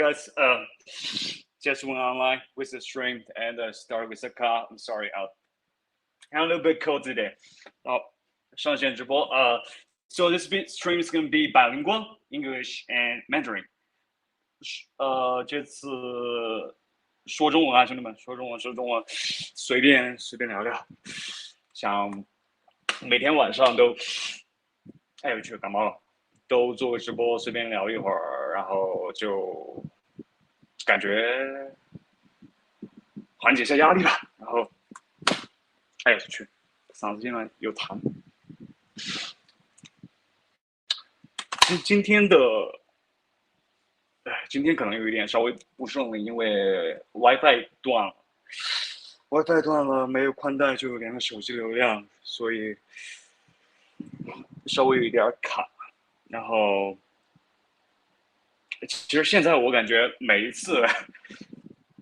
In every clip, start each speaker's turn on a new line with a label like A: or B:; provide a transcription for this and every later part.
A: guys. Just went online with the stream and start with the car. I'm sorry, I'm a little bit cold today. 上线直播。So this stream is going to be bilingual, English and Mandarin. 这次说中文啊，兄弟们，说中文，随便聊聊。想每天晚上都，哎呦去感冒了，都做个直播，随便聊一会儿，然后就感觉缓解一下压力吧。然后，哎呦去，嗓子竟然有痰。今天可能有一点稍微不顺利，因为 WiFi 断了，没有宽带就连个手机流量，所以稍微有一点卡。然后，其实现在我感觉每一次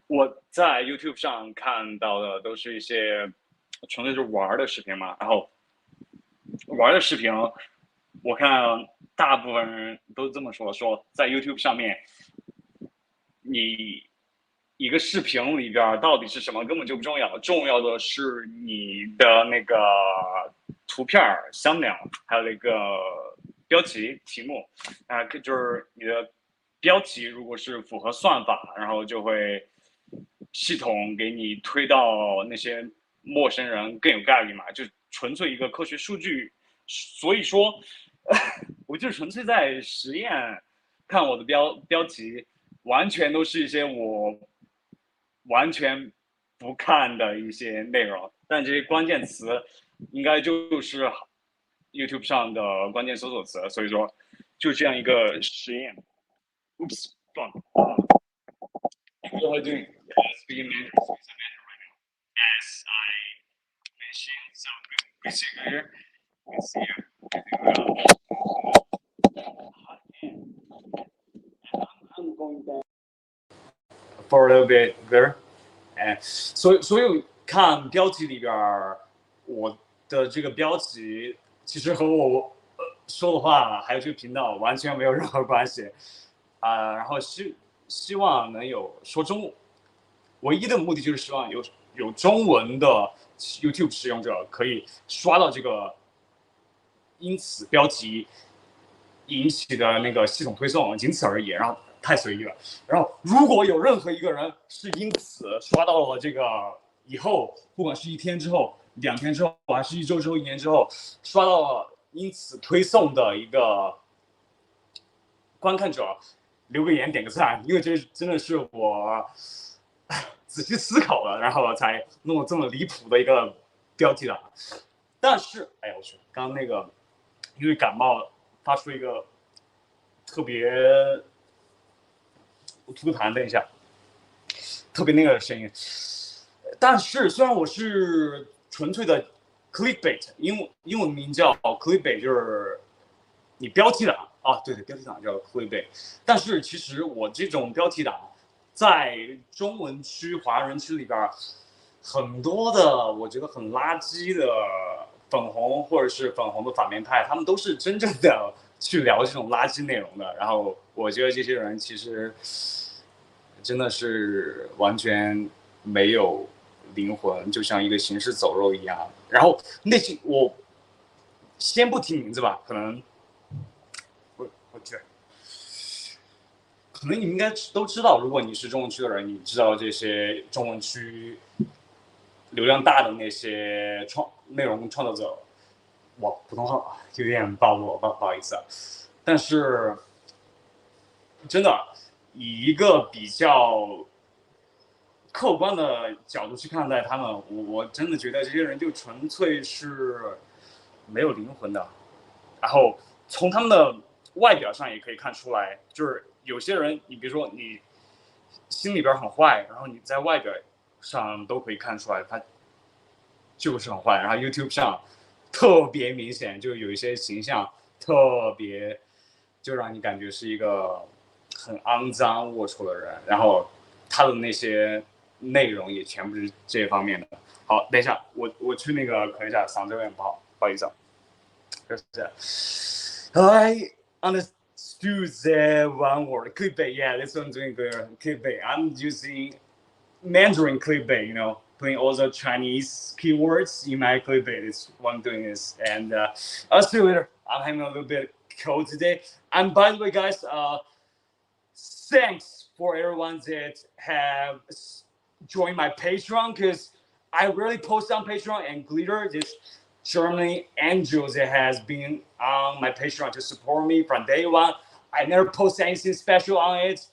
A: 我在 YouTube 上看到的都是一些纯粹是玩的视频嘛，然后玩的视频，我看大部分人都这么说在 YouTube 上面，你一个视频里边到底是什么根本就不重要，重要的是你的那个图片、thumbnail，还有那个标题、题目，就是你的标题如果是符合算法，然后就会系统给你推到那些陌生人更有概率嘛，就纯粹一个科学数据。所以说，我就纯粹在实验，看我的标题，完全都是一些我完全不看的一些内容，但这些关键词应该就是 YouTube 上的关键搜索词，所以说就这样一个实验。Oops， 断了。What am I doing? Speaking Mandarin right now. As I mentioned, so good to see you here. Good to see you. I'm going back for a little bit there. 所以看标题里边，我的这个标题其实和我说的话还有这个频道完全没有任何关系然后希望能有说中文，唯一的目的就是希望有中文的 YouTube 使用者可以刷到这个因此标题引起的那个系统推送，仅此而已。然后太随意了。然后如果有任何一个人是因此刷到了这个以后，不管是1天之后、2天之后，还是1周之后、1年之后，刷到了因此推送的一个观看者，留个言点个赞，因为这真的是我仔细思考了，然后才弄了这么离谱的一个标题的。但是，哎呀，我去，刚刚那个因为感冒发出一个特别，我吐个痰，等一下，特别那个声音。但是虽然我是纯粹的 clickbait， 英文名叫 clickbait， 就是你标题党对，标题党叫 clickbait。但是其实我这种标题党在中文区、华人区里边，很多的我觉得很垃圾的粉红或者是粉红的反面派，他们都是真正的去聊这种垃圾内容的。然后我觉得这些人其实真的是完全没有灵魂，就像一个行尸走肉一样。然后那些我先不提名字吧，可能我去，可能你们应该都知道，如果你是中文区的人，你知道这些中文区流量大的那些内容创作者。哇，普通话有点暴露，不好意思啊。但是真的以一个比较客观的角度去看待他们，我真的觉得这些人就纯粹是没有灵魂的。然后从他们的外表上也可以看出来，就是有些人，你比如说你心里边很坏，然后你在外表上都可以看出来他就是很坏。然后 YouTube 上特别明显，就有一些形象特别，就让你感觉是一个很肮脏龌龊的人。然后他的那些内容也全部是这方面的。好，等一下，我去那个咳一下，嗓子有点不好意思啊。I do the one word clickbait. Yeah, that's what I'm doing there. Clickbait. I'm using Mandarin clickbait. Putting all the Chinese keywords in my clickbait. Is what I'm doing this. And I'll see you later. I'm having a little bit of cold today. And by the way, guys, thanks for everyone that have joined my Patreon, because I rarely post on Patreon, and Glitter, this Germany angel that has been on my Patreon to support me from day one. I never post anything special on it.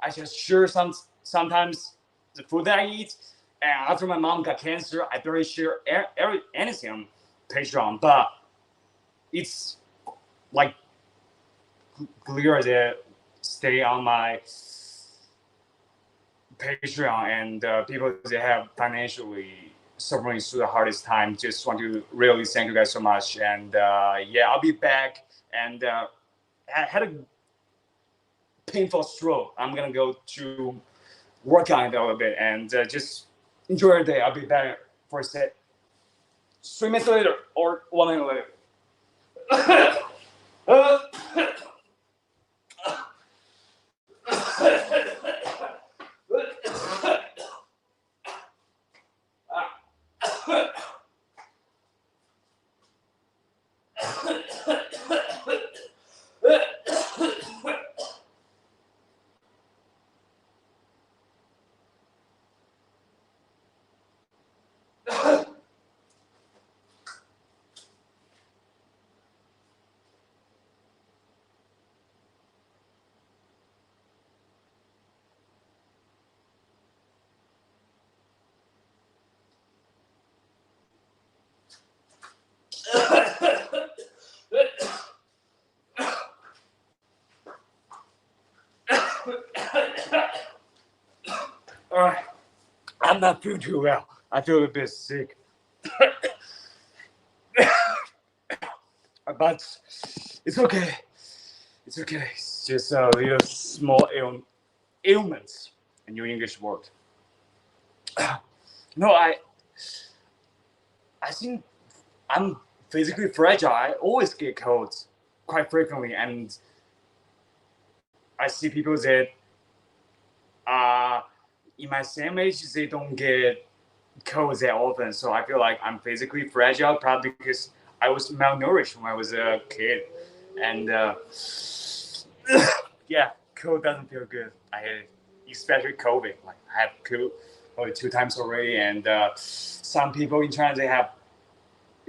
A: I just share sometimes the food that I eat. And after my mom got cancer, I barely share anything on Patreon. But it's like Glitter that stay on my Patreon, and people that have financially suffering through the hardest time. Just want to really thank you guys so much. And yeah, I'll be back. And I had a painful stroke. I'm gonna go to work on it a little bit, and just enjoy your day. I'll be back for a set 3 minutes later or 1 minute later. All right, I'm not feeling too well. I feel a bit sick. But it's okay. It's okay. It's just a little small ailments. A new English word. No, I think I'm physically fragile. I always get colds quite frequently, and I see people that in my same age, they don't get colds that often. So I feel like I'm physically fragile, probably because I was malnourished when I was a kid. And yeah, cold doesn't feel good. I had, especially COVID. Like I had COVID probably 2 times already, and some people in China, they have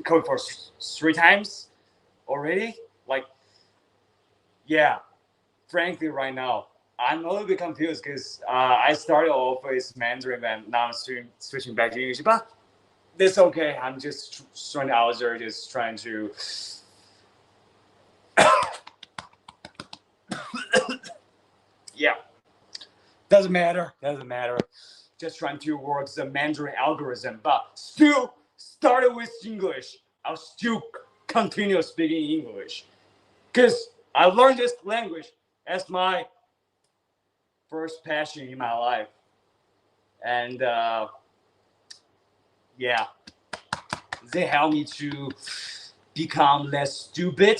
A: COVID for 3 times already. Like, yeah, frankly, right now I'm a little bit confused because I started off with Mandarin and now I'm switching back to English. But that's okay. I'm just trying out there, just trying to. Yeah, doesn't matter. Just trying to work the Mandarin algorithm, but still started with English. I'll still continue speaking English because I learned this language as my first passion in my life. And yeah, they help me to become less stupid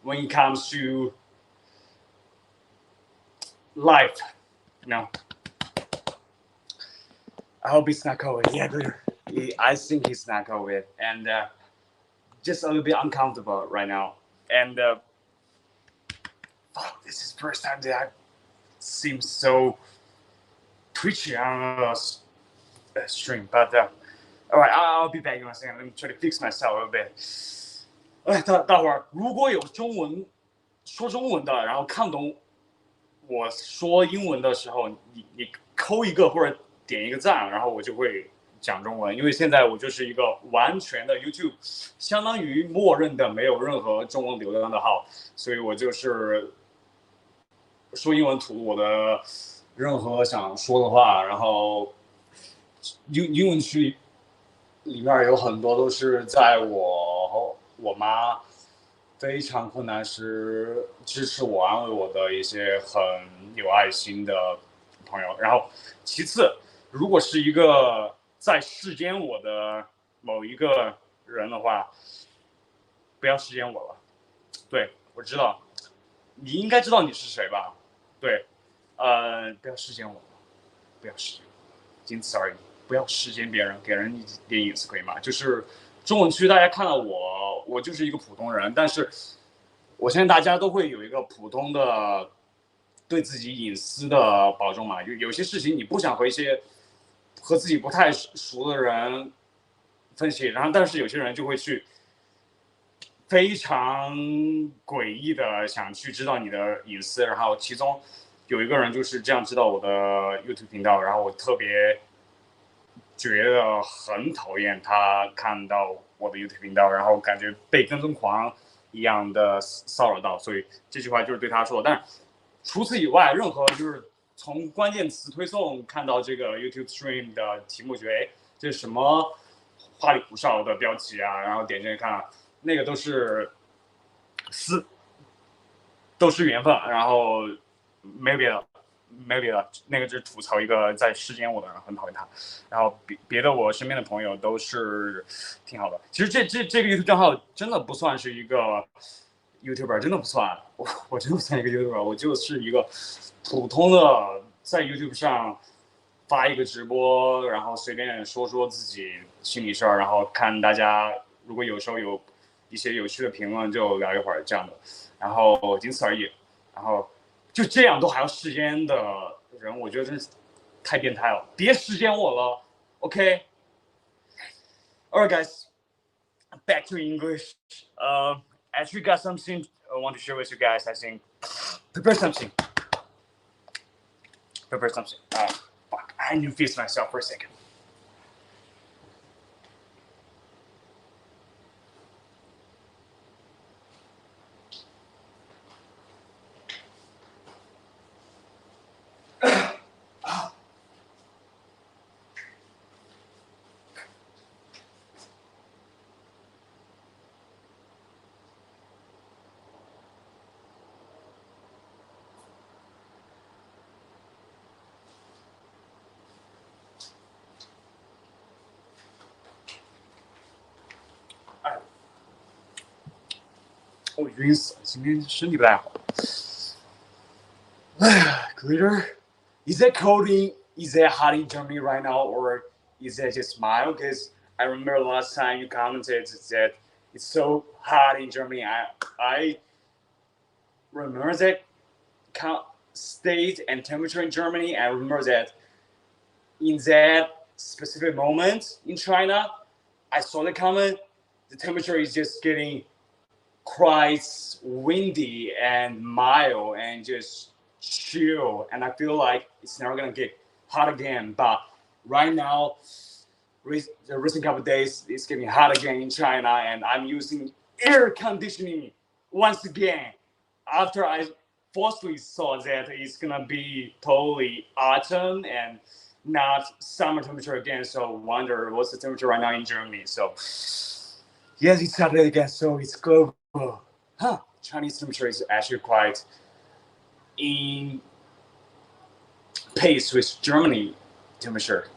A: when it comes to life. I hope it's not COVID. Yeah, clear. I think it's not COVID, and just a little bit uncomfortable right now. And fuck, this is the first time that I seem so twitchy on a stream. But all right, I'll be back in a second. Let me try to fix myself a little bit. 哎，大伙儿，如果有说中文的，然后看懂我说英文的时候，你扣一个或者点一个赞，然后我就会讲中文。因为现在我就是一个完全的 YouTube， 相当于默认的没有任何中文流量的号，所以我就是说英文吐露我的任何想说的话，然后英文区里面有很多都是在我和我妈非常困难时支持我、安慰我的一些很有爱心的朋友。然后其次，如果是一个在世间我的某一个人的话，不要世间我了。对，我知道你应该知道你是谁吧？对，不要视奸我，不要视奸，仅此而已。不要视奸别人，给人一点隐私可以吗？就是中文区大家看到我就是一个普通人，但是我相信大家都会有一个普通的对自己隐私的保证嘛。有些事情你不想和一些和自己不太熟的人分析，然后但是有些人就会去非常诡异的想去知道你的隐私，然后其中有一个人就是这样知道我的 YouTube 频道，然后我特别觉得很讨厌他看到我的 YouTube 频道，然后感觉被跟踪狂一样的骚扰到，所以这句话就是对他说的。但是除此以外，任何就是从关键词推送看到这个 YouTube Stream 的题目，觉得哎，这是什么花里胡哨的标题啊，然后点进去看，那个都是缘分，然后没有别的。没有别的，那个就是吐槽一个在世间我的人，很讨厌他。然后别的我身边的朋友都是挺好的。其实这个 YouTube 账号真的不算是一个 YouTuber， 真的不算。我真的不算一个 YouTuber， 我就是一个普通的在 YouTube 上发一个直播，然后随便说说自己心里事儿，然后看大家如果有时候有一些有趣的评论就聊一会儿这样的，然后仅此而已。然后就这样都还要视奸的人，我觉得真是太变态了！别视奸我了 ，OK？ Alright, guys, back to English. Actually, got something I want to share with you guys. I think prepare something. Prepare something. Fuck, I need to fix myself for a second. Oh, 晕死了，今天身体不太好。Glitter, is that cold is that hot in Germany right now, or is that just mild? Because I remember last time you commented that it's so hot in Germany. I remember that state and temperature in Germany. I remember that in that specific moment in China, I saw the comment. The temperature is just getting quite windy and mild and just chill, and I feel like it's never gonna get hot again. But right now, the recent couple of days, it's getting hot again in China, and I'm using air conditioning once again. After I falsely saw that it's gonna be totally autumn and not summer temperature again, so wonder what's the temperature right now in Germany. So yes, it's Saturday again, so it's global. Huh, Chinese temperature is actually quite in pace with Germany temperature.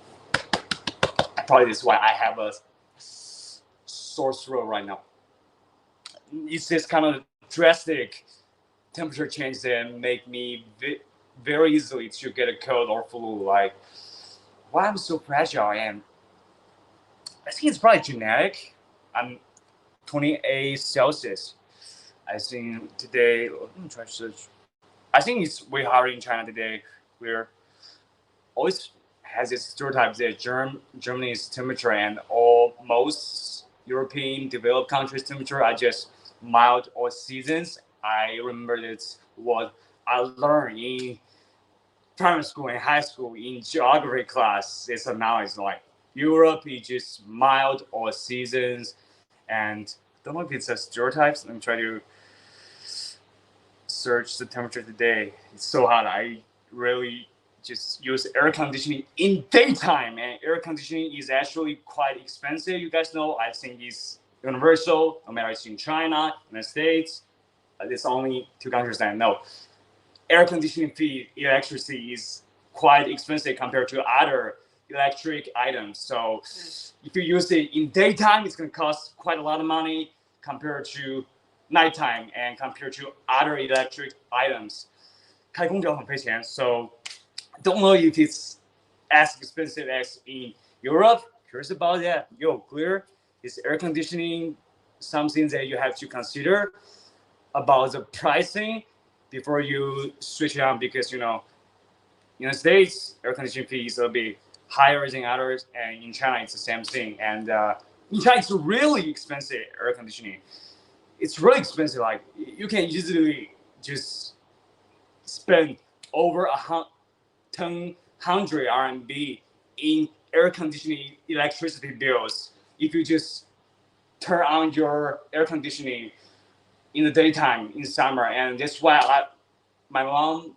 A: Probably this is why I have a sore throat right now. It's this kind of drastic temperature change that make me very easily to get a cold or flu. Like, why I'm so fragile? And I think it's probably genetic. I'm 28 Celsius. I think today, let me try to search. I think it's way harder in China today. We're always has this stereotype that Germany's temperature and all most European developed countries' temperature are just mild all seasons. I remember that's what I learned in primary school and high school in geography class. So now it's like Europe is just mild all seasons, and I don't know if it's a stereotype. Let me try to search the temperature today. It's so hot. I really just use air conditioning in daytime, and air conditioning is actually quite expensive. You guys know, I think it's universal, no matter it's in China, United States. There's only two countries that I know. Air conditioning fee, electricity is quite expensive compared to other electric items. So if you use it in daytime, it's going to cost quite a lot of money compared to nighttime and compared to other electric items. 开空调很费钱, so don't know if it's as expensive as in Europe. Curious about that. Yo, clear. Is air conditioning something that you have to consider about the pricing before you switch it on? Because United States air conditioning fee is a little bit higher than others, and in China it's the same thing. And in China it's really expensive air conditioning. It's really expensive. Like you can easily just spend over 100 RMB in air conditioning electricity bills if you just turn on your air conditioning in the daytime in summer. And that's why my mom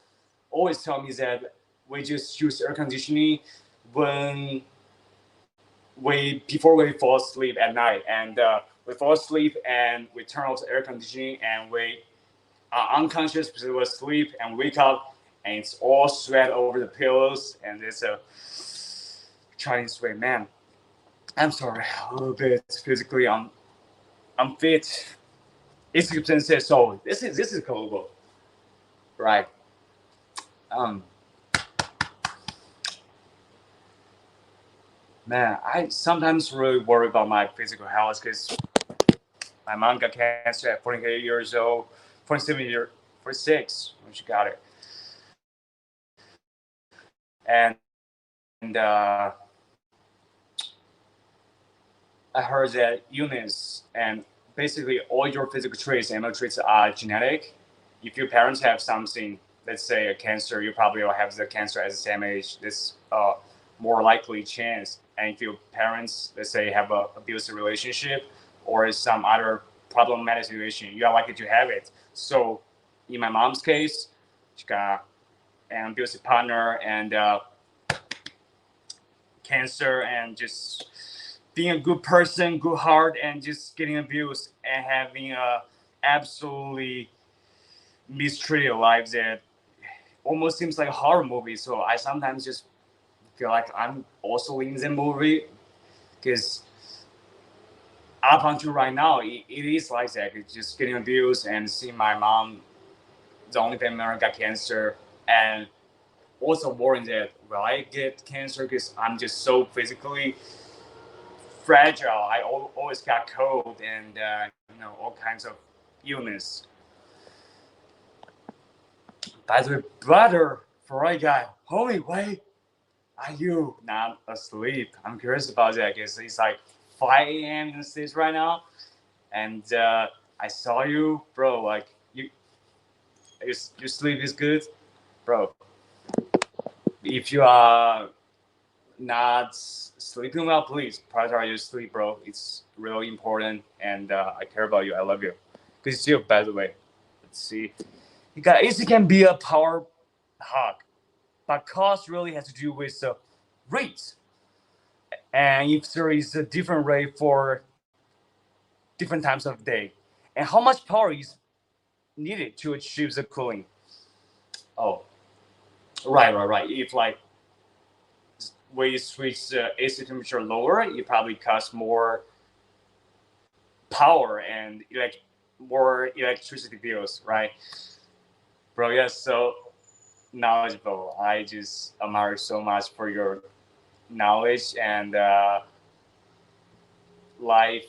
A: always tell me that we just use air conditioning before we fall asleep at night. And we fall asleep and we turn off the air conditioning and we are unconscious because we sleep and wake up and it's all sweat over the pillows and it's a Chinese sweat. Man, I'm sorry, a little bit physically unfit. It's expensive, so this is cool, right? Man, I sometimes really worry about my physical health because my mom got cancer at 48 years old, 46 when she got it. And I heard that illness and basically all your physical traits and mental traits are genetic. If your parents have something, let's say a cancer, you probably will have the cancer at the same age. This more likely chance. And if your parents, let's say, have an abusive relationship or some other problematic situation, you are likely to have it. So in my mom's case, she got an abusive partner and cancer, and just being a good person, good heart, and just getting abused and having a absolutely mistreated life that almost seems like a horror movie. So I sometimes just feel like I'm also in the movie because up until right now, it is like that. It's just getting abused and seeing my mom, the only family member, got cancer, and also worrying that will I get cancer because I'm just so physically fragile. I always got cold and all kinds of illness. By the way, brother, Ferrari guy, homie, wait, are you not asleep? I'm curious about that because it's like 5 a.m. in the States right now, and I saw you, bro. Like your sleep is good, bro. If you are not sleeping well, please prioritize your sleep, bro. It's really important, and I care about you. I love you. Good to see you, by the way. Let's see. It can be a power hug, but cost really has to do with the rate. And if there is a different rate for different times of day, and how much power is needed to achieve the cooling. Oh, right. If like when you switch the AC temperature lower, it probably costs more power and more electricity bills, right? Bro, you're so knowledgeable. I just admire so much for your knowledge and life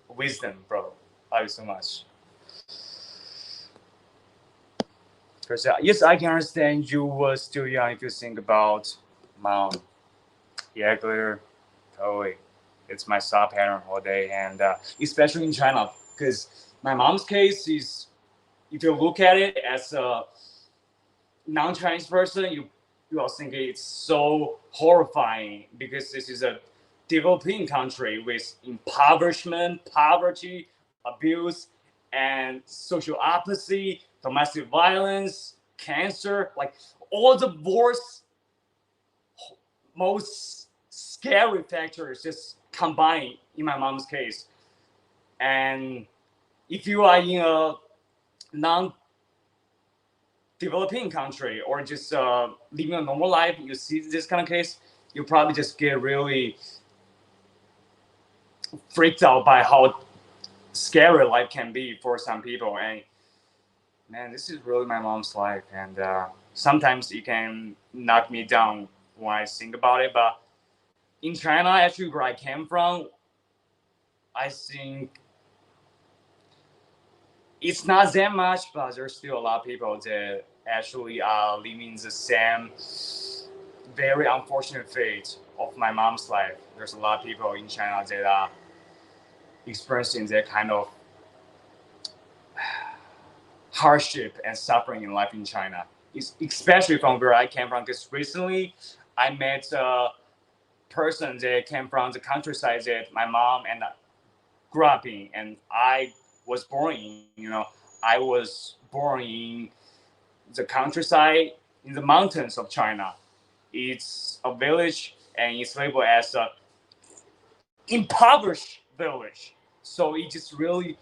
A: wisdom, bro. Love you so much. Because yes, I can understand you were still young if you think about mom. Yeah, clear. Totally. It's my thought pattern all day, and especially in China, because my mom's case is, if you look at it as a non-Chinese person, you will think it's so horrifying because this is a developing country with impoverishment, poverty, abuse, and social apathy, domestic violence, cancer, like all the worst, most scary factors just combined in my mom's case. And if you are in a non-developing country or just living a normal life, you see this kind of case, you probably just get really freaked out by how scary life can be for some people. And man, this is really my mom's life. And sometimes it can knock me down when I think about it. But in China, actually, where I came from, I think it's not that much, but there's still a lot of people that actually are living the same very unfortunate fate of my mom's life. There's a lot of people in China that are experiencing that kind of hardship and suffering in life in China. It's especially from where I came from, because recently I met a person that came from the countryside that my mom and I grew up in, and I was born in. I was born in the countryside in the mountains of China. It's a village, and it's labeled as a impoverished village. So it's just really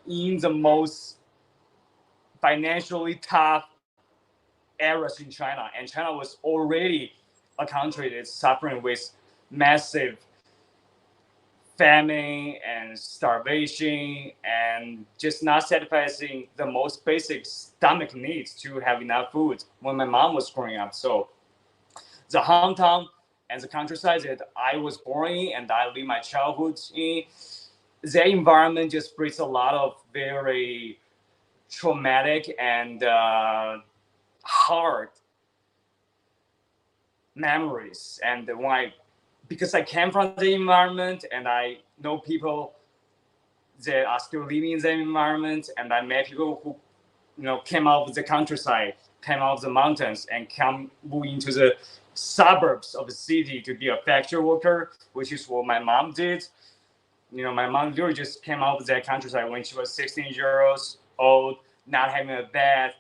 A: in the most financially tough eras in China. And China was already a country that's suffering with massive famine and starvation and just not satisfying the most basic stomach needs to have enough food when my mom was growing up. So the hometown and the countryside that I was born in and I lived my childhood in, the environment just brings a lot of very traumatic and hard memories. And because I came from the environment and I know people that are still living in the environment, and I met people who came out of the countryside, came out of the mountains, and move into the suburbs of the city to be a factory worker, which is what my mom did. My mom literally just came out of that countryside when she was 16 years old, not having a bed,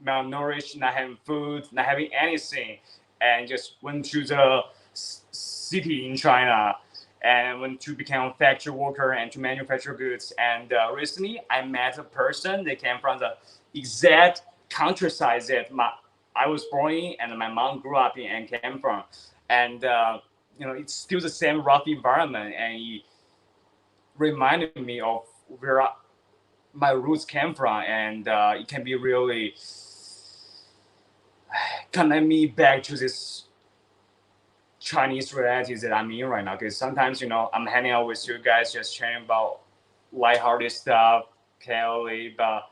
A: malnourished, not having food, not having anything, and just went to the city in China and went to become a factory worker and to manufacture goods. And recently, I met a person that came from the exact countryside that I was born in and my mom grew up in and came from. And it's still the same rough environment, and it reminded me of where my roots came from, and it can be really connect me back to this Chinese reality that I'm in right now. Because sometimes, I'm hanging out with you guys, just chatting about lighthearted stuff, casually, but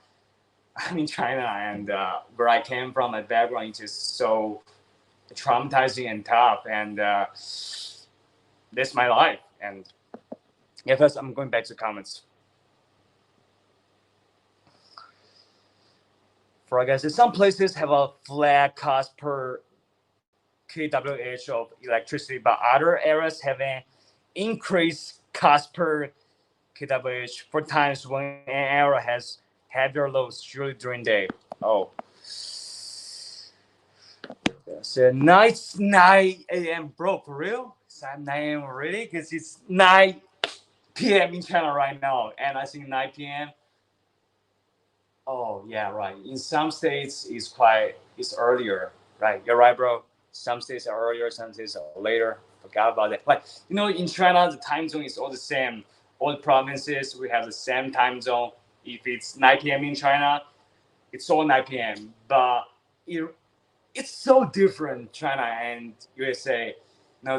A: I'm in China, and where I came from, my background is just so traumatizing and tough, and that's my life. And yeah, first I'm going back to comments. For I guess some places have a flat cost per kWh of electricity, but other areas have an increased cost per kWh for times when an area has heavier loads, usually during the day. Oh. So now it's 9 a.m. Bro, for real? It's 9 a.m. already? Because it's 9 p.m. in China right now. And I think 9 p.m. Oh, yeah, right. In some states, it's earlier, right? You're right, bro. Some states are earlier, some states are later. Forgot about that. Like, in China, the time zone is all the same. All the provinces, we have the same time zone. If it's 9 p.m. in China, it's all 9 p.m. But it's so different, China and USA.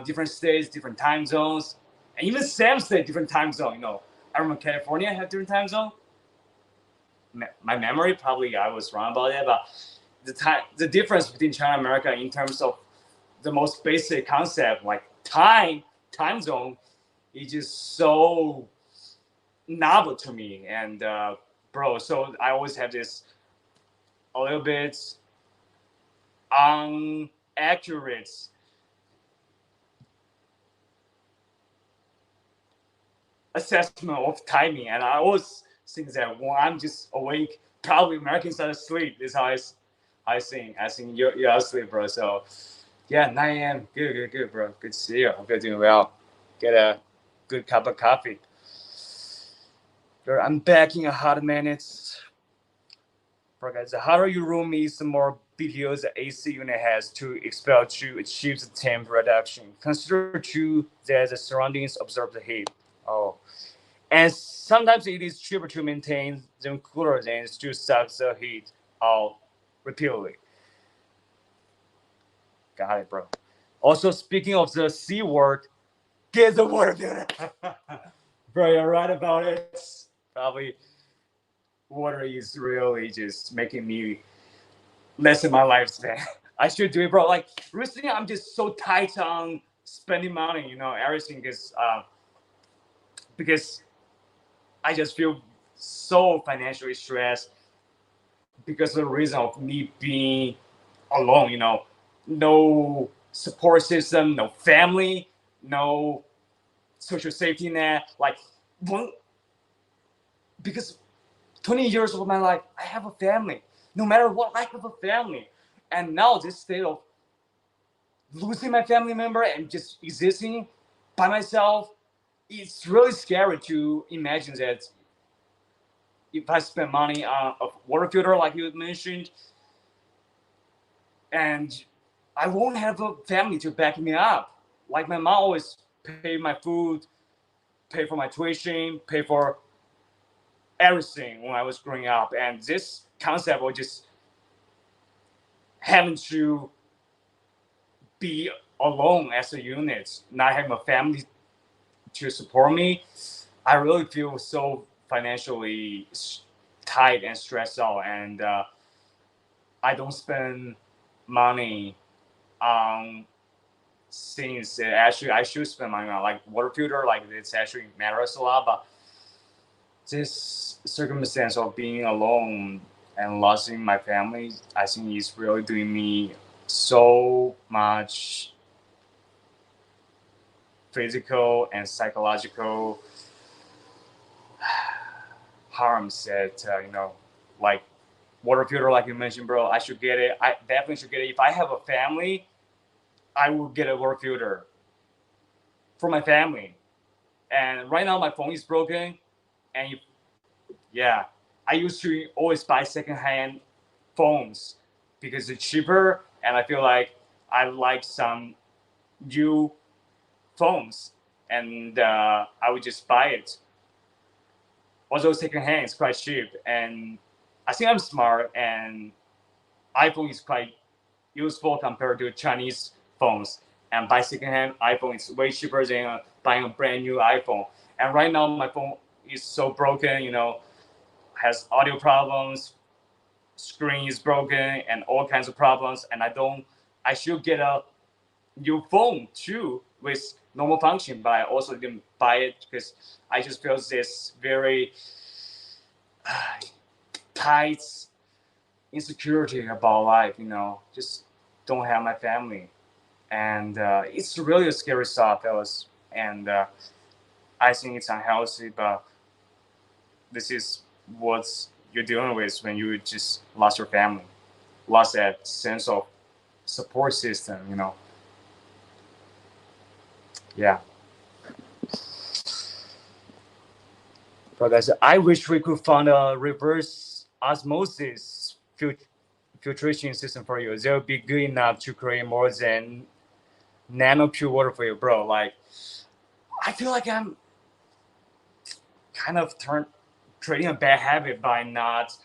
A: Different states, different time zones, and even same state, different time zone. I remember California had different time zone. My memory, probably I was wrong about that, but the difference between China and America in terms of the most basic concept, like time zone, is just so novel to me. And bro, so I always have this a little bit inaccurate assessment of timing, and I always think that when I'm just awake, probably Americans are asleep. This is how I think. I think you're asleep, bro. So yeah, 9 a.m. Good, bro. Good to see you. Hope you're doing well. Get a good cup of coffee. I'm back in a hot minute. For guys, the hotter your room is, the more BTUs the AC unit has to expel to achieve the temp reduction. Consider too that the surroundings absorb the heat. Oh, And sometimes it is cheaper to maintain them cooler than to suck the heat out repeatedly. Got it, bro. Also, speaking of the C word, get the water filter. Bro, you're right about it. Probably water is really just making me lessen my lifespan. I should do it, bro. Like recently, I'm just so tight on spending money. Everything is because I just feel so financially stressed because of the reason of me being alone. No support system, no family, no social safety net. Like one, because 20 years of my life, I have a family. No matter what, I have a family. And now this state of losing my family member and just existing by myself, it's really scary to imagine that if I spend money on a water filter, like you mentioned, and I won't have a family to back me up. Like my mom always pay my food, pay for my tuition, pay for everything when I was growing up. And this concept of just having to be alone as a unit, not having a family to support me, I really feel so financially tight and stressed out. And I don't spend money on things that actually I should spend money on, like water filter. Like it's actually matters a lot, but this circumstance of being alone and losing my family, I think is really doing me so much physical and psychological harms that like water filter, like you mentioned, bro. I should get it. I definitely should get it. If I have a family, I will get a water filter for my family. And right now my phone is broken, and yeah, I used to always buy secondhand phones because it's cheaper, and I feel like I like some new phones, and I would just buy it. Also, secondhand is quite cheap, and I think I'm smart, and iPhone is quite useful compared to Chinese phones. And buy secondhand iPhone is way cheaper than buying a brand new iPhone. And right now my phone is so broken, has audio problems, screen is broken, and all kinds of problems. And I should get a new phone too with normal function, but I also didn't buy it because I just feel this very tight insecurity about life, just don't have my family. And it's really a scary thought, fellas. And I think it's unhealthy, but this is what you're dealing with when you just lost your family, lost that sense of support system. Yeah. But guys, I wish we could find a reverse osmosis filtration system for you. That would be good enough to create more than nano pure water for you, bro. Like, I feel like I'm kind of creating a bad habit by not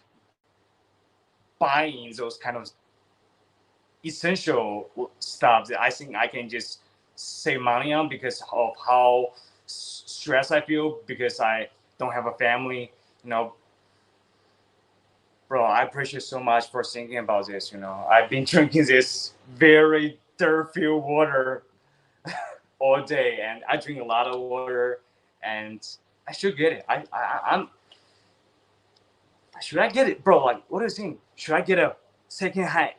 A: buying those kind of essential stuff that I think I can just save money on because of how stressed I feel because I don't have a family. Bro, I appreciate so much for thinking about this. I've been drinking this very dirt-filled water all day, and I drink a lot of water, and I should get it. I'm. Should I get it, bro? Like, what do you think? Should I get a second-hand,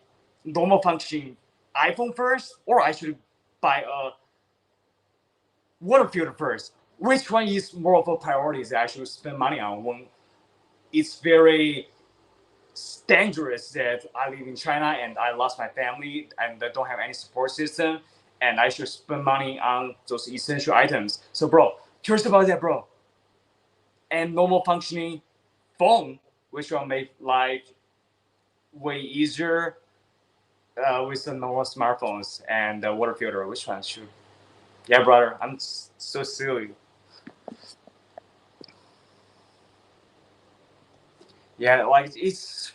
A: normal function iPhone first, or I should buy a water filter first? Which one is more of a priority that I should spend money on when it's very dangerous that I live in China and I lost my family and I don't have any support system, and I should spend money on those essential items. So, bro, curious about that, bro. And normal functioning phone, which will make life way easier with the normal smartphones and the water filter. Which one should? Yeah, brother, I'm so silly. Yeah, like it's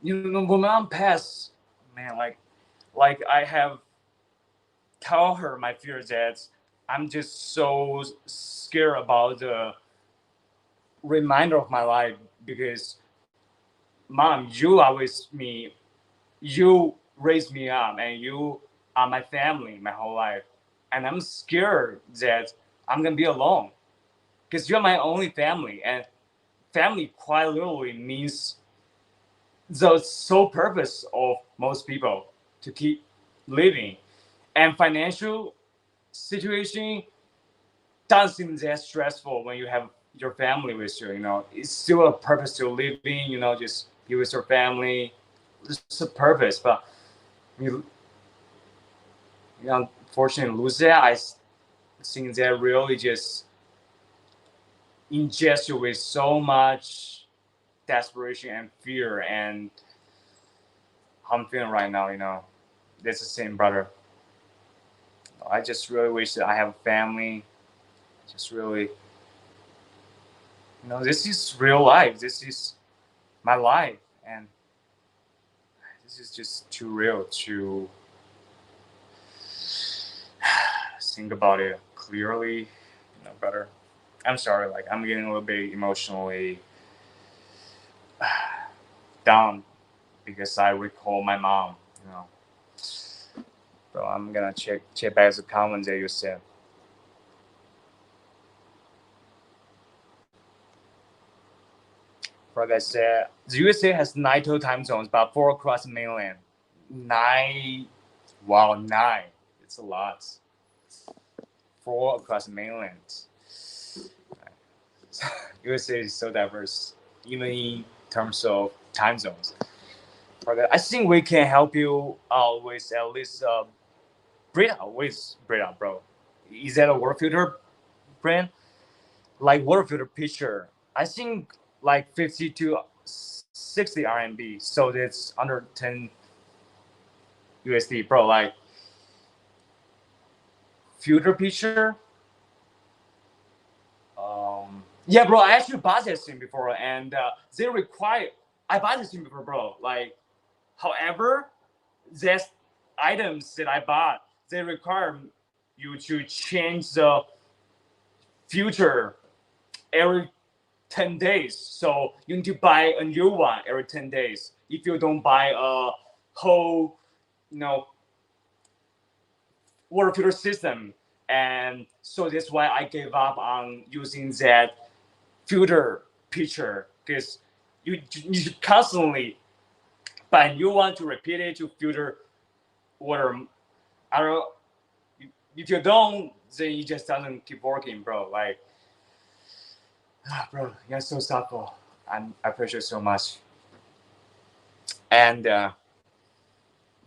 A: when I'm past, man, like I have tell her my fear that I'm just so scared about the remainder of my life because mom, you raised me up and you are my family my whole life, and I'm scared that I'm gonna be alone because you're my only family, and family quite literally means the sole purpose of most people to keep living, and financial situation doesn't seem that stressful when you have your family with you. It's still a purpose to living. Just be with your family. It's a purpose, but you, unfortunately lose that. I think that really just ingest you with so much desperation and fear, and how I'm feeling right now. That's the same, brother. I just really wish that I have a family. Just really, this is real life. This is my life, and this is just too real to think about it clearly, brother. I'm sorry, like I'm getting a little bit emotionally down because I recall my mom, you know. So I'm gonna check back the comments that you said. Like I said, the USA has 9 total time zones, but 4 across the mainland. 9, wow, 9. It's a lot. 4 across the mainland. USA is so diverse, even in terms of time zones. I think we can help you out with at least Brita, bro. Is that a water filter brand? Like water filter pitcher. I think like 50 to 60 RMB. So that's under 10 USD, bro. Like filter pitcher. Yeah, bro. I actually bought this thing before, and they require. I bought this thing before, bro. Like, however, there's items that I bought. They require you to change the filter every 10 days. So you need to buy a new one every 10 days. If you don't buy a whole, you know, water filter system. And so that's why I gave up on using that filter pitcher because you constantly buy a new one to repeat it to filter water. I don't know. If you don't, then it just doesn't keep working, bro. Like, bro, you're so thoughtful. I appreciate so much. And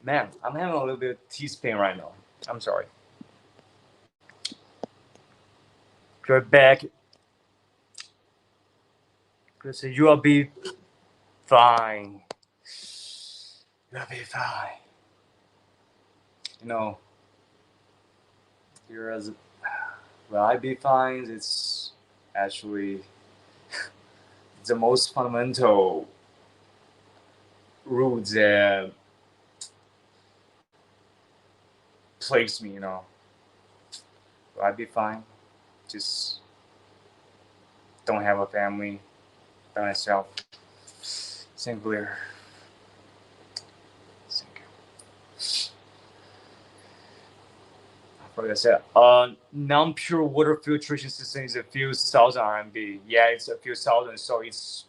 A: man, I'm having a little bit of teeth pain right now. I'm sorry. Go back. Because you will be fine. You'll be fine. You know, here as will I be fine? It's actually the most fundamental rule that plagues me. Will I be fine? Just don't have a family by myself. Simply. Like I said, non-pure water filtration system is a few thousand RMB. Yeah, it's a few thousand, so it's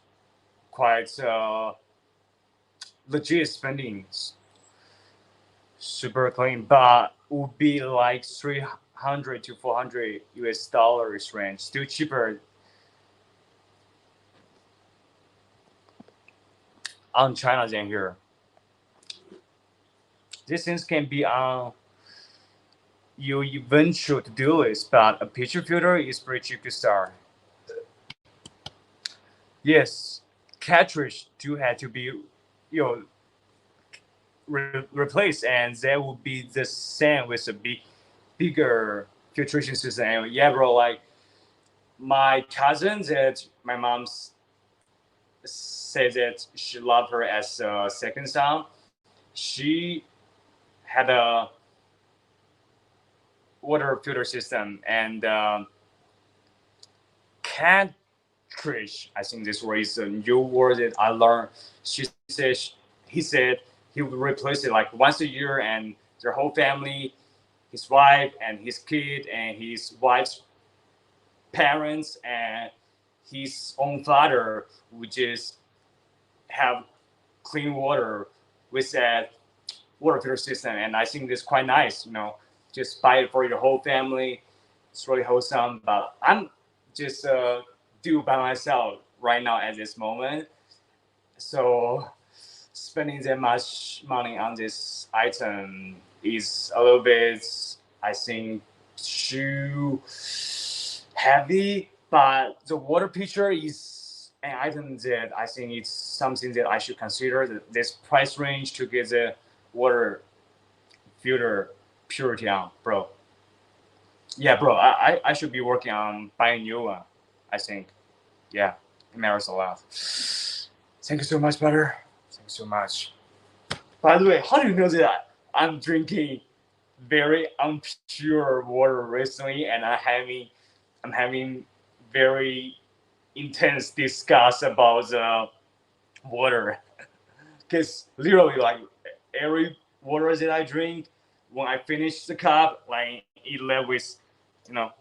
A: quite legit spending. Super clean, but would be like 300 to 400 US dollars range. Still cheaper on China than here. These things can be on your eventual to-do list, but a pitcher filter is pretty cheap to start. Yes, cartridge do have to be, replaced, and that would be the same with a bigger filtration system. And yeah, bro, like my cousin that my mom said that she loved her as a second son. She had a water filter system and cartridge. I think this was a new word that I learned. She said he said he would replace it like once a year, and their whole family, his wife and his kid and his wife's parents and his own father would just have clean water with that water filter system. And I think it's quite nice, just buy it for your whole family. It's really wholesome. But I'm just do by myself right now at this moment. So spending that much money on this item is a little bit, I think, too heavy. But the water pitcher is an item that I think it's something that I should consider. This price range to get the water filter purity on, bro. Yeah, bro. I should be working on buying a new one. I think. Yeah, it matters a lot. Thank you so much, brother. Thank you so much. By the way, how do you know that I'm drinking very impure water recently, and I'm having very intense discuss about the water? Because literally, like every water that I drink, when I finish the cup, like it left with, you know,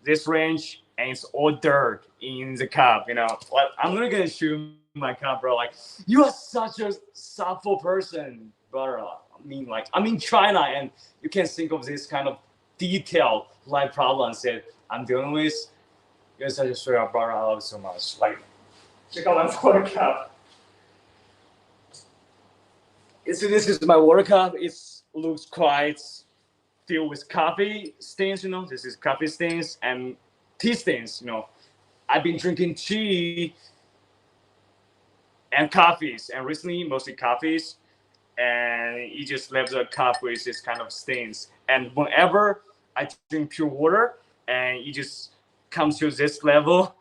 A: this range, and it's all dirt in the cup. Like I'm not gonna shoot my cup, bro. Like you are such a thoughtful person, brother. I mean, like I'm in China, and you can think of this kind of detailed life problems that I'm dealing with. You're such a straight up brother. I love you so much. Like, check out my water cup. This is my water cup. It looks quite filled with coffee stains. This is coffee stains and tea stains. I've been drinking tea and coffees, and recently mostly coffees, and it just left the cup with this kind of stains. And whenever I drink pure water, and it just comes to this level,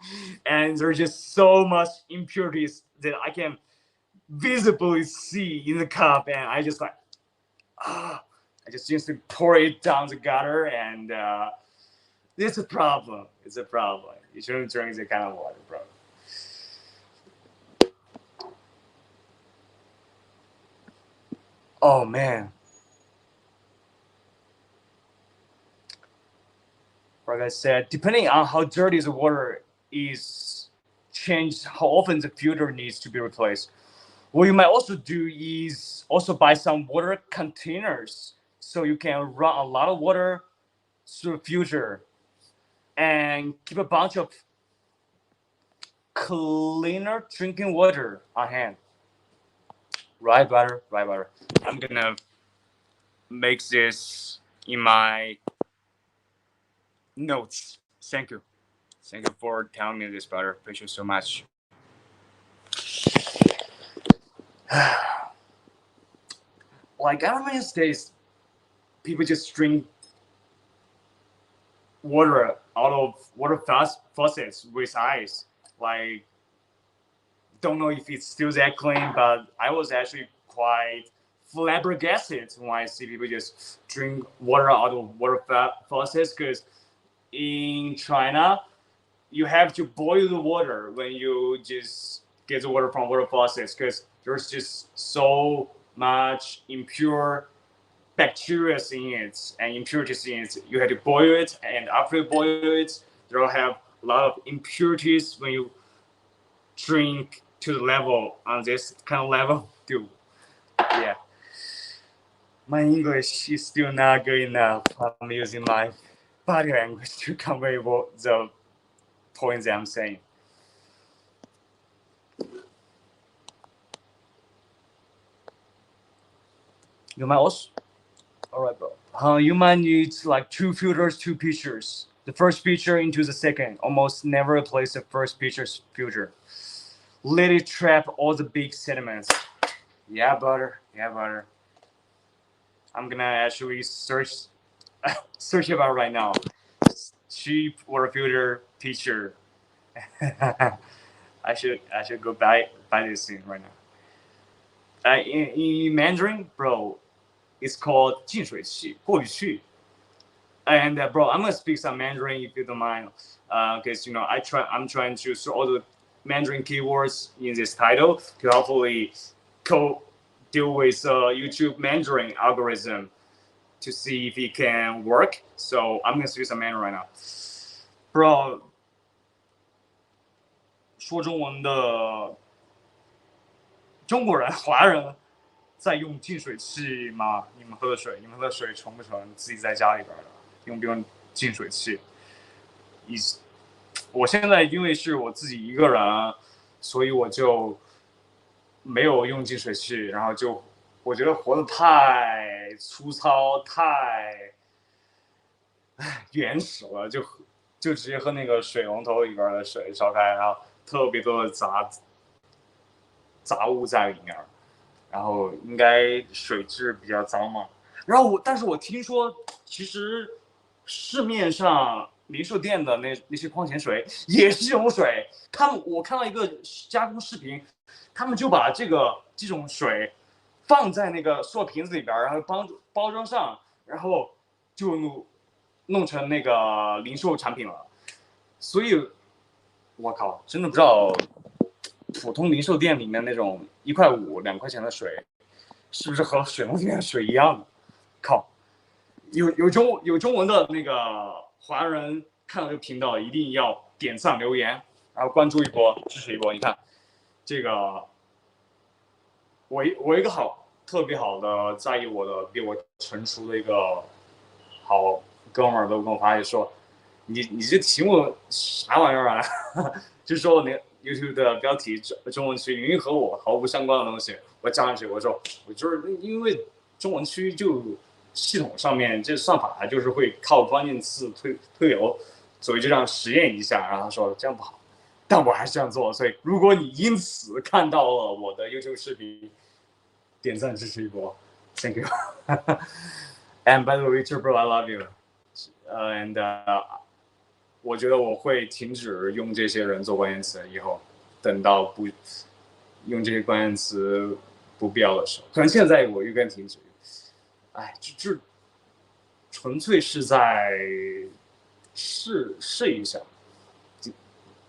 A: and there's just so much impurities that I can visibly see in the cup, and I just like, I just used to pour it down the gutter, and it's a problem. It's a problem. You shouldn't drink that kind of water, bro. Oh man. Like I said, depending on how dirty the water is, change how often the filter needs to be replaced. What you might also do is also buy some water containers so you can run a lot of water through the filter and keep a bunch of cleaner drinking water on hand. Right, butter? Right, butter. I'm gonna make this in my notes. Thank you. Thank you for telling me this, butter. Appreciate you so much. Like government states, people just drink water out of water faucets with ice. Like, don't know if it's still that clean, but I was actually quite flabbergasted when I see people just drink water out of water faucets. Because in China, you have to boil the water when you just get the water from water faucets, because there's just so much impure bacteria in it and impurities in it. You have to boil it, and after you boil it, there will have a lot of impurities when you drink to the level on this kind of level. Dude, yeah. My English is still not good enough. I'm using my body language to convey the points that I'm saying. You might also, all right, bro. You might need like two filters, two pitchers. The first pitcher into the second. Almost never replace the first pitcher's filter. Let it trap all the big sediments. Yeah, butter. Yeah, butter. I'm gonna actually search about right now. Cheap water filter pitcher I should go buy this thing right now. In Mandarin, bro, it's called 净水器过滤器. And bro, I'm gonna speak some Mandarin if you don't mind, because I'm trying to use all the Mandarin keywords in this title to hopefully deal with YouTube Mandarin algorithm to see if it can work. So I'm gonna speak some Mandarin right now, bro. 说中文的中国人、华人在用净水器吗？你们喝的水纯不纯？自己在家里边的，用不用净水器？我现在因为是我自己一个人，所以我就没有用净水器，然后就我觉得活得太粗糙、太原始了，就直接喝那个水龙头里边的水烧开，然后特别多的杂物在里面，然后应该水质比较脏嘛。然后但是我听说，其实市面上零售店的那些矿泉水也是这种水。我看到一个加工视频，他们就把这种水放在那个塑料瓶子里边，然后包装上，然后就弄成那个零售产品了。所以，我靠，真的不知道普通零售店里面那种1块5、2块钱的水，是不是和水龙头里面的水一样的？靠，有中文的那个华人看到这个频道一定要点赞留言，然后关注一波，支持一波。你看这个，我一个特别好的在意我的比我成熟的一个好哥们儿都跟我发现说，你这题目啥玩意儿啊？就说那 YouTube 的标题中文区明明和我毫不相关的东西，我加上去，我说我就是因为中文区就系统上面这算法就是会靠关键词推流，所以就这样实验一下。然后他说这样不好，但我还是这样做。所以如果你因此看到了我的 YouTube 视频，点赞支持一波 ，Thank you. And by the way, Richard bro, I love you. And 我觉得我会停止用这些人做关键词，以后等到不用这些关键词不必要的时候，可能现在我又该停止。哎，就纯粹是在试一下，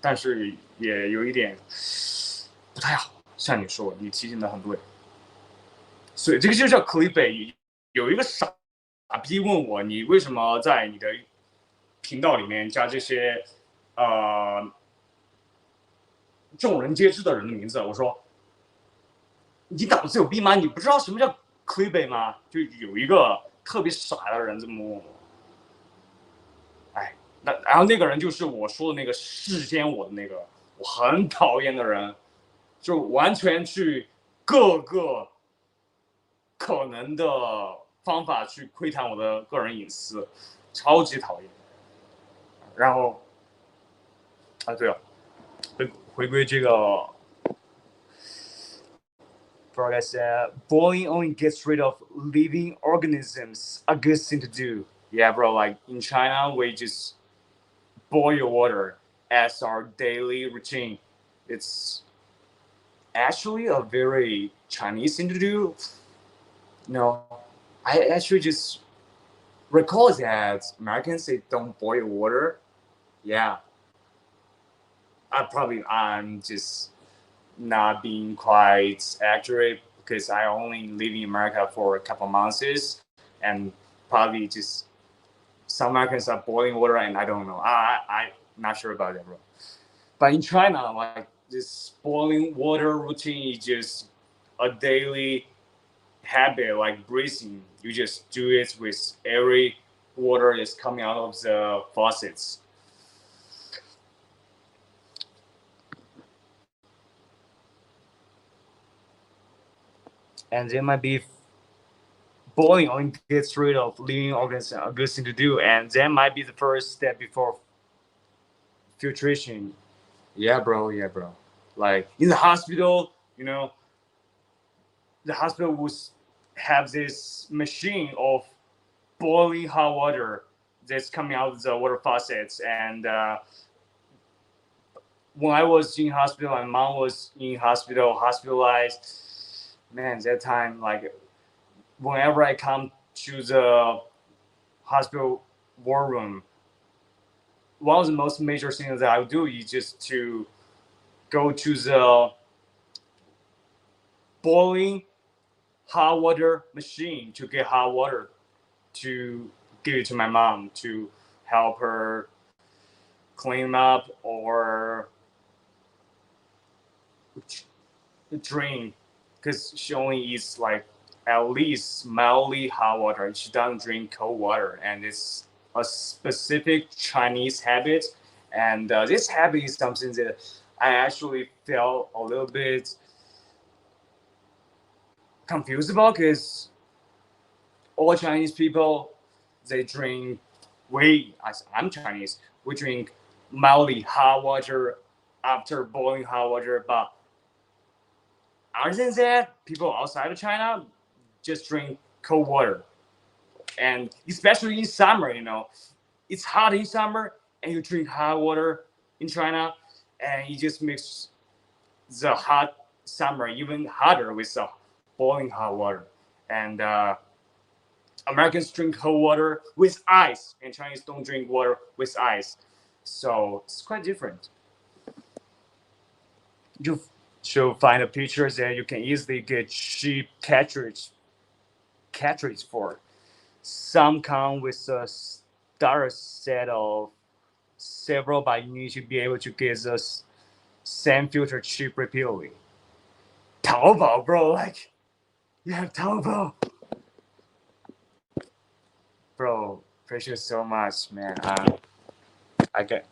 A: 但是也有一点不太好。像你说，你提醒的很对，所以这个就叫clickbait。有一个傻逼问我，你为什么在你的频道里面加这些众人皆知的人的名字？我说你脑子有病吗？你不知道什么叫 clickbait 吗？就有一个特别傻的人这么问我。哎，然后那个人就是我说的那个事先我的那个我很讨厌的人，就完全去各个可能的方法去窥探我的个人隐私，超级讨厌。然后对了，回归这个 Like I said, boiling only gets rid of living organisms. A good thing to do. Yeah, bro. Like in China, we just boil water as our daily routine. It's actually a very Chinese thing to do. No, I actually just recall that Americans they don't boil water. Yeah, I'm just not being quite accurate because I only live in America for a couple months, and probably just some Americans are boiling water, and I don't know. I'm not sure about that, bro. But in China, like this boiling water routine is just a daily habit, like breathing. You just do it with every water is coming out of the faucets. And there might be boiling only gets rid of living organisms, a good thing to do, and that might be the first step before filtration. Yeah, bro. Yeah, bro. Like in the hospital, the hospital would have this machine of boiling hot water that's coming out of the water faucets, and when I was in hospital, my mom was in hospital, hospitalized. Man, that time, like, whenever I come to the hospital war room, one of the most major things that I would do is just to go to the boiling hot water machine to get hot water to give it to my mom to help her clean up or drink, because she only eats like at least mildly hot water. She doesn't drink cold water, and it's a specific Chinese habit. And this habit is something that I actually felt a little bit confused about, because all Chinese people, they drink I'm Chinese, we drink mildly hot water after boiling hot water. But other than that, people outside of China just drink cold water. And especially in summer, it's hot in summer and you drink hot water in China, and it just makes the hot summer even hotter with the boiling hot water. And Americans drink cold water with ice, and Chinese don't drink water with ice. So it's quite different. You should find a picture that you can easily get cheap cartridge for. Some come with a starter set of several, but you need to be able to get the same filter cheap repeatedly. Taobao, bro, like, you have Taobao. Bro, appreciate you so much, man. I get.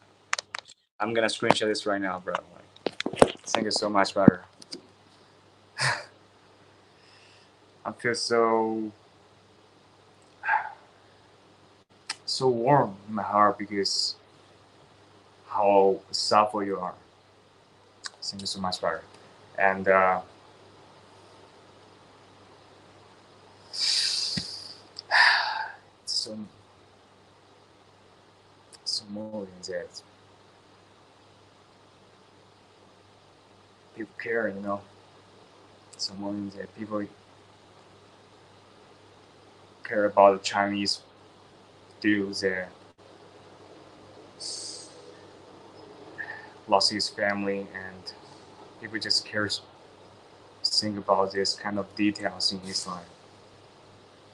A: I'm gonna screenshot this right now, bro. Like, thank you so much, brother. I feel so warm in my heart because how thoughtful you are. Thank you so much, brother. And so more than that. People care, So more than that, people care about the Chinese dude that lost his family, and people just care, think about this kind of details in his life.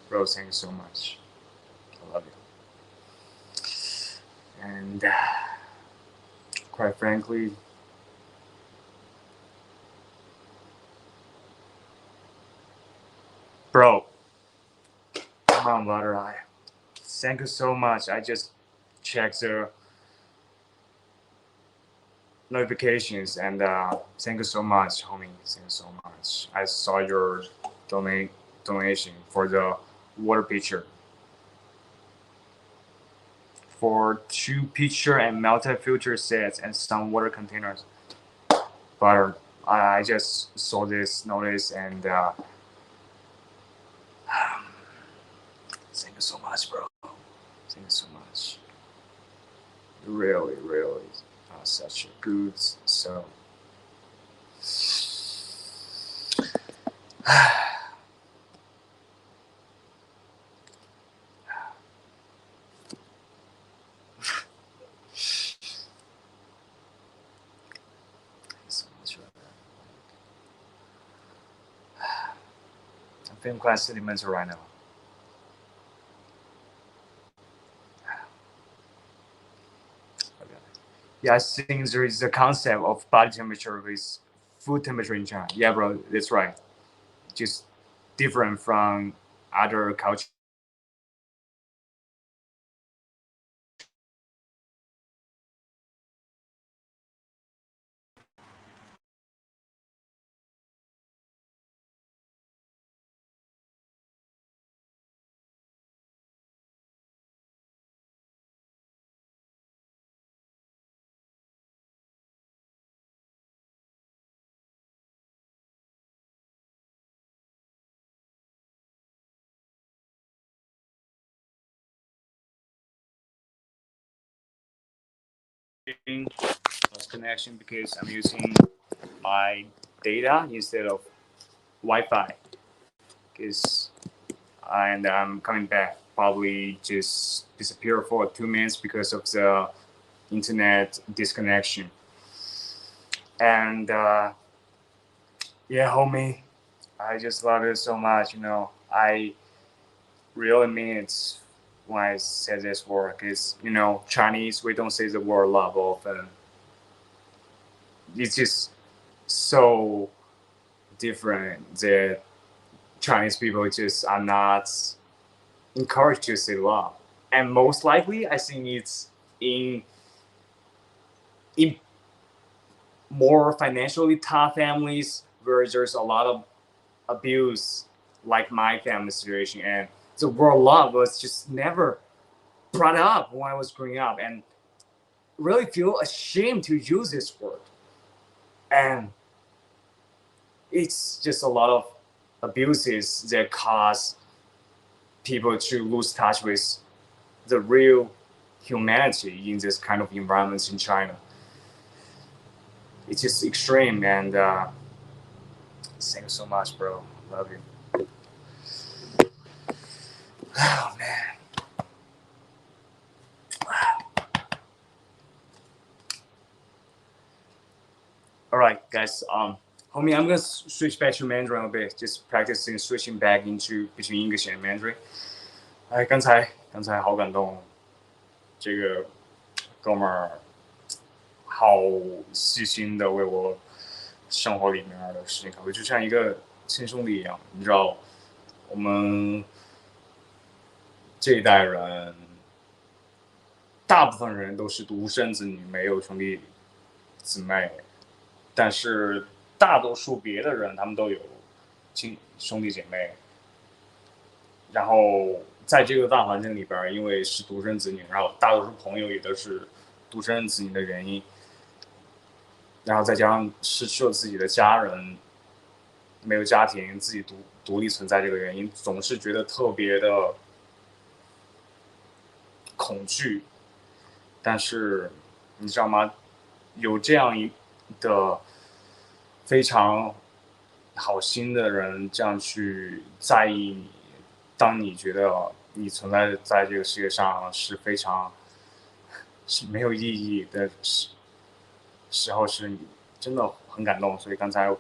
A: Bro, thank you so much. I love you. And quite frankly, bro, come on, Butter Eye. Thank you so much. I just checked the notifications, and thank you so much, homie. Thank you so much. I saw your donation for the water pitcher, for 2 pitcher and multi-filter sets and some water containers. But I just saw this notice, and thank you so much, bro. Thank you so much. Really, really, such a good soul. I'm feeling quite sentimental right now. Yeah, I think there is a concept of body temperature with food temperature in China. Yeah, bro, that's right. Just different from other cultures. connection because I'm using my data instead of Wi-Fi. And I'm coming back. Probably just disappear for 2 minutes because of the internet disconnection. And yeah, homie, I just love it so much. I really mean it when I say this word. Because Chinese, we don't say the word love often. It's just so different that Chinese people just are not encouraged to say love. And most likely, I think it's in more financially tough families where there's a lot of abuse, like my family situation, and the word love was just never brought up when I was growing up, and really feel ashamed to use this word. And it's just a lot of abuses that cause people to lose touch with the real humanity in this kind of environments in China. It's just extreme, and thank you so much, bro. Love you. Oh man. All right, guys. Homie, I'm gonna switch back to Mandarin a bit, just practicing switching back into between English and Mandarin. 哎，刚才好感动，这个哥们儿好细心的为我生活里面的事情考虑，就像一个亲兄弟一样。你知道，我们这一代人，大部分人都是独生子女，没有兄弟姊妹，但是大多数别的人他们都有兄弟姐妹。然后在这个大环境里边，因为是独生子女，然后大多数朋友也都是独生子女的原因，然后再加上失去了自己的家人，没有家庭，自己独立存在这个原因，总是觉得特别的恐惧。但是你知道吗？有这样一的非常好心的人，这样去在意你，当你觉得你存在在这个世界上是非常是没有意义的时候，是真的很感动。所以刚才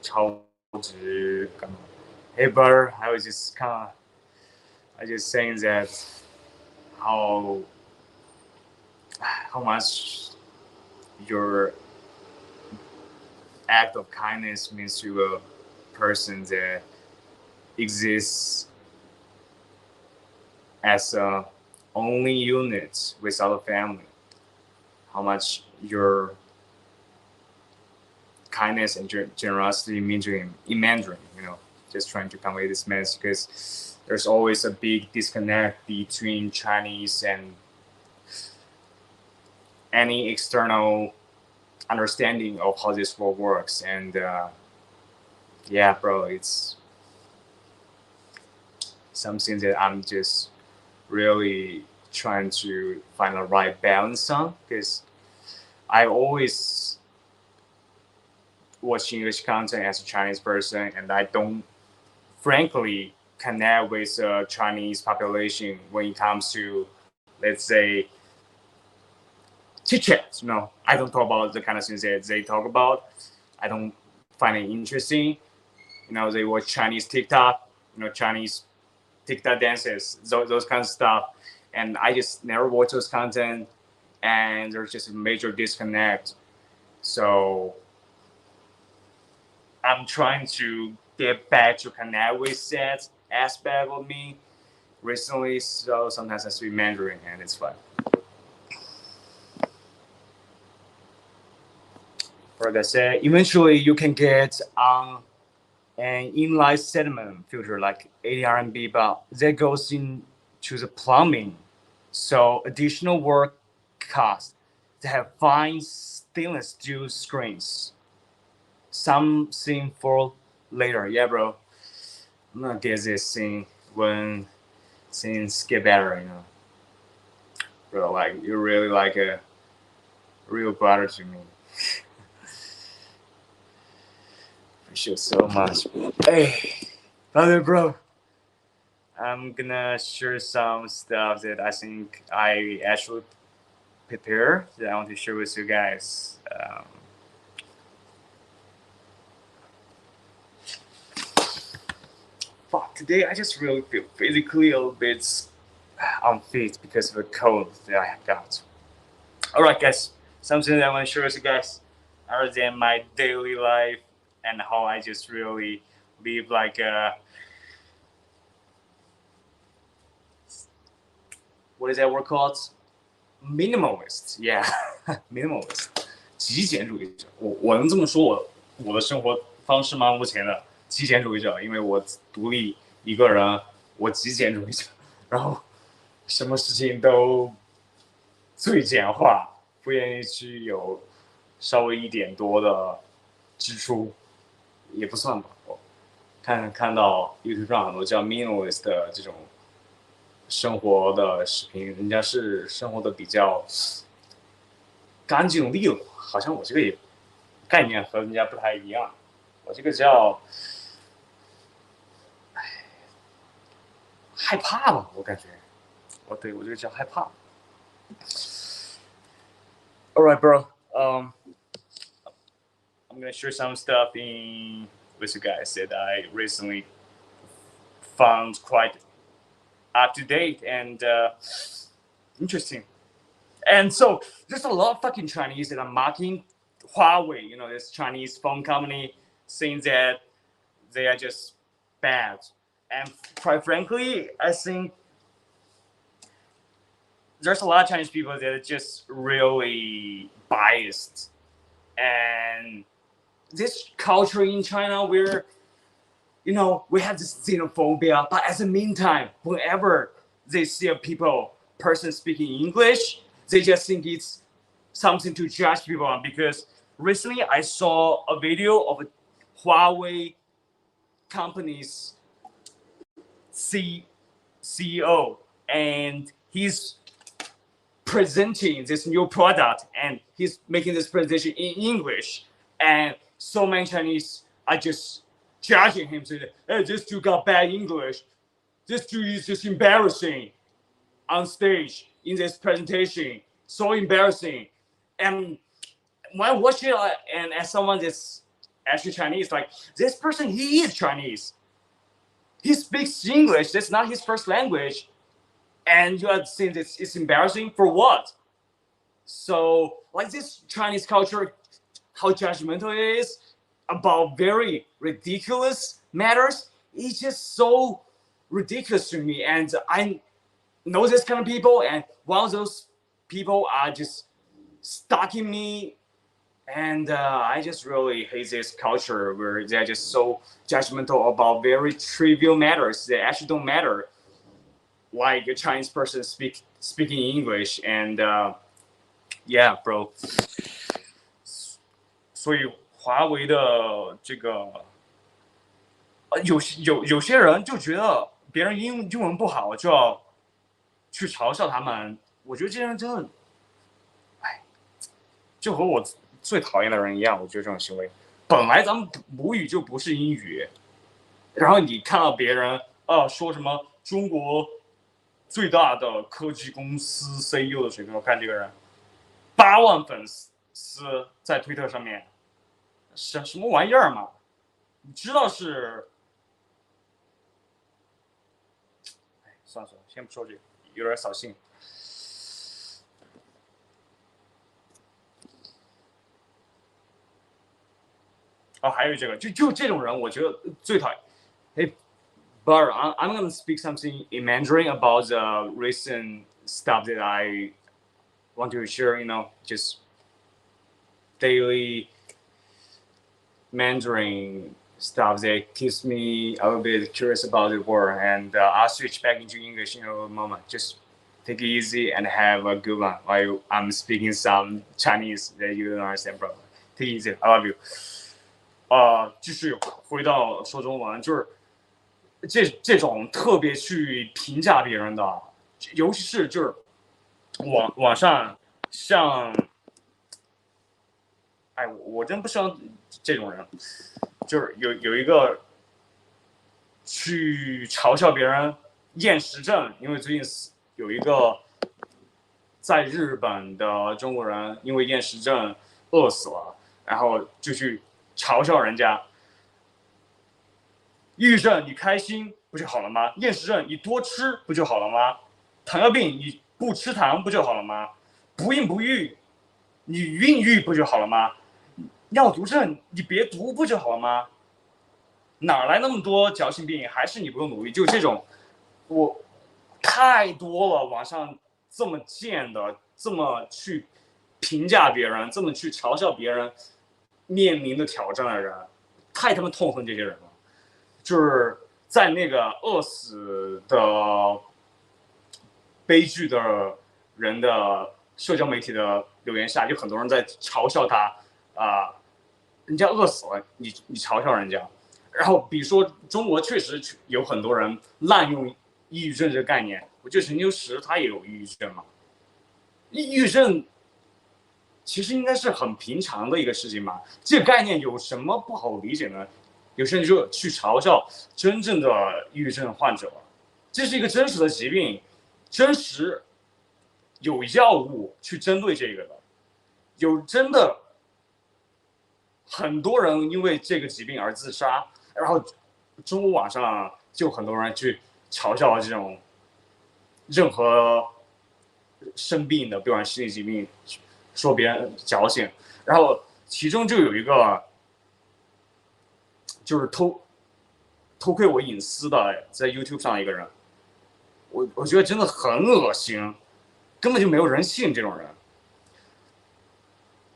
A: 超级感动。Hey, brother, I was just saying that how much your act of kindness means to a person that exists as a only unit without a family. How much your kindness and generosity means to him in Mandarin, just trying to convey this message, because there's always a big disconnect between Chinese and any external understanding of how this world works. And yeah, bro, it's something that I'm just really trying to find the right balance on, because I always watch English content as a Chinese person, and I don't frankly connect with the Chinese population when it comes to, let's say, chit chat. I don't talk about the kind of things that they talk about. I don't find it interesting. They watch Chinese TikTok, Chinese TikTok dances, those kind of stuff, and I just never watch those content, and there's just a major disconnect. So I'm trying to get back to connect with that aspect of me recently, so sometimes I speak Mandarin, and it's fun. Like I said, eventually you can get an inline settlement filter like 80 RMB, but that goes into the plumbing. So additional work costs. They have fine stainless steel screens. Something for later. Yeah, bro. I'm gonna get this thing when things get better, Bro, like, you're really like a real brother to me. Appreciate so much. Hey, brother, bro. I'm gonna share some stuff that I think I actually prepared that I want to share with you guys. But today I just really feel physically a little bit unfit because of the cold that I got. Alright, guys, something that I want to share with you guys other than my daily life and how I just really live like a. What is that word called? Minimalist. Yeah, minimalist. 极简主义者。我能这么说我的生活方式吗？目前的极简主义者，因为我独立一个人，我极简主义者，然后什么事情都最简化，不愿意去有稍微一点多的支出，也不算吧。我看到 YouTube 上很多叫 minimalist 的这种生活的视频，人家是生活的比较干净利落，好像我这个也概念和人家不太一样，我这个叫害怕吧，我感觉，对我这个叫害怕。Alright, bro. I'm gonna share some stuff with you guys that I recently found quite up to date and interesting. And so there's a lot of fucking Chinese that are mocking Huawei, this Chinese phone company, saying that they are just bad. And quite frankly, I think there's a lot of Chinese people that are just really biased. And this culture in China where, we have this xenophobia, but at the meantime, whenever they see a person speaking English, they just think it's something to judge people on. Because recently I saw a video of a Huawei company's CEO, and he's presenting this new product, and he's making this presentation in English, and so many Chinese are just judging him, saying, "Hey, this dude got bad English. This dude is just embarrassing on stage in this presentation. So embarrassing." And when I watch it, and as someone that's actually Chinese, like, this person, he is Chinese. He speaks English. That's not his first language. And you are saying that it's embarrassing for what? So, like, this Chinese culture, how judgmental it is about very ridiculous matters, it's just so ridiculous to me. And I know this kind of people, and one of those people are just stalking me. And I just really hate this culture where they're just so judgmental about very trivial matters that actually don't matter, like a Chinese person speaking English. And yeah, bro. 所以华为的这个有些人就觉得别人英文不好就要去嘲笑他们，我觉得这些人真的，就和我最讨厌的人一样。我觉得这种行为，本来咱们母语就不是英语，然后你看到别人说什么中国最大的科技公司 CEO 的水平，我看这个人8万粉丝在推特上面，什么玩意儿嘛？你知道是？算了，先不说这个，有点扫兴。还有这个，就这种人，我觉得最讨厌。Hey, but I'm gonna speak something in Mandarin about the recent stuff that I want to share. Just daily Mandarin stuff that keeps me a little bit curious about the world. And I'll switch back into English in a moment. Just take it easy and have a good one while I'm speaking some Chinese that you don't understand, bro. Take it easy. I love you. 继续回到说中文，就是这种特别去评价别人的，尤其是就是网上像哎，我真不喜欢这种人，就是有一个去嘲笑别人厌食症，因为最近有一个在日本的中国人因为厌食症饿死了，然后就去嘲笑人家。抑郁症你开心不就好了吗？厌食症你多吃不就好了吗？糖尿病你不吃糖不就好了吗？不孕不育你孕育不就好了吗？尿毒症你别毒不就好了吗？哪来那么多矫情病？还是你不用努力？就这种，我太多了，网上这么贱的，这么去评价别人，这么去嘲笑别人面临的挑战的人，太他妈痛恨这些人了。就是在那个饿死的悲剧的人的社交媒体的留言下，就很多人在嘲笑他人家饿死了，你嘲笑人家。然后比如说中国确实有很多人滥用抑郁症这个概念，我觉得陈秋实他也有抑郁症嘛。抑郁症其实应该是很平常的一个事情嘛，这个概念有什么不好理解呢？有些人就去嘲笑真正的抑郁症患者，这是一个真实的疾病，真实有药物去针对这个的，有真的很多人因为这个疾病而自杀，然后中国网上就很多人去嘲笑这种任何生病的，不管心理疾病，说别人矫情，然后其中就有一个就是偷窥我隐私的，在 YouTube 上一个人，我觉得真的很恶心，根本就没有人信这种人，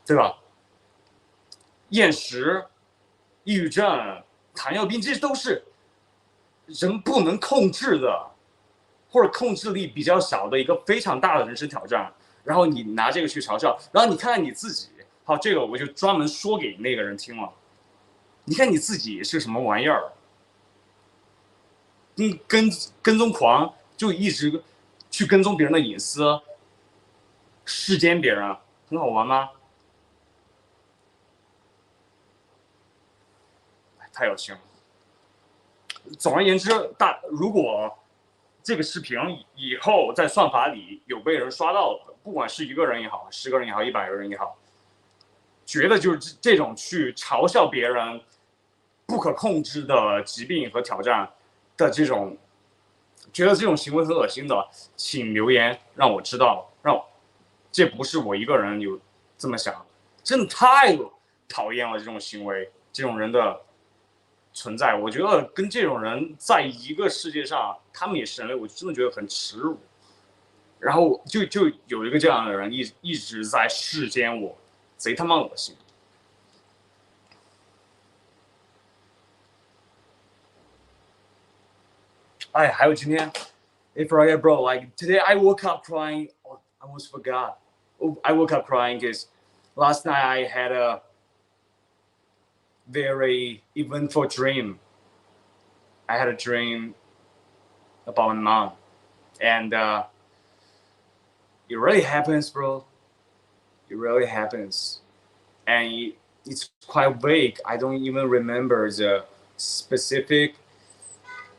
A: 对吧？厌食、抑郁症、糖尿病，这都是人不能控制的，或者控制力比较小的一个非常大的人生挑战。然后你拿这个去嘲笑，然后你看看你自己，好，这个我就专门说给那个人听了。你看你自己是什么玩意儿？跟踪狂就一直去跟踪别人的隐私，视奸别人，很好玩吗？太有趣了。总而言之，如果这个视频以后在算法里有被人刷到的，不管是1个人也好，10个人也好，100个人也好，觉得就是这种去嘲笑别人不可控制的疾病和挑战的这种，觉得这种行为很恶心的，请留言让我知道，这不是我一个人有这么想，真的太讨厌了这种行为，这种人的存在，我觉得跟这种人在一个世界上，他们也是人类，我真的觉得很耻辱。然后就有一个这样的人一直在世间我，贼他妈恶心。哎，还有今天 ，If I bro, like today I woke up crying. Oh, I almost forgot. Oh, I woke up crying because last night I had a very eventful dream. I had a dream about my mom, and it really happens, bro. It really happens, and it's quite vague. I don't even remember the specific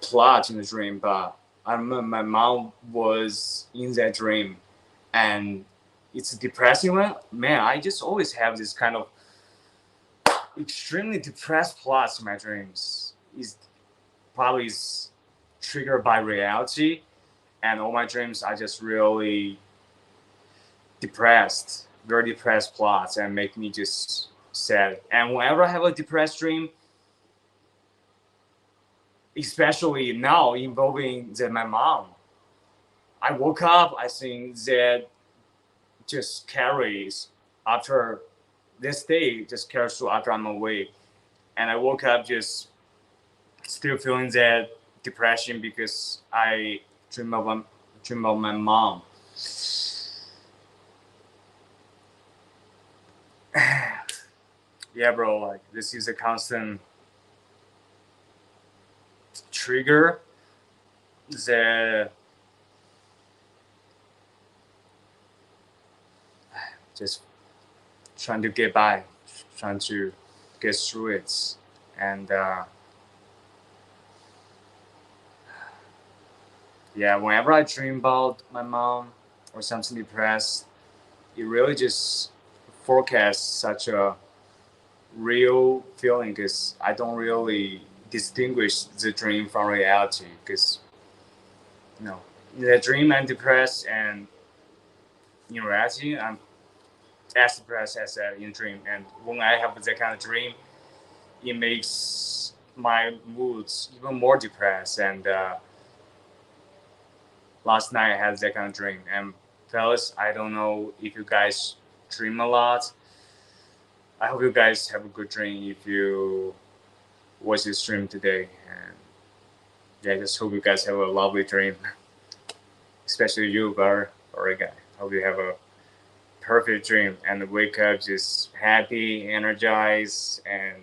A: plot in the dream, but I remember my mom was in that dream, and it's a depressing one. Man, I just always have this kind of extremely depressed plots in my dreams. It's probably triggered by reality, and all my dreams are just really depressed, very depressed plots, and make me just sad. And whenever I have a depressed dream, especially now involving my mom, I woke up, I think that just carries after this day, just carries through after I'm awake. And I woke up just still feeling that depression because I dream of my mom. Yeah, bro, like this is a constant trigger that just trying to get by, trying to get through it. And yeah, whenever I dream about my mom or something depressed, it really just forecasts such a real feeling, because I don't really distinguish the dream from reality, because in the dream I'm depressed, and in reality I'm as depressed as in dream. And when I have that kind of dream, it makes my moods even more depressed. And last night I had that kind of dream. And fellas, I don't know if you guys dream a lot. I hope you guys have a good dream if you watch this stream today. And yeah, I just hope you guys have a lovely dream. Especially you, brother or a guy. Hope you have a perfect dream and wake up just happy, energized, and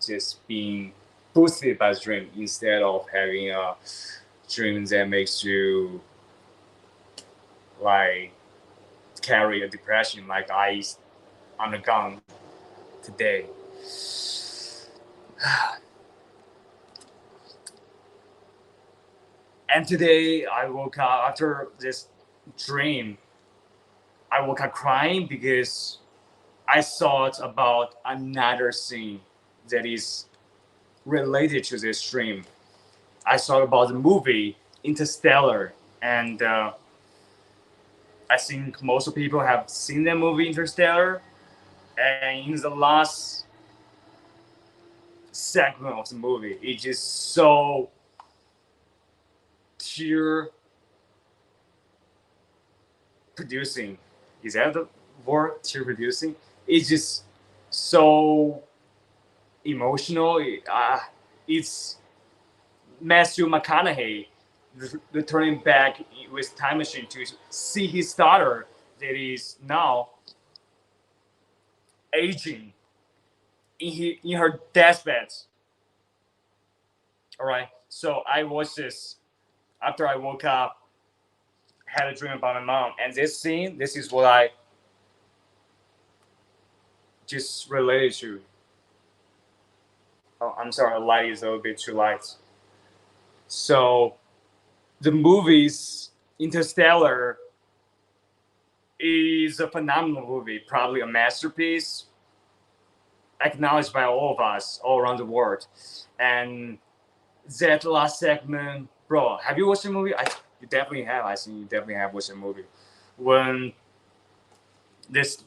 A: just being boosted by the dream, instead of having a dream that makes you like carry a depression like I undergone today. And today I woke up after this dream. I woke up crying because I thought about another scene that is related to this dream. I thought about the movie Interstellar, and I think most people have seen the movie Interstellar. And in the last segment of the movie, it's just so tear producing. Is that the word? Tear producing? It's just so emotional. It's Matthew McConaughey returning back with time machine to see his daughter that is now aging in her deathbed. All right. So I watched this after I woke up, had a dream about my mom, and this scene, this is what I just related to. Oh, I'm sorry, the light is a little bit too light. So the movies Interstellar is a phenomenal movie, probably a masterpiece, acknowledged by all of us all around the world. And that last segment, bro, have you watched the movie? You definitely have. I think you definitely have watched the movie. When this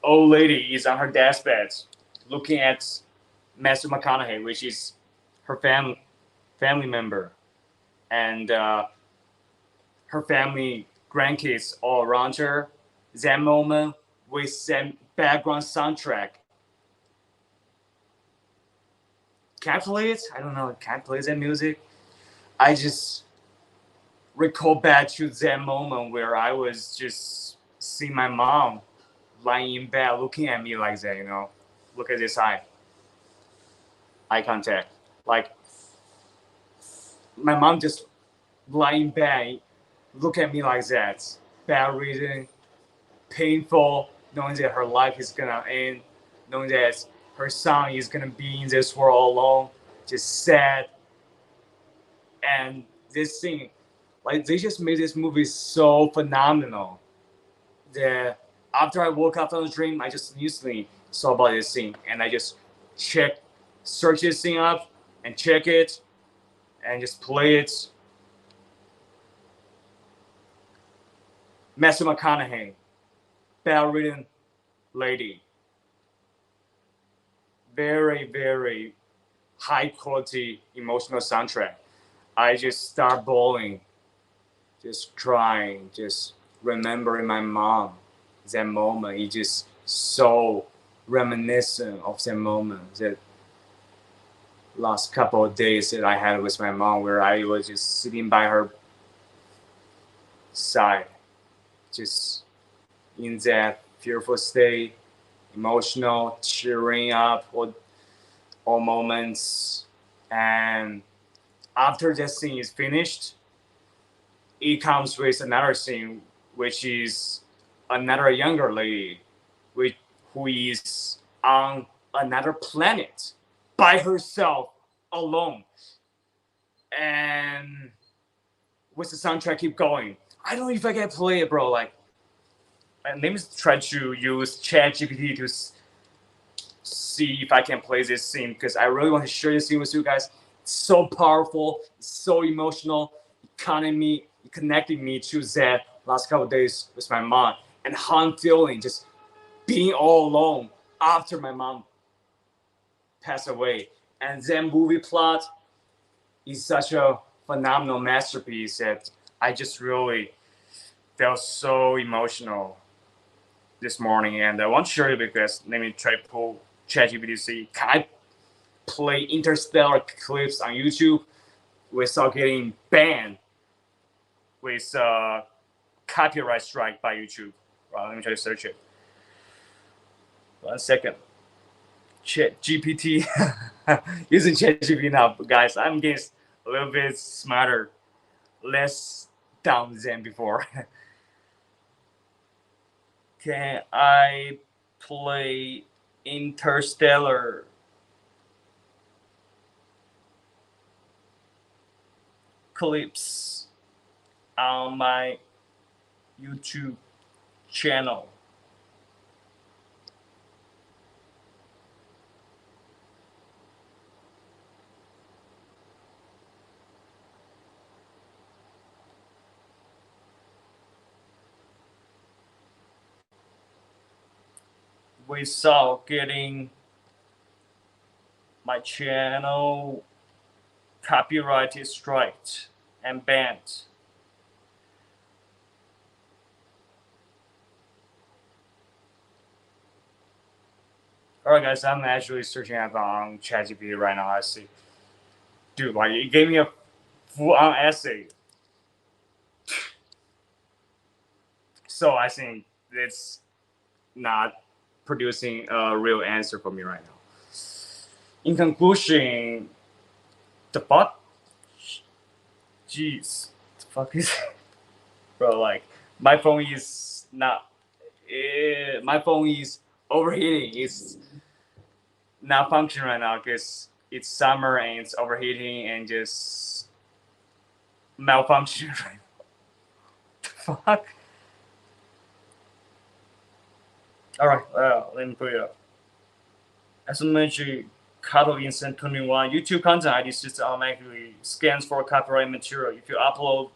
A: old lady is on her deathbed, looking at Matthew McConaughey, which is her family member, and her family grandkids all around her. That moment with that background soundtrack. Can I play it? I don't know. Can I play that music? I just recall back to that moment where I was just seeing my mom lying in bed looking at me like that, Look at this eye contact. Like, my mom just lying in bed, look at me like that. Bad reason, painful, knowing that her life is gonna end, knowing that her son is gonna be in this world alone, just sad. And this thing, like, they just made this movie so phenomenal that after I woke up from the dream, I just instantly saw about this scene, and I just search this thing up and check it and just play it. Matthew McConaughey, bedridden lady. Very, very high quality emotional soundtrack. I just start bawling, just crying, just remembering my mom. That moment, it's just so reminiscent of that moment, that last couple of days that I had with my mom, where I was just sitting by her side, just in that fearful state, emotional, cheering up all moments. And after that scene is finished, it comes with another scene, which is another younger lady, who is on another planet by herself alone, and with the soundtrack keep going. I don't know if I can play it, bro. Like, and let me try to use ChatGPT to see if I can play this scene, because I really want to share this scene with you guys. It's so powerful, it's so emotional. It connected me to that last couple of days with my mom, and how I'm feeling just being all alone after my mom passed away. And that movie plot is such a phenomenal masterpiece that I just really felt so emotional this morning. And I want to share it because let me try to pull ChatGPT to see, can I play interstellar clips on YouTube without getting banned with copyright strike by YouTube? Well, let me try to search it. 1 second. ChatGPT. Using ChatGPT now, guys. I'm getting a little bit smarter, less dumb than before. Can I play Interstellar clips on my YouTube channel? Without getting my channel copyrighted striked and banned. Alright guys, I'm actually searching up on ChatGPT right now. I see. Dude, like, it gave me a full-on essay. So I think it's not producing a real answer for me right now. In conclusion, the fuck? Jeez, the fuck is it? Bro, like, my phone is not. My phone is overheating. It's not functioning right now because it's summer and it's overheating and just malfunctioning right now. The fuck? Alright, well, let me put it up. As I mentioned, cut off in 21, YouTube content ID system automatically scans for copyright material. If you upload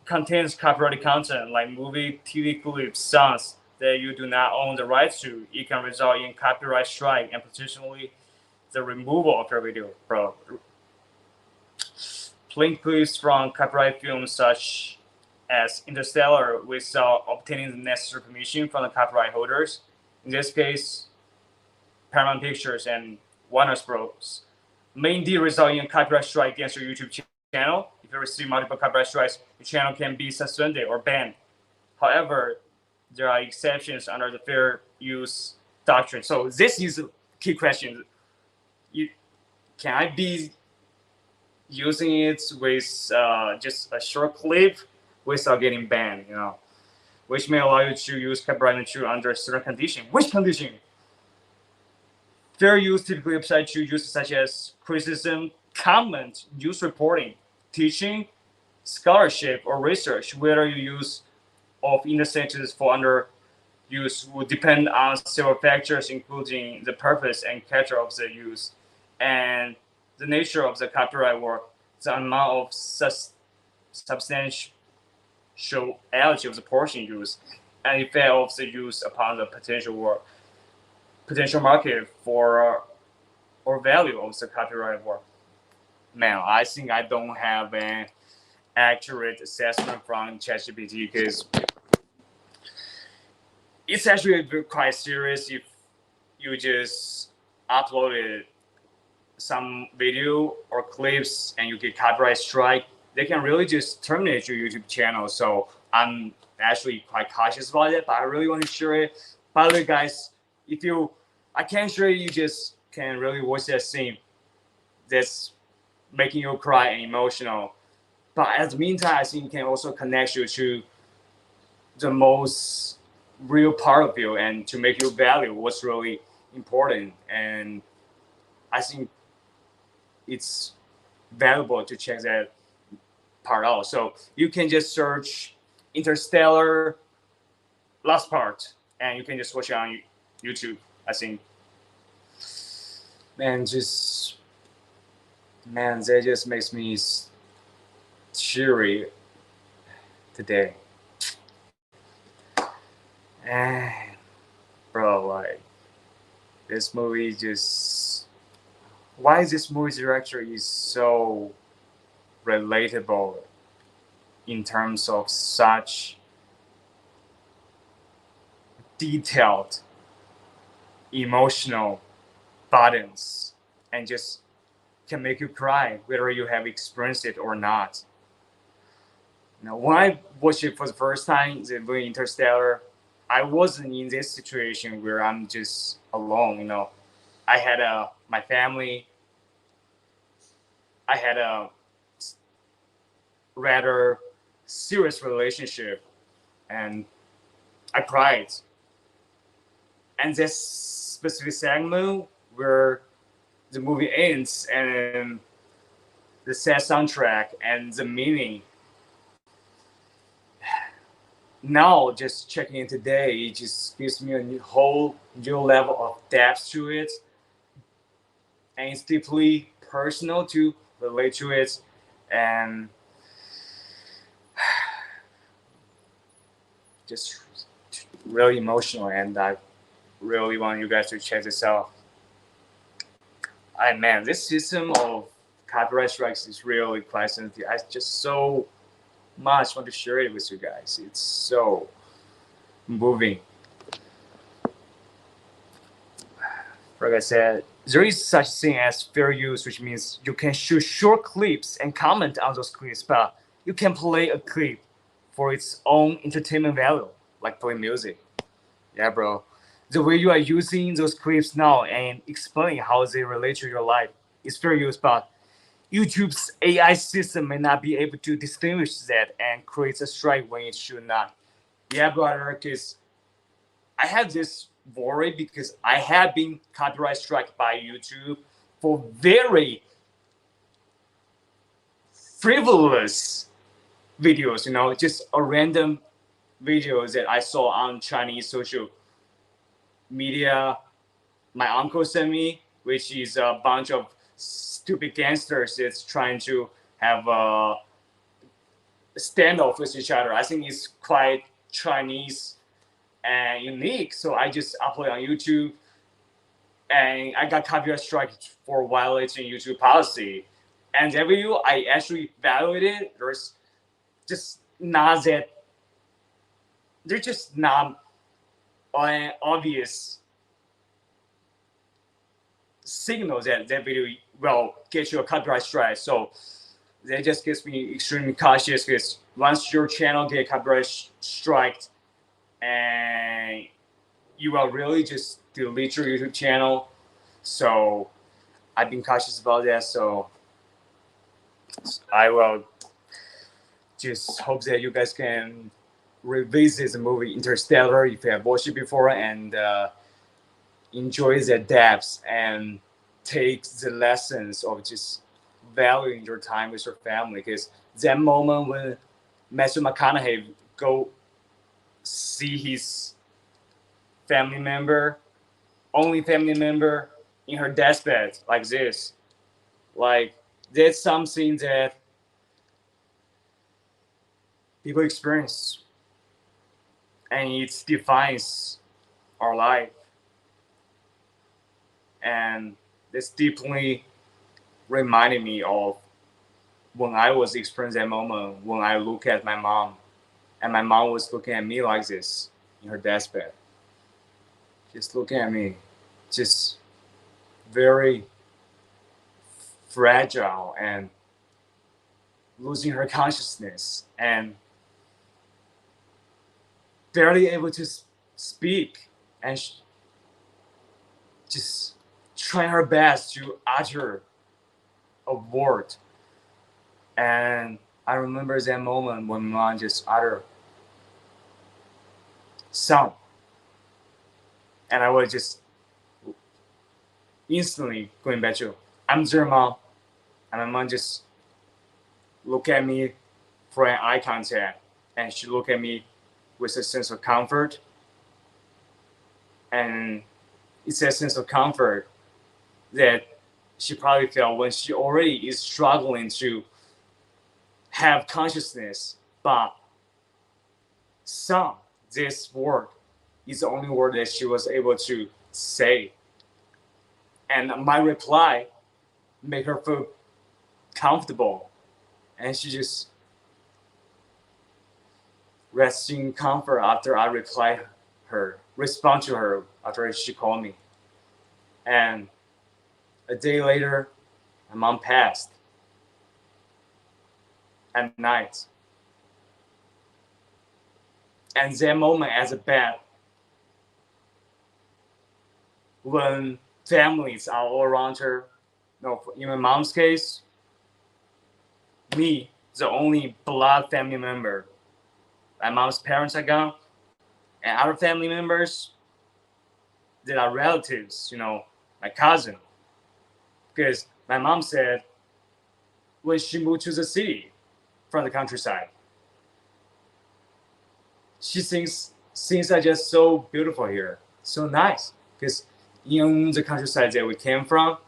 A: contains copyrighted content like movie, TV clips, songs that you do not own the rights to, it can result in copyright strike and potentially the removal of your video, bro. Playing clips from copyright films such as Interstellar without obtaining the necessary permission from the copyright holders, in this case, Paramount Pictures and Warner Bros., may indeed result in a copyright strike against your YouTube channel. If you receive multiple copyright strikes, your channel can be suspended or banned. However, there are exceptions under the fair use doctrine. So this is a key question. Can I be using it with just a short clip without getting banned, which may allow you to use copyright material under certain condition. Which condition? Fair use typically applies to uses such as criticism, comment, news reporting, teaching, scholarship, or research. Whether you use of intersections for under use would depend on several factors, including the purpose and character of the use, and the nature of the copyright work, the amount of substantiality of the portion used, and effect of the use upon the potential market for or value of the copyright work. Man, I think I don't have an accurate assessment from ChatGPT because it's actually quite serious. If you just uploaded some video or clips and you get copyright strike, they can really just terminate your YouTube channel. So I'm actually quite cautious about it, but I really want to share it. By the way, guys, I can't share it, you just can really watch that scene that's making you cry and emotional. But at the meantime, I think it can also connect you to the most real part of you and to make you value what's really important. And I think it's valuable to check that part out. So you can just search Interstellar last part and you can just watch it on YouTube. I think, man, that just makes me cheery today. And bro, like this movie just, why is this movie director is so relatable in terms of such detailed emotional buttons and just can make you cry whether you have experienced it or not. Now, when I watched it for the first time, the movie Interstellar, I wasn't in this situation where I'm just alone. I had my family. I had a rather serious relationship, and I cried. And this specific segment where the movie ends and the sad soundtrack and the meaning. Now, just checking in today, it just gives me a whole new level of depth to it, and it's deeply personal to relate to it, and just really emotional. And I really want you guys to check this out. Man, this system of copyright strikes is really quite sensitive. I just so much want to share it with you guys. It's so moving. Like I said, there is such thing as fair use, which means you can shoot short clips and comment on those clips, but you can play a clip for its own entertainment value, like playing music. Yeah, bro. The way you are using those clips now and explaining how they relate to your life is fair use, but YouTube's AI system may not be able to distinguish that and creates a strike when it should not. Yeah, brother, because I have this worry because I have been copyright struck by YouTube for very frivolous videos, just a random videos that I saw on Chinese social media. My uncle sent me, which is a bunch of stupid gangsters that's trying to have a standoff with each other. I think it's quite Chinese and unique. So I just upload on YouTube, and I got copyright strike for violating YouTube policy. And that video, I actually evaluated. There's just not that. There's just not obvious signals that video will get you a copyright strike. So that just gets me extremely cautious because once your channel get copyright striked, and you will really just delete your YouTube channel. So I've been cautious about that. So I will just hope that you guys can revisit the movie Interstellar if you have watched it before and enjoy the depths and take the lessons of just valuing your time with your family. Because that moment when Matthew McConaughey go see his only family member in her deathbed like this, like that's something that people experience, and it defines our life. And this deeply reminded me of when I was experiencing that moment when I look at my mom, and my mom was looking at me like this in her deathbed, just looking at me, just very fragile and losing her consciousness and barely able to speak, and just trying her best to utter a word. And I remember that moment when mom just uttered, "Son," And I was just instantly going back to, I'm their mom. And my mom just looked at me for an eye contact, and she looked at me with a sense of comfort. And it's a sense of comfort that she probably felt when she already is struggling to have consciousness, but this word is the only word that she was able to say. And my reply made her feel comfortable, and she just resting in comfort after I respond to her after she called me. And a day later, my mom passed at night. And that moment as a bad, when families are all around her, in my mom's case, me, the only blood family member, my mom's parents are gone, and other family members that are relatives, my cousin. Because my mom said when she moved to the city from the countryside, she thinks things are just so beautiful here, so nice. Because in the countryside that we came from,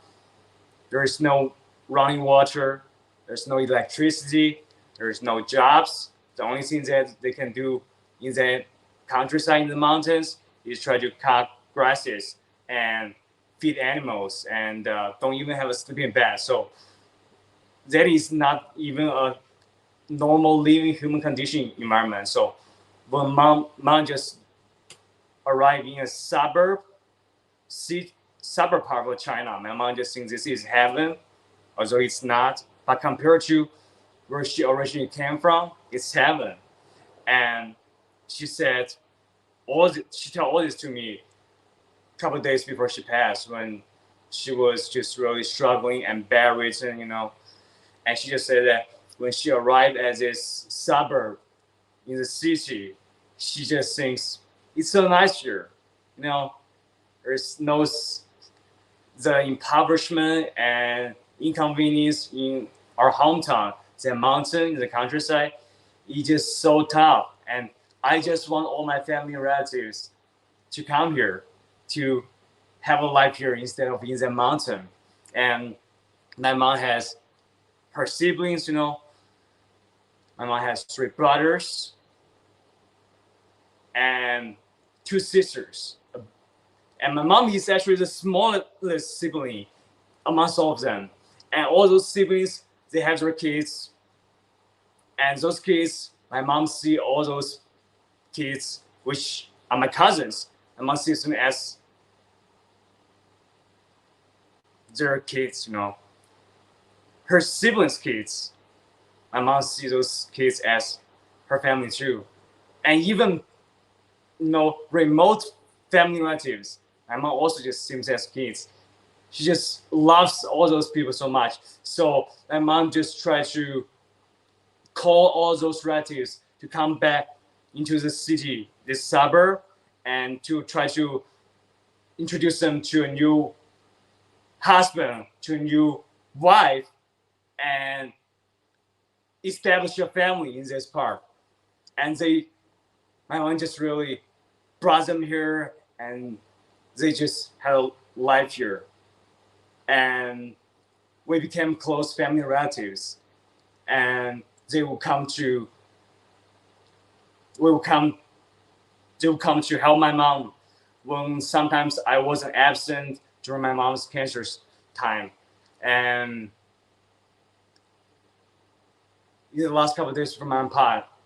A: there is no running water, there's no electricity, there's no jobs. The only thing that they can do in the countryside in the mountains is try to cut grasses and feed animals, and don't even have a sleeping bag. So that is not even a normal living human condition environment. So when mom just arrived in a suburb part of China, my mom just thinks this is heaven, although it's not. But compared to where she originally came from, it's heaven. And she said she told all this to me a couple of days before she passed, when she was just really struggling and bedridden, And she just said that when she arrived at this suburb in the city, she just thinks it's so nice here. There's no the impoverishment and inconvenience in our hometown. The mountain in the countryside is just so tough. And I just want all my family and relatives to come here to have a life here instead of in the mountain. And my mom has her siblings, My mom has 3 brothers and 2 sisters. And my mom is actually the smallest sibling amongst all of them. And all those siblings, they have their kids. And those kids, my mom see all those kids, which are my cousins. My mom sees them as their kids, Her siblings' kids, my mom sees those kids as her family too. And even, remote family relatives, my mom also just sees as kids. She just loves all those people so much. So my mom just tried to call all those relatives to come back into the city, this suburb, and to try to introduce them to a new husband, to a new wife, and establish a family in this part. And my mom just really brought them here, and they just had a life here. And we became close family relatives. And they will come to help my mom when sometimes I wasn't absent during my mom's cancer time. And in the last couple of days before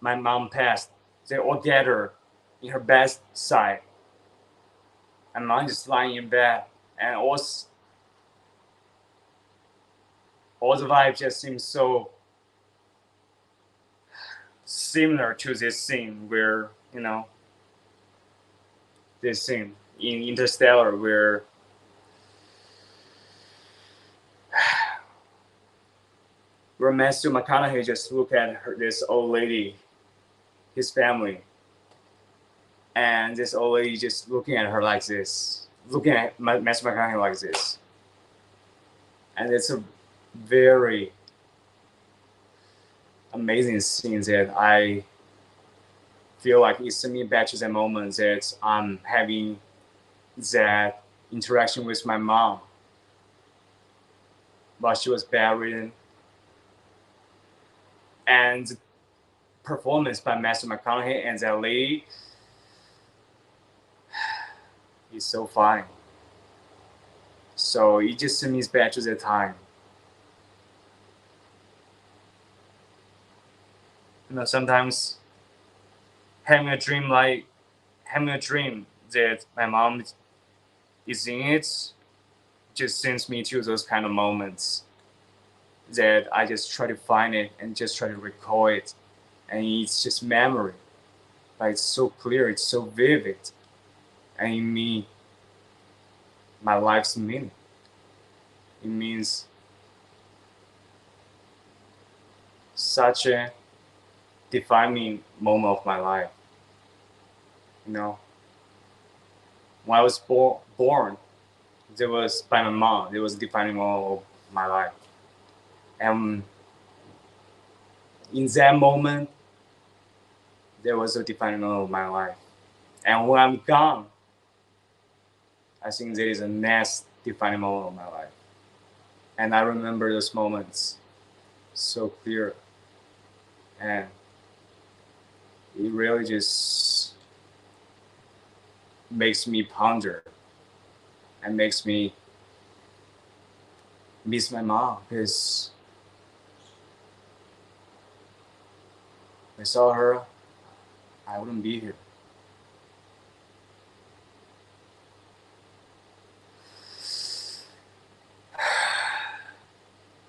A: my mom passed, they all gathered in her bedside. And mom just lying in bed, and all the vibe just seems so similar to this scene where, this scene in Interstellar where Matthew McConaughey just looked at this old lady, his family, and this old lady just looking at her like this, looking at Matthew McConaughey like this, and it's a very amazing scene that I feel like it sent me back to the moment that I'm having that interaction with my mom while she was bedridden, and the performance by Matthew McConaughey and that lady is so fine. So it just sent me back to that time. You know, sometimes having a dream that my mom is in it just sends me to those kind of moments that I just try to find it and just try to recall it, and it's just memory, but it's so clear, it's so vivid, and it means my life's meaning. It means such a defining moment of my life. You know, when I was born, there was by my mom. There was a defining moment of my life, and in that moment, there was a defining moment of my life. And when I'm gone, I think there is a next defining moment of my life, and I remember those moments so clear, and it really just makes me ponder and makes me miss my mom, because if I saw her, I wouldn't be here.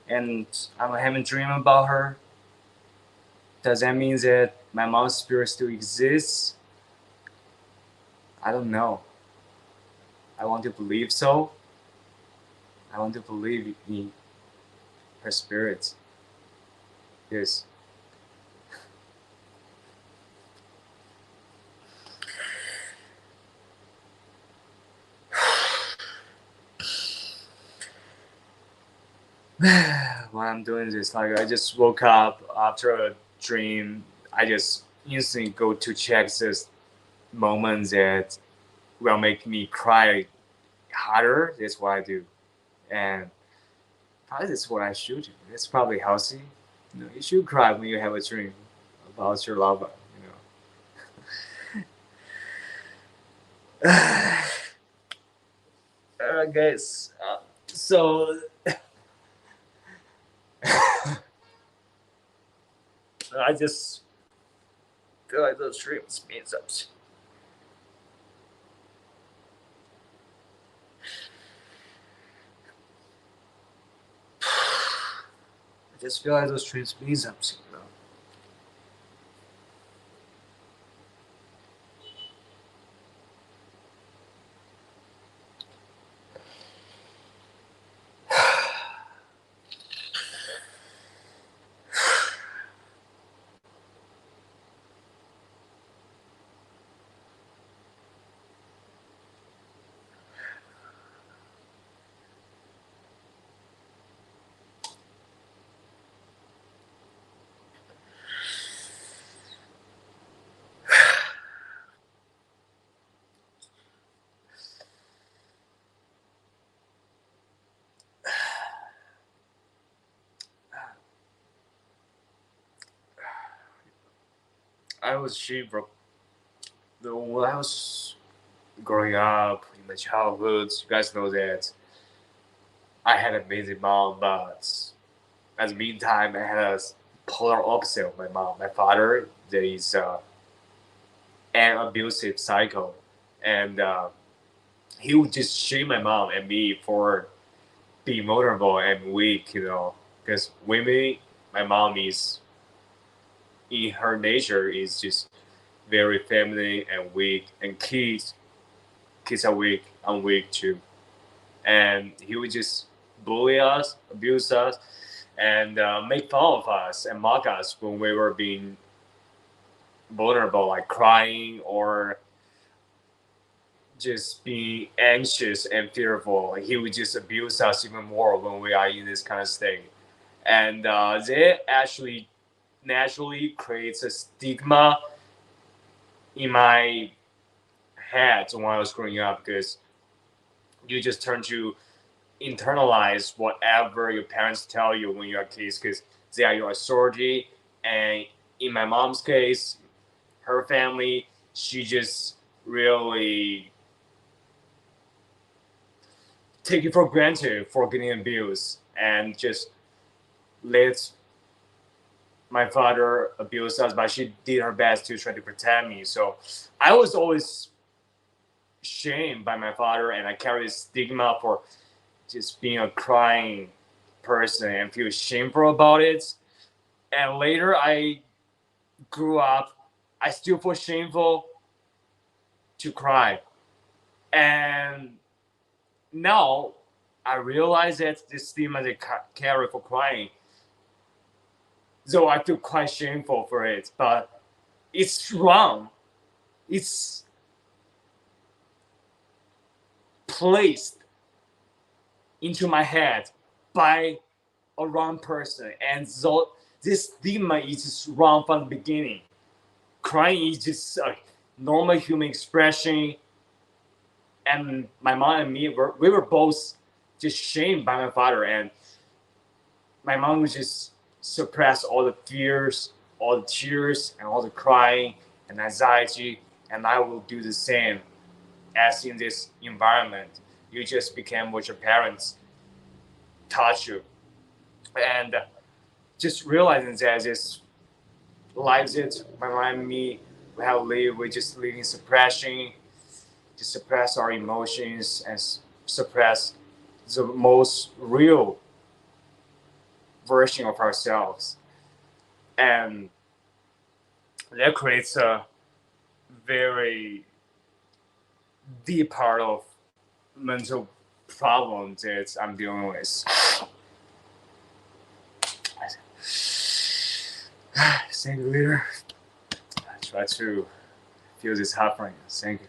A: And I'm having a dream about her. Does that mean that my mom's spirit still exists? I don't know. I want to believe so. I want to believe in her spirit. Yes. While I'm doing this, like I just woke up after a dream. I just instantly go to check this moment that will make me cry harder. That's what I do, and probably that's what I should do. It's probably healthy. You know, you should cry when you have a dream about your lover. You know. Guys, so I just feel like those dreams mean something. I just feel like those dreams mean something. You know? I was when I was growing up in my childhood. You guys know that I had an amazing mom, but at the meantime, I had a polar opposite of my mom. My father, there is an abusive cycle, and he would just shame my mom and me for being vulnerable and weak. You know, because women, my mom is in her nature is just very feminine and weak, and kids are weak. I'm weak too, and he would just bully us, abuse us, and make fun of us and mock us when we were being vulnerable, like crying or just being anxious and fearful. He would just abuse us even more when we are in this kind of state. And that actually naturally creates a stigma in my head when I was growing up, because you just turn to internalize whatever your parents tell you when you're kids, because they are your authority. And in my mom's case, her family, she just really take it for granted for getting abused and just let my father abuse us, but she did her best to try to protect me. So I was always shamed by my father, and I carry this stigma for just being a crying person and feel shameful about it. And later I grew up, I still feel shameful to cry. And now I realize that this stigma they carry for crying, though I feel quite shameful for it, but it's wrong. It's placed into my head by a wrong person, and so this stigma is just wrong from the beginning. Crying is just a normal human expression, and my mom and me we were both just shamed by my father, and my mom would just suppress all the fears, all the tears, and all the crying and anxiety, and I will do the same. As in this environment, you just became what your parents taught you, and just realizing that this lives it, my mom and me, we have lived, we just live in suppression, just suppress our emotions and suppress the most real version of ourselves. And that creates a very deep part of mental problems that I'm dealing with. Thank you, leader. I try to feel this suffering. Thank you.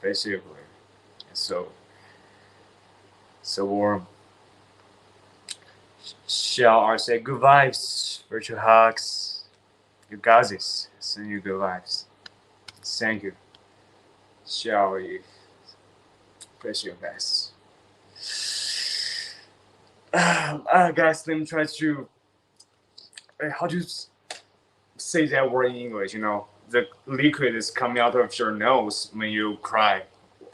A: Basically, it's so warm. Shall I say good vibes, virtual hugs? You got this. Send you good vibes. Thank you. Shall we press your best? Guys, let me try to. How do you say that word in English? You know, the liquid is coming out of your nose when you cry.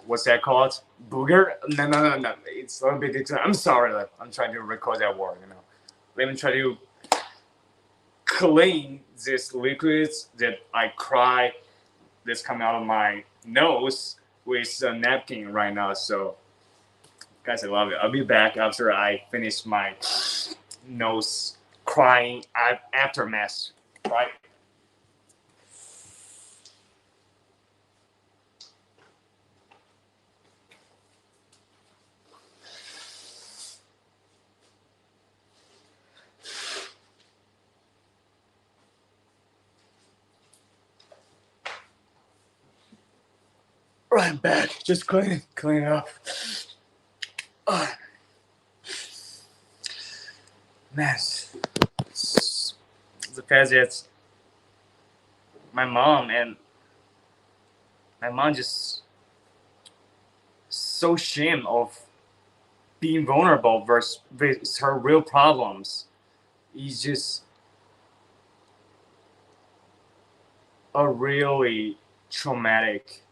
A: What's that called? Booger? No. It's a little bit different. I'm sorry. I'm trying to record that word. You know, let me try to clean these liquids that I cry that's coming out of my nose with a napkin right now. So, guys, I love it. I'll be back after I finish my nose crying aftermath. Right? Right back. Just clean up. Man, the fact that my mom just so ashamed of being vulnerable versus with her real problems is just a really traumatic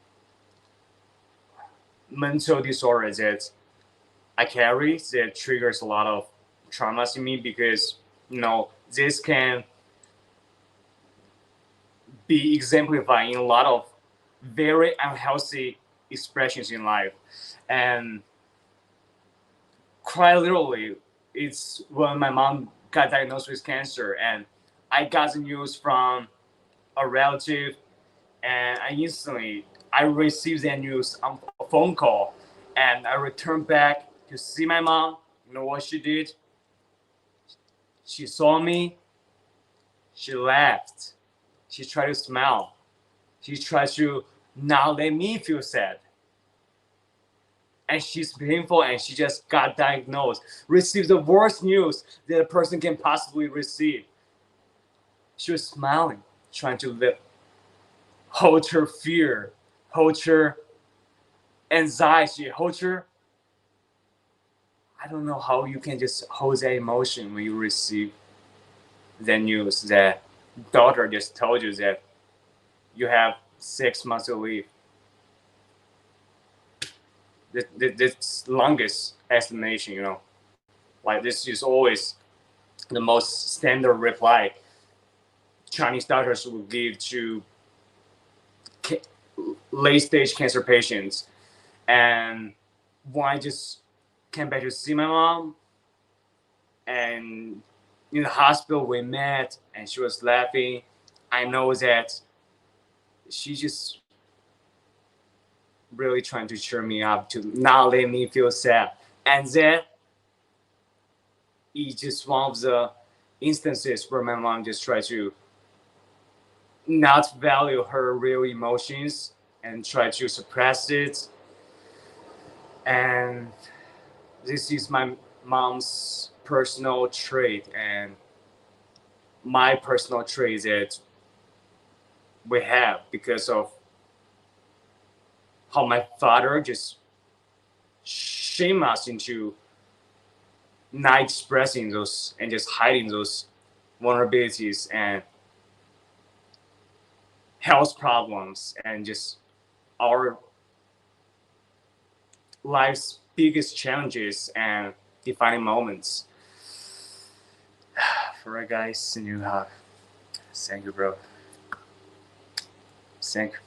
A: mental disorder that I carry that triggers a lot of traumas in me, because you know this can be exemplified in a lot of very unhealthy expressions in life. And quite literally, it's when my mom got diagnosed with cancer, and I got the news from a relative, and I received that news on a phone call, and I returned back to see my mom. You know what she did? She saw me, she laughed, she tried to smile, she tried to not let me feel sad. and she's painful, and she just got diagnosed, received the worst news that a person can possibly receive. She was smiling, trying to hold her fear, hold her anxiety, hold her. I don't know how you can just hold that emotion when you receive the news that doctor just told you that you have 6 months to live. This longest estimation, like this is always the most standard reply Chinese doctors will give to late stage cancer patients. And when I just came back to see my mom, and in the hospital we met, and she was laughing, I know that she just really trying to cheer me up to not let me feel sad. And then it's just one of the instances where my mom just tried to not value her real emotions and try to suppress it. And this is my mom's personal trait, and my personal trait that we have because of how my father just shame us into not expressing those and just hiding those vulnerabilities and health problems and just our life's biggest challenges and defining moments. For right, guys, and you have. Thank you, bro. Thank you.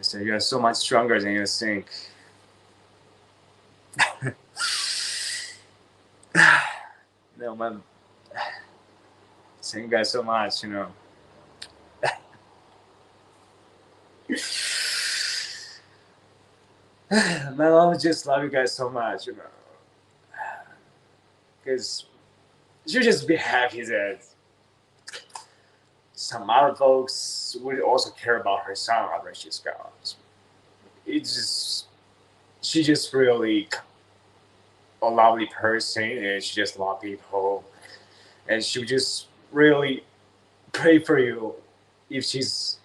A: So you are so much stronger than you think. No, man. Thank you guys so much, My mom just love you guys so much, because she just be happy that some other folks would also care about her son after she's gone. She just really a lovely person, and she just love people, and she would just really pray for you if she's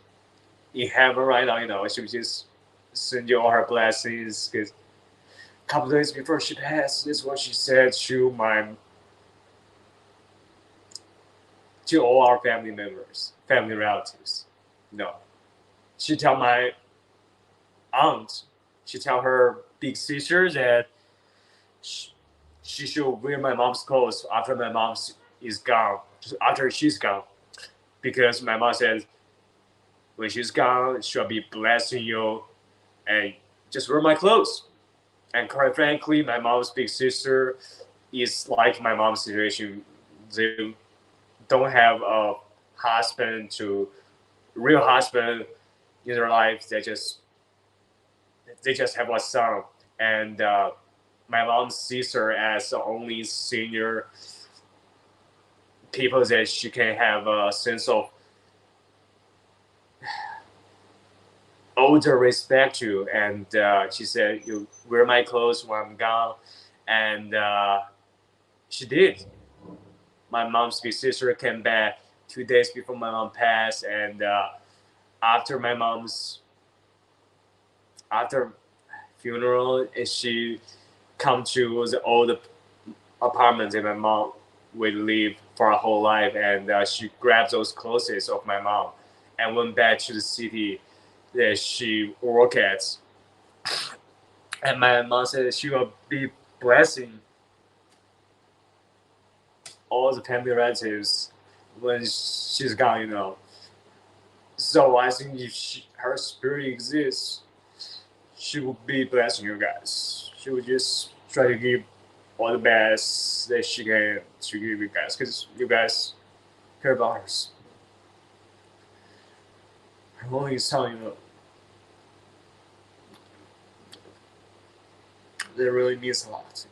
A: in heaven right now. She would just send you all her blessings. Because a couple days before she passed, this is what she said to all our family members, family relatives. She tell my aunt, she tell her big sister that she should wear my mom's clothes after my mom is gone, after she's gone, because my mom said when she's gone, she'll be blessing you, and just wear my clothes. And quite frankly, my mom's big sister is like my mom's situation. They don't have a real husband in their life. They just have a son, and my mom sees her as the only senior people that she can have a sense of older respect to. And she said, "You wear my clothes when I'm gone," and she did. My mom's big sister came back 2 days before my mom passed, and after my mom's funeral, she come to the old apartment that my mom would live for her whole life, and she grabbed those clothes of my mom and went back to the city that she worked at. And my mom said she will be blessing all the family relatives when she's gone. So I think if her spirit exists, she will be blessing you guys. She will just try to give all the best that she can to give you guys, because you guys care about her. Her only son, that really means a lot.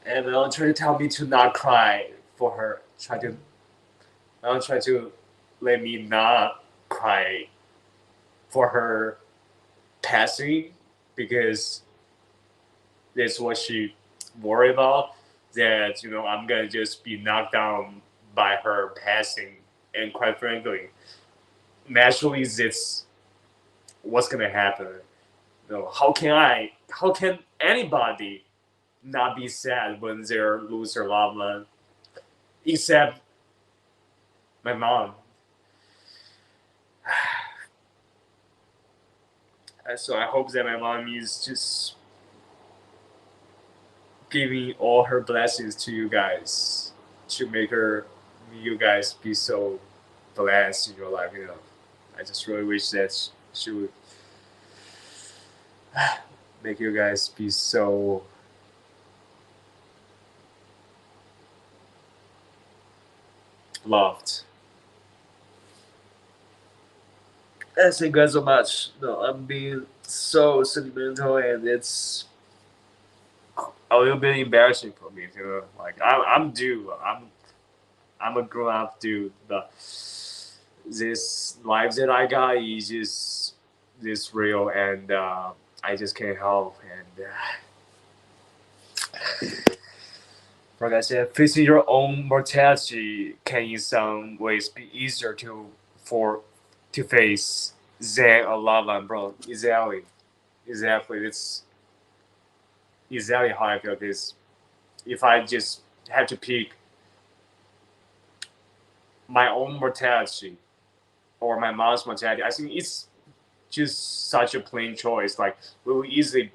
A: And they'll try to tell me to not cry for her. My mom try to let me not cry cry for her passing, because that's what she worried about, that I'm gonna just be knocked down by her passing. And quite frankly, naturally, that's what's gonna happen. How can anybody not be sad when they lose their loved one, except my mom? So I hope that my mom is just giving all her blessings to you guys, to make you guys be so blessed in your life. I just really wish that she would make you guys be so loved. Thank you guys so much. I'm being so sentimental, and it's a little bit embarrassing for me. Like I'm due. I'm a grown up dude, but this life that I got is just this real, and I just can't help. And like I said, facing your own mortality can in some ways be easier to face than a loved one, bro. Exactly. It's exactly how I feel. Because if I just had to pick my own mortality or my mom's mortality, I think it's just such a plain choice. Like, we will easily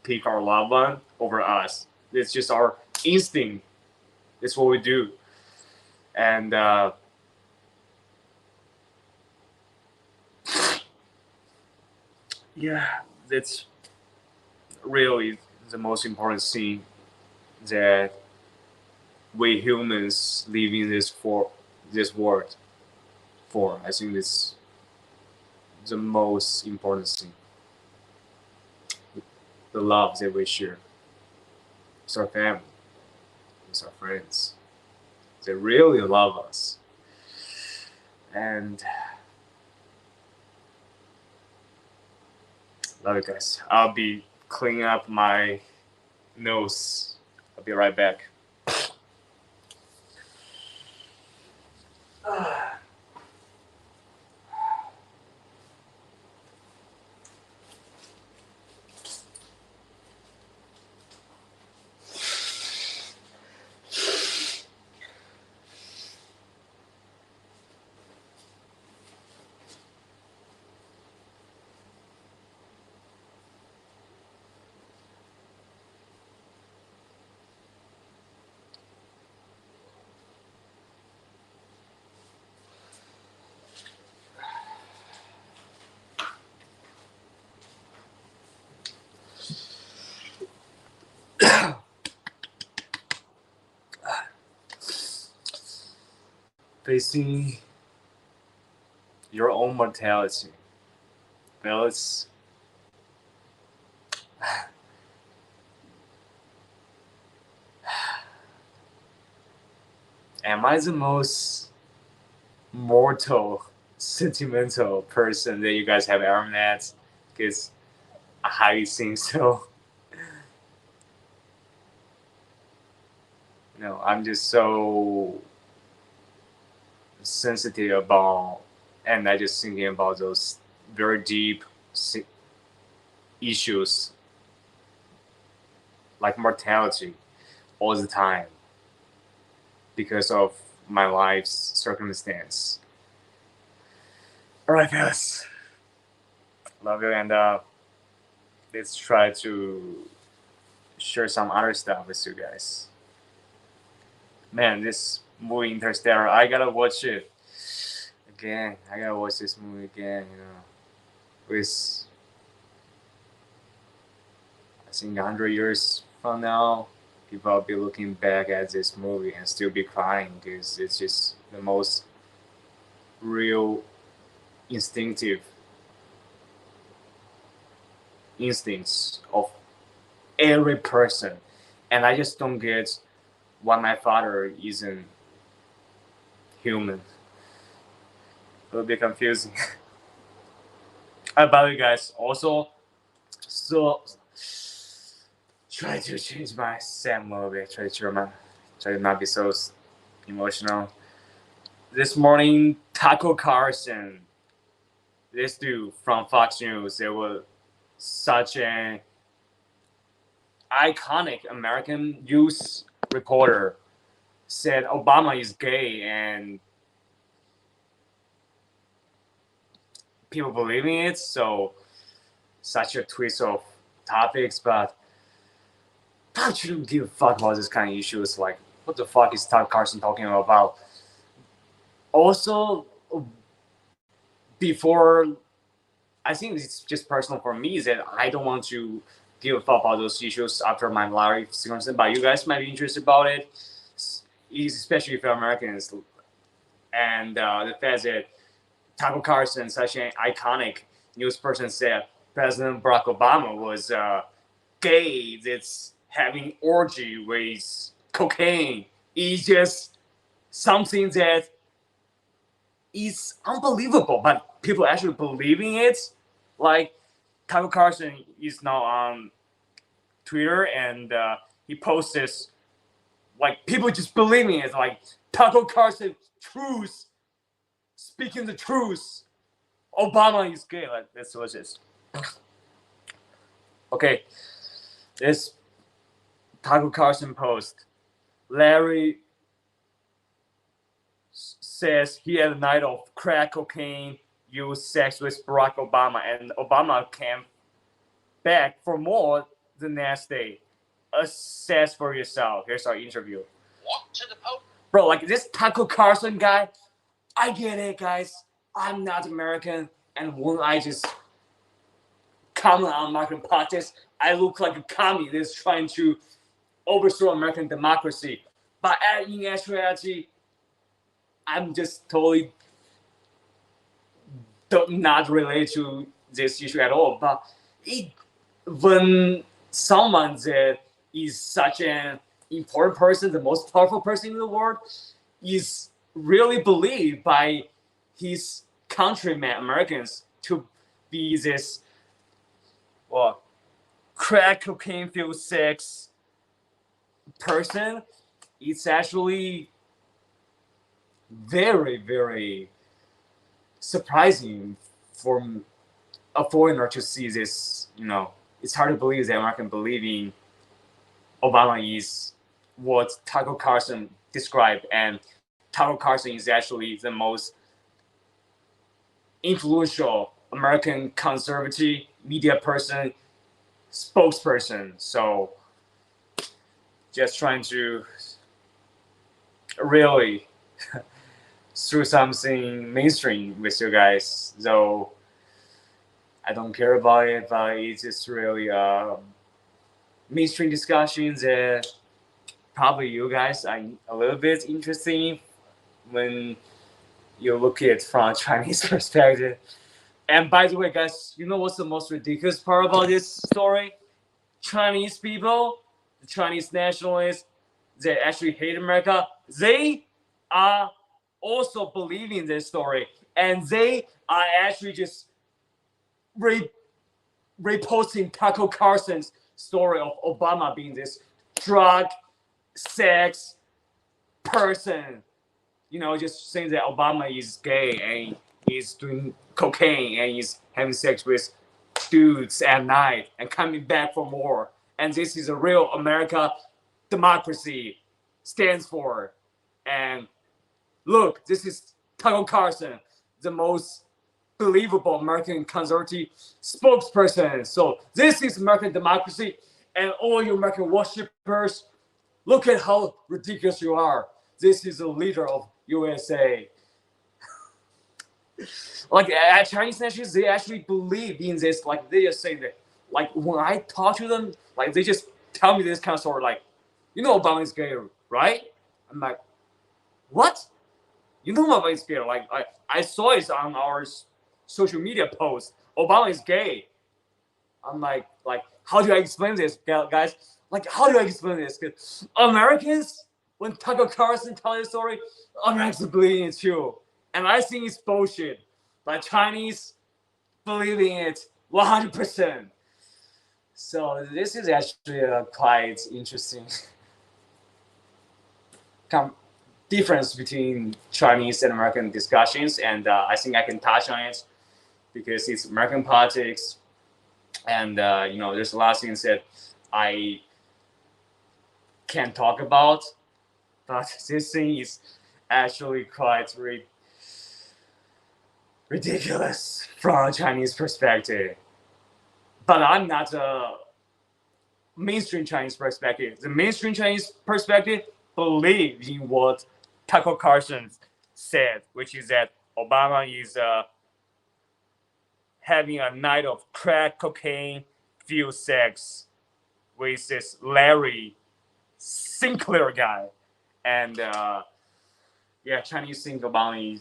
A: pick our loved one over us. It's just our instinct. It's what we do. And yeah, that's really the most important thing that we humans live in this world for. I think it's the most important thing. The love that we share with our family, with our friends. They really love us. And love you guys. I'll be cleaning up my nose. I'll be right back. Facing your own mortality. Well, it's am I the most mortal, sentimental person that you guys have ever met? Because I highly think so. I'm just so sensitive about, and I just thinking about those very deep issues like mortality all the time because of my life's circumstance. All right, fellas, love you, and let's try to share some other stuff with you guys. Man, this movie Interstellar, I gotta watch it again. I gotta watch this movie again. With I think 100 years from now, people will be looking back at this movie and still be crying because it's just the most real, instinctive instincts of every person. And I just don't get why my father isn't human. It will be confusing. By the way, guys, also, so try to change my set a little bit. Try to not be so emotional. This morning, Tucker Carlson, this dude from Fox News, it was such an iconic American news reporter, said Obama is gay, and people believing it. So such a twist of topics, but I shouldn't give a fuck about this kind of issues. Like, what the fuck is Tucker Carlson talking about? Also, before, I think it's just personal for me, is that I don't want to give a fuck about those issues after my life circumstance, but you guys might be interested about it, especially if you're Americans. And the fact that Tucker Carlson, such an iconic news person, said President Barack Obama was gay, that's having orgy with cocaine, is just something that is unbelievable, but people actually believing it. Like, Tucker Carlson is now on Twitter, and he posts this, like, people just believing it, like, Tucker Carlson, truth, speaking the truth, Obama is gay. Like, that's what it is. Okay, this Tucker Carlson post, Larry says he had a night of crack cocaine, used sex with Barack Obama, and Obama came back for more the next day. Assess for yourself. Here's our interview. What to the Pope? Bro, like, this Tucker Carlson guy, I get it, guys. I'm not American, and when I just comment on American politics, I look like a commie that's trying to overthrow American democracy. But in actuality, I'm just totally not related to this issue at all. But when someone that is such an important person, the most powerful person in the world, is really believed by his countrymen, Americans, to be this, well, crack cocaine filled sex person, it's actually very, very surprising for a foreigner to see this. You know, it's hard to believe that American believing Obama is what Tucker Carlson described, and Tucker Carlson is actually the most influential American conservative media person, spokesperson. So just trying to really through something mainstream with you guys, though I don't care about it, but it's just really mainstream discussions that probably you guys are a little bit interested in when you look at it from a Chinese perspective. And by the way, guys, you know what's the most ridiculous part about this story? Chinese people, the Chinese nationalists, that actually hate America, they are also believing this story, and they are actually just reposting Tucker Carlson's story of Obama being this drug, sex person. You know, just saying that Obama is gay and he's doing cocaine and he's having sex with dudes at night and coming back for more. And this is a real America democracy stands for. And look, this is Tucker Carlson, the most believable American conservative spokesperson. So this is American democracy, and all you American worshippers, look at how ridiculous you are. This is the leader of USA. Like, Chinese nationalists, they actually believe in this. Like, they just say that. Like, when I talk to them, like, they just tell me this kind of story. Like, you know Obama is gay, right? I'm like, what? You know Obama is gay? Like, I saw it on our social media post. Obama is gay. I'm like, how do I explain this, guys? Like, how do I explain this? Because Americans, when Tucker Carlson tells the story, Americans believe it too. And I think it's bullshit. But Chinese, believing it 100%. So this is actually a quite interesting difference between Chinese and American discussions, and I think I can touch on it because it's American politics, and there's a lot of things that I can't talk about, but this thing is actually quite ridiculous from a Chinese perspective. But I'm not a mainstream Chinese perspective. The mainstream Chinese perspective believe in what Tucker Carlson said, which is that Obama is having a night of crack cocaine fueled sex with this Larry Sinclair guy. And Chinese think Obama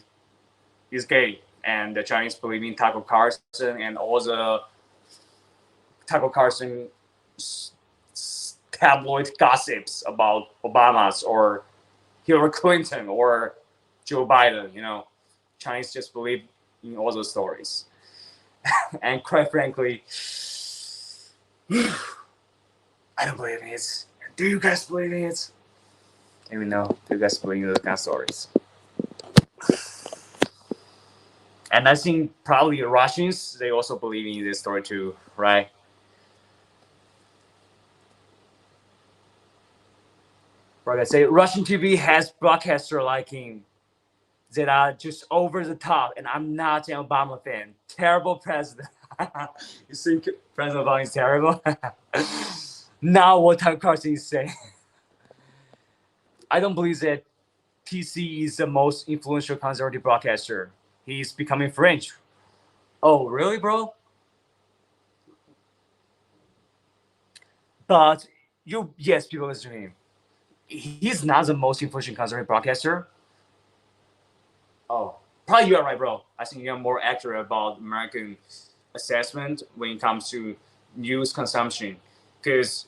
A: is gay. And the Chinese believe in Tucker Carlson and all the Tucker Carlson tabloid gossips about Obama's or Hillary Clinton or Joe Biden. Chinese just believe in all those stories. And quite frankly, I don't believe in it. Do you guys believe in it? Let me know. Do you guys believe in those kind of stories? And I think probably Russians, they also believe in this story too, right? Like I say, Russian TV has broadcasters like him that are just over the top, and I'm not an Obama fan. Terrible president. You think President Obama is terrible? Now what Tucker Carlson is saying. I don't believe that TC is the most influential conservative broadcaster. He's becoming French. Oh, really, bro? But yes, people listen to him. He's not the most influential conservative broadcaster. Oh, probably you are right, bro. I think you're more accurate about American assessment when it comes to news consumption, because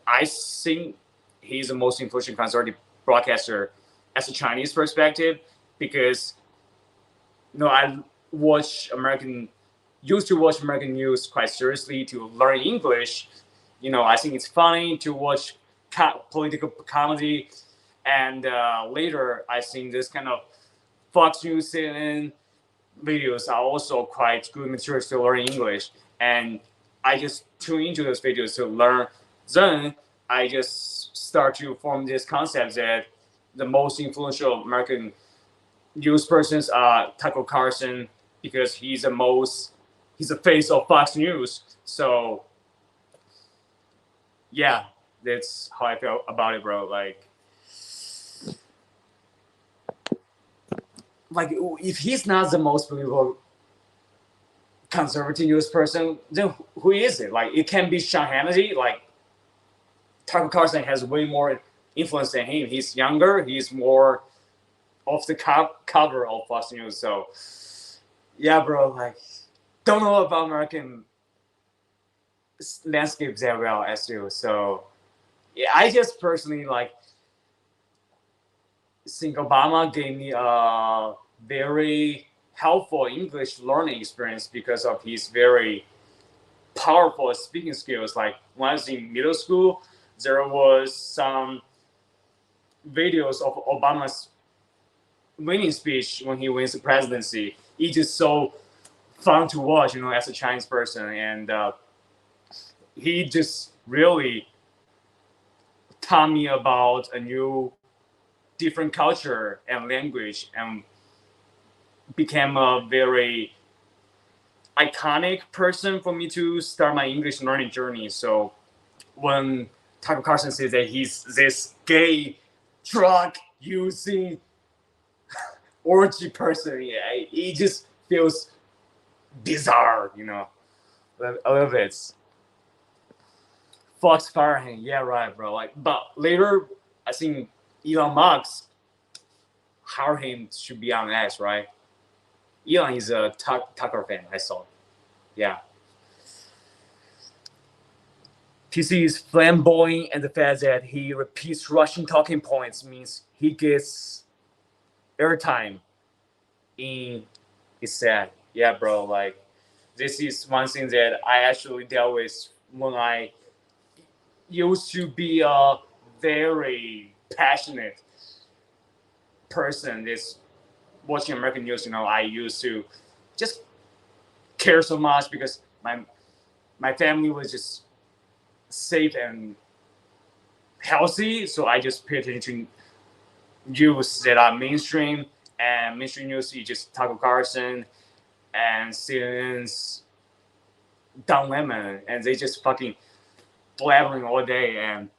A: I think he's the most influential conservative broadcaster as a Chinese perspective, because I used to watch American news quite seriously to learn English. I think it's funny to watch political comedy, and later I think this kind of Fox News CNN videos are also quite good materials to learn English, and I just tune into those videos to learn. Then I just start to form this concept that the most influential American news persons are Tucker Carlson, because he's the face of Fox News. So yeah, that's how I feel about it, bro. Like if he's not the most believable conservative news person, then who is it? Like it can be Sean Hannity. Like Tucker Carlson has way more influence than him. He's younger. He's more off the cover of Fox News. So yeah, bro. Like don't know about American landscape that well as you. So yeah, I just personally think Obama gave me a very helpful English learning experience because of his very powerful speaking skills. Like when I was in middle school, there was some videos of Obama's winning speech when he wins the presidency. It's just so fun to watch, as a Chinese person. And he just really taught me about a new different culture and language, and became a very iconic person for me to start my English learning journey. So when Tucker Carlson says that he's this gay, drug using orgy person, it just feels bizarre, a little bit. Fox fired him. Yeah, right, bro. But later, I think Elon Musk hired him to be on X, right? Elon is a Tucker fan, I saw. Yeah. TC is flamboyant, and the fact that he repeats Russian talking points means he gets airtime in his set. Yeah, bro. this is one thing that I actually dealt with when I used to be a very passionate person. This watching American news, I used to just care so much because my family was just safe and healthy, so I just pay attention to news that are mainstream, and mainstream news is just Tucker Carlson and CNN's Don Lemon, and they just fucking blabbering all day. And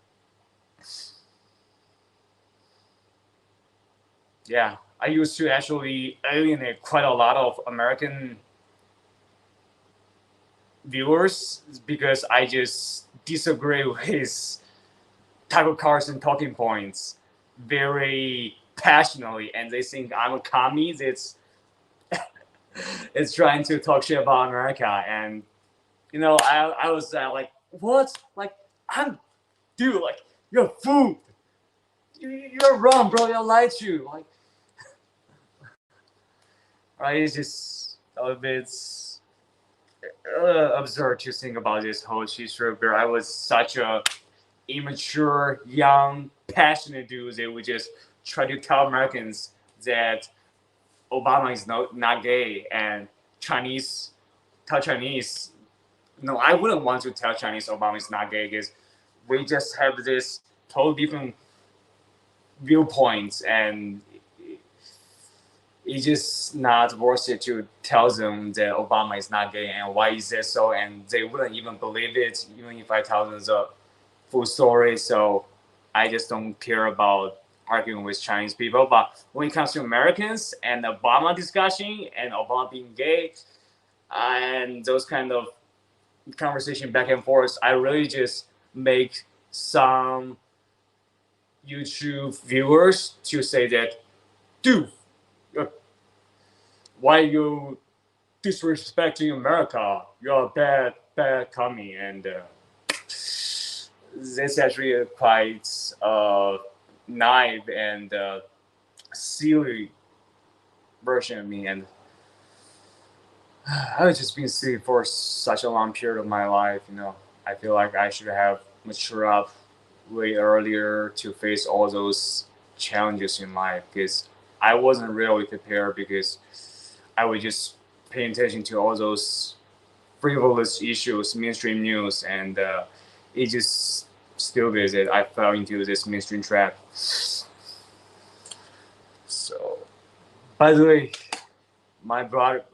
A: yeah, I used to actually alienate quite a lot of American viewers because I just disagree with Tucker Carlson talking points very passionately, and they think I'm a commie that's it's trying to talk shit about America. And I was like, what? Like, dude, like, you're a fool. You're wrong, bro. I lied to you. Like, right? It's just a little bit absurd to think about this whole history where I was such a immature, young, passionate dude that would just try to tell Americans that Obama is not gay, and tell Chinese. No, I wouldn't want to tell Chinese Obama is not gay because we just have this totally different viewpoints, and it's just not worth it to tell them that Obama is not gay and why is that so, and they wouldn't even believe it even if I tell them the full story. So I just don't care about arguing with Chinese people. But when it comes to Americans and Obama discussion and Obama being gay and those kind of conversation back and forth, I really just make some YouTube viewers to say that, dude, why you disrespecting America? You're a bad commie. And this actually a quite naive and silly version of me. And I've just been silly for such a long period of my life. I feel like I should have matured up way earlier to face all those challenges in life, because I wasn't really prepared, because I was just paying attention to all those frivolous issues, mainstream news, and it just stupid that I fell into this mainstream trap. So, by the way, my brother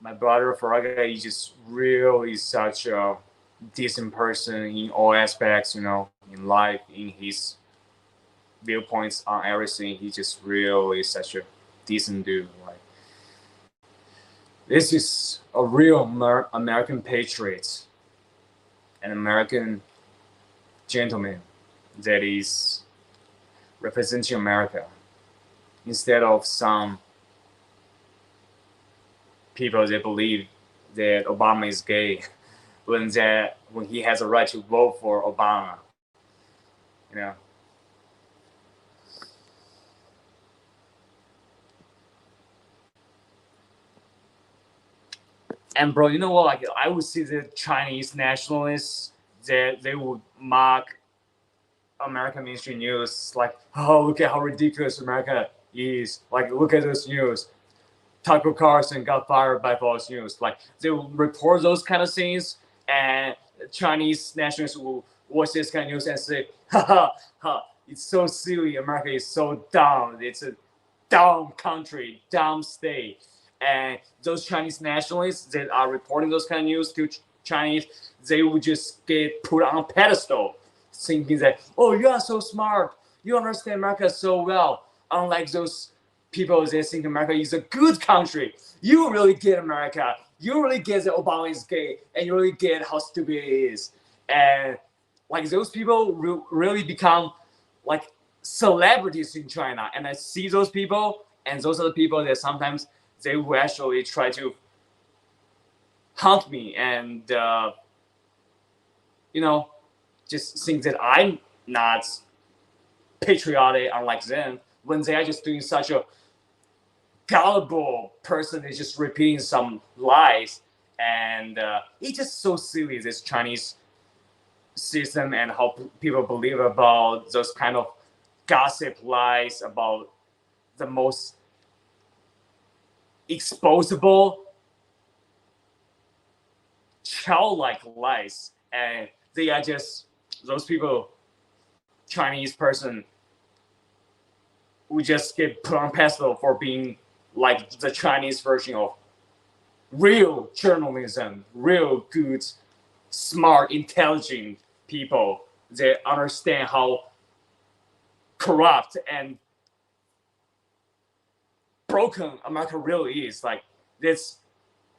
A: Faraga is just really such a decent person in all aspects, in life, in his viewpoints on everything. He's just really such a decent dude. Like, this is a real American patriot, an American gentleman that is representing America, instead of some people that believe that Obama is gay when he has a right to vote for Obama. And bro, you know what? Like, I would see the Chinese nationalists that they would mock American mainstream news, like, oh, look at how ridiculous America is. Like, look at this news. Tucker Carlson got fired by false news. Like, they will report those kind of things, and Chinese nationalists will watch this kind of news and say, ha ha ha, it's so silly. America is so dumb. It's a dumb country, dumb state. And those Chinese nationalists that are reporting those kind of news to Chinese, they will just get put on a pedestal, thinking that, oh, you are so smart. You understand America so well. Unlike those people that think America is a good country. You really get America. You really get that Obama is gay, and you really get how stupid it is. And like, those people really become like celebrities in China. And I see those people, and those are the people that sometimes they will actually try to hunt me and just think that I'm not patriotic unlike them, when they are just doing such a gullible person is just repeating some lies and it's just so silly, this Chinese system, and how people believe about those kind of gossip lies about the most exposable childlike lies, and they are just those people, Chinese person, who just get put on pedestal for being like the Chinese version of real journalism, real good, smart, intelligent people that understand how corrupt and broken America really is. Like, that's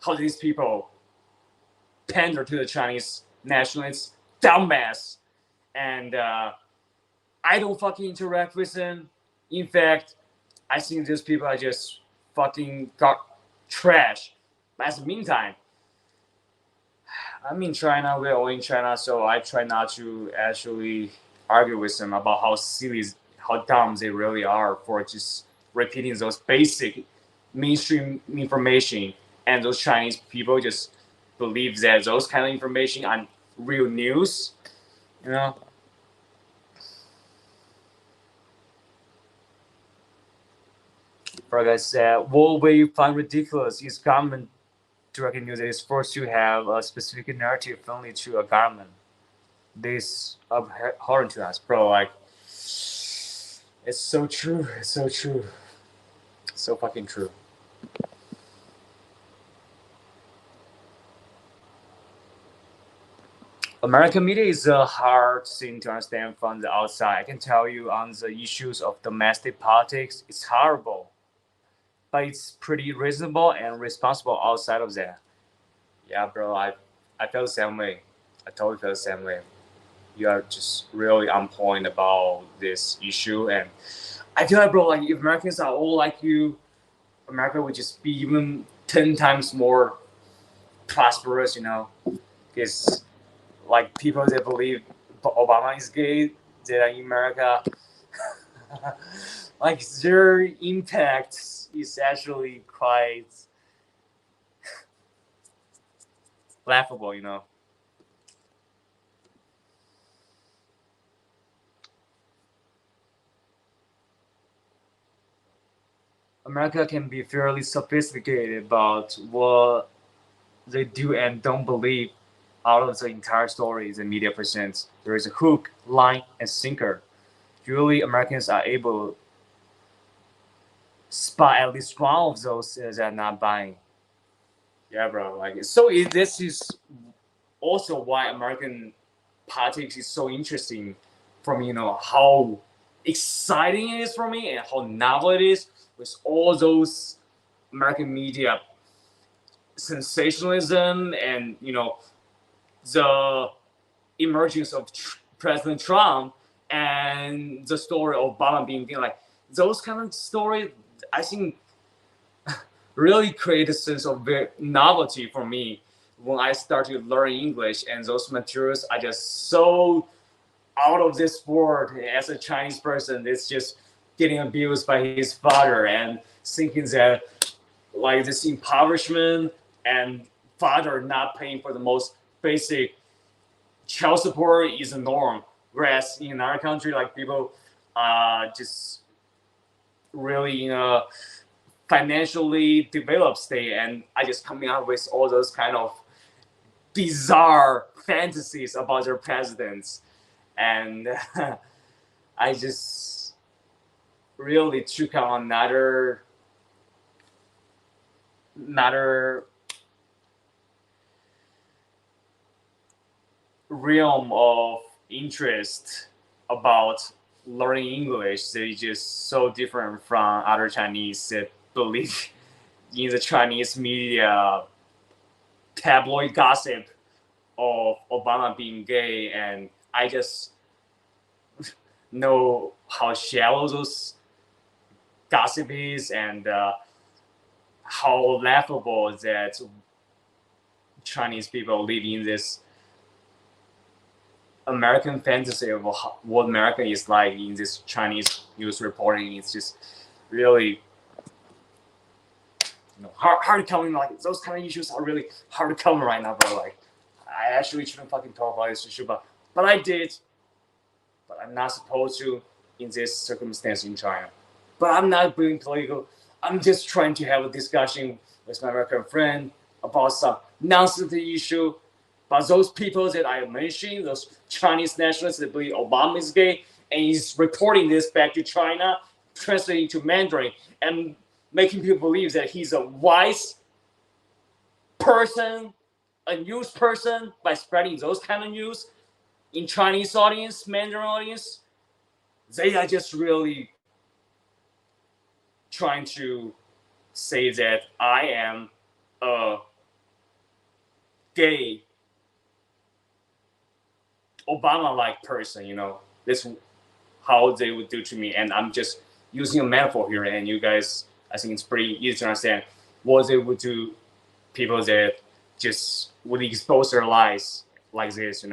A: how these people pander to the Chinese nationalists, dumbass. And I don't fucking interact with them. In fact, I think these people are just fucking got trash. But at the meantime, I'm in China, we're all in China, so I try not to actually argue with them about how silly, how dumb they really are for just repeating those basic mainstream information. And those Chinese people just believe that those kind of information are real news, you know? Like I said, what we find ridiculous is government directed news is forced to have a specific narrative friendly to a government. This abhorrent to us, bro. Like, it's so true. It's so true. So fucking true. American media is a hard thing to understand from the outside. I can tell you on the issues of domestic politics, it's horrible. But it's pretty reasonable and responsible outside of that. Yeah, bro, I feel the same way. I totally feel the same way. You are just really on point about this issue, and I feel like, bro, like if Americans are all like you, America would just be even 10 times more prosperous, you know? Because like people that believe Obama is gay that are in America, like their impact is actually quite laughable, you know. America can be fairly sophisticated about what they do and don't believe out of the entire story the media presents. There is a hook, line, and sinker. Usually, Americans are able to spot at least one of those that are not buying. Yeah, bro. Like, so this is also why American politics is so interesting for me. You know how exciting it is for me and how novel it is with all those American media sensationalism and the emergence of President Trump and the story of Obama being like those kind of story. I think really create a sense of novelty for me when I started learning English, and those materials are just so out of this world. As a Chinese person, it's just getting abused by his father and thinking that like this impoverishment and father not paying for the most basic child support is a norm, whereas in our country, like people just really financially developed state, and I just coming up with all those kind of bizarre fantasies about their presidents, and I just really took on another realm of interest about learning English that is just so different from other Chinese that believe in the Chinese media tabloid gossip of Obama being gay, and I just know how shallow those gossip is, and how laughable that Chinese people live in this American fantasy of what America is like in this Chinese news reporting. It's just really hard to cover. Like those kind of issues are really hard to cover right now, bro. Like I actually shouldn't fucking talk about this issue, but I did. But I'm not supposed to in this circumstance in China. But I'm not being political. I'm just trying to have a discussion with my American friend about some nonsense issue. But those people that I mentioned, those Chinese nationalists that believe Obama is gay, and he's reporting this back to China, translating to Mandarin, and making people believe that he's a wise person, a news person, by spreading those kind of news in Chinese audience, Mandarin audience. They are just really trying to say that I am a gay Obama-like person, That's how they would do to me. And I'm just using a metaphor here, and you guys, I think it's pretty easy to understand what they would do people that just would expose their lies like this,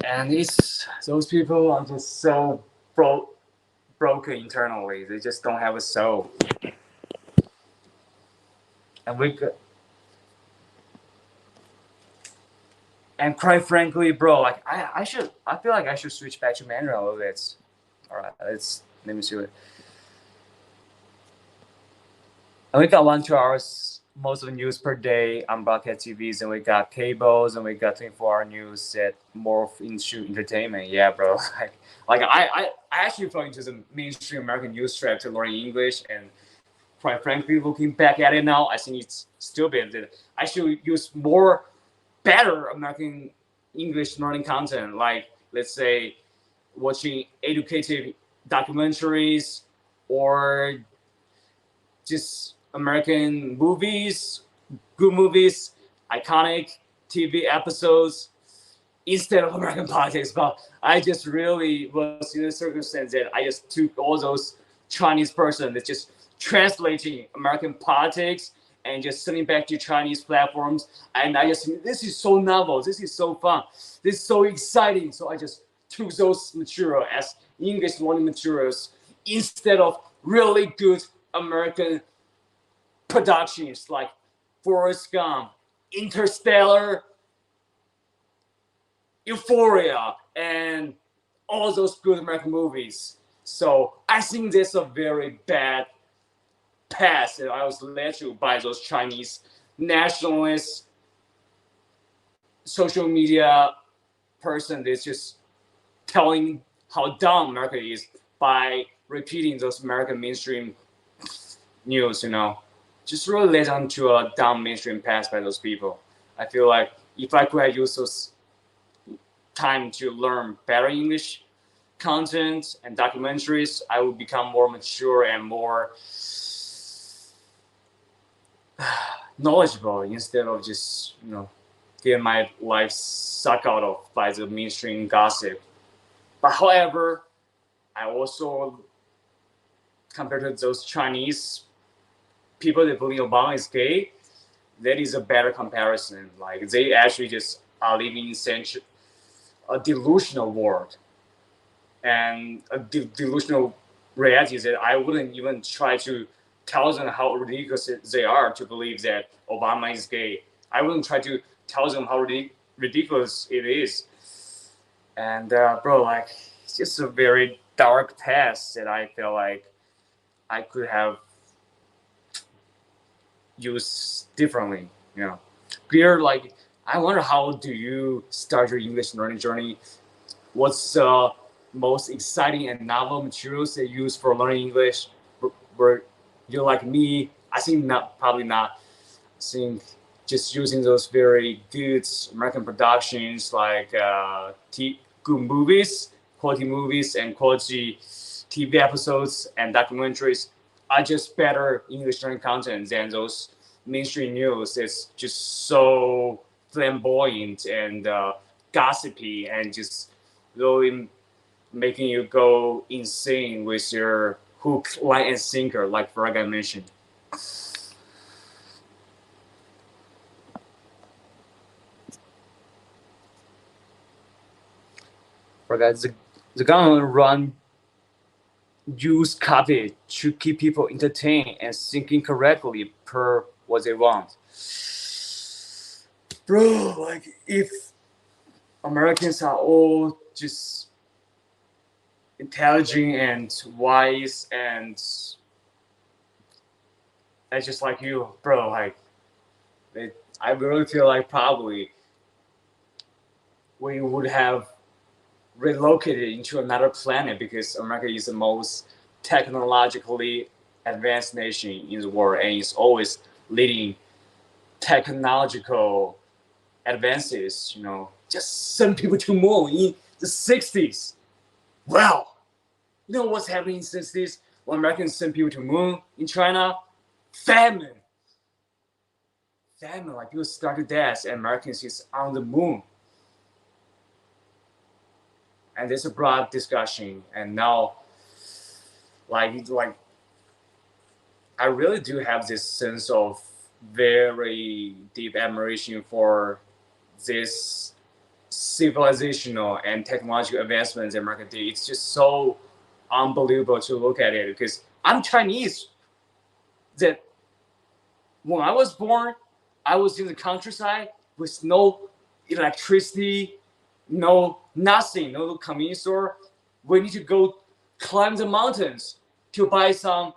A: And those people are just so broken internally. They just don't have a soul. And quite frankly, bro, like I feel like I should switch back to Mandarin a little bit. All right, let me see it. And we got 1-2 hours most of the news per day on broadcast TVs, and we got cables, and we got 24-hour news that morph into entertainment. Yeah, bro. Like I actually fell into the mainstream American news trap to learn English, and quite frankly, looking back at it now, I think it's stupid that I should use better American English learning content, like let's say watching educative documentaries or just American movies, good movies, iconic TV episodes, instead of American politics. But I just really was in a circumstance that I just took all those Chinese person that's just translating American politics and just sending back to Chinese platforms. And I just think this is so novel, this is so fun, this is so exciting. So I just took those material as English learning materials instead of really good American productions like Forrest Gump, Interstellar, Euphoria, and all those good American movies. So I think that's a very bad path that I was led to by those Chinese nationalist social media person that's just telling how dumb America is by repeating those American mainstream news, just really led on to a dumb mainstream path by those people. I feel like if I could have used those time to learn better English content and documentaries, I would become more mature and more knowledgeable instead of just, getting my life sucked out of by the mainstream gossip. But however, I also, compared to those Chinese people that believe Obama is gay, that is a better comparison. Like they actually just are living in a delusional world and a delusional reality that I wouldn't even try to tell them how ridiculous they are to believe that Obama is gay. I wouldn't try to tell them how ridiculous it is. And bro, like it's just a very dark past that I feel like I could have used differently. Clear, like I wonder how do you start your English learning journey? What's the most exciting and novel materials they use for learning English? Were you like me? I think probably not. I think just using those very good American productions like good movies, quality movies, and quality TV episodes and documentaries are just better English learning content than those mainstream news. It's just so flamboyant and gossipy and just really making you go insane with your hook, line, and sinker, like Farag mentioned. Farag, the government run use copy to keep people entertained and thinking correctly per what they want. Bro, like if Americans are all just intelligent and wise and just like you, bro, like I really feel like probably we would have relocated into another planet because America is the most technologically advanced nation in the world and is always leading technological advances. Just send people to moon in the 60s. Wow. You know what's happening in the 60s? When Americans send people to moon in China? Famine. Like people start to die and Americans is on the moon. And there's a broad discussion. And now, like I really do have this sense of very deep admiration for this civilizational and technological advancements in America did. It's just so unbelievable to look at it because I'm Chinese. That when I was born, I was in the countryside with no electricity, no nothing, no convenience store. We need to go climb the mountains to buy some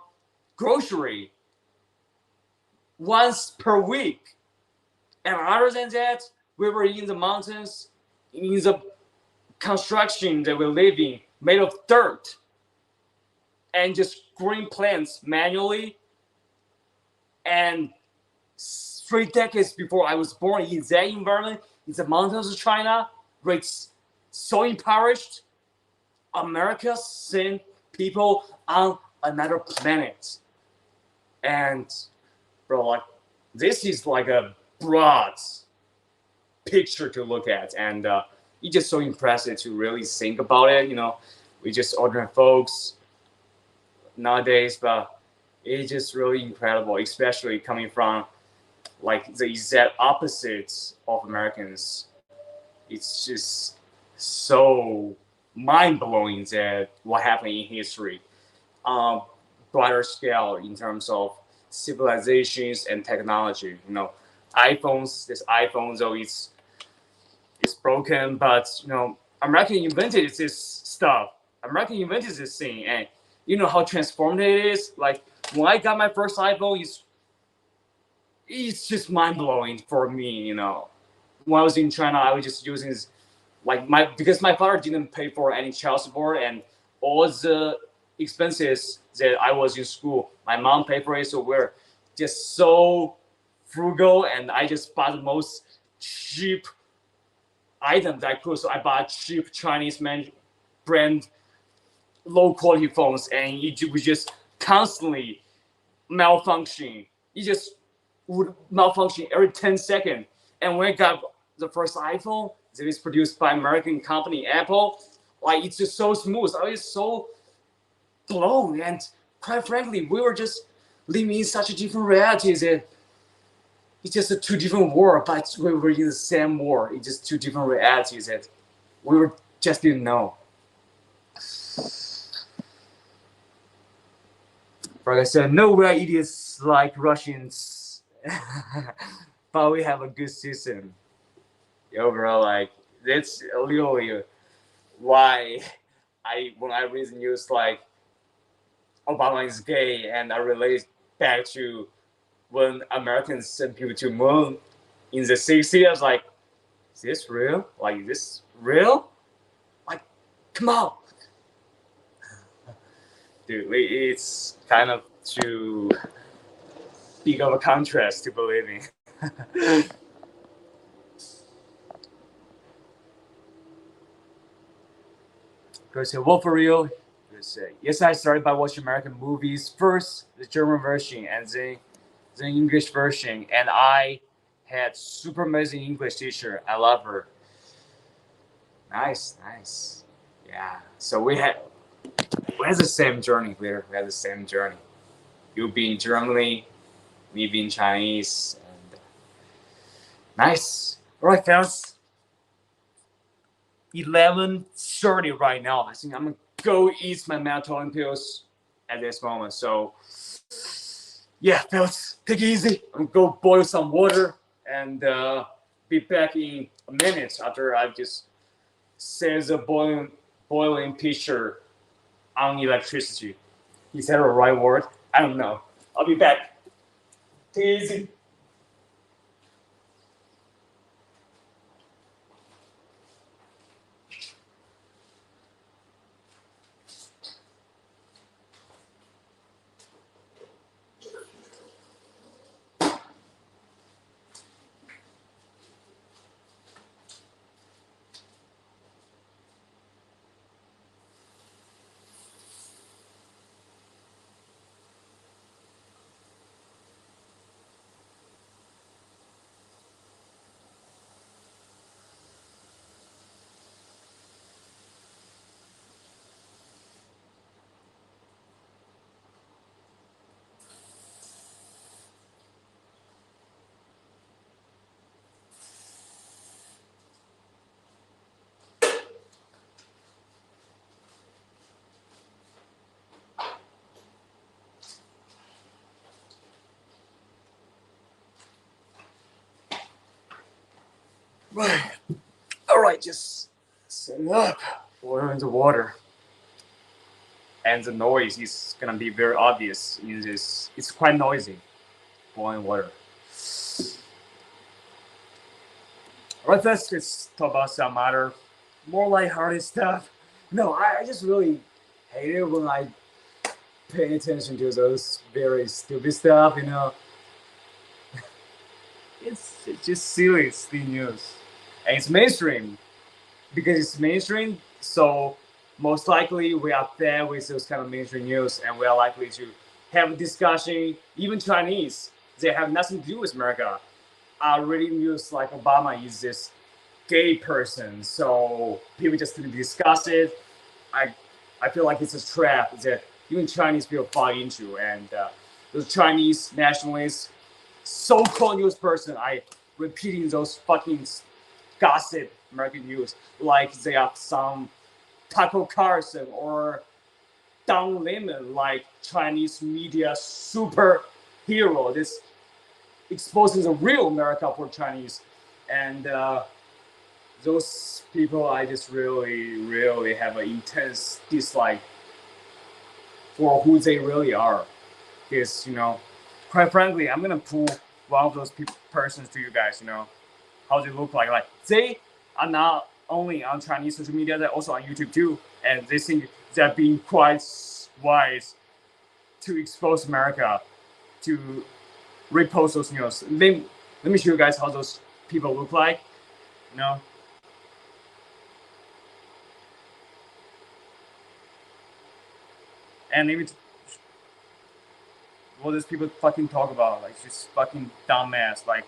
A: grocery once per week. And other than that, we were in the mountains, in the construction that we're living, made of dirt, and just growing plants manually. And 3 decades before I was born in that environment, in the mountains of China, where it's so impoverished, America sent people on another planet. And bro, like this is like a broad picture to look at, and it's just so impressive to really think about it. We just ordinary folks nowadays, but it's just really incredible, especially coming from like the exact opposites of Americans. It's just so mind-blowing that what happened in history. Broader scale in terms of civilizations and technology. This iPhone though it's broken, but American invented this stuff. American invented this thing, and you know how transformative it is. Like when I got my first iPhone, it's just mind blowing for me. When I was in China, I was just using this, because my father didn't pay for any child support and all the expenses that I was in school, my mom paid for it. So we're just so frugal, and I just bought the most cheap items I could. So I bought cheap Chinese brand low quality phones, and it was just constantly malfunction. It just would malfunction every 10 seconds. And when I got the first iPhone that is produced by American company Apple, it's just so smooth. I was so blown, and quite frankly, we were just living in such a different reality that it's just a two different world, but we were in the same world. It's just two different realities that we were just didn't know. Like I said, no, we're idiots like Russians, but we have a good system. Overall, that's literally why when I read the news Obama is gay, and I relate back to when Americans sent people to moon in the 60s. I was like, is this real? Is this real? Come on. Dude, it's kind of too big of a contrast to believe in. Say, what for real? Say, yes, I started by watching American movies first, the German version, and then the English version. And I had super amazing English teacher. I love her. Nice. Yeah. So we had the same journey. We had the same journey. You being Germany, me being Chinese, and nice. All right, fellas. 11:30 right now. I think I'm gonna go eat my melatonin pills at this moment. So yeah, fellas, take it easy. I'm gonna go boil some water and be back in a minute after I just set the boiling pitcher on electricity. Is that the right word? I don't know. I'll be back. Take it easy. Right. All right, just set it up. Boil in the water. And the noise is gonna be very obvious in this. It's quite noisy. Boiling water. All right, let's just talk about some other more lighthearted stuff. No, I just really hate it when I pay attention to those very stupid stuff, you know. It's just silly news. And it's mainstream. Because it's mainstream, so most likely we are there with those kind of mainstream news and we are likely to have a discussion. Even Chinese, they have nothing to do with America, are reading news like Obama is this gay person, so people just didn't discuss it. I feel like it's a trap that even Chinese people fall into, and those Chinese nationalists, so-called news person, I repeating those fucking gossip American news like they are some Tucker Carlson or Don Lemon, like Chinese media superhero. This exposing the real America for Chinese, and those people I just really have an intense dislike for who they really are. Because, you know, quite frankly, I'm gonna pull one of those persons to you guys, you know, how they look like. Like, they are not only on Chinese social media, they're also on YouTube too, and they think they're being quite wise to expose America, to repost those news. Let me show you guys how those people look like, you know. And maybe what these people fucking talk about, like just fucking dumbass, like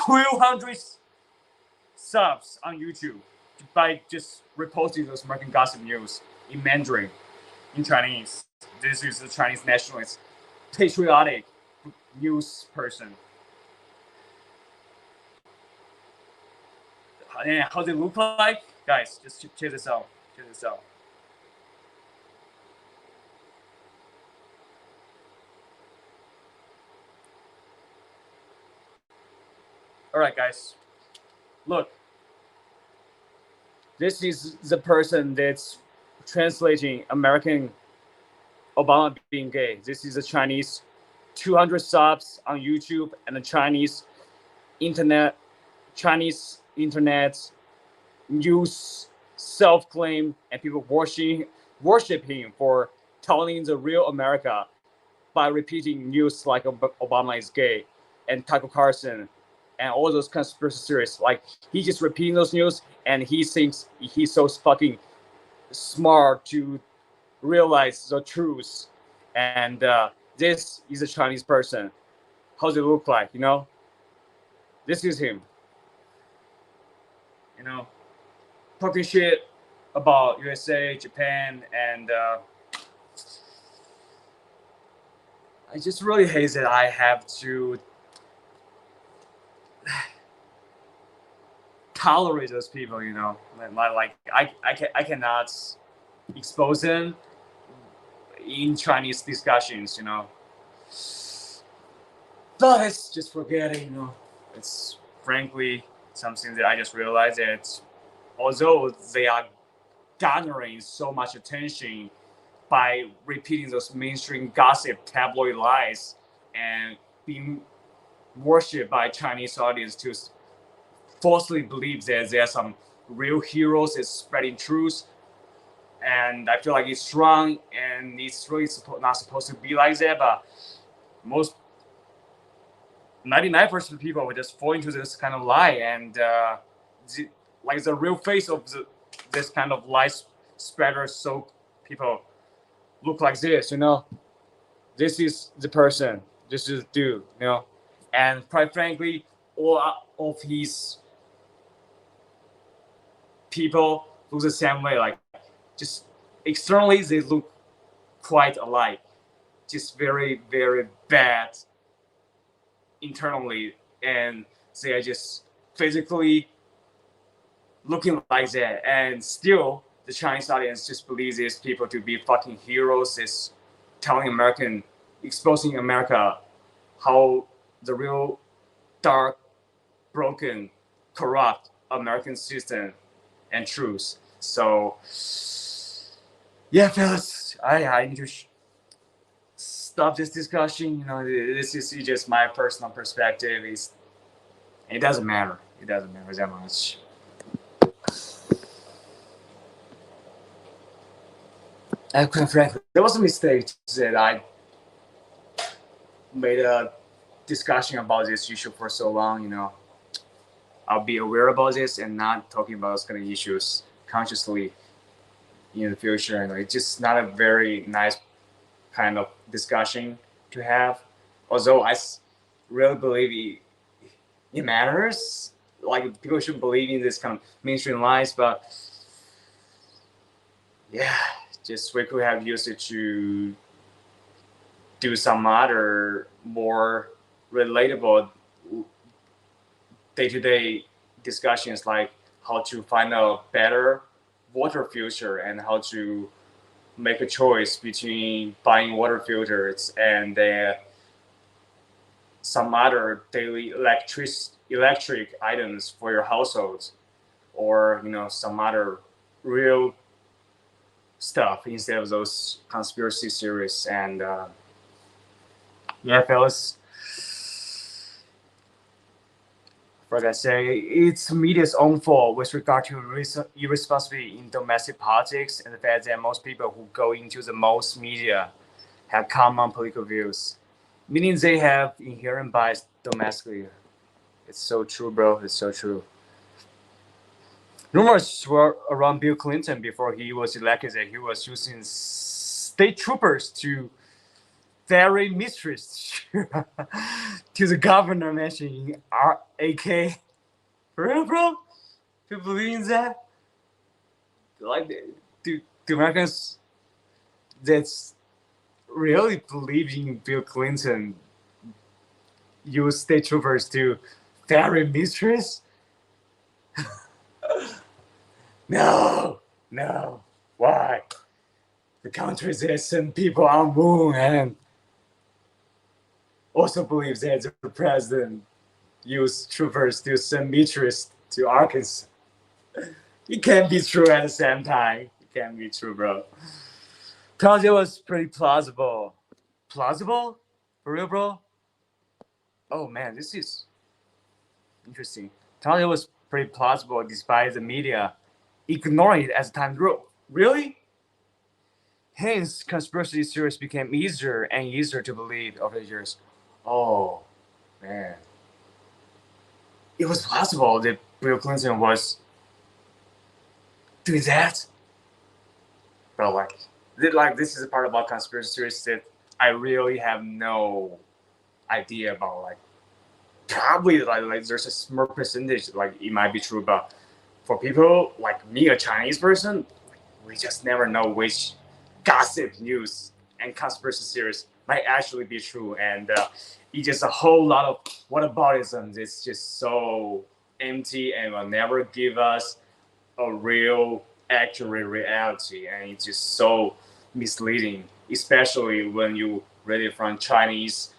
A: 200 subs on YouTube by just reposting those American gossip news in Mandarin, in Chinese. This is the Chinese nationalist, patriotic news person. And how they look like, guys, just check this out. Check this out. All right, guys, look. This is the person that's translating American Obama being gay. This is a Chinese 200 subs on YouTube and a Chinese internet news self-claim, and people worship him for telling the real America by repeating news like Obama is gay and Tucker Carlson and all those conspiracy theories. Like, he just repeating those news and he thinks he's so fucking smart to realize the truth. And this is a Chinese person. How does it look like, you know? This is him. You know, talking shit about USA, Japan, and I just really hate that I have to tolerate those people, you know. Like I cannot exposing in Chinese discussions, But it's just forgetting, It's frankly something that I just realized that although they are garnering so much attention by repeating those mainstream gossip tabloid lies and being worshipped by Chinese audience to falsely believe that there are some real heroes is spreading truth. And I feel like it's wrong and it's really not supposed to be like that, but most 99% of people would just fall into this kind of lie, and the real face of this kind of lie spreader, so people look like this, This is the person, this is the dude, And quite frankly, all of his people look the same way, like just externally they look quite alike, just very, very bad internally, and they are just physically looking like that, and still the Chinese audience just believes these people to be fucking heroes, is exposing America how the real dark, broken, corrupt American system and truth. So yeah, fellas, I need to stop this discussion. This is just my personal perspective. It doesn't matter. It doesn't matter that much. Quite frankly, there was a mistake that I made a discussion about this issue for so long. I'll be aware about this and not talking about those kind of issues consciously in the future. It's just not a very nice kind of discussion to have. Although I really believe it matters. Like, people should believe in this kind of mainstream lies, but yeah, just we could have used it to do some other more relatable day-to-day discussions, like how to find a better water filter and how to make a choice between buying water filters and some other daily electric items for your household, or some other real stuff instead of those conspiracy theories. And yeah, fellas, like I say, it's media's own fault with regard to irresponsibility in domestic politics, and the fact that most people who go into the most media have common political views, meaning they have inherent bias domestically. It's so true, bro. It's so true. Rumors were around Bill Clinton before he was elected that he was using state troopers to ferry mistress to the governor mentioning AK. For real, bro? People believe in that? Like, do Americans that's really believing Bill Clinton use state troopers to ferry mistress? No. Why? The country that sent people on moon and also believes that the president used troopers to send mistress to Arkansas. It can't be true at the same time. It can't be true, bro. Because it was pretty plausible. Plausible? For real, bro? Oh man, this is interesting. Because it was pretty plausible despite the media ignoring it as time grew. Really? Hence, conspiracy theories became easier and easier to believe over the years. Oh, man. It was possible that Bill Clinton was doing that. But this is a part about conspiracy theories that I really have no idea about. Probably there's a small percentage it might be true, but for people like me, a Chinese person, we just never know which gossip news and conspiracy theories might actually be true, and it's just a whole lot of whataboutism. It's just so empty and will never give us a real accurate reality, and it's just so misleading, especially when you read it from Chinese,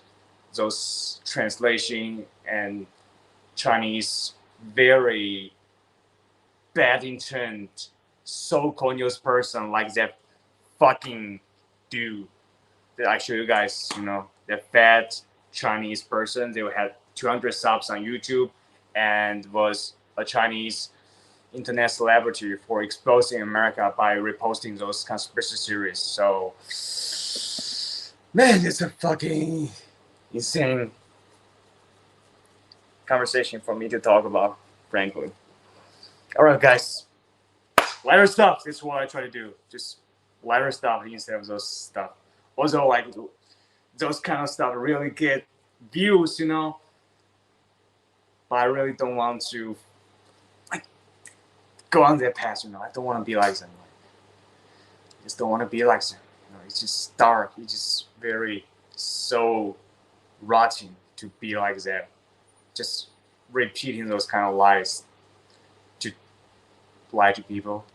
A: those translation and Chinese very bad intent, so-called news person like that fucking dude that I show you guys, that fat Chinese person. They had 200 subs on YouTube and was a Chinese internet celebrity for exposing America by reposting those conspiracy theories. So, man, it's a fucking insane conversation for me to talk about, frankly. All right, guys, lighter stuff. This is what I try to do. Just lighter stuff instead of those stuff. Also, like those kind of stuff really get views, but I really don't want to go on their path, I don't want to be like them. I just don't want to be like them. It's just dark. It's just very so rotten to be like that. Just repeating those kind of lies to lie to people,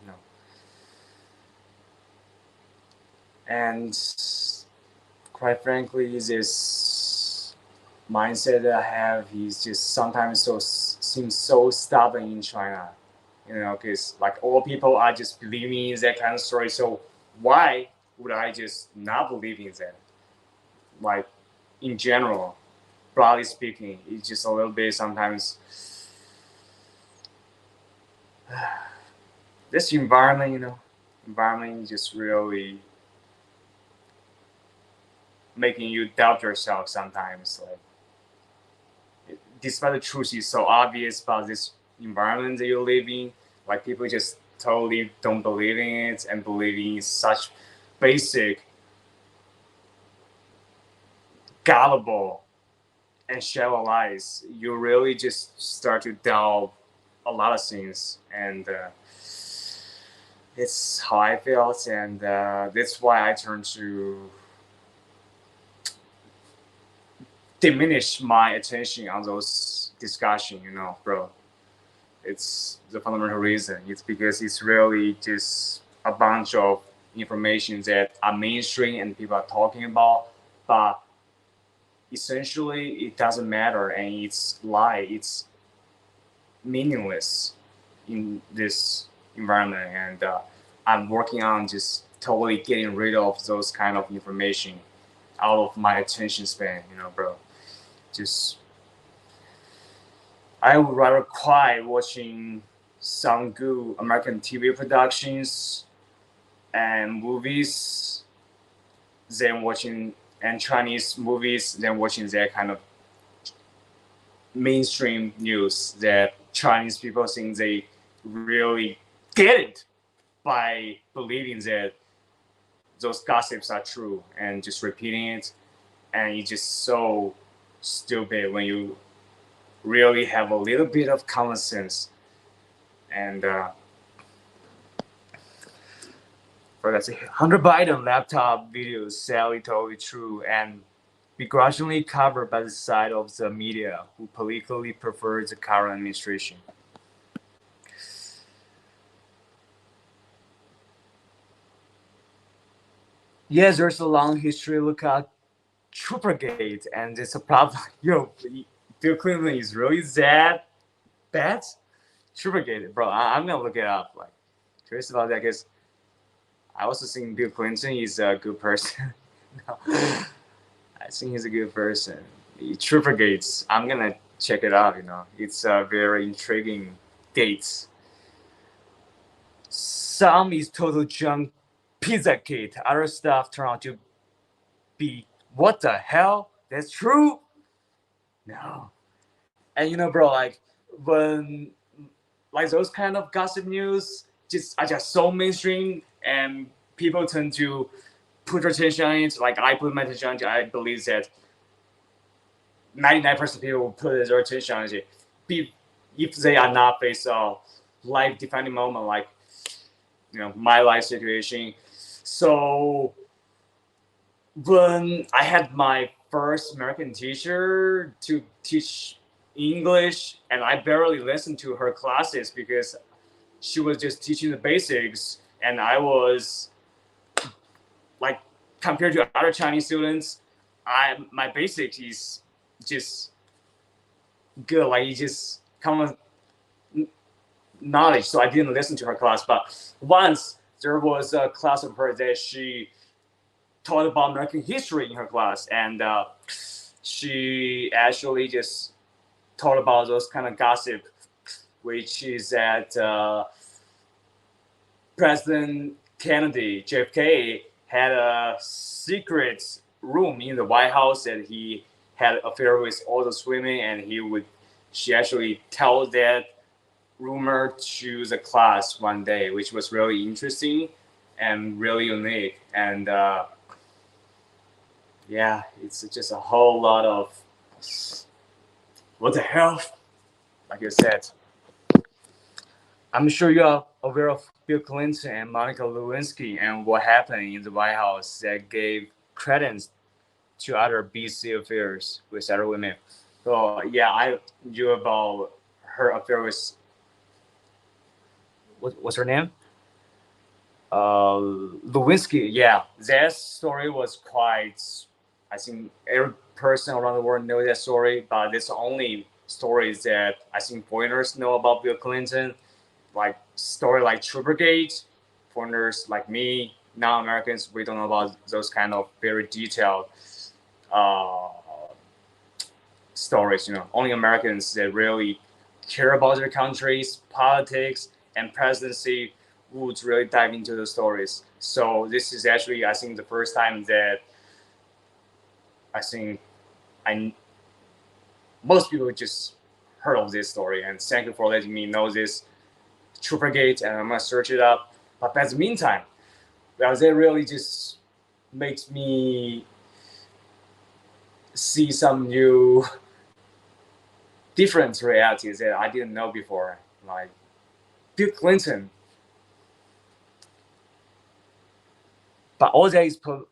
A: And quite frankly, this mindset that I have is just sometimes seems so stubborn in China. Because like all people are just believing in that kind of story. So why would I just not believe in that? Like in general, broadly speaking, it's just a little bit sometimes. This environment, environment just really making you doubt yourself sometimes. Like, despite the truth is so obvious about this environment that you live in, like people just totally don't believe in it and believe in such basic, gullible, and shallow lies. You really just start to doubt a lot of things, and it's how I felt, and that's why I turned to diminish my attention on those discussions, bro. It's the fundamental reason. It's because it's really just a bunch of information that are mainstream and people are talking about, but essentially it doesn't matter and it's lie. It's meaningless in this environment, and I'm working on just totally getting rid of those kind of information out of my attention span, bro. Just I would rather cry watching some good American TV productions and movies than watching and Chinese movies than watching that kind of mainstream news that Chinese people think they really get it by believing that those gossips are true and just repeating it, and it's just so stupid when you really have a little bit of common sense. And for that's 100 Biden laptop videos sadly totally true and begrudgingly covered by the side of the media who politically prefer the current administration. Yes, there's a long history. Look at Troopergate, and it's a problem. Bill Clinton is really that bad? Troopergate, bro. I'm gonna look it up. Like, curious about that because I also think Bill Clinton is a good person. No, I think he's a good person. Troopergates, I'm gonna check it out. It's a very intriguing dates. Some is total junk, Pizzagate. Other stuff turn out to be what the hell? That's true? No. And bro, like when like those kind of gossip news are just so mainstream and people tend to put their attention on it. Like I put my attention on it. I believe that 99% of people will put their attention on it if they are not faced a life defining moment like my life situation. So when I had my first American teacher to teach English, and I barely listened to her classes because she was just teaching the basics, and I was like, compared to other Chinese students, my basics is just good. Like, it's just common knowledge. So I didn't listen to her class. But once there was a class of her that she taught about American history in her class, and she actually just taught about those kind of gossip, which is that President Kennedy, JFK, had a secret room in the White House that he had an affair with all those women, and she actually tell that rumor to the class one day, which was really interesting and really unique. And yeah, it's just a whole lot of what the hell, like you said. I'm sure you are aware of Bill Clinton and Monica Lewinsky and what happened in the White House that gave credence to other BC affairs with other women. So yeah, I knew about her affair with what's her name? Lewinsky. Yeah, that story was quite. I think every person around the world knows that story, but it's the only stories that I think foreigners know about Bill Clinton. Like story like Troopergate, foreigners like me, non-Americans, we don't know about those kind of very detailed uh, stories. Only Americans that really care about their country's politics and presidency would really dive into the stories. So this is actually, I think, the first time that I think most people just heard of this story. And thank you for letting me know this Troopergate, and I'm gonna search it up. But in the meantime, well, that really just makes me see some new different realities that I didn't know before. Like Bill Clinton. But all that is put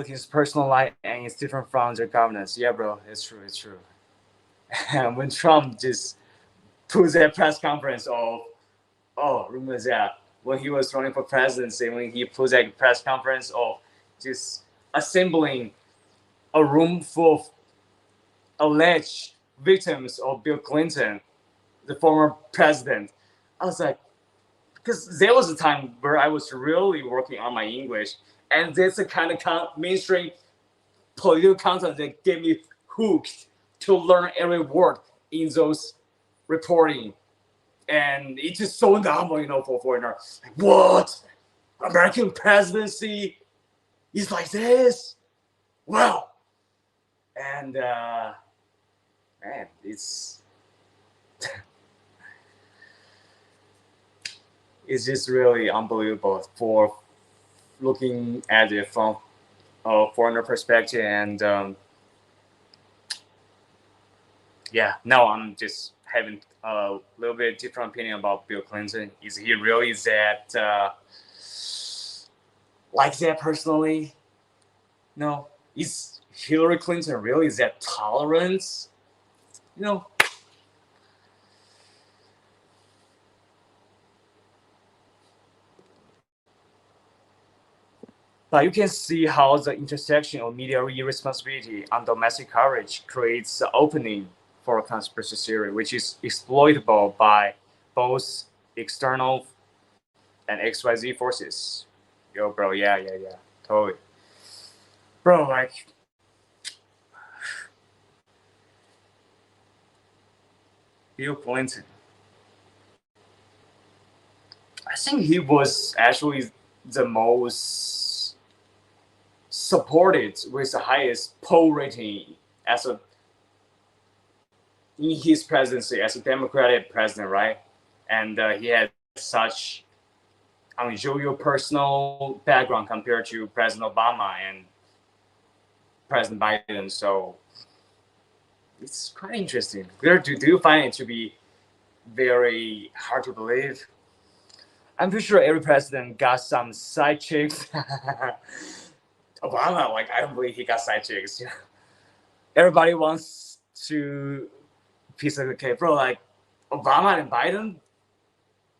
A: his personal life, and it's different from their governance. Yeah, bro, it's true, it's true. And when Trump just put that press conference of, remember that when he was running for presidency, when he put that press conference of just assembling a room full of alleged victims of Bill Clinton, the former president, I was like, because there was a time where I was really working on my English, and that's the kind of mainstream political content that gave me hooked to learn every word in those reporting. And it's just so normal, for foreigner. Like, what? American presidency is like this? Wow. And man, it's it's just really unbelievable for looking at it from a foreigner perspective. And yeah, now I'm just having a little bit different opinion about Bill Clinton. Is he really that like that personally? No. Is Hillary Clinton really that tolerant? But you can see how the intersection of media irresponsibility and domestic coverage creates the opening for a conspiracy theory, which is exploitable by both external and XYZ forces. Yo, bro, yeah, totally. Bro, like, Bill Clinton. I think he was actually the most supported with the highest poll rating in his presidency as a Democratic president, right? And he had such unusual personal background compared to President Obama and President Biden. So it's quite interesting. Do you find it to be very hard to believe? I'm pretty sure every president got some side chicks. Obama, like, I don't believe he got side chicks. Everybody wants to piece of the cake, bro. Like Obama and Biden,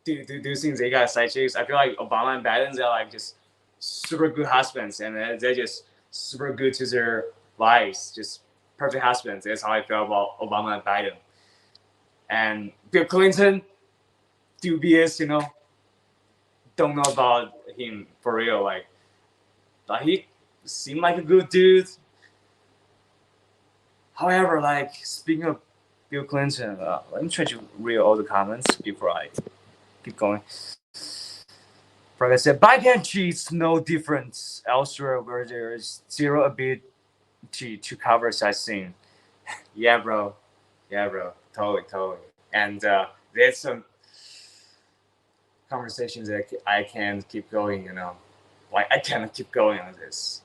A: do you think they got side chicks? I feel like Obama and Biden, they're like just super good husbands, and they're just super good to their wives, just perfect husbands. That's how I feel about Obama and Biden. And Bill Clinton, dubious, don't know about him for real. Like, but he seemed like a good dude. However, like, speaking of Bill Clinton, let me try to read all the comments before I keep going. Like I said, bike cheats no difference elsewhere where there is zero ability to cover such thing. Yeah, bro. Totally. And there's some conversations that I can't keep going, Like, I cannot keep going on this.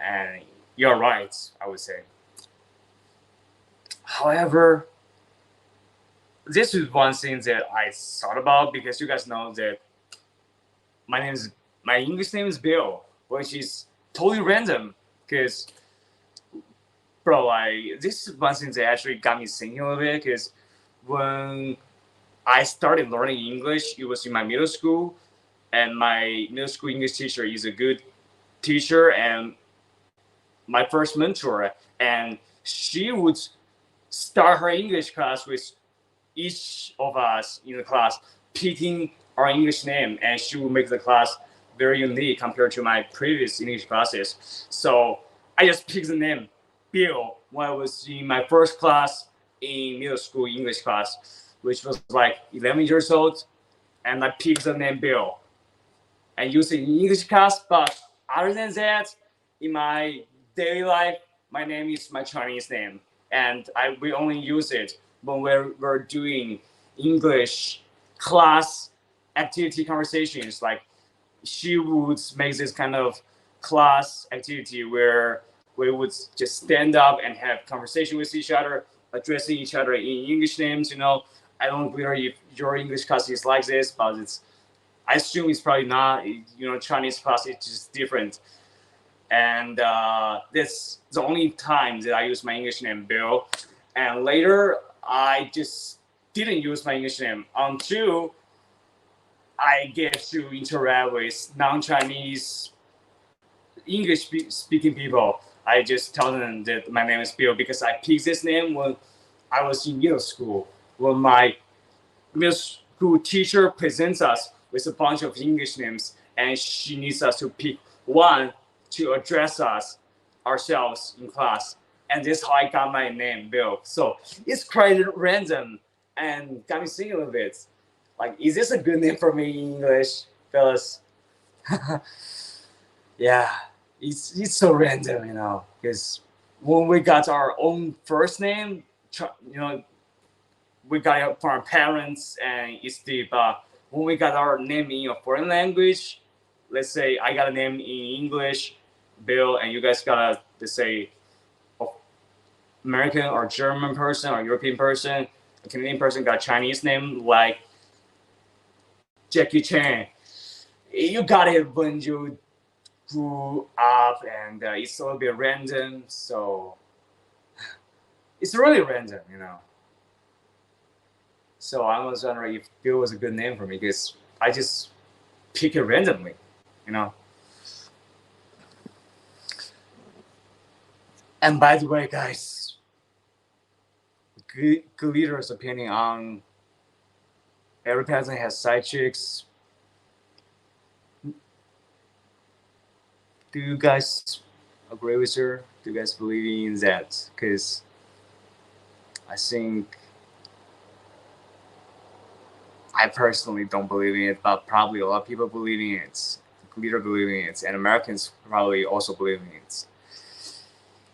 A: And you're right, I would say. However, this is one thing that I thought about, because you guys know that my English name is Bill, which is totally random. Because, bro, this is one thing that actually got me thinking a little bit. Because when I started learning English, it was in my middle school, and my middle school English teacher is a good teacher and my first mentor. And she would start her English class with each of us in the class picking our English name, and she would make the class very unique compared to my previous English classes. So I just picked the name Bill when I was in my first class in middle school English class, which was like 11 years old, and I picked the name Bill and used it in English class. But other than that, in my daily life, my name is my Chinese name, and we only use it when we're doing English class activity conversations. Like, she would make this kind of class activity where we would just stand up and have conversation with each other, addressing each other in English names. I don't know if your English class is like this, but I assume it's probably not. Chinese class is just different. And that's the only time that I use my English name, Bill. And later, I just didn't use my English name until I get to interact with non-Chinese English-speaking people. I just tell them that my name is Bill because I picked this name when I was in middle school. When my middle school teacher presents us with a bunch of English names, and she needs us to pick one to address ourselves in class. And this is how I got my name, Bill. So it's quite random and got me thinking a little bit. Like, is this a good name for me in English, fellas? Yeah, it's so random, because when we got our own first name, we got it from our parents, and it's deep. When we got our name in a foreign language, let's say I got a name in English, Bill, and you guys got a, let's say, American or German person or European person, a Canadian person got a Chinese name like Jackie Chan. You got it when you grew up, and it's a little bit random, so it's really random, So I was wondering if Bill was a good name for me, because I just pick it randomly, And by the way, guys, good leaders' opinion on every president has side chicks. Do you guys agree with her? Do you guys believe in that? Because I think I personally don't believe in it, but probably a lot of people believe in it. The leader believe in it, and Americans probably also believe in it.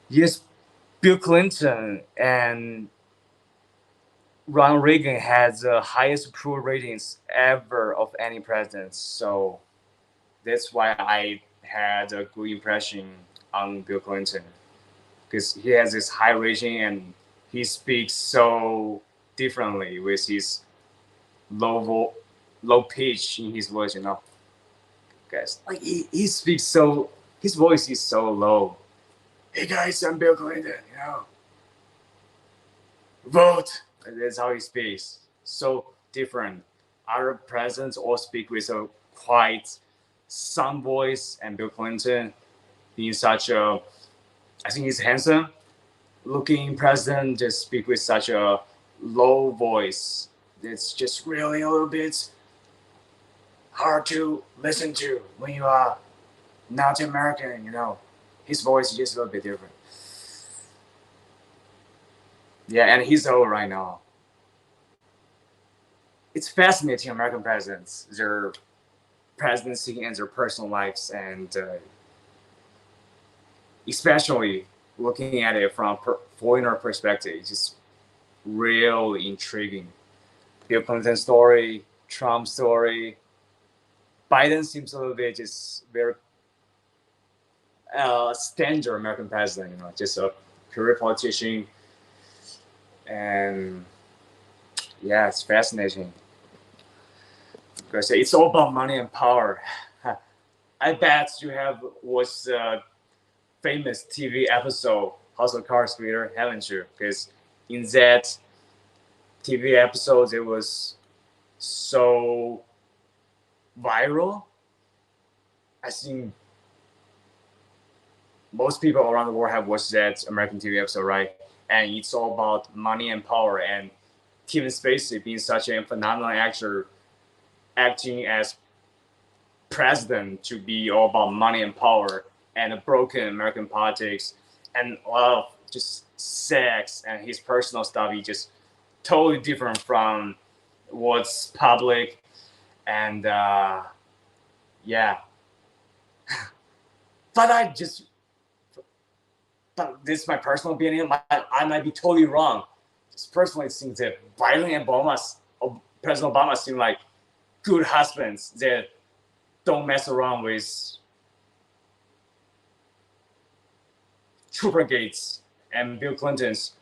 A: Yes, Bill Clinton and Ronald Reagan had the highest approval ratings ever of any president, so that's why I had a good impression on Bill Clinton, because he has this high rating and he speaks so differently with his low pitch in his voice, guys. Like, he speaks so, his voice is so low. Hey guys, I'm Bill Clinton, vote. That's how he speaks. So different. other presidents all speak with a quiet, sound voice, and Bill Clinton being such a, I think he's handsome looking president, just speak with such a low voice. It's just really a little bit hard to listen to when you are not American, you know. His voice is just a little bit different. Yeah, and he's old right now. It's fascinating, American presidents, their presidency and their personal lives, and especially looking at it from foreigner perspective, it's just really intriguing. Bill Clinton story, Trump story. Biden seems a little bit just very standard American president, you know, just a career politician. And yeah, it's fascinating because it's all about money and power. I bet you have watched the famous TV episode House of Cards, Twitter, haven't you? Because in that TV episode, it was so viral. I think most people around the world have watched that American TV episode, right? And it's all about money and power. And Kevin Spacey being such a phenomenal actor, acting as president to be all about money and power and a broken American politics and a lot of just sex and his personal stuff. He just totally different from what's public. And yeah. But this is my personal opinion. I might be totally wrong. Just personally think that Biden and President Obama seem like good husbands that don't mess around with Trooper Gates and Bill Clinton's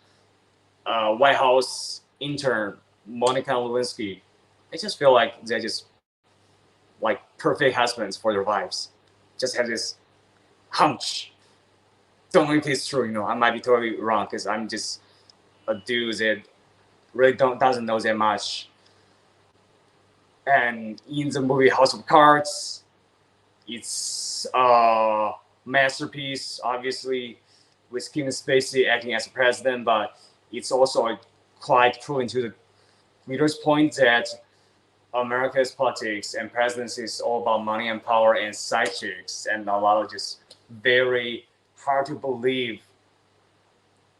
A: White House intern, Monica Lewinsky. I just feel like they're just like perfect husbands for their wives. Just have this hunch. Don't know if it's true, you know. I might be totally wrong because I'm just a dude that really doesn't know that much. And in the movie House of Cards, it's a masterpiece, obviously, with Kevin Spacey acting as a president, but it's also quite proven to the reader's point that America's politics and presidency is all about money and power and side chicks and a lot of just very hard to believe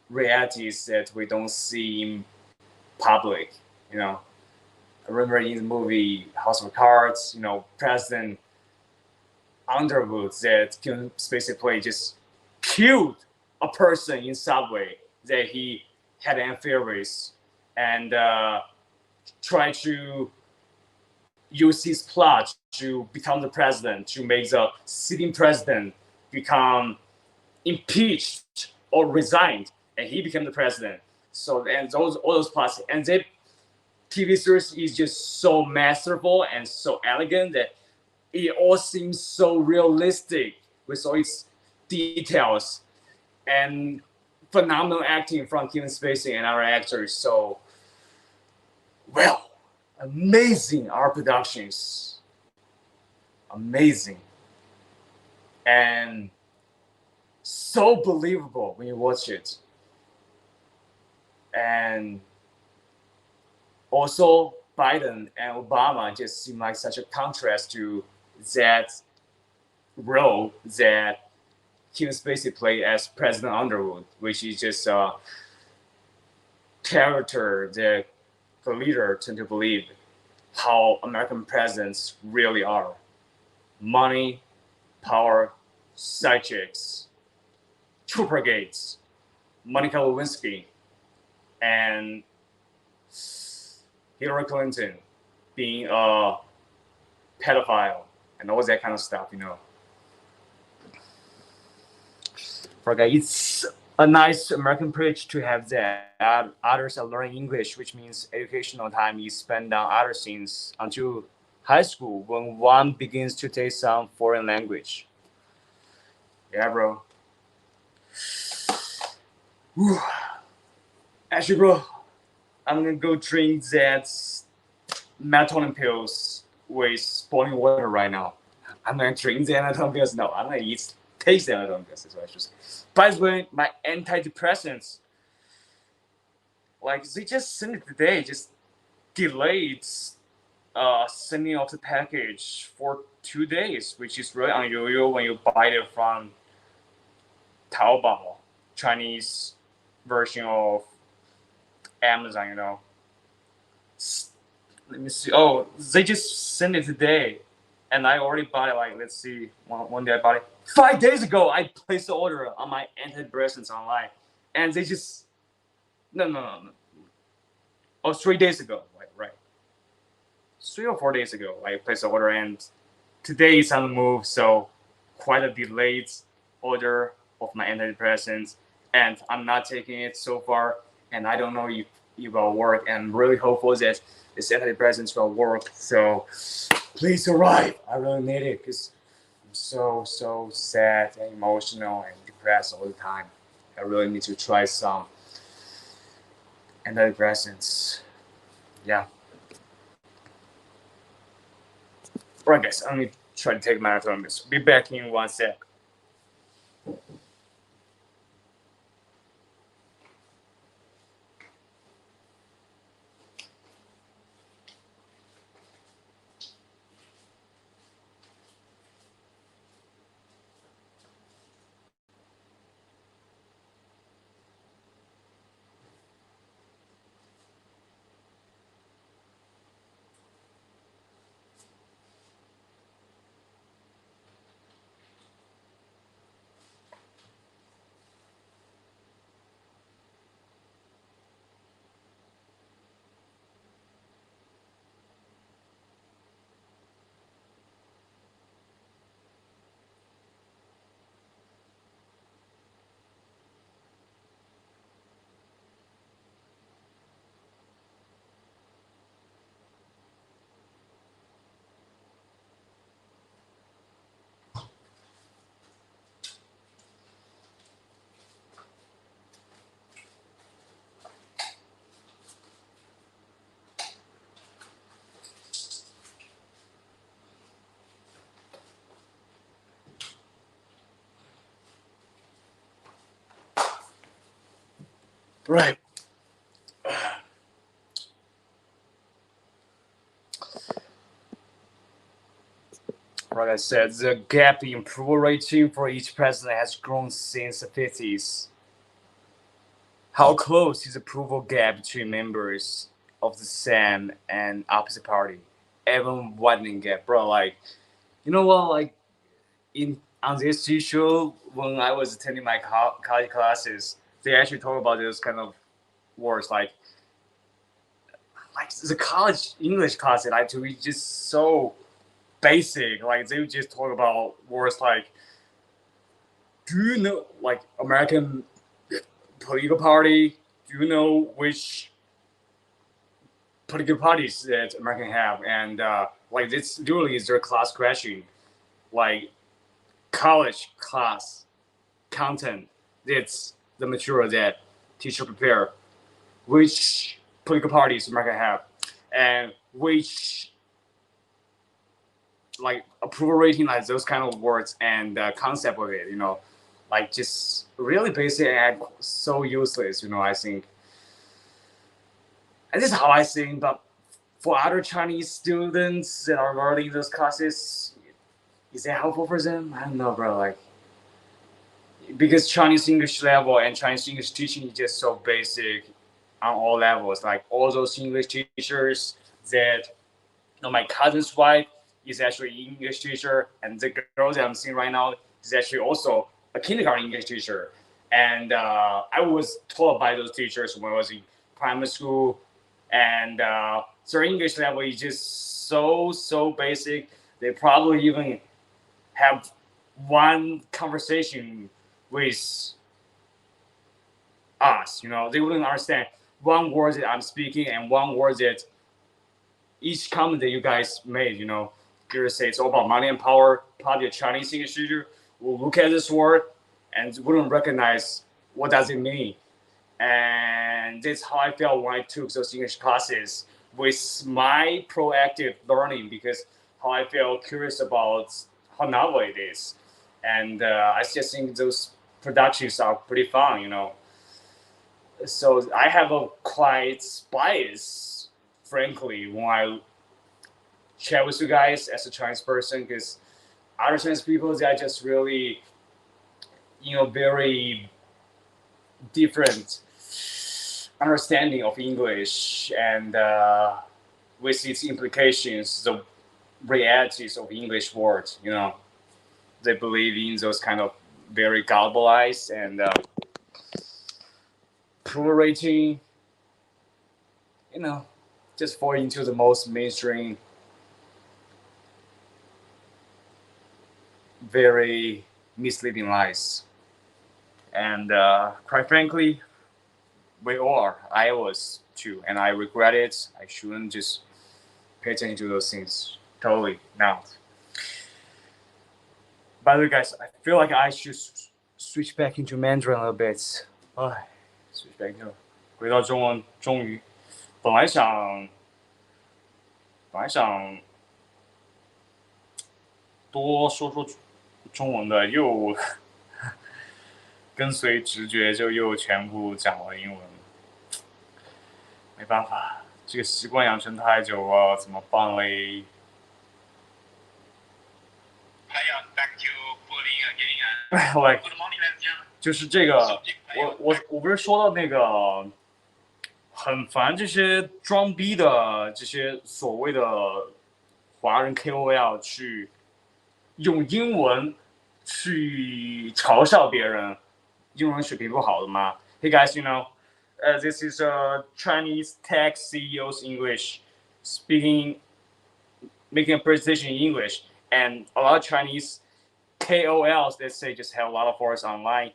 A: realities that we don't see in public, you know. I remember in the movie House of Cards, you know, President Underwood that Kevin Spacey played just killed a person in subway that he had an affair with and tried to use his plot to become the president, to make the sitting president become impeached or resigned, and he became the president. So, and all those plots, and the TV series is just so masterful and so elegant that it all seems so realistic with all its details and phenomenal acting from Kevin Spacey and our actors. So, well, amazing art productions, amazing, and so believable when you watch it. And also, Biden and Obama just seem like such a contrast to that role that Kevin Spacey played as President Underwood, which is just a character that the leader tend to believe how American presidents really are. Money, power, side chicks, Trooper Gates, Monica Lewinsky, and Hillary Clinton being a pedophile and all that kind of stuff, you know. Okay, it's a nice American privilege to have that. Others are learning English, which means educational time is spent on other things until high school when one begins to take some foreign language. Yeah, bro. Whew. Actually, bro, I'm gonna go drink that melatonin pills with boiling water right now. I'm not drink the melatonin pills. No, I'm not take the melatonin pills. That's what I should say. By the way, my antidepressants, like they just sent it today, just delayed sending of the package for 2 days, which is really unusual when you buy it from Taobao, Chinese version of Amazon, you know. Let me see. Oh, they just sent it today, and I already bought it. Like, let's see, one day I bought it 5 days ago. I placed the order on my antidepressants online, and they just no. Oh, 3 days ago, right. 3 or 4 days ago, I placed the order, and today is on the move. So, quite a delayed order of my antidepressants, and I'm not taking it so far, and I don't know if it will work. And I'm really hopeful that this antidepressants will work. So please arrive. I really need it because I'm so sad and emotional and depressed all the time. I really need to try some antidepressants. Yeah. Alright, guys, I'm gonna try to take my melatonin. Be back in 1 sec. Right. Like I said, the gap in approval rating for each president has grown since the 50s. How close is the approval gap between members of the same and opposite party? Even widening gap, bro. Like, you know what? Like, on this issue, when I was attending my college classes, they actually talk about those kind of words, like the college English class that I took is just so basic. Like they would just talk about words like, do you know, like American political party? Do you know which political parties that American have? And like this literally is their class question, like college class content. It's the material that teacher prepare. Which political parties America have, and which like approval rating, like those kind of words and concept of it, you know, like just really basic and so useless, you know. I think, and this is how I think. But for other Chinese students that are learning those classes, is it helpful for them? I don't know, bro. Like, because Chinese English level and Chinese English teaching is just so basic on all levels. Like all those English teachers that, you know, my cousin's wife is actually an English teacher, and the girl that I'm seeing right now is actually also a kindergarten English teacher. And I was taught by those teachers when I was in primary school, and their English level is just so basic. They probably even have one conversation with us, you know. They wouldn't understand one word that I'm speaking and one word that each comment that you guys made, you know. You say it's all about money and power. Probably a Chinese English teacher will look at this word and wouldn't recognize what does it mean. And that's how I felt when I took those English classes with my proactive learning because how I feel curious about how novel it is, and I just think those productions are pretty fun, you know. So I have a quite bias, frankly, when I chat with you guys as a Chinese person, because other Chinese people, they are just really, you know, very different understanding of English and with its implications, the realities of English words, you know. They believe in those kind of very globalized and plurality, you know, just fall into the most mainstream, very misleading lies. And quite frankly, we all are. I was too, and I regret it. I shouldn't just pay attention to those things. Totally not. By the way, guys, I feel like I should switch back into Mandarin a little bit. 哎 switch back into 回到中文，终于，本来想多说说中文的，又跟随直觉就又全部讲了英文，没办法，这个习惯养成太久了，怎么办嘞？like 就是这个，我不是说到那个很烦这些装逼的这些所谓的华人 KOL 去用英文去嘲笑别人英文水平不好的吗 ？Hey guys, you know, this is a Chinese tech CEO's English speaking, making a presentation in English, and a lot of Chinese KOLs, let's say, just have a lot of followers online.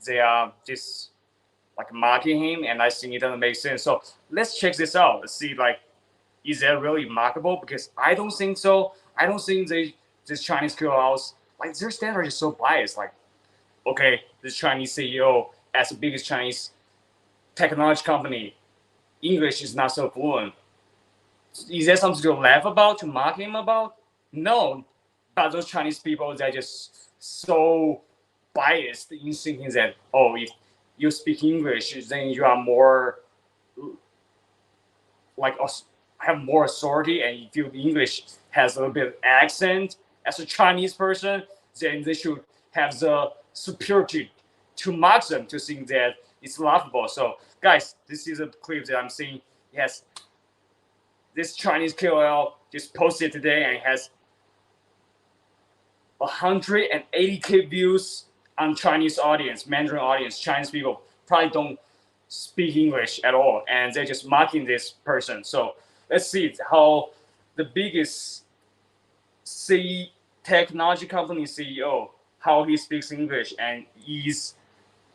A: They are just like mocking him, and I think it doesn't make sense. So let's check this out. Let's see, like, is that really mockable? Because I don't think so. I don't think these Chinese KOLs, like, their standard is so biased. Like, okay, this Chinese CEO as the biggest Chinese technology company, English is not so fluent. Is that something to laugh about, to mock him about? No. But those Chinese people, they're just so biased in thinking that, oh, if you speak English, then you are more, like, have more authority, and if your English has a little bit of accent as a Chinese person, then they should have the superiority to mock them, to think that it's laughable. So, guys, this is a clip that I'm seeing. Yes, this Chinese KOL just posted today, and it has 180K views on Chinese audience, Mandarin audience. Chinese people probably don't speak English at all, and they're just mocking this person. So let's see how the biggest technology company CEO, how he speaks English, and is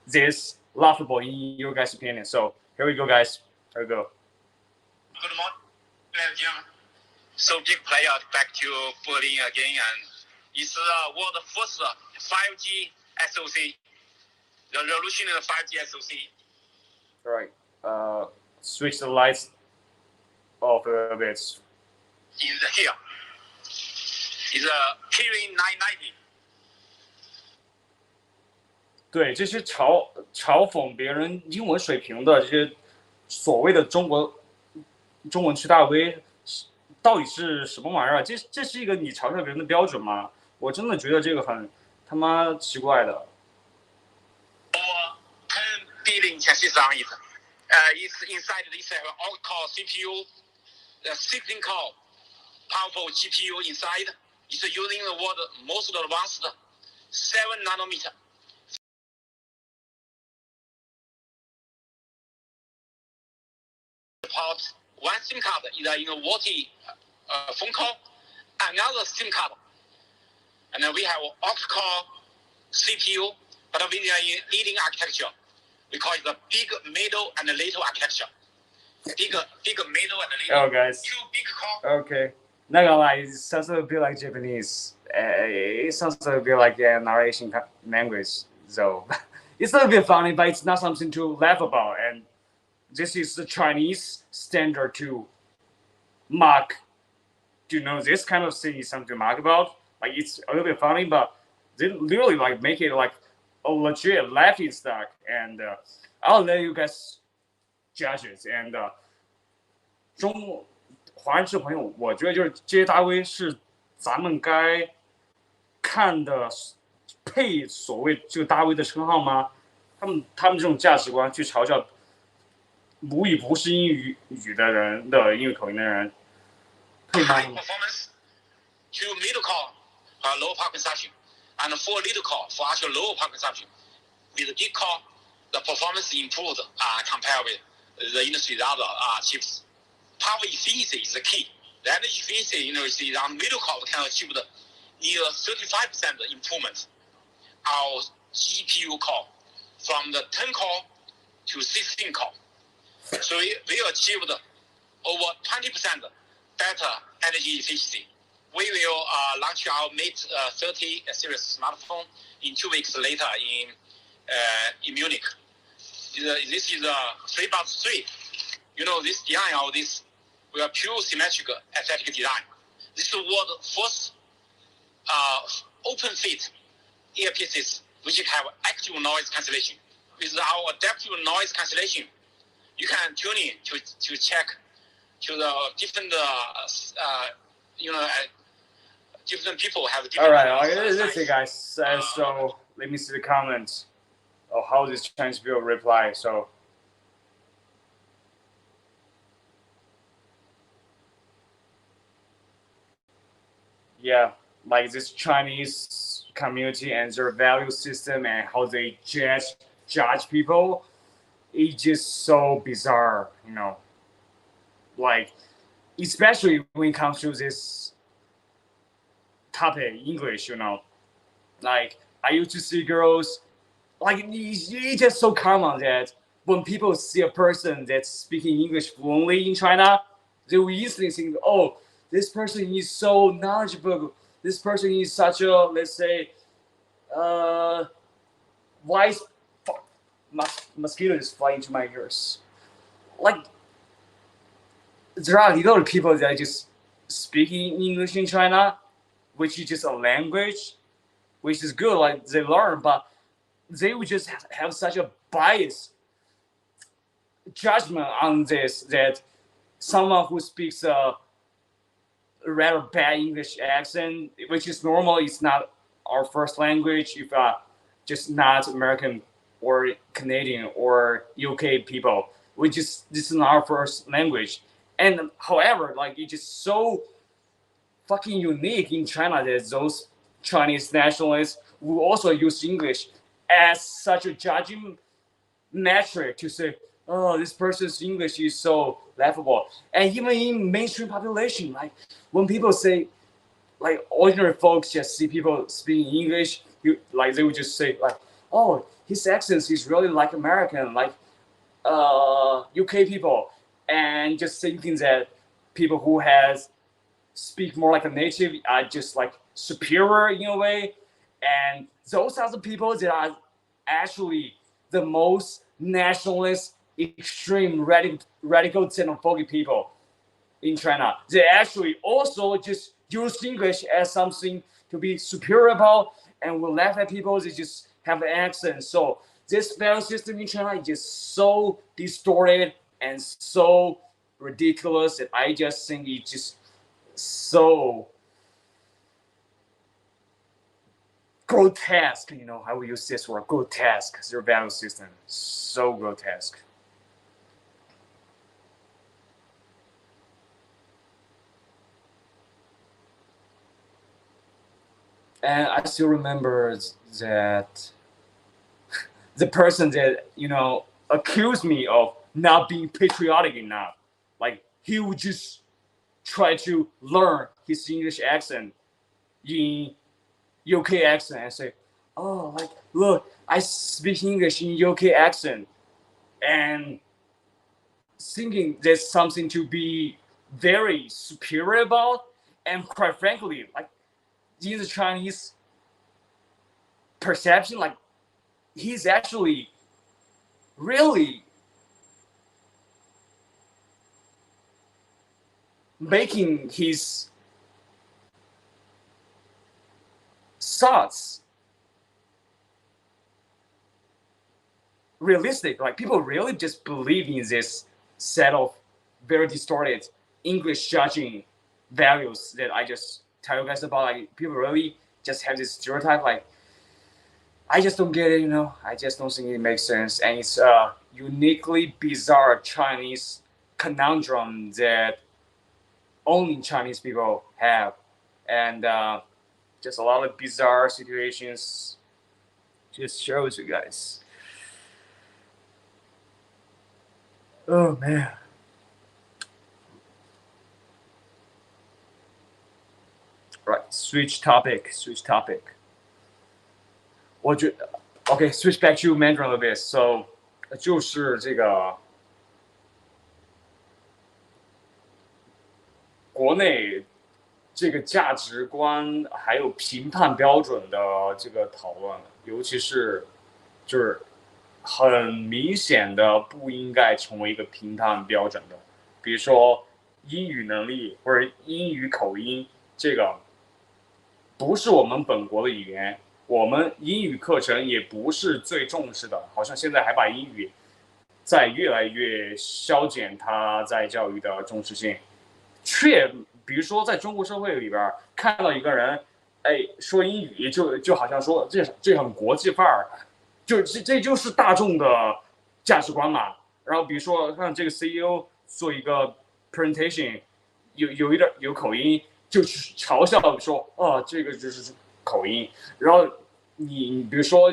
A: this laughable in your guys' opinion? So here we go, guys. Here we go.
B: Good morning. So big player back to Berlin again, and it's the world first 5G SoC, the revolutionary 5G SoC.
A: All right. Switch the lights off a little bit.
B: In the here is a Kirin 990.
A: 对，这些嘲讽别人英文水平的这些所谓的中文区大 V， 到底是什么玩意儿？这是一个你嘲笑别人的标准吗？我真的觉得这个很他妈奇怪的。
B: Or 10 billion transistors on it. It's inside this octa-core CPU, 16-core powerful GPU inside. It's using the world's most advanced 7 nanometer. Support one SIM card is in a VoLTE phone call, another SIM card. And then we have octa-core CPU, but we are in leading architecture. We call it the big, middle, and little architecture. Big, middle, and little.
A: Oh, guys.
B: 2 big core.
A: Okay. Not gonna lie, it sounds a bit like Japanese. It sounds a bit like an Asian language, though. It's a little bit funny, but it's not something to laugh about. And this is the Chinese standard to mock. Do you know this kind of thing is something to mock about? Like it's a little bit funny, but they literally like make it like a legit laughing stock. And I'll let you guys judge it. And 中华人这朋友，我觉得就是这些大 V 是咱们该看的配所谓这个大 V 的称号吗？他们这种价值观去嘲笑母语不是英语的人的英语口音的人，配吗
B: performance to middle core lower power consumption, and for little core for actual lower power consumption. With the big core, the performance improved compared with the industry's other chips. Power efficiency is the key. The energy efficiency, is on middle core can achieve near 35% improvement. Our GPU core from the 10 core to 16 core. So we achieved over 20% better energy efficiency. We will launch our Mate 30 series smartphone in 2 weeks later in Munich. This is a 3x3. This design of this, we are pure symmetric aesthetic design. This is the world's first open fit earpieces which have active noise cancellation. With our adaptive noise cancellation, you can tune in to check to the different different people have different.
A: All right, let's see, guys. So let me see the comments of how this Chinese people reply. So. Yeah, like this Chinese community and their value system and how they judge people, it's just so bizarre, Like, especially when it comes to this topic, English, Like, I used to see girls, like, it's just so common that when people see a person that's speaking English fluently in China, they will instantly think, oh, this person is so knowledgeable. This person is such a, let's say, wise. Fuck, mosquito is flying to my ears. Like, there are a lot of people that are just speaking English in China, which is just a language, which is good. Like they learn, but they would just have such a bias judgment on this that someone who speaks a rather bad English accent, which is normal, it's not our first language. If just not American or Canadian or UK people, this is not our first language. And however, like it's just so fucking unique in China that those Chinese nationalists will also use English as such a judging metric to say, oh, this person's English is so laughable. And even in mainstream population, like when people say, like ordinary folks just see people speaking English, they would just say like, oh, his accent is really like American, like UK people, and just thinking that people who speak more like a native are just like superior in a way. And those are the people that are actually the most nationalist, extreme, radical xenophobic people in China. They actually also just use English as something to be superior about and will laugh at people. They just have an accent. So this value system in China is just so distorted and so ridiculous that I just think it's just so grotesque, I will use this word, grotesque, their value system, so grotesque. And I still remember that the person that, accused me of not being patriotic enough, like he would just try to learn his English accent in UK accent and say, oh, like, look, I speak English in UK accent, and thinking there's something to be very superior about. And quite frankly, like, in the Chinese perception, like, he's actually really making his thoughts realistic. Like people really just believe in this set of very distorted English judging values that I just tell you guys about. Like people really just have this stereotype. Like I just don't get it. I just don't think it makes sense. And it's a uniquely bizarre Chinese conundrum that only Chinese people have, and just a lot of bizarre situations. Just shows you guys. Oh man. Right, switch topic. Okay, switch back to Mandarin a little bit. So 就是这个国内这个价值观还有评判标准的这个讨论，尤其是就是很明显的不应该成为一个评判标准的，比如说英语能力或者英语口音，这个不是我们本国的语言，我们英语课程也不是最重视的，好像现在还把英语在越来越削减它在教育的重视性。比如说在中国社会里边看到一个人，说英语就好像说这很国际范儿，这就是大众的价值观嘛。然后比如说看这个 CEO 做一个 presentation， 有口音，就嘲笑说这个就是口音。然后你比如说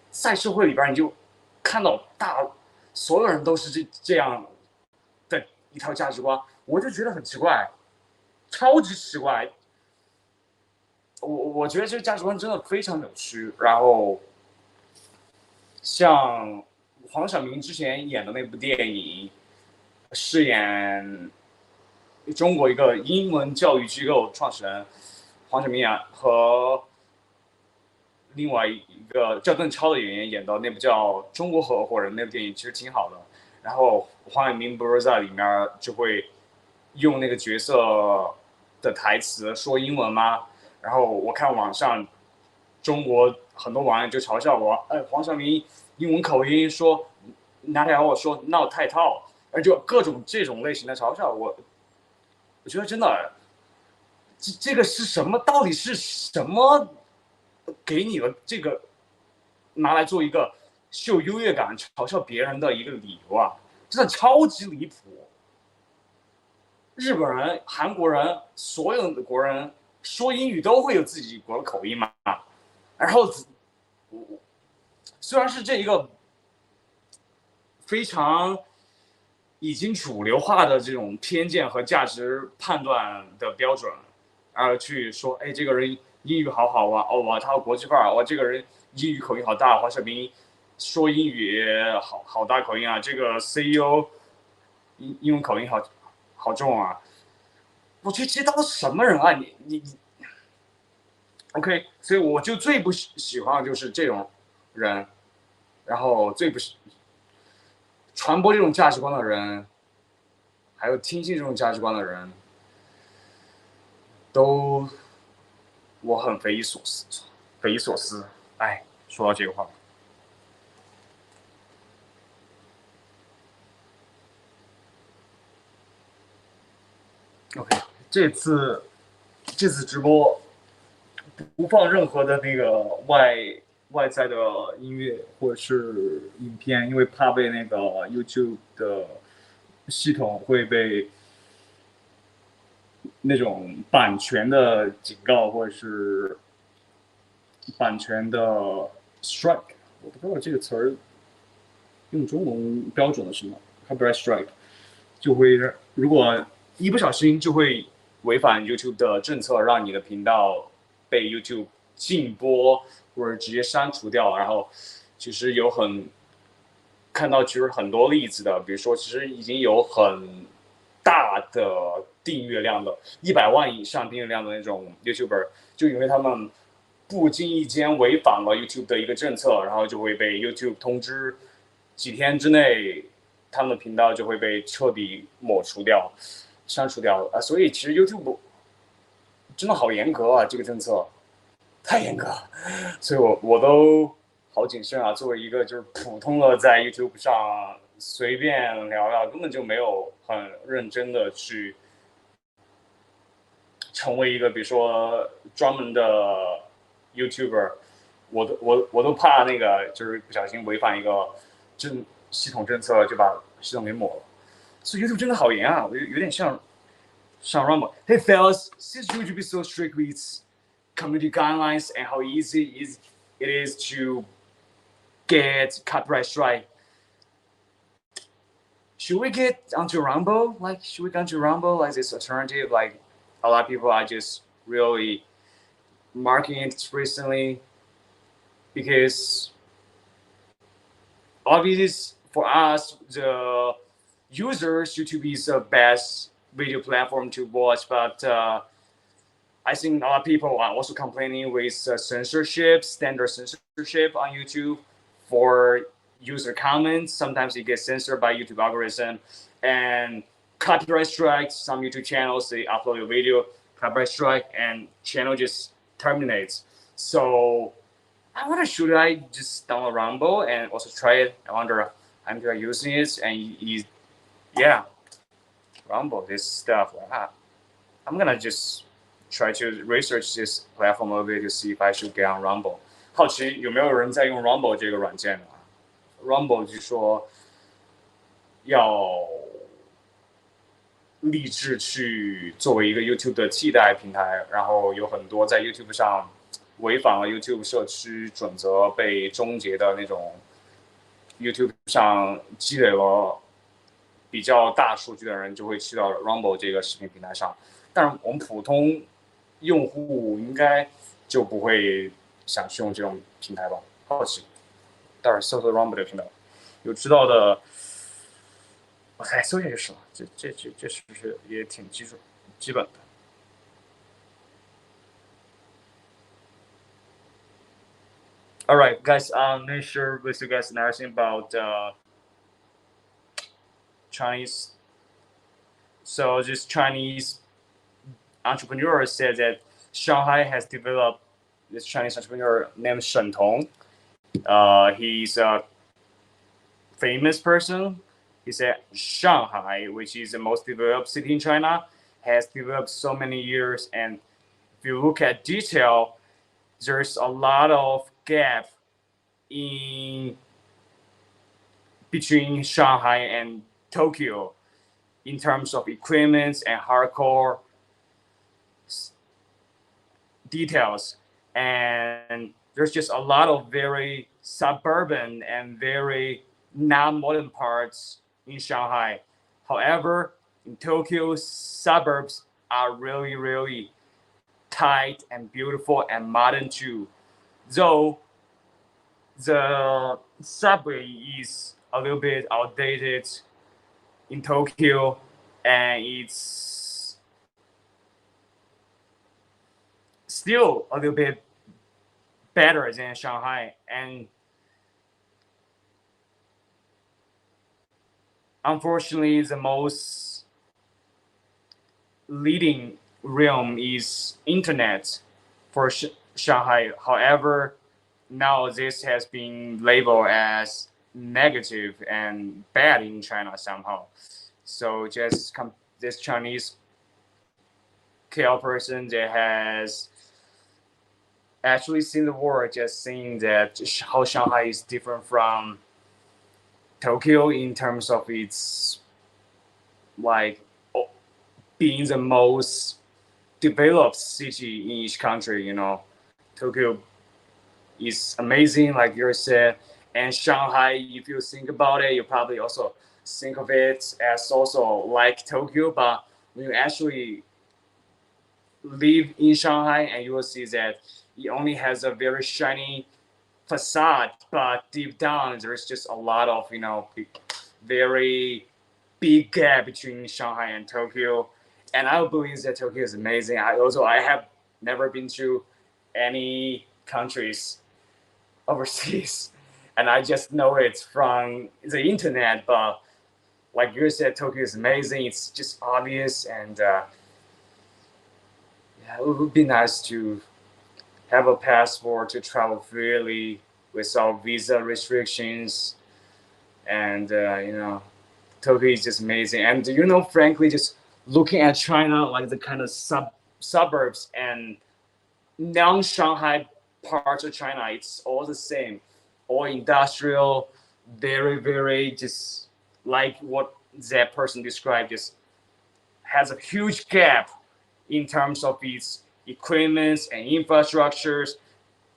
A: 在社会里边，你就看到所有人都是这样的一套价值观，我就觉得很奇怪，超级奇怪。我觉得这个价值观真的非常扭曲。然后像黄晓明之前演的那部电影，饰演中国一个英文教育机构创始人黄晓明和另外一个叫邓超的演员演的那部叫《中国合伙人》那部电影，其实挺好的。然后黄晓明不是在里面就会用那个角色的台词说英文吗？然后我看网上中国很多网友就嘲笑我，黄晓明英文口音说拿来我说闹太套，就各种这种类型的嘲笑我觉得真的这个是什么？到底是什么给你的这个拿来做一个秀优越感、嘲笑别人的一个理由啊？真的超级离谱。日本人、韩国人，所有的国人说英语都会有自己国的口音嘛。然后虽然是这一个非常已经主流化的这种偏见和价值判断的标准，去说，这个人英语好好啊，哇，他有国际范儿，哇，这个人英语口音好大，黄晓明说英语好大口音啊，这个 CEO 英文口音好重啊。我觉得这都是什么人啊？你 OK， 所以我就最不喜欢就是这种人，然后最不传播这种价值观的人，还有听信这种价值观的人，都我很匪夷所思。说到这个话。OK， 这次直播不放任何的那个外在的音乐或者是影片，因为怕被那个 YouTube 的系统会被那种版权的警告或者是版权的 strike， 我不知道这个词儿用中文标准的是什么 ，copyright strike， 就会如果一不小心就会违反 YouTube 的政策，让你的频道被 YouTube 禁播或者直接删除掉。然后其实看到其实很多例子的，比如说其实已经有很大的订阅量的100万以上订阅量的那种 YouTuber， 就因为他们不经意间违反了 YouTube 的一个政策，然后就会被 YouTube 通知，几天之内他们的频道就会被彻底抹除掉。删除掉了啊。所以其实 YouTube 真的好严格啊，这个政策太严格了，所以我都好谨慎啊。作为一个就是普通的在 YouTube 上随便聊聊，根本就没有很认真的去成为一个比如说专门的 YouTuber，我都怕那个就是不小心违反一个系统政策就把系统给抹了。所以 YouTube 真的好严啊，我有点像 Rumble. Hey fellas, since YouTube is so strict with its community guidelines and how easy it is to get copyright strike, should we get onto Rumble? Like, should we go onto Rumble as this alternative? Like, a lot of people are just really marking it recently because obviously for us, the users, YouTube is the best video platform to watch, but I think a lot of people are also complaining with censorship, standard censorship on YouTube for user comments. Sometimes it gets censored by YouTube algorithm, and copyright strikes. Some YouTube channels they upload a video, copyright strike, and channel just terminates. So I wonder, should I just download Rumble and also try it? I wonder, I'm using it, and yeah, Rumble, this stuff. I'm gonna just try to research this platform a little bit to see if I should get on Rumble. 好奇有没有人在用 Rumble 这个软件啊 ？Rumble 就说要立志去作为一个 YouTube 的替代平台，然后有很多在 YouTube 上违反了 YouTube 社区准则被终结的那种 YouTube 上积累了比较大数据的人，就会去到 Rumble 这个视频平台上。但是我们普通用户应该就不会想去用这种平台吧？好奇，待会儿搜搜 Rumble 的频道，有知道的，我再搜一下就是了。这是不是也挺基本的？All right, guys. I'm not sure with you guys anything about Chinese. So this Chinese entrepreneur said that Shanghai has developed this Chinese entrepreneur named Shen Tong. He's a famous person. He said Shanghai, which is the most developed city in China, has developed so many years. And if you look at detail, there's a lot of gap in between Shanghai and Tokyo in terms of equipment and hardcore details. And there's just a lot of very suburban and very non-modern parts in Shanghai. However, in Tokyo, suburbs are really, really tight and beautiful and modern too. Though the subway is a little bit outdated in Tokyo, and it's still a little bit better than Shanghai. And unfortunately, the most leading realm is internet for Shanghai. However, now this has been labeled as negative and bad in China somehow. So just this Chinese KL person that has actually seen the world, just seeing that how Shanghai is different from Tokyo in terms of its like being the most developed city in each country. You know, Tokyo is amazing, like you said, and Shanghai. If you think about it, you probably also think of it as also like Tokyo, but when you actually live in Shanghai, and you will see that it only has a very shiny facade, but deep down there's just a lot of very big gap between Shanghai and Tokyo. And I believe that Tokyo is amazing. I have never been to any countries overseas, and I just know it from the internet. But like you said, Tokyo is amazing. It's just obvious, and yeah, it would be nice to have a passport to travel freely without visa restrictions. And Tokyo is just amazing. And frankly, just looking at China, like the kind of suburbs and non-Shanghai parts of China, it's all the same, all industrial, very, very just like what that person described, just has a huge gap in terms of its equipments and infrastructures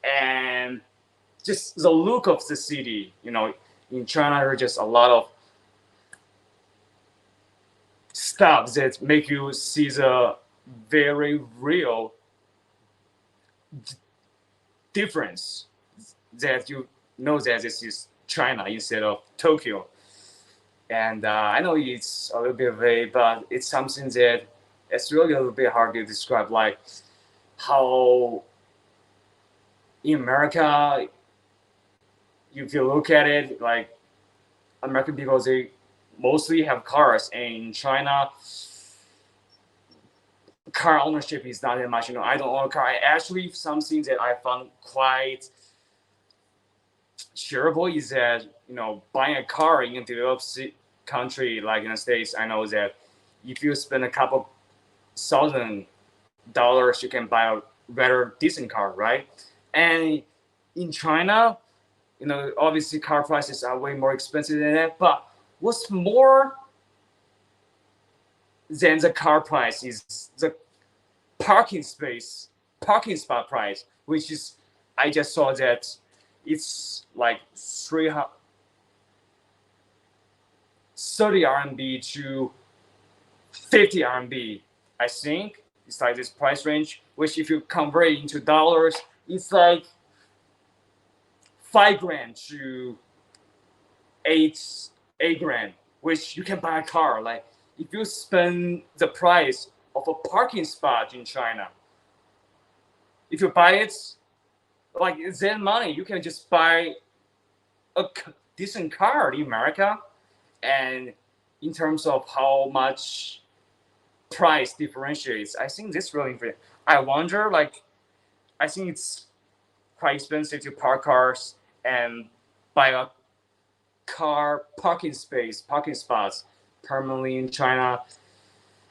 A: and just the look of the city. In China, there are just a lot of stuff that make you see the very real difference, that you know that this is China instead of Tokyo. And I know it's a little bit vague, but it's something that it's really a little bit hard to describe, like how in America, if you look at it, like American people, they mostly have cars, and in China, car ownership is not that much. I don't own a car. Actually, something that I found quite shareable is that buying a car in a developed country like in the States, I know that if you spend a couple $1,000, you can buy a rather decent car, right? And in China, obviously car prices are way more expensive than that. But what's more than the car price is the parking spot price, which is, I just saw that it's like 30 RMB to 50 RMB. I think it's like this price range, which if you convert it into dollars, it's like $5,000 to $8,000, which you can buy a car. Like if you spend the price of a parking spot in China, if you buy it, like that money, you can just buy a decent car in America. And in terms of how much price differentiates, I think this really important. I wonder, like, I think it's quite expensive to park cars and buy a car parking spots permanently in China.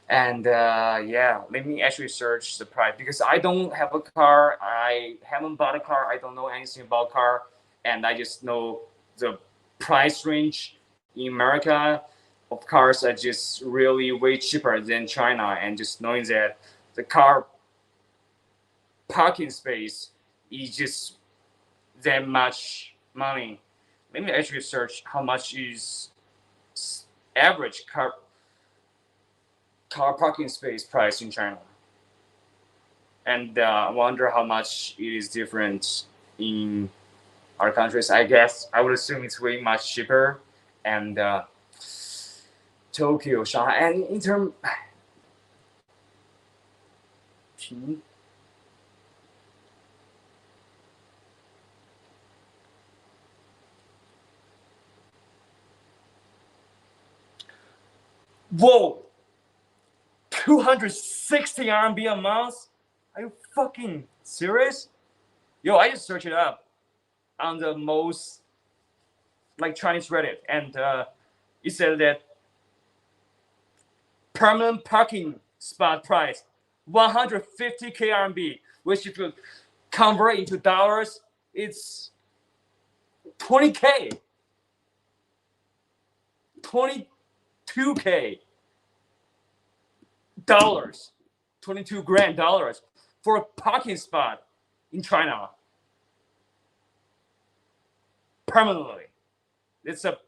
A: And yeah, let me actually search the price, because I don't have a car. I haven't bought a car. I don't know anything about car, and I just know the price range in America of cars are just really way cheaper than China. And just knowing that the car parking space is just that much money. Let me actually search how much is average car parking space price in China, and wonder how much it is different in our countries. I guess I would assume it's way much cheaper, and Tokyo, Shanghai, and in term. Whoa! 260 RMB a month? Are you fucking serious? Yo, I just searched it up on the most like Chinese Reddit, and it said that permanent parking spot price 150k RMB, which if you convert into dollars, it's 20k, 22k dollars, 22 grand dollars for a parking spot in China permanently. It's a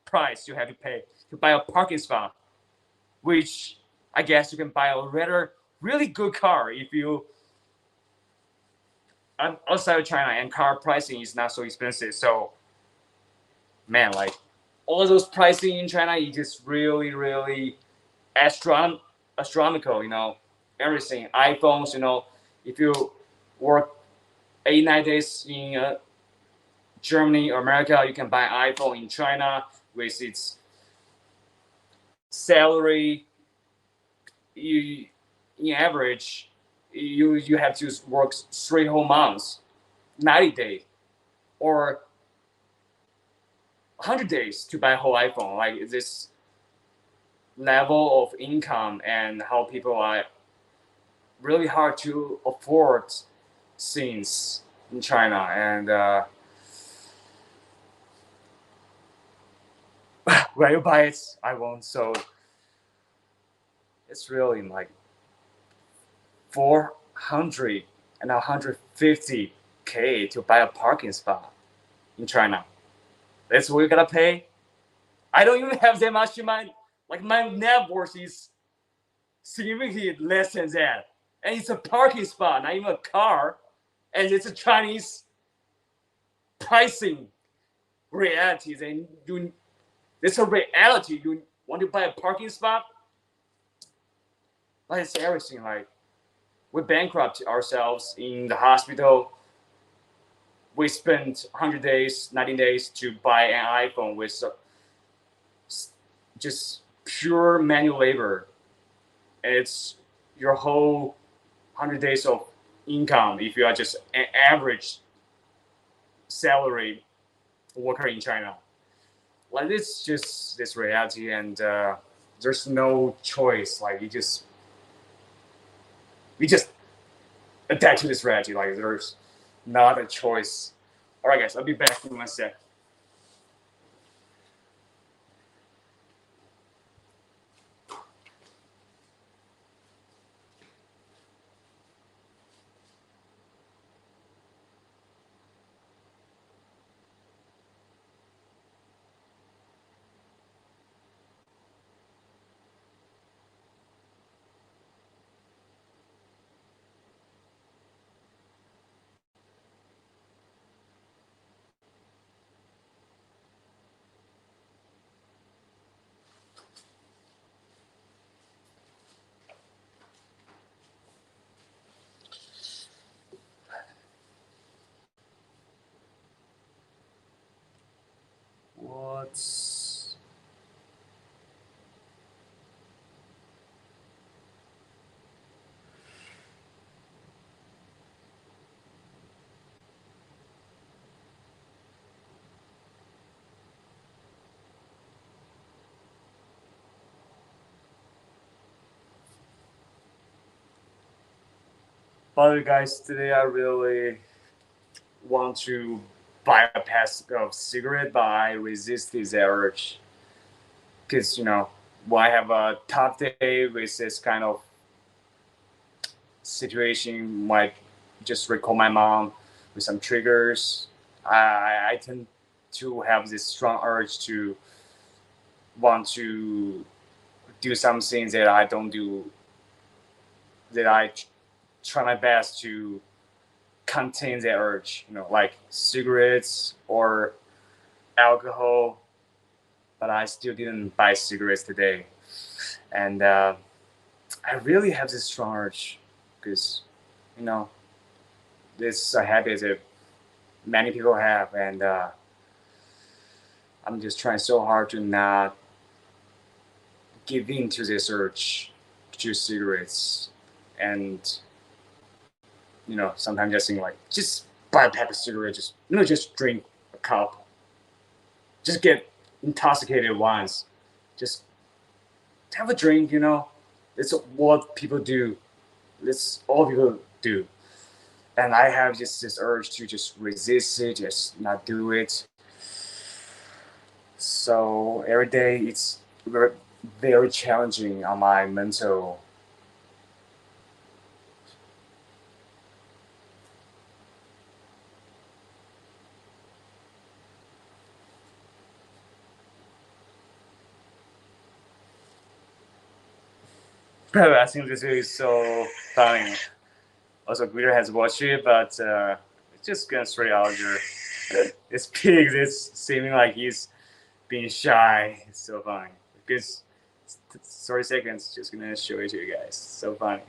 A: price you have to pay to buy a parking spot, which I guess you can buy a rather really good car if you outside of China, and car pricing is not so expensive. So man, like all those pricing in China is just really, really astronomical. Everything, iPhones, if you work 8-9 days in Germany or America, you can buy iPhone in China with its salary, you in average, you have to work 3 whole months, 90 days, or 100 days to buy a whole iPhone. Like this level of income and how people are really hard to afford things in China. And when you buy it, iPhone, so it's really like 400 and 150K to buy a parking spot in China. That's what you gotta pay. I don't even have that much in my, like my net worth is significantly less than that. And it's a parking spot, not even a car. And it's a Chinese pricing reality. And it's a reality. You want to buy a parking spot? Like it's everything. Like we bankrupt ourselves in the hospital. We spent 100 days, 90 days to buy an iPhone with just pure manual labor. It's your whole 100 days of income if you are just an average salary worker in China. Like it's just this reality, and there's no choice. Like we just adapt to this reality. Like there's not a choice. All right, guys, I'll be back in 1 sec. What's By the way, guys, today I really want to buy a pack of cigarette, but I resist this urge because when I have a tough day with this kind of situation, might just recall my mom with some triggers. I tend to have this strong urge to want to do some things that I don't do, that I try my best to contain the urge, like cigarettes or alcohol. But I still didn't buy cigarettes today. And I really have this strong urge because, this is a habit that many people have. And I'm just trying so hard to not give in to this urge to choose cigarettes. And, sometimes just think like, just buy a pack of cigarettes, just drink a cup. Just get intoxicated once. Just have a drink, It's what people do. It's all people do. And I have just this urge to just resist it, just not do it. So every day it's very, very challenging on my mental. I think this video is so funny. Also, Guido has watched it, but it's just gonna straight out here. This pig is seeming like he's being shy. It's so funny. Because 30 seconds, just gonna show it to you guys. So funny.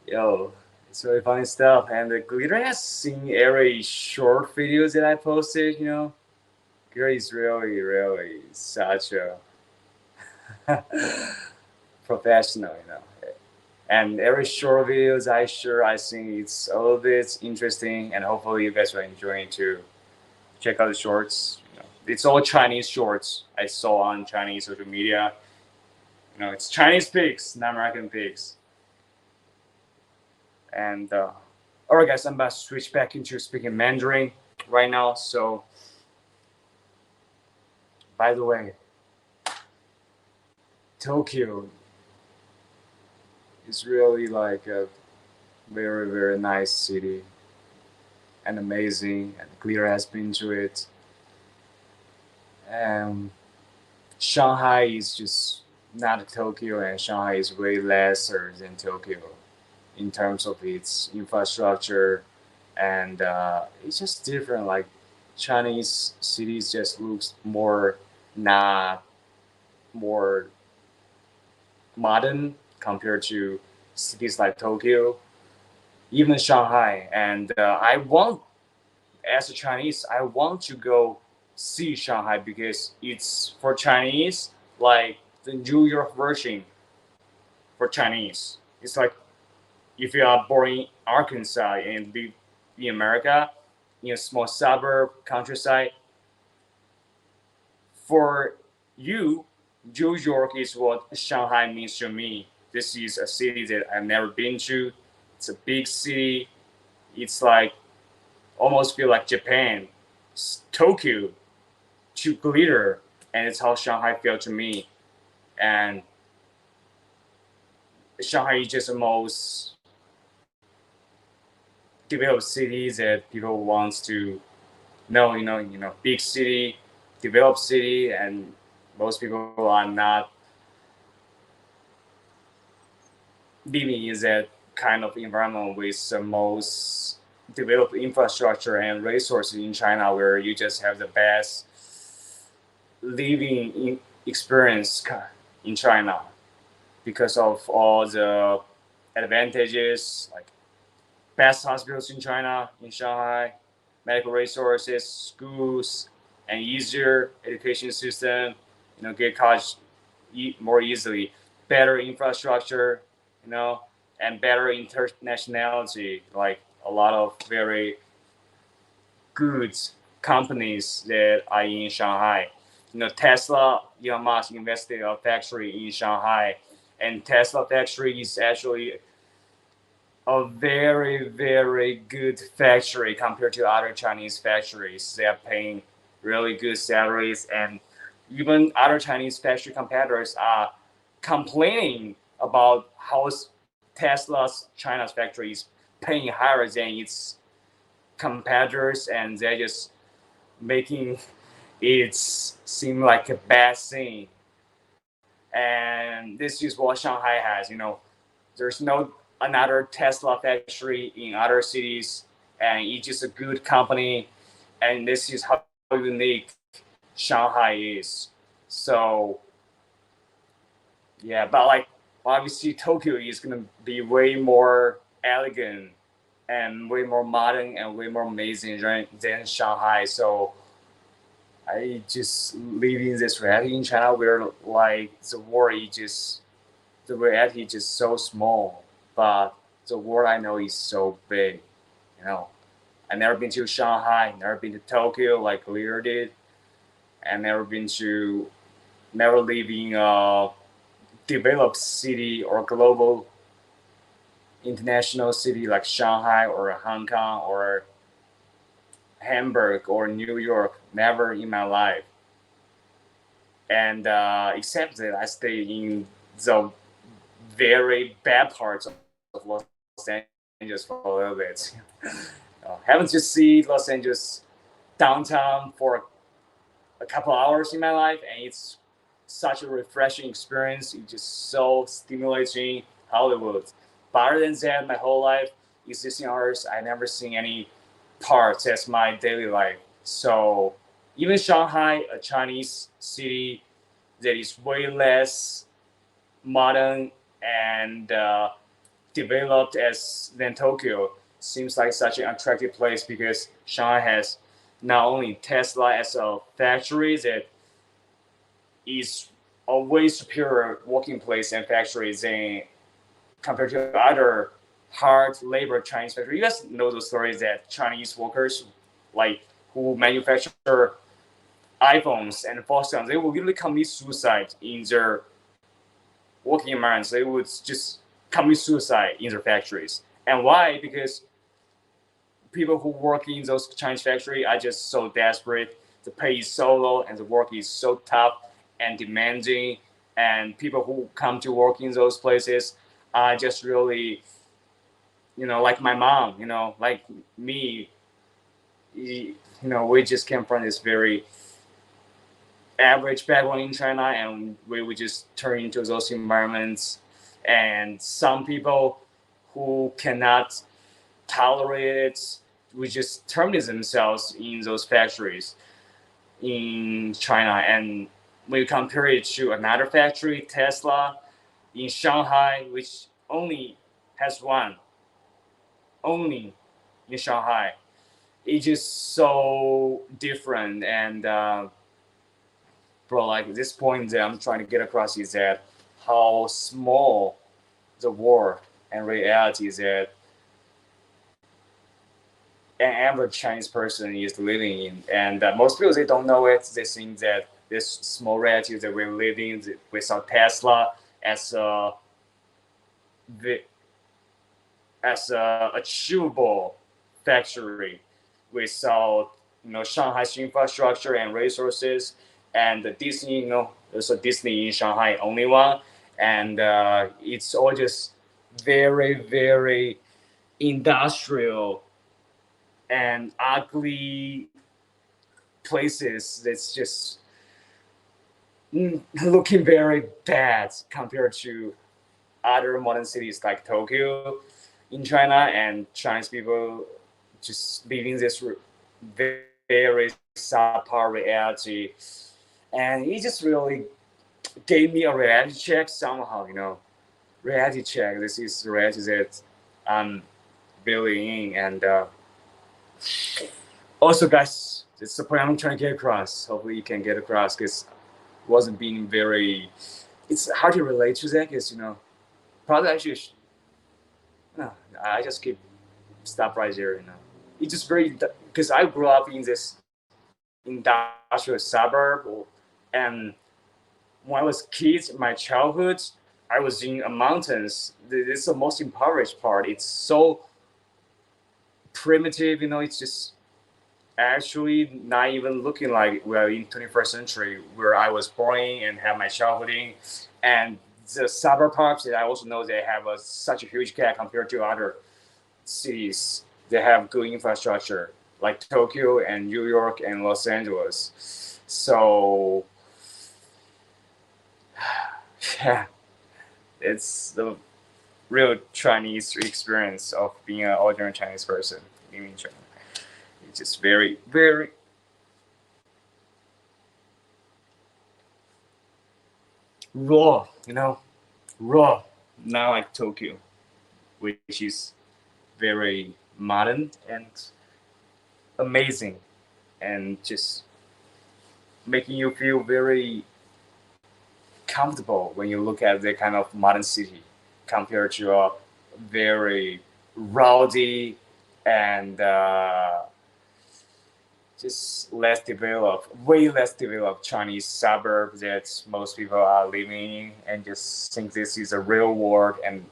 A: Yo, it's really funny stuff. And the Glitter has seen every short videos that I posted, Glitter is really, really such a professional, And every short videos I think it's a little bit interesting, and hopefully you guys are enjoying to check out the shorts. It's all Chinese shorts I saw on Chinese social media. It's Chinese pigs, not American pigs. And all right, guys, I'm about to switch back into speaking Mandarin right now. So, by the way, Tokyo is really like a very, very nice city and amazing. And Clear has been to it. And Shanghai is just not Tokyo, and Shanghai is way lesser than Tokyo in terms of its infrastructure, and it's just different. Like Chinese cities just looks more not more modern compared to cities like Tokyo, even Shanghai. And as a Chinese, I want to go see Shanghai because it's for Chinese like the New York version for Chinese. It's like if you are born in Arkansas and live in America, in a small suburb, countryside, for you, New York is what Shanghai means to me. This is a city that I've never been to. It's a big city. It's like almost feel like Japan, Tokyo, to glitter, and it's how Shanghai felt to me. And Shanghai is just the most developed city that people wants to know. Big city, developed city, and most people are not living in that kind of environment with the most developed infrastructure and resources in China, where you just have the best living experience in China because of all the advantages, like best hospitals in China, in Shanghai, medical resources, schools, and easier education system. Get college more easily, better infrastructure, and better internationality. Like a lot of very good companies that are in Shanghai. Tesla, Elon Musk invested a factory in Shanghai, and Tesla factory is actually a very, very good factory compared to other Chinese factories. They are paying really good salaries, and even other Chinese factory competitors are complaining about how Tesla's China's factory is paying higher than its competitors, and they're just making it seem like a bad thing. And this is what Shanghai has. There's no another Tesla factory in other cities, and it's just a good company. And this is how unique Shanghai is. So yeah, but like obviously Tokyo is gonna be way more elegant and way more modern and way more amazing than Shanghai. So I just live in this reality in China where like the reality is just so small, but the world I know is so big. I never been to Shanghai, never been to Tokyo like Lear did, and never live in a developed city or global international city like Shanghai or Hong Kong or Hamburg or New York. Never in my life. And except that I stay in the very bad parts of Los Angeles for a little bit. Haven't just seen Los Angeles downtown for a couple hours in my life, and it's such a refreshing experience. It's just so stimulating. Hollywood. But other than that, my whole life, existing hours, I never seen any parts as my daily life. So even Shanghai, a Chinese city that is way less modern and developed as than Tokyo seems like such an attractive place because Shanghai has not only Tesla as a factory that is a way superior working place and factories than compared to other hard labor Chinese factories. You guys know the stories that Chinese workers, like who manufacture iPhones and Foxconns, they will usually commit suicide in their working environments. They would just commit suicide in their factories. And why? Because people who work in those Chinese factories are just so desperate. The pay is so low and the work is so tough and demanding. And people who come to work in those places are just really, like my mom, like me, we just came from this very average background in China, and we would just turn into those environments. And some people who cannot tolerate it would just terminate themselves in those factories in China. And when you compare it to another factory, Tesla, in Shanghai, which only has one, only in Shanghai, it's just so different. And bro, like this point that I'm trying to get across is that how small the world and reality is that an average Chinese person is living in. And most people, they don't know it. They think that this small reality that we're living without Tesla as a achievable factory, without Shanghai's infrastructure and resources, and the Disney, there's a Disney in Shanghai, only one, and it's all just very, very industrial and ugly places that's just looking very bad compared to other modern cities like Tokyo in China. And Chinese people just living this very subpar reality. And it just really gave me a reality check somehow, reality check. This is the reality that I'm living in. And also, guys, it's the point I'm trying to get across. Hopefully you can get across, because it wasn't being very, it's hard to relate to that, because, probably actually, no, I just keep stop right there, It's just very, because I grew up in this industrial suburb, and when I was a kid, my childhood, I was in mountains. This is the most impoverished part. It's so primitive, it's just actually not even looking like we're in 21st century, where I was born and have my childhood in. And the suburb parts that I also know they have such a huge gap compared to other cities. They have good infrastructure like Tokyo and New York and Los Angeles. So yeah, it's the real Chinese experience of being an ordinary Chinese person living in China. It's just very, very raw, raw. Not like Tokyo, which is very modern and amazing, and just making you feel very comfortable when you look at the kind of modern city compared to a very rowdy and just way less developed Chinese suburb that most people are living in, and just think this is a real world. And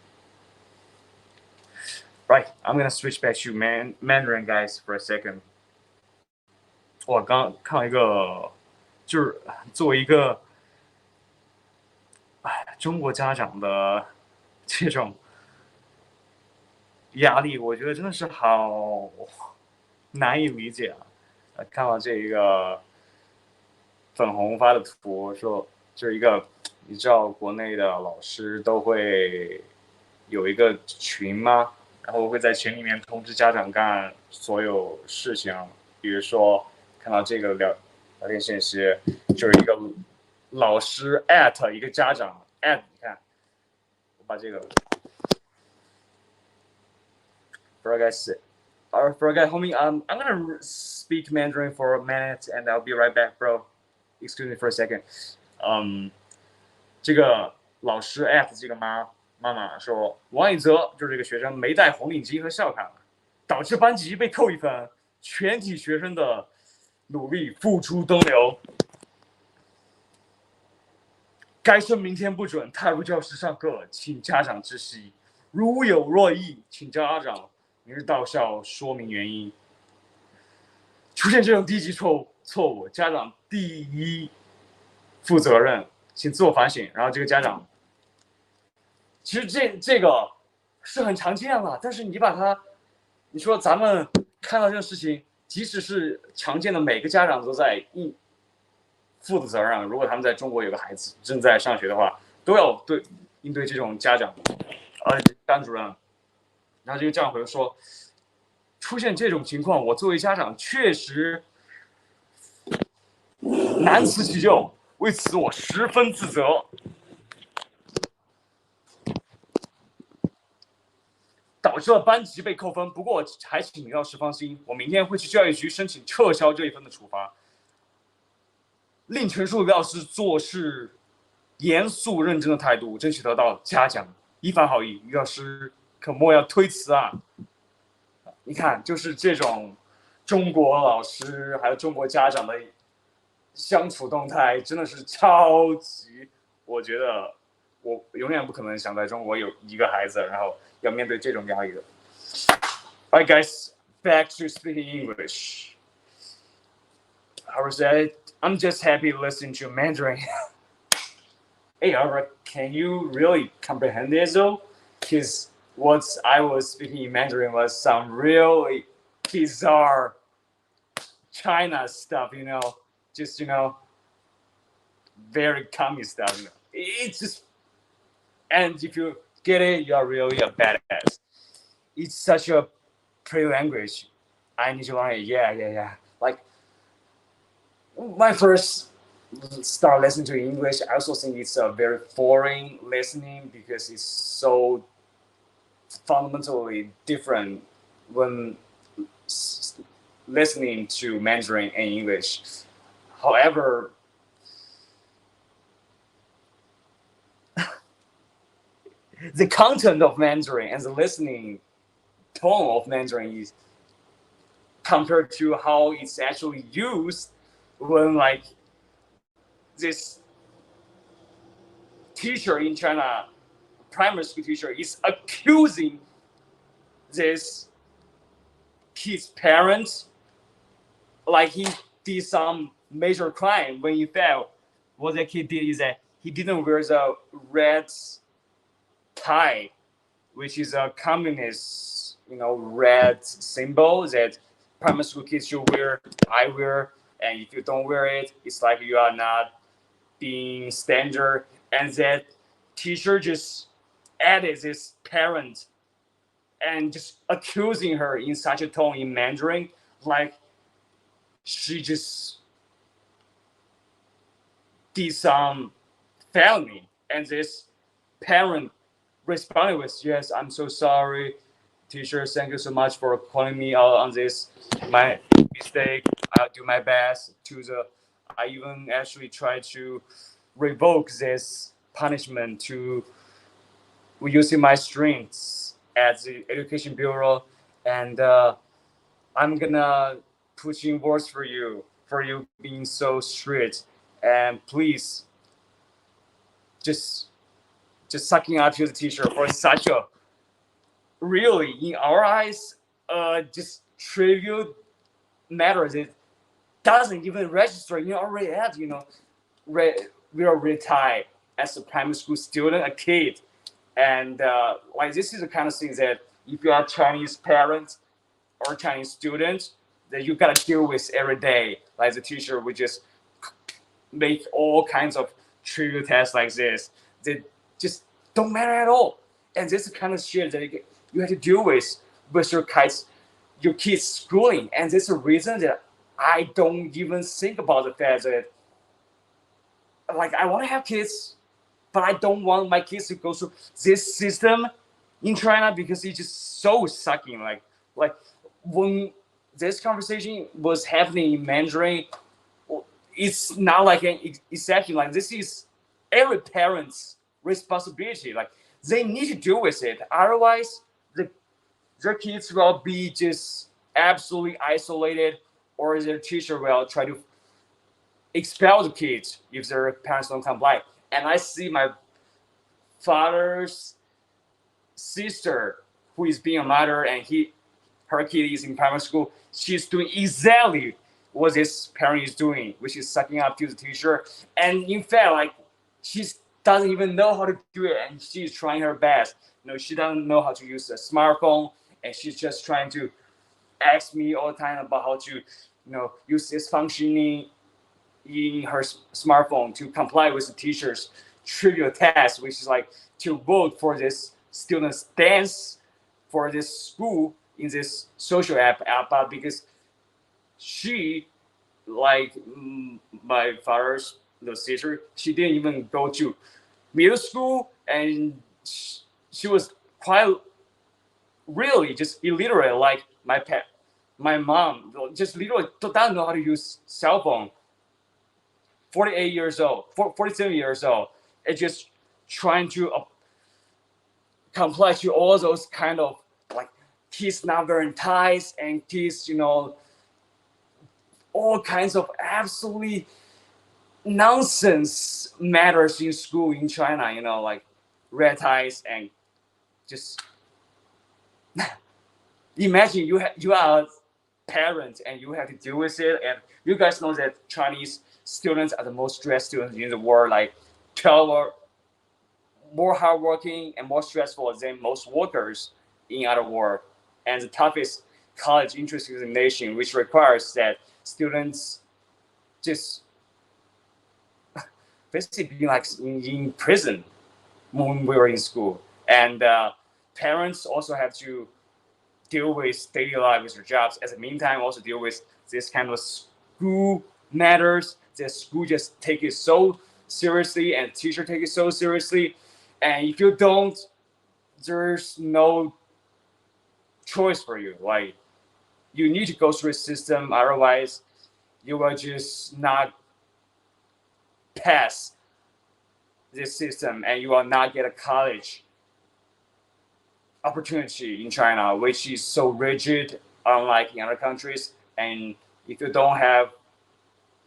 A: right, I'm gonna switch back to Mandarin, guys, for a second. 我刚看了一个，就是作为一个中国家长的这种压力，我觉得真的是好难以理解啊！看到这一个粉红发的图，说就是一个，你知道国内的老师都会有一个群吗？然后会在群里面通知家长干所有事情，比如说看到这个聊天信息，就是一个老师一个家长，你看，我把这个 For guys, for guys, homie, I'm gonna speak Mandarin for a minute, and I'll be right back, bro. Excuse me for a second. 这个老师 at 这个妈妈说，王以泽就是这个学生没带红领巾和校卡，导致班级被扣1分，全体学生的努力付诸东流。该生明天不准踏入教室上课，请家长知悉。如有若意，请家长明日到校说明原因。出现这种低级错误，家长第一负责任，请自我反省。然后这个家长，其实这个是很常见了，但是你说咱们看到这个事情，即使是常见的，每个家长都在负的责任。如果他们在中国有个孩子正在上学的话，都要应对这种家长，班主任。然后这个家长回说，出现这种情况，我作为家长确实难辞其咎，为此我十分自责。导致了班级被扣分，不过还请李老师放心，我明天会去教育局申请撤销这1分的处罚。令陈述老师做事严肃认真的态度，争取得到嘉奖，一番好意，于老师可莫要推辞啊！你看，就是这种中国老师还有中国家长的相处动态，真的是超级，我觉得我永远不可能想在中国有一个孩子，然后要面对这种压力的。Alright, guys, back to speaking English. I was I'm just happy listening to Mandarin. Hey, Albert, can you really comprehend this though? Because what I was speaking in Mandarin was some really bizarre China stuff, just, very communist stuff. It's just, and if you get it, you're really a badass. It's such a pretty language. I need to learn it. Yeah. Like, when I first start listening to English, I also think it's a very foreign listening because it's so fundamentally different when listening to Mandarin and English. However, the content of Mandarin and the listening tone of Mandarin is compared to how it's actually used when like this teacher in China, primary school teacher, is accusing this kid's parents like he did some major crime. When he fell, what the kid did is that he didn't wear the red tie, which is a communist, red symbol that primary school kids should wear. I wear, and if you don't wear it, it's like you are not being standard. And that teacher just added this parent and just accusing her in such a tone in Mandarin, like she just did some felony. And this parent responded with, "Yes, I'm so sorry, teacher. Thank you so much for calling me out on this, my mistake. I'll do my best I even actually tried to revoke this punishment to using my strengths at the education bureau, and I'm gonna put in words for you being so strict, and please just sucking up to the teacher for such a really, in our eyes, just trivial matter that doesn't even register in our head. We are retired as a primary school student, a kid, and like this is the kind of thing that if you are a Chinese parent or Chinese student, that you gotta deal with every day. Like the teacher would just make all kinds of trivial tests like this that just don't matter at all. And this is the kind of shit that you have to deal with your kids schooling. And this is the reason that I don't even think about the fact that, like, I want to have kids, but I don't want my kids to go through this system in China because it's just so sucking. Like when this conversation was happening in Mandarin, it's not like an exception. Like this is every parent's responsibility. Like they need to deal with it. Otherwise, their kids will be just absolutely isolated, or their teacher will try to expel the kids if their parents don't comply. And I see my father's sister, who is being a mother, and her kid is in primary school. She's doing exactly what this parent is doing, which is sucking up to the teacher. And in fact, like she doesn't even know how to do it, and she's trying her best. She doesn't know how to use a smartphone, and she's just trying to ask me all the time about how to, use this functioning in her smartphone to comply with the teacher's trivial task, which is like to vote for this student's dance for this school in this social app, but because she, like my father's sister, she didn't even go to middle school, and she was quite really just illiterate, like my mom, just literally doesn't know how to use cell phone. 48 years old, 47 years old, and just trying to comply to all those kind of like kids not wearing ties and kids, all kinds of absolutely nonsense matters in school in China, like red ties and just imagine you are a parent and you have to deal with it. And you guys know that Chinese students are the most stressed students in the world, like 12 or more hardworking and more stressful than most workers in other world. And the toughest college entrance examination, which requires that students just basically be like in prison when we were in school. And parents also have to deal with daily life with their jobs. At the meantime, also deal with this kind of school matters. The school just take it so seriously, and teacher take it so seriously. And if you don't, there's no choice for you. Like you need to go through a system, otherwise you will just not pass this system, and you will not get a college opportunity in China, which is so rigid, unlike in other countries. And if you don't have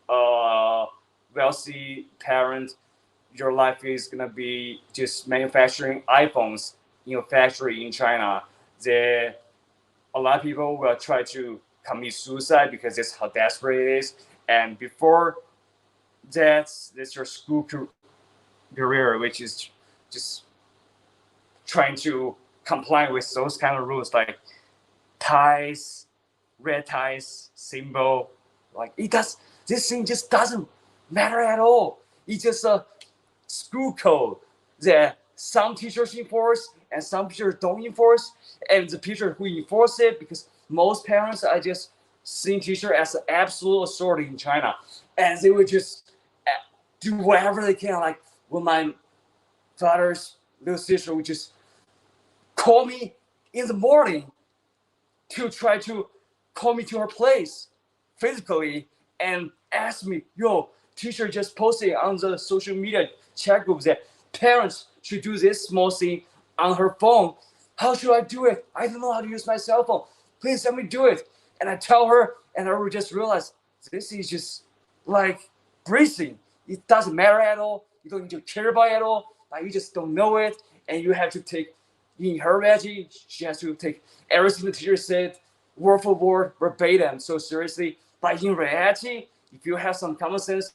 A: a wealthy parent, your life is gonna be just manufacturing iPhones in a factory in China. A lot of people will try to commit suicide because that's how desperate it is. And before that, that's your school career, which is just trying to comply with those kind of rules, like ties, red ties, symbol. Like this thing just doesn't matter at all. It's just a school code that some teachers enforce and some teachers don't enforce. And the teacher who enforce it, because most parents are just seeing teacher as an absolute authority in China, and they would just do whatever they can. Like when my father's little sister would just call me in the morning to try to call me to her place physically and ask me, teacher just posted on the social media chat group that parents should do this small thing on her phone. How should I do it? I don't know how to use my cell phone. Please let me do it. And I tell her, and I would just realize this is just like breathing. It doesn't matter at all. You don't need to care about it at all. Like you just don't know it, and you have to take. In her reality, she has to take everything the teacher said word for word, verbatim, so seriously. But in reality, if you have some common sense,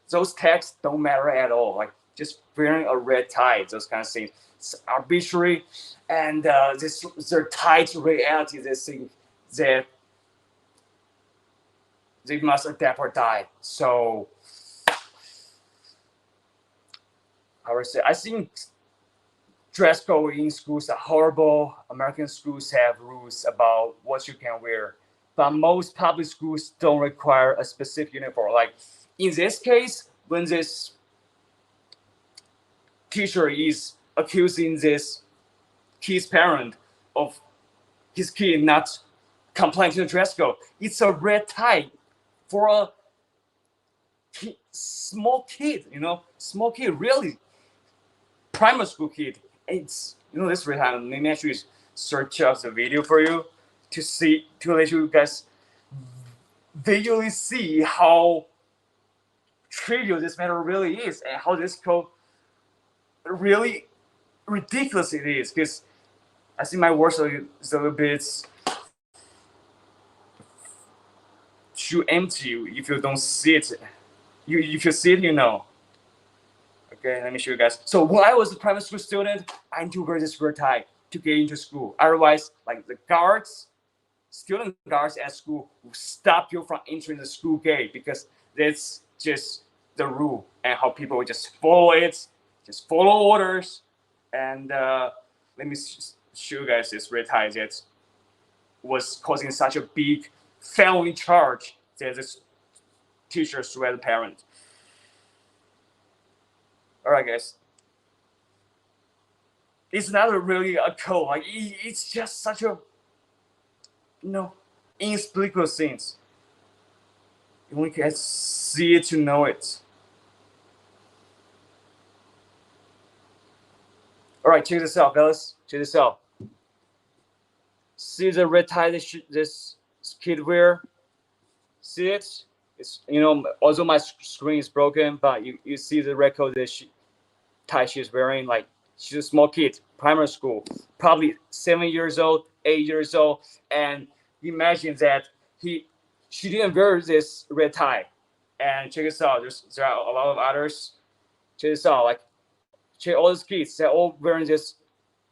A: those texts don't matter at all. Like just wearing a red tie, those kind of things. It's arbitrary, and they're tied to reality. They think that they must adapt or die. So I would say I think dress code in schools are horrible. American schools have rules about what you can wear, but most public schools don't require a specific uniform. Like in this case, when this teacher is accusing this kid's parent of his kid not complying to the dress code. It's a red tie for a small kid, small kid, really primary school kid. It's this red tie. Let me actually search up the video for you to let you guys visually see how trivial this matter really is and how this code really ridiculous it is. Because I see my words is a little bit too empty if you don't see it. If you see it, Okay, let me show you guys. So when I was a primary school student, I need to wear this red tie to get into school. Otherwise, like the student guards at school will stop you from entering the school gate because that's just the rule and how people will just follow it, just follow orders. And let me show you guys this red tie that was causing such a big felony charge that this teacher sued the parent. All right, guys. It's not really a code. Like it's just such a inexplicable things. You only can see it to know it. All right, check this out, fellas. Check this out. See the red tie this kid wear? See it? It's although my screen is broken, but you see the red coat that tie she's wearing. Like she's a small kid, primary school, probably 7 years old, 8 years old, and imagine that she didn't wear this red tie. And check this out. There are a lot of others. Check this out. Like check all these kids. They're all wearing this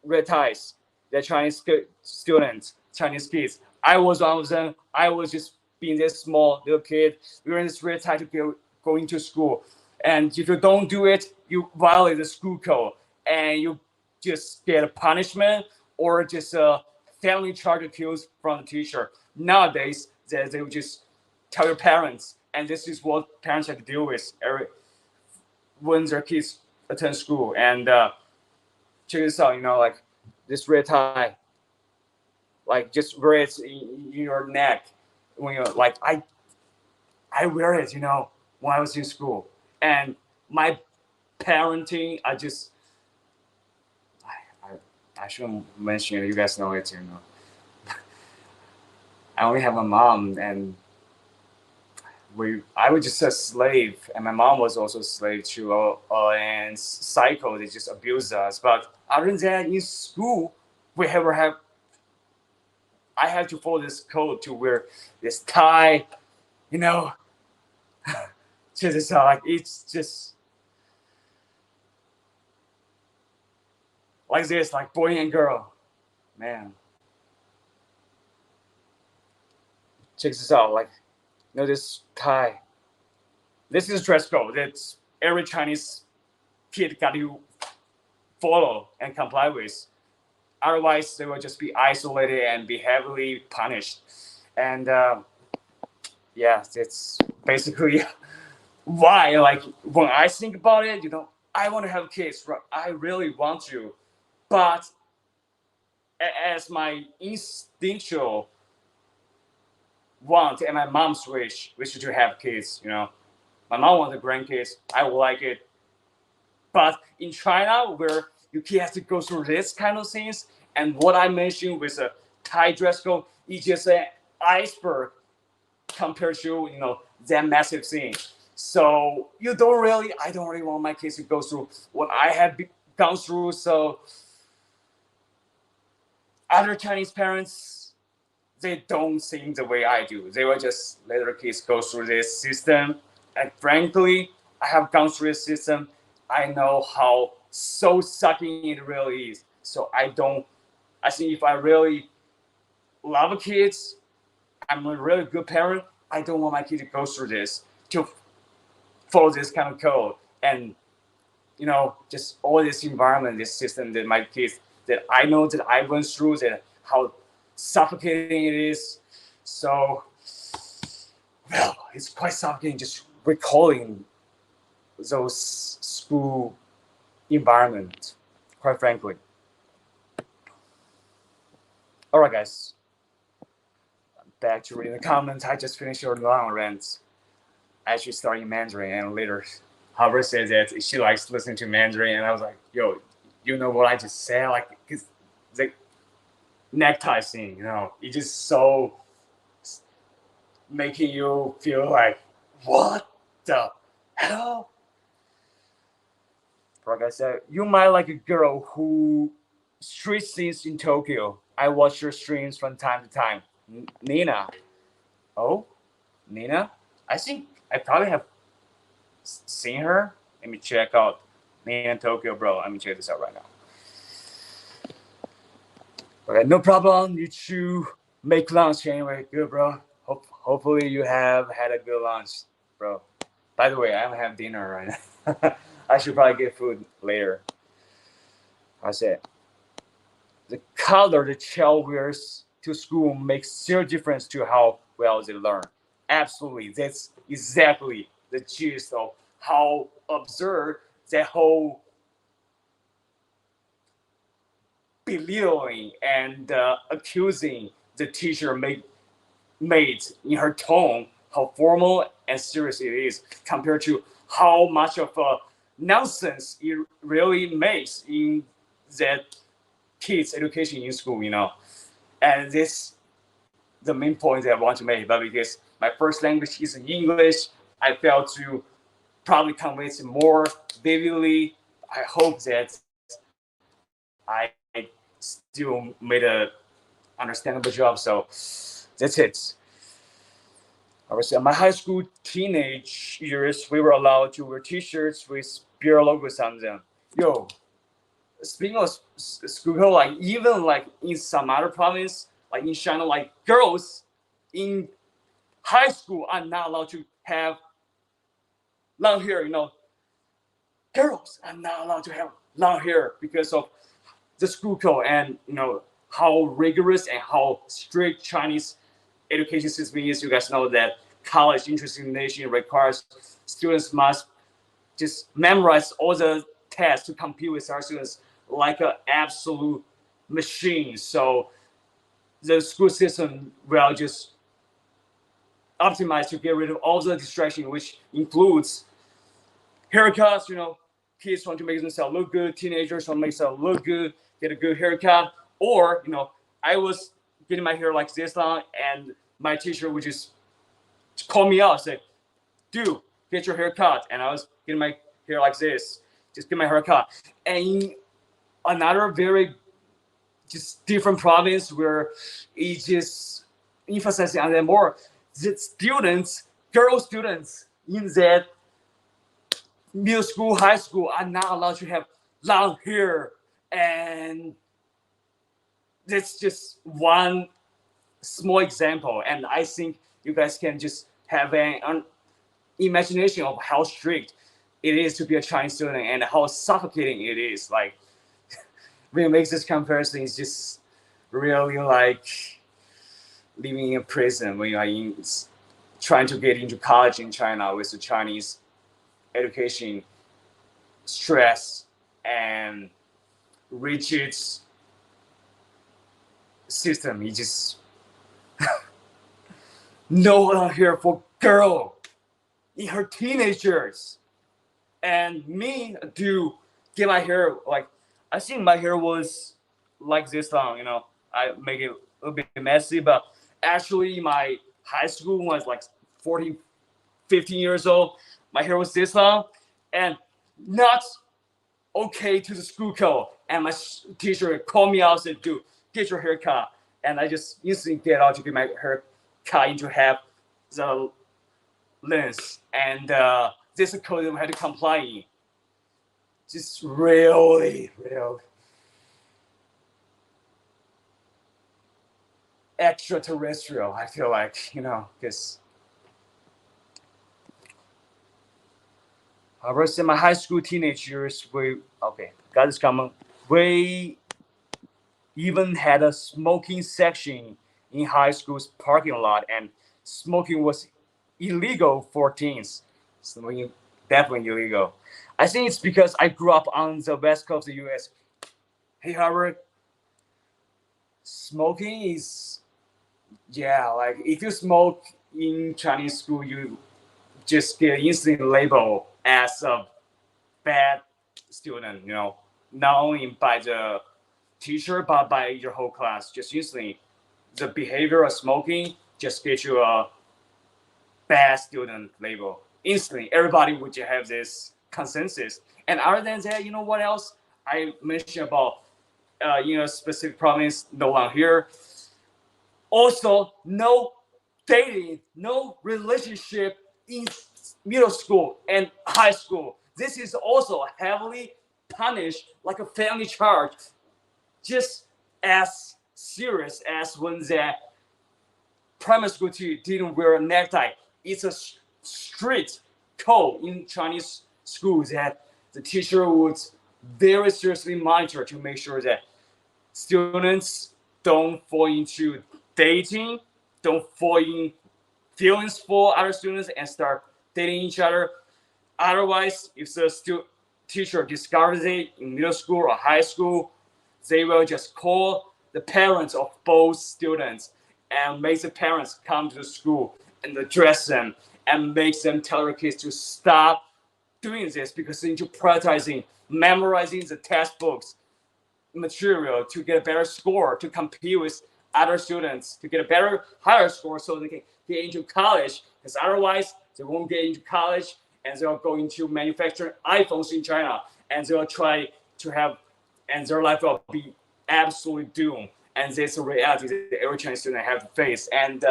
A: red ties. They're Chinese students, Chinese kids. I was one of them. I was just being this small little kid wearing this red tie to go into school. And if you don't do it, you violate the school code, and you just get a punishment or just a family charge accused from the teacher. Nowadays, they will just tell your parents, and this is what parents have to deal with when their kids attend school. And check this out, like this red tie, like just wear it in your neck when you're like I wear it, when I was in school. And my parenting, I shouldn't mention it. You guys know it, I only have a mom, and I was just a slave, and my mom was also a slave too. And cycle, they just abused us. But other than that, in school, I had to follow this code to wear this tie, just like it's just like this, like boy and girl, man. Check this out, like this tie. This is dress code that every Chinese kid got to follow and comply with. Otherwise, they will just be isolated and be heavily punished. And that's basically why. Like when I think about it, I want to have kids. Right? I really want to, but as my instinctual want and my mom's wish to have kids. My mom wanted grandkids. I would like it, but in China, where you have to go through this kind of things, and what I mentioned with a Thai dress code is just an iceberg compared to that massive thing. So I don't really want my kids to go through what I have gone through. So other Chinese parents, they don't think the way I do. They will just let their kids go through this system. And frankly, I have gone through this system. I know how so sucking it really is. So I think if I really love kids, I'm a really good parent, I don't want my kid to go through this, to follow this kind of code. And, just all this environment, this system that my kids, that I know that I went through, that how suffocating it is. So, it's quite suffocating just recalling those school environment, quite frankly. All right, guys. Back to reading the comments. I just finished your long rant. Actually starting Mandarin, and later Harvard says that she likes listening to Mandarin, and I was like, yo, you know what I just said? Like, cause the necktie thing, it just so making you feel like, what the hell? Like I said, you might like a girl who street scenes in Tokyo. I watch her streams from time to time. Nina. Oh, Nina? I think I probably have seen her. Let me check out Nina Tokyo, bro. Let me check this out right now. Okay, no problem. You two make lunch anyway. Good, bro. Hopefully you have had a good lunch, bro. By the way, I haven't had dinner right now. I should probably get food later. I said, the color the child wears to school makes zero difference to how well they learn. Absolutely. That's exactly the gist of how absurd that whole belittling and accusing the teacher made in her tone, how formal and serious it is compared to how much of a nonsense it really makes in that kids' education in school, And this the main point that I want to make, but because my first language is English, I failed to probably convey it more vividly. I hope that I still made a understandable job. So that's it. I was in my high school teenage years, we were allowed to wear T-shirts with beer logos on them. Yo, speaking of school, like even like in some other province, like in China, like girls in high school are not allowed to have long hair. Girls are not allowed to have long hair because of the school code and how rigorous and how strict Chinese education system is. You guys know that college entrance examination requires students must just memorize all the tests to compete with our students like an absolute machine. So the school system will just optimize to get rid of all the distraction, which includes haircuts. Kids want to make themselves look good. Teenagers want to make themselves look good, get a good haircut. Or, I was getting my hair like this long, and my teacher would just call me out, say, dude, get your hair cut. And I was getting my hair like this, just get my hair cut. And in another very just different province where it just emphasizing on that more, the students, girl students in that middle school, high school are not allowed to have long hair. And that's just one small example. And I think you guys can just have an imagination of how strict it is to be a Chinese student and how suffocating it is. Like, when it makes this comparison, it's just really like living in a prison when you are trying to get into college in China with the Chinese education stress and rigid system. You just no one here for girl in her teenagers. And me do get my hair like, I think my hair was like this long, I make it a little bit messy, but actually my high school was like 14, 15 years old. My hair was this long and not okay to the school code. And my teacher called me out and said, dude, get your hair cut. And I just instantly get out to get my hair cut into half the length. And this is code that we had to comply in. Just really extraterrestrial, I feel like, because I was in my high school teenage years, got this comment. We even had a smoking section in high school's parking lot, and smoking was illegal for teens. So when you definitely illegal. I think it's because I grew up on the west coast of the U.S. Hey, Harvard, smoking is, like if you smoke in Chinese school, you just get instantly labeled as a bad student, not only by the teacher, but by your whole class. Just instantly, the behavior of smoking just gets you a bad student label. Instantly, everybody would have this consensus. And other than that, you know what else? I mentioned about, specific province, no one here. Also, no dating, no relationship in middle school and high school. This is also heavily punished like a family charge, just as serious as when the primary school teacher didn't wear a necktie. It's a strict code in Chinese schools that the teacher would very seriously monitor to make sure that students don't fall into dating, don't fall in feelings for other students and start dating each other. Otherwise, if the teacher discovers it in middle school or high school, they will just call the parents of both students and make the parents come to the school and address them and make them tell their kids to stop doing this because they need to prioritizing memorizing the textbooks material to get a better score to compete with other students to get a better higher score so they can get into college, because otherwise they won't get into college and they'll go into manufacturing iPhones in China and they'll try to have, and their life will be absolutely doomed. And this is a reality that every Chinese student have to face. And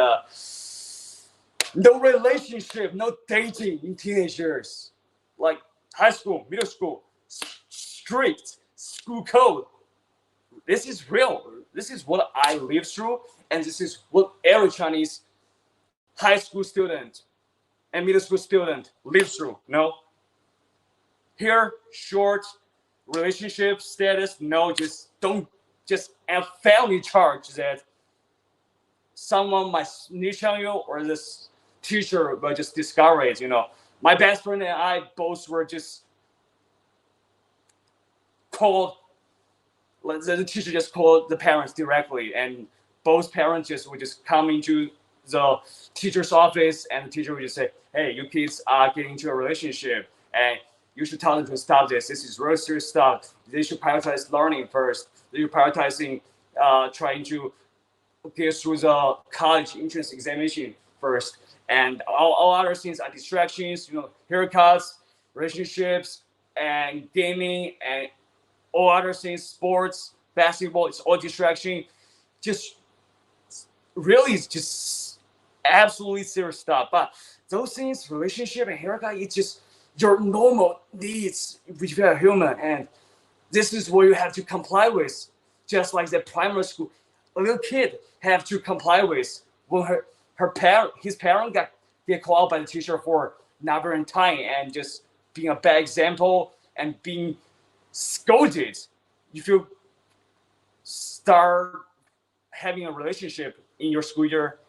A: no relationship, no dating in teenagers, like high school, middle school, strict school code. This is real. This is what I lived through, and this is what every Chinese high school student and middle school student lives through. No, here short relationship status. No, just don't just a family charge that someone might snitch on you or this teacher will just discover it. My best friend and I both were just called. The teacher just called the parents directly, and both parents would just come into the teacher's office, and the teacher would just say, "Hey, you kids are getting into a relationship, and you should tell them to stop this. This is really serious stuff. They should prioritize learning first. They should prioritizing trying to get through the college entrance examination first, and all other things are distractions. Haircuts, relationships, and gaming, and all other things, sports, basketball, it's all distraction. Just really, it's just absolutely serious stuff. But those things, relationship and haircut, it's just your normal needs if you're a human. And this is what you have to comply with. Just like the primary school, a little kid have to comply with when his parent get called by the teacher for not wearing tie and just being a bad example and being scolded. If you start having a relationship in your school year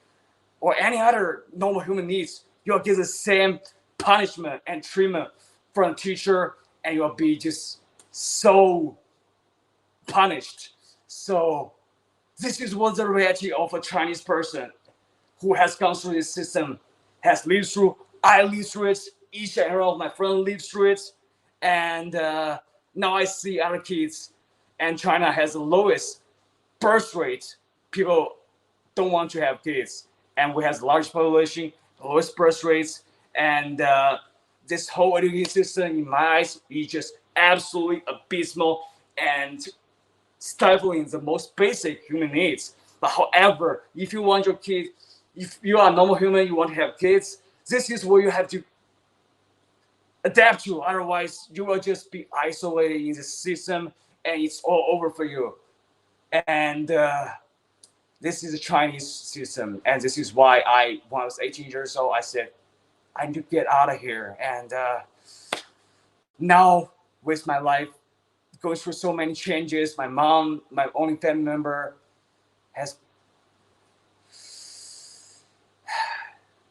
A: or any other normal human needs, you'll get the same punishment and treatment from the teacher, and you'll be just so punished. So this is what the reality of a Chinese person who has gone through this system has lived through. I lived through it. Each and every of my friends lived through it. And now I see other kids, and China has the lowest birth rate. People don't want to have kids, and we have the largest population, lowest birth rates, and this whole education system, in my eyes, is just absolutely abysmal and stifling the most basic human needs. But however, if you want your kid, if you are a normal human, you want to have kids, this is what you have to adapt to. Otherwise, you will just be isolated in the system, and it's all over for you. And this is a Chinese system, and this is why when I was 18 years old, I said, I need to get out of here. And now, with my life going through so many changes, my mom, my only family member, has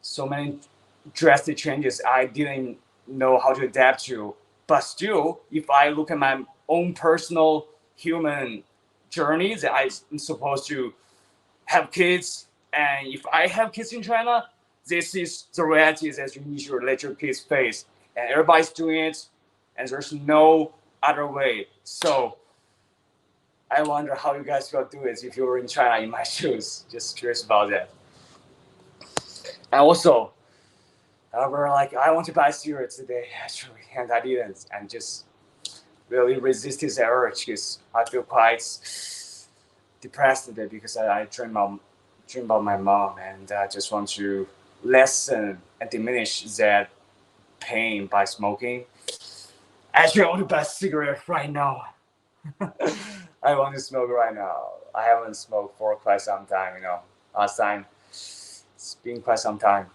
A: so many drastic changes I didn't know how to adapt to. But still, if I look at my own personal human journey, that I'm supposed to have kids, and if I have kids in China, this is the reality that you need to let your kids face, and everybody's doing it, and there's no other way. So I wonder how you guys will do it if you were in China in my shoes. Just curious about that. And also, however, like I want to buy cigarettes today actually, and I didn't, and just really resist this urge because I feel quite depressed today because I dream about my mom, and I just want to lessen and diminish that pain by smoking. Actually, I want to buy a cigarette right now. I want to smoke right now. I haven't smoked for quite some time, last time. It's been quite some time.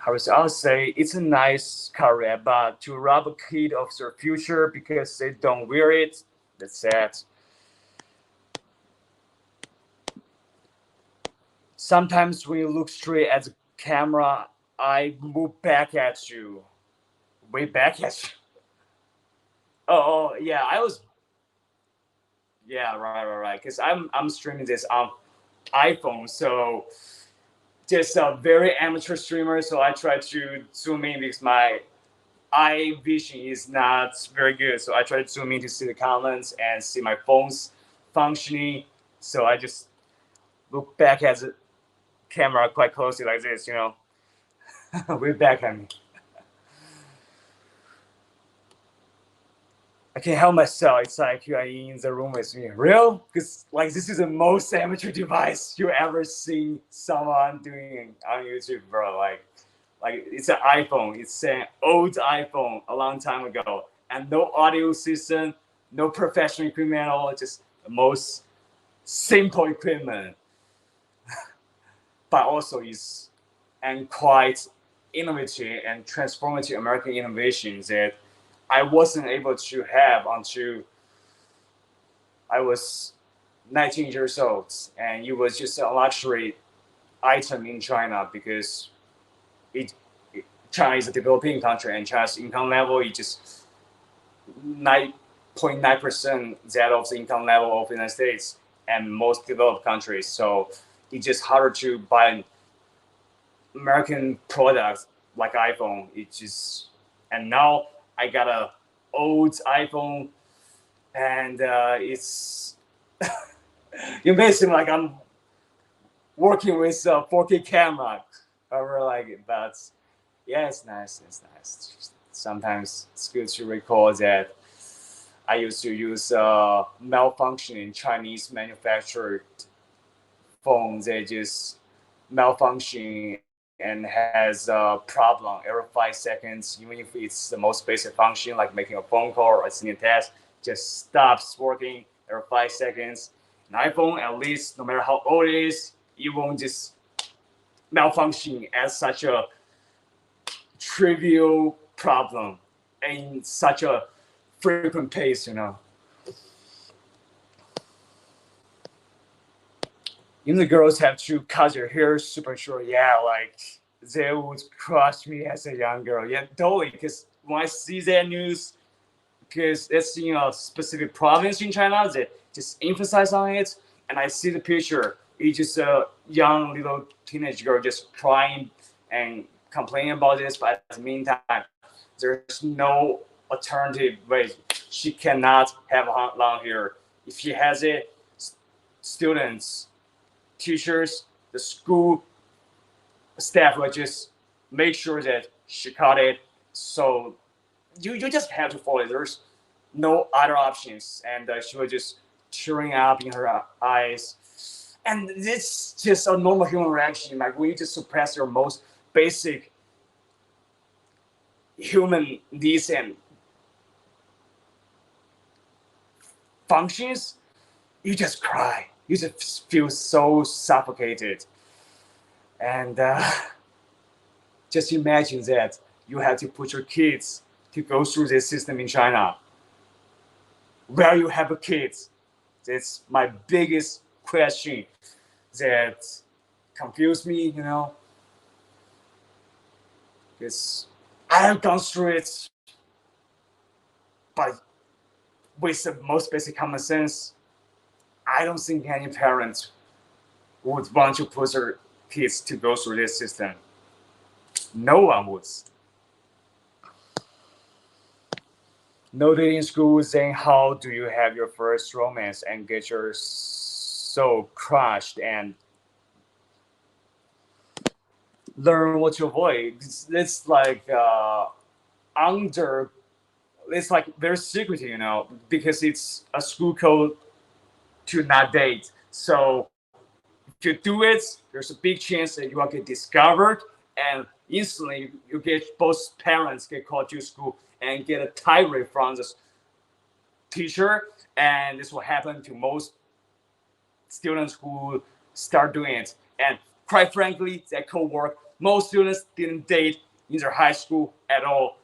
A: I would say it's a nice career, but to rob a kid of their future because they don't wear it, that's sad. Sometimes when you look straight at the camera, I move back at you. Way back at you. Oh yeah, I was. Yeah, right. Because I'm streaming this on iPhone, so just a very amateur streamer. So I try to zoom in because my eye vision is not very good. So I try to zoom in to see the comments and see my phone's functioning. So I just look back at the camera quite closely like this, way back at me. I can't help myself. It's like you are in the room with me. Real? Because like this is the most amateur device you ever seen someone doing on YouTube, bro. Like it's an iPhone. It's an old iPhone a long time ago, and no audio system, no professional equipment at all. Just the most simple equipment, but also is and quite innovative and transformative American innovations that I wasn't able to have until I was 19 years old, and it was just a luxury item in China because China is a developing country, and China's income level is just 9.9% that of the income level of the United States and most developed countries. So it's just harder to buy an American product like iPhone. And now I got a old iPhone, and it's it may seem like I'm working with a 4K camera, but yeah, it's nice. Sometimes it's good to recall that I used to use malfunctioning Chinese manufactured phones. They just malfunction and has a problem every 5 seconds, even if it's the most basic function like making a phone call or sending a text, just stops working every 5 seconds. An iPhone, at least, no matter how old it is, it won't just malfunction as such a trivial problem in such a frequent pace, Even the girls have to cut their hair super short. Yeah, like they would crush me as a young girl. Yeah, totally. Because when I see that news, because it's in a specific province in China that just emphasize on it, and I see the picture. It's just a young little teenage girl just crying and complaining about this. But at the meantime, there's no alternative way. She cannot have long hair. If she has it, students, teachers, the school staff will just make sure that she cut it. So you just have to follow it. There's no other options, and she was just tearing up in her eyes. And it's just a normal human reaction. Like when you just suppress your most basic human needs and functions, you just cry. You just feel so suffocated. And just imagine that you have to put your kids to go through this system in China. Where you have a kids? That's my biggest question that confused me, because I have gone through it, but with the most basic common sense, I don't think any parent would want to put their kids to go through this system. No one would. No dating school, then how do you have your first romance and get your soul crushed and learn what to avoid? It's like it's like very secretive, you know, because it's a school code to not date. So if you do it, there's a big chance that you will get discovered, and instantly you get both parents get called to school and get a tirade from the teacher, and this will happen to most students who start doing it. And quite frankly, that could work. Most students didn't date in their high school at all,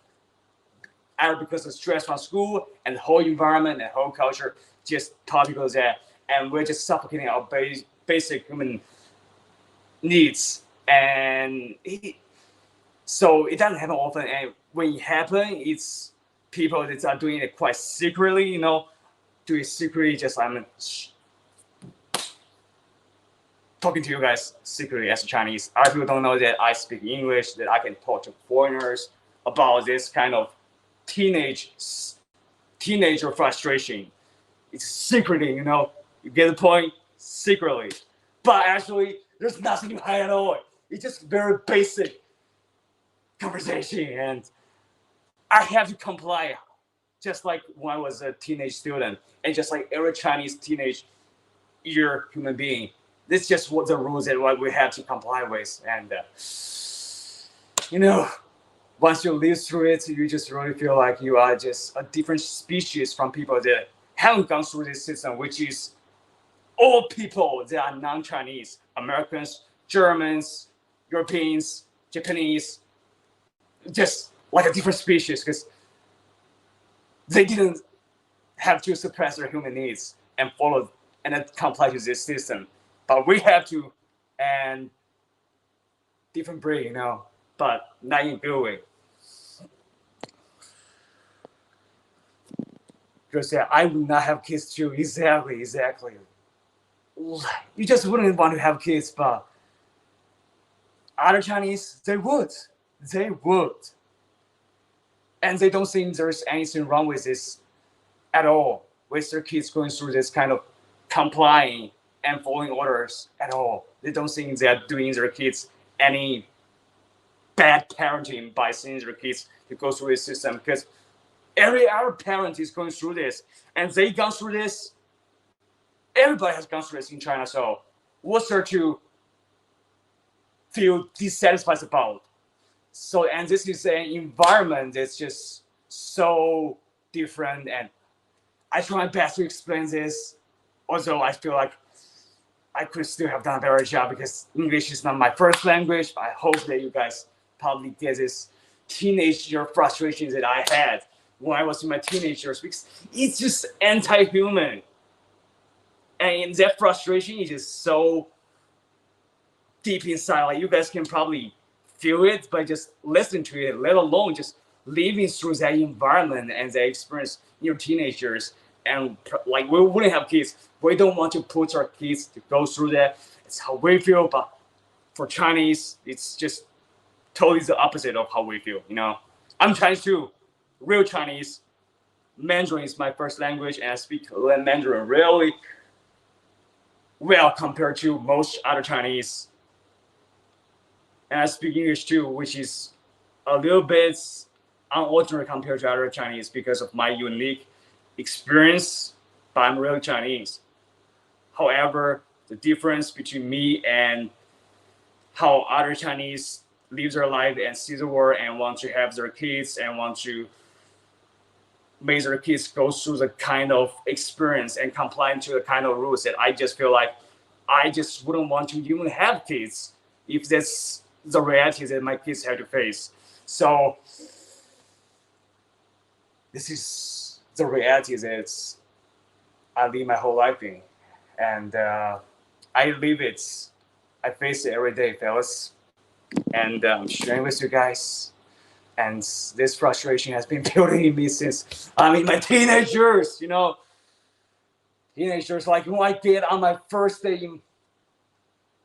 A: either because of stress from school and the whole environment and whole culture just taught people that, and we're just suffocating our basic human needs. And so it doesn't happen often, and when it happens, it's people that are doing it quite secretly, you know, do it secretly, just talking to you guys secretly as a Chinese. Other people don't know that I speak English, that I can talk to foreigners about this kind of teenager frustration. It's secretly, you know, you get the point, secretly. But actually, there's nothing to hide at all. It's just very basic conversation, and I have to comply, just like when I was a teenage student, and just like every Chinese teenage year human being. This is just what the rules and what we have to comply with. And you know, once you live through it, you just really feel like you are just a different species from people that haven't gone through this system, which is all people that are non-Chinese, Americans, Germans, Europeans, Japanese, just like a different species, because they didn't have to suppress their human needs and follow and then comply to this system. But we have to, and different breed, you know, but not in a good way. Because yeah, I would not have kids too. Exactly. You just wouldn't want to have kids, but other Chinese, they would. And they don't think there's anything wrong with this at all, with their kids going through this kind of complying and following orders at all. They don't think they're doing their kids any bad parenting by sending their kids to go through this system, because every other parent is going through this, and they gone through this. Everybody has gone through this in China, so what's there to feel dissatisfied about? So, and this is an environment that's just so different, and I try my best to explain this. Also, I feel like I could still have done a better job because English is not my first language. I hope that you guys probably get this teenager frustrations that I had when I was in my teenage years, because it's just anti-human. And that frustration is just so deep inside. Like, you guys can probably feel it by just listening to it, let alone just living through that environment and that experience in your teenagers. And like, we wouldn't have kids. We don't want to put our kids to go through that. It's how we feel. But for Chinese, it's just totally the opposite of how we feel. You know, I'm Chinese too, real Chinese. Mandarin is my first language, and I speak Mandarin really well compared to most other Chinese. And I speak English too, which is a little bit unordinary compared to other Chinese because of my unique experience, but I'm really Chinese. However, the difference between me and how other Chinese live their life and see the world and want to have their kids and want to make their kids go through the kind of experience and comply to the kind of rules that I just feel like I just wouldn't want to even have kids if that's the reality that my kids have to face. So this is the reality that I live my whole life in, and I live it. I face it every day, fellas, and I'm sharing with you guys. And this frustration has been building in me since I'm in my teenagers, Teenagers, like when I get on my first day in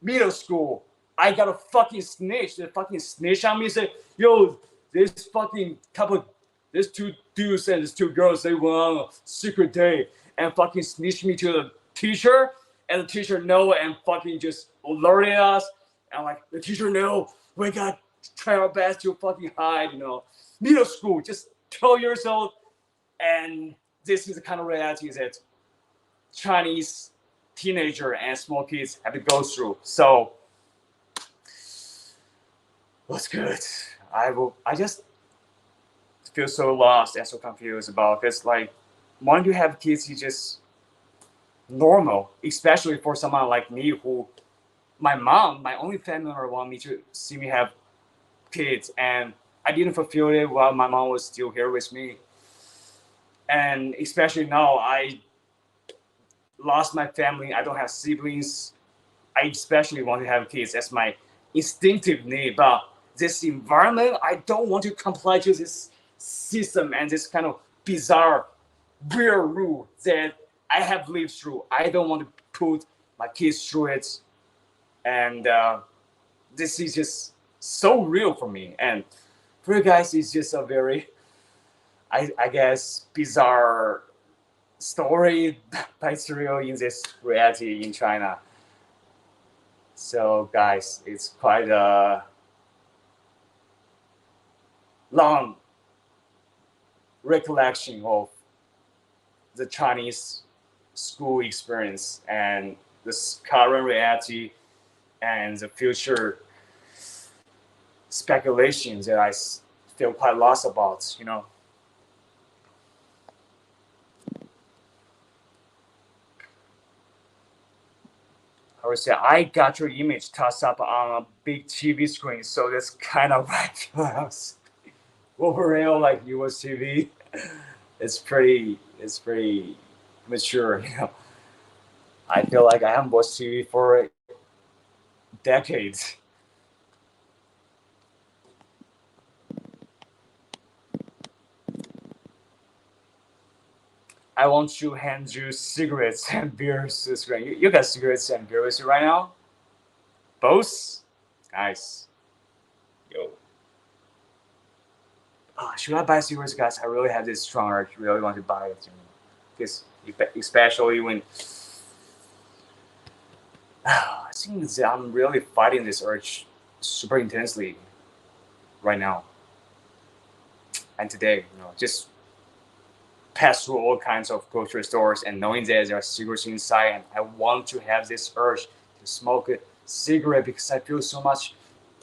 A: middle school, I got a fucking snitch. They fucking snitch on me, say, yo, this two dudes and these two girls, they went on a secret day and fucking snitched me to the teacher, and the teacher know and fucking just alerted us. And like, the teacher know, we gotta try our best to fucking hide, Middle school, just 12 years old, and this is the kind of reality that Chinese teenager and small kids have to go through. So what's good? I just feel so lost and so confused about this. Like, when you have kids, it's just normal, especially for someone like me who my mom, my only family member, want me to see me have kids, and I didn't fulfill it while my mom was still here with me. And especially now, I lost my family. I don't have siblings. I especially want to have kids. That's my instinctive need. But this environment, I don't want to comply to this system and this kind of bizarre, weird rule that I have lived through. I don't want to put my kids through it. And this is just so real for me. And for you guys, it's just a very, I guess, bizarre story, but it's real in this reality in China. So guys, it's quite a long recollection of the Chinese school experience and this current reality and the future speculations that I feel quite lost about, I would say I got your image tossed up on a big TV screen, so that's kind of like overall like US TV. It's pretty mature, I feel like I haven't watched TV for decades. I want to hand you cigarettes and beers to the screen. You got cigarettes and beer with you right now? Both? Nice. Yo. Should I buy cigarettes, guys? I really have this strong urge. Really want to buy it. Because especially when I think that I'm really fighting this urge super intensely right now. And today, just pass through all kinds of grocery stores and knowing that there are cigarettes inside, and I want to have this urge to smoke a cigarette because I feel so much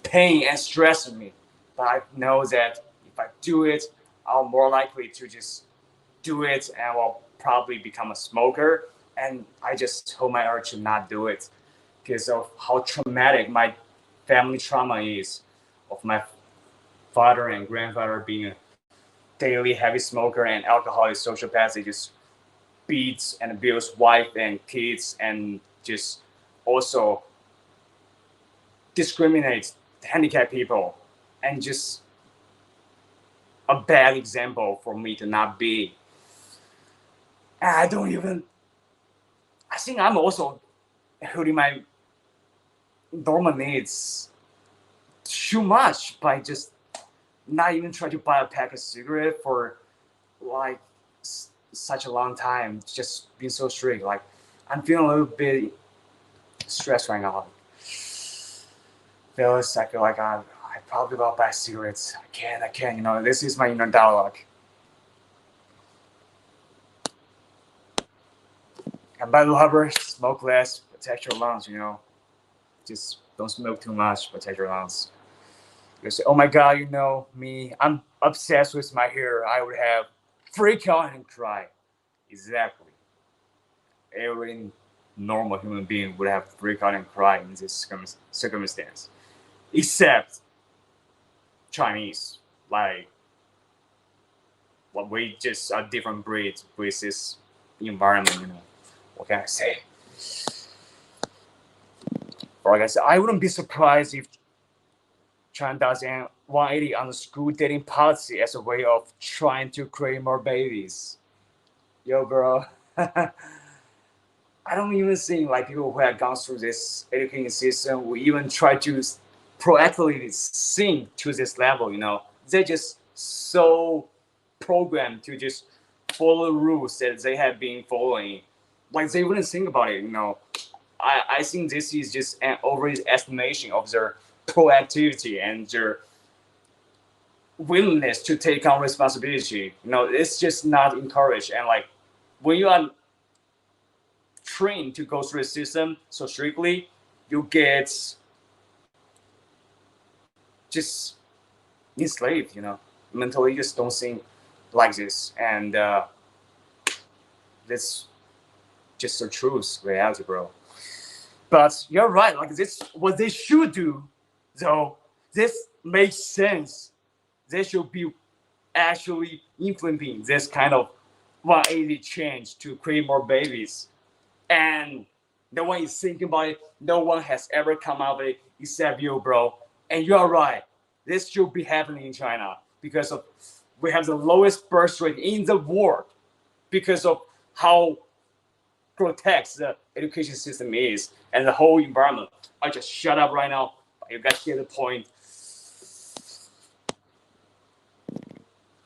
A: pain and stress in me. But I know that if I do it, I'm more likely to just do it and I'll probably become a smoker. And I just hold my urge to not do it because of how traumatic my family trauma is of my father and grandfather being a daily heavy smoker and alcoholic sociopath. They just beats and abuse wife and kids and just also discriminates handicapped people, and just a bad example for me to not be. And I think I'm also hurting my normal needs too much by just not even trying to buy a pack of cigarette for like such a long time, just being so strict. Like, I'm feeling a little bit stressed right now. I feel like I probably will buy cigarettes. I can't, this is my inner dialogue. And by the rubber, smoke less, protect your lungs, Just don't smoke too much, protect your lungs. You say, oh my God, me, I'm obsessed with my hair. I would have freak out and cry. Exactly. Every normal human being would have freak out and cry in this circumstance. Except Chinese. Like, we just a different breed with this environment, What can I say? Or like I said, I wouldn't be surprised if China does an 180 on the school dating policy as a way of trying to create more babies. Yo, bro. I don't even think like people who have gone through this education system will even try to proactively think to this level, you know. They're just so programmed to just follow rules that they have been following. Like they wouldn't think about it, you know. I think this is just an overestimation of their proactivity and their willingness to take on responsibility. You know, it's just not encouraged. And like when you are trained to go through the system so strictly, you get just enslaved, you know. Mentally, you just don't think like this. And that's just the truth, reality, bro. But you're right, like this, what they should do, though, this makes sense. They should be actually implementing this kind of 180 change to create more babies. And no one is thinking about it. No one has ever come out of it except you, bro. And you're right. This should be happening in China because of we have the lowest birth rate in the world because of how grotesque the education system is and the whole environment. I just shut up right now. You guys get the point.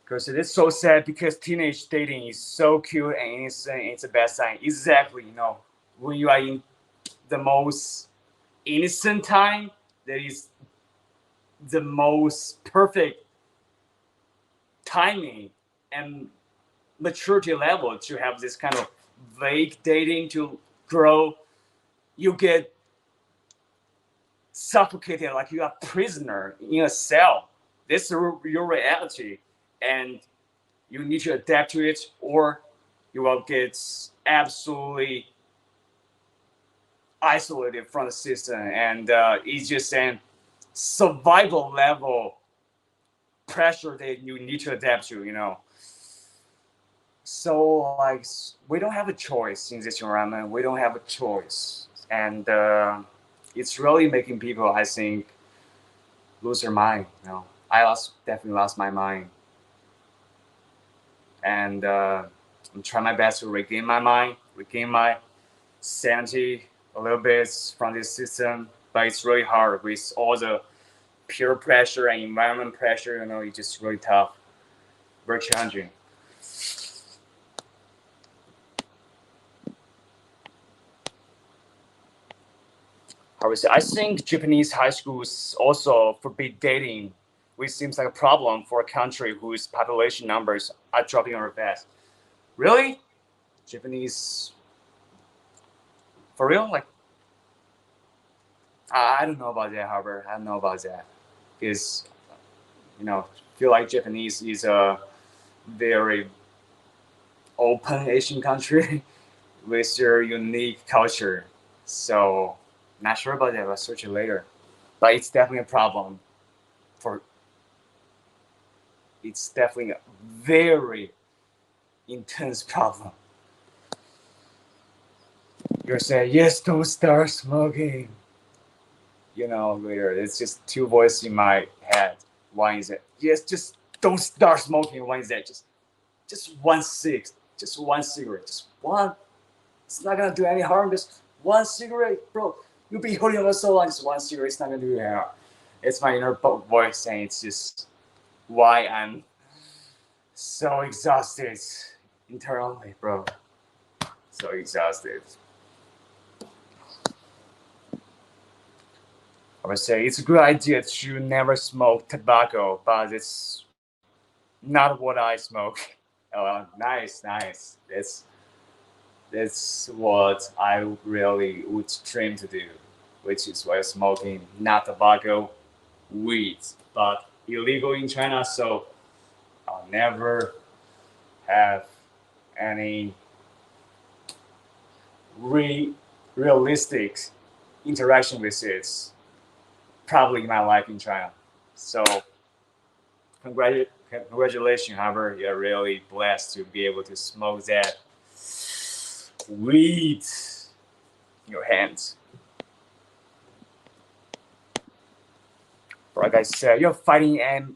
A: Because it is so sad because teenage dating is so cute and innocent. It's a bad sign. Exactly, you know, when you are in the most innocent time, that is the most perfect timing and maturity level to have this kind of vague dating to grow. You get suffocated like you are a prisoner in a cell. This is your reality. And you need to adapt to it or you will get absolutely isolated from the system. And it's just a survival level pressure that you need to adapt to, you know. So like we don't have a choice in this environment. We don't have a choice. And it's really making people, I think, lose their mind. You know, I definitely lost my mind. And I'm trying my best to regain my mind, regain my sanity a little bit from this system. But it's really hard with all the peer pressure and environment pressure. You know, it's just really tough, very challenging. I think Japanese high schools also forbid dating, which seems like a problem for a country whose population numbers are dropping very fast. Really? Japanese? For real? Like, I don't know about that, however. I don't know about that. Because, you know, I feel like Japanese is a very open Asian country with their unique culture. So, not sure about that. I'll search it later. But it's definitely a problem for it's definitely a very intense problem. You're saying, yes, don't start smoking. You know, later, it's just two voices in my head. One is that, yes, just don't start smoking. One is that, just one cig, just one cigarette, just one. It's not gonna do any harm. Just one cigarette, bro. You'll be holding on so long. Just one cigarette, it's not gonna do any harm. It's my inner voice saying it's just why I'm so exhausted internally, bro. So exhausted. I would say it's a good idea to never smoke tobacco, but it's not what I smoke. Oh, nice. That's what I really would dream to do, which is while smoking not tobacco, weed, but illegal in China. So I'll never have any realistic interaction with it, probably in my life in China. So congratulations, however, you're really blessed to be able to smoke that weed in your hands. Like I said, you're fighting an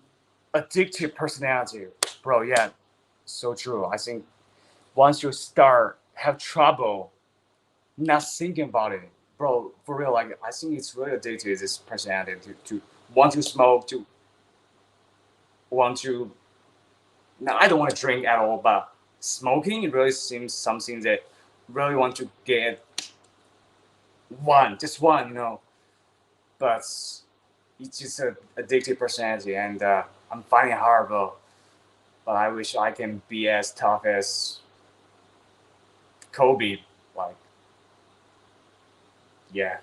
A: addictive personality, bro. Yeah, so true. I think once you start have trouble not thinking about it, bro, for real, like I think it's really addictive, this personality to want to smoke, to want to. Now I don't want to drink at all, but smoking really seems something that really want to get just one, But it's just an addictive personality, and I'm finding it hard, bro. But I wish I can be as tough as Kobe, like, yeah.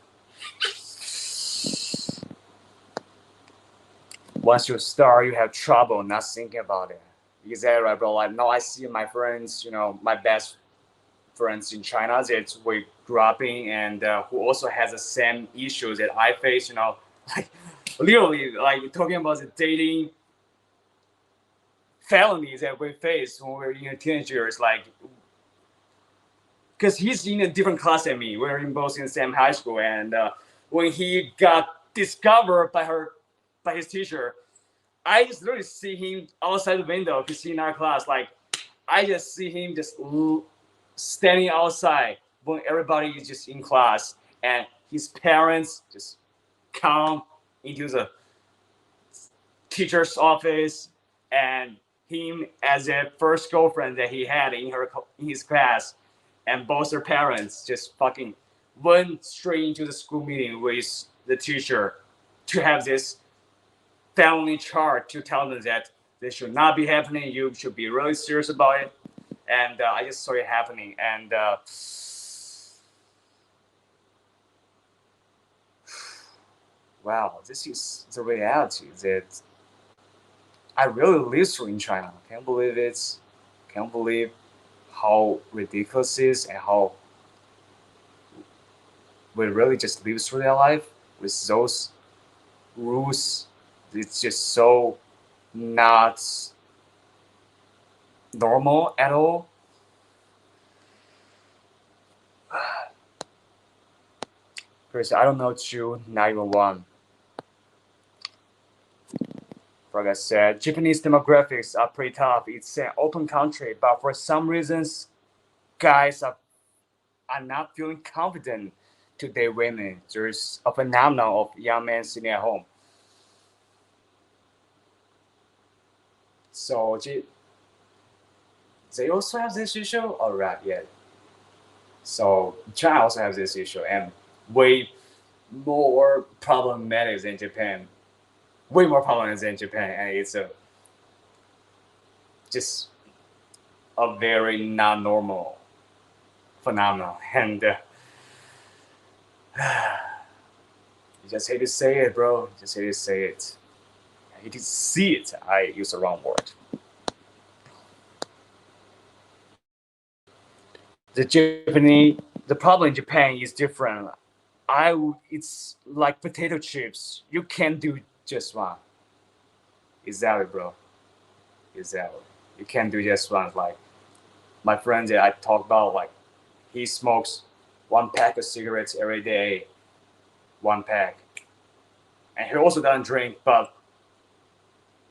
A: Once you start, you have trouble not thinking about it. Exactly right, bro. Like now, I see my friends, my best friends in China that we grew up in, and who also has the same issues that I face. Like literally, like talking about the dating felonies that we face when we were teenagers, like. Because he's in a different class than me. We're in both in the same high school, and when he got discovered by his teacher, I just literally see him outside the window because he's in our class. Like, I just see him just standing outside when everybody is just in class, and his parents just come into the teacher's office, and him as a first girlfriend that he had in his class, and both their parents just fucking went straight into the school meeting with the teacher to have this family chart to tell them that this should not be happening. You should be really serious about it. And I just saw it happening. And wow, this is the reality that I really live through in China. Can't believe it. Can't believe how ridiculous it is and how we really just live through their life with those rules. It's just so not normal at all. Because I don't know you, not even one. Like I said, Japanese demographics are pretty tough. It's an open country, but for some reasons, guys are not feeling confident to date women. There's a phenomenon of young men sitting at home. So they also have this issue? All right, yeah. So China also has this issue, and way more problematic than Japan. Way more problematic than Japan, and it's just a very non-normal phenomenon. And you just hate to say it, bro. You just hate to say it. I hate to see it. I use the wrong word. The problem in Japan is different. It's like potato chips. You can't do just one. Exactly, bro. Exactly. You can't do just one. Like my friend that I talk about, like he smokes one pack of cigarettes every day, one pack, and he also doesn't drink. But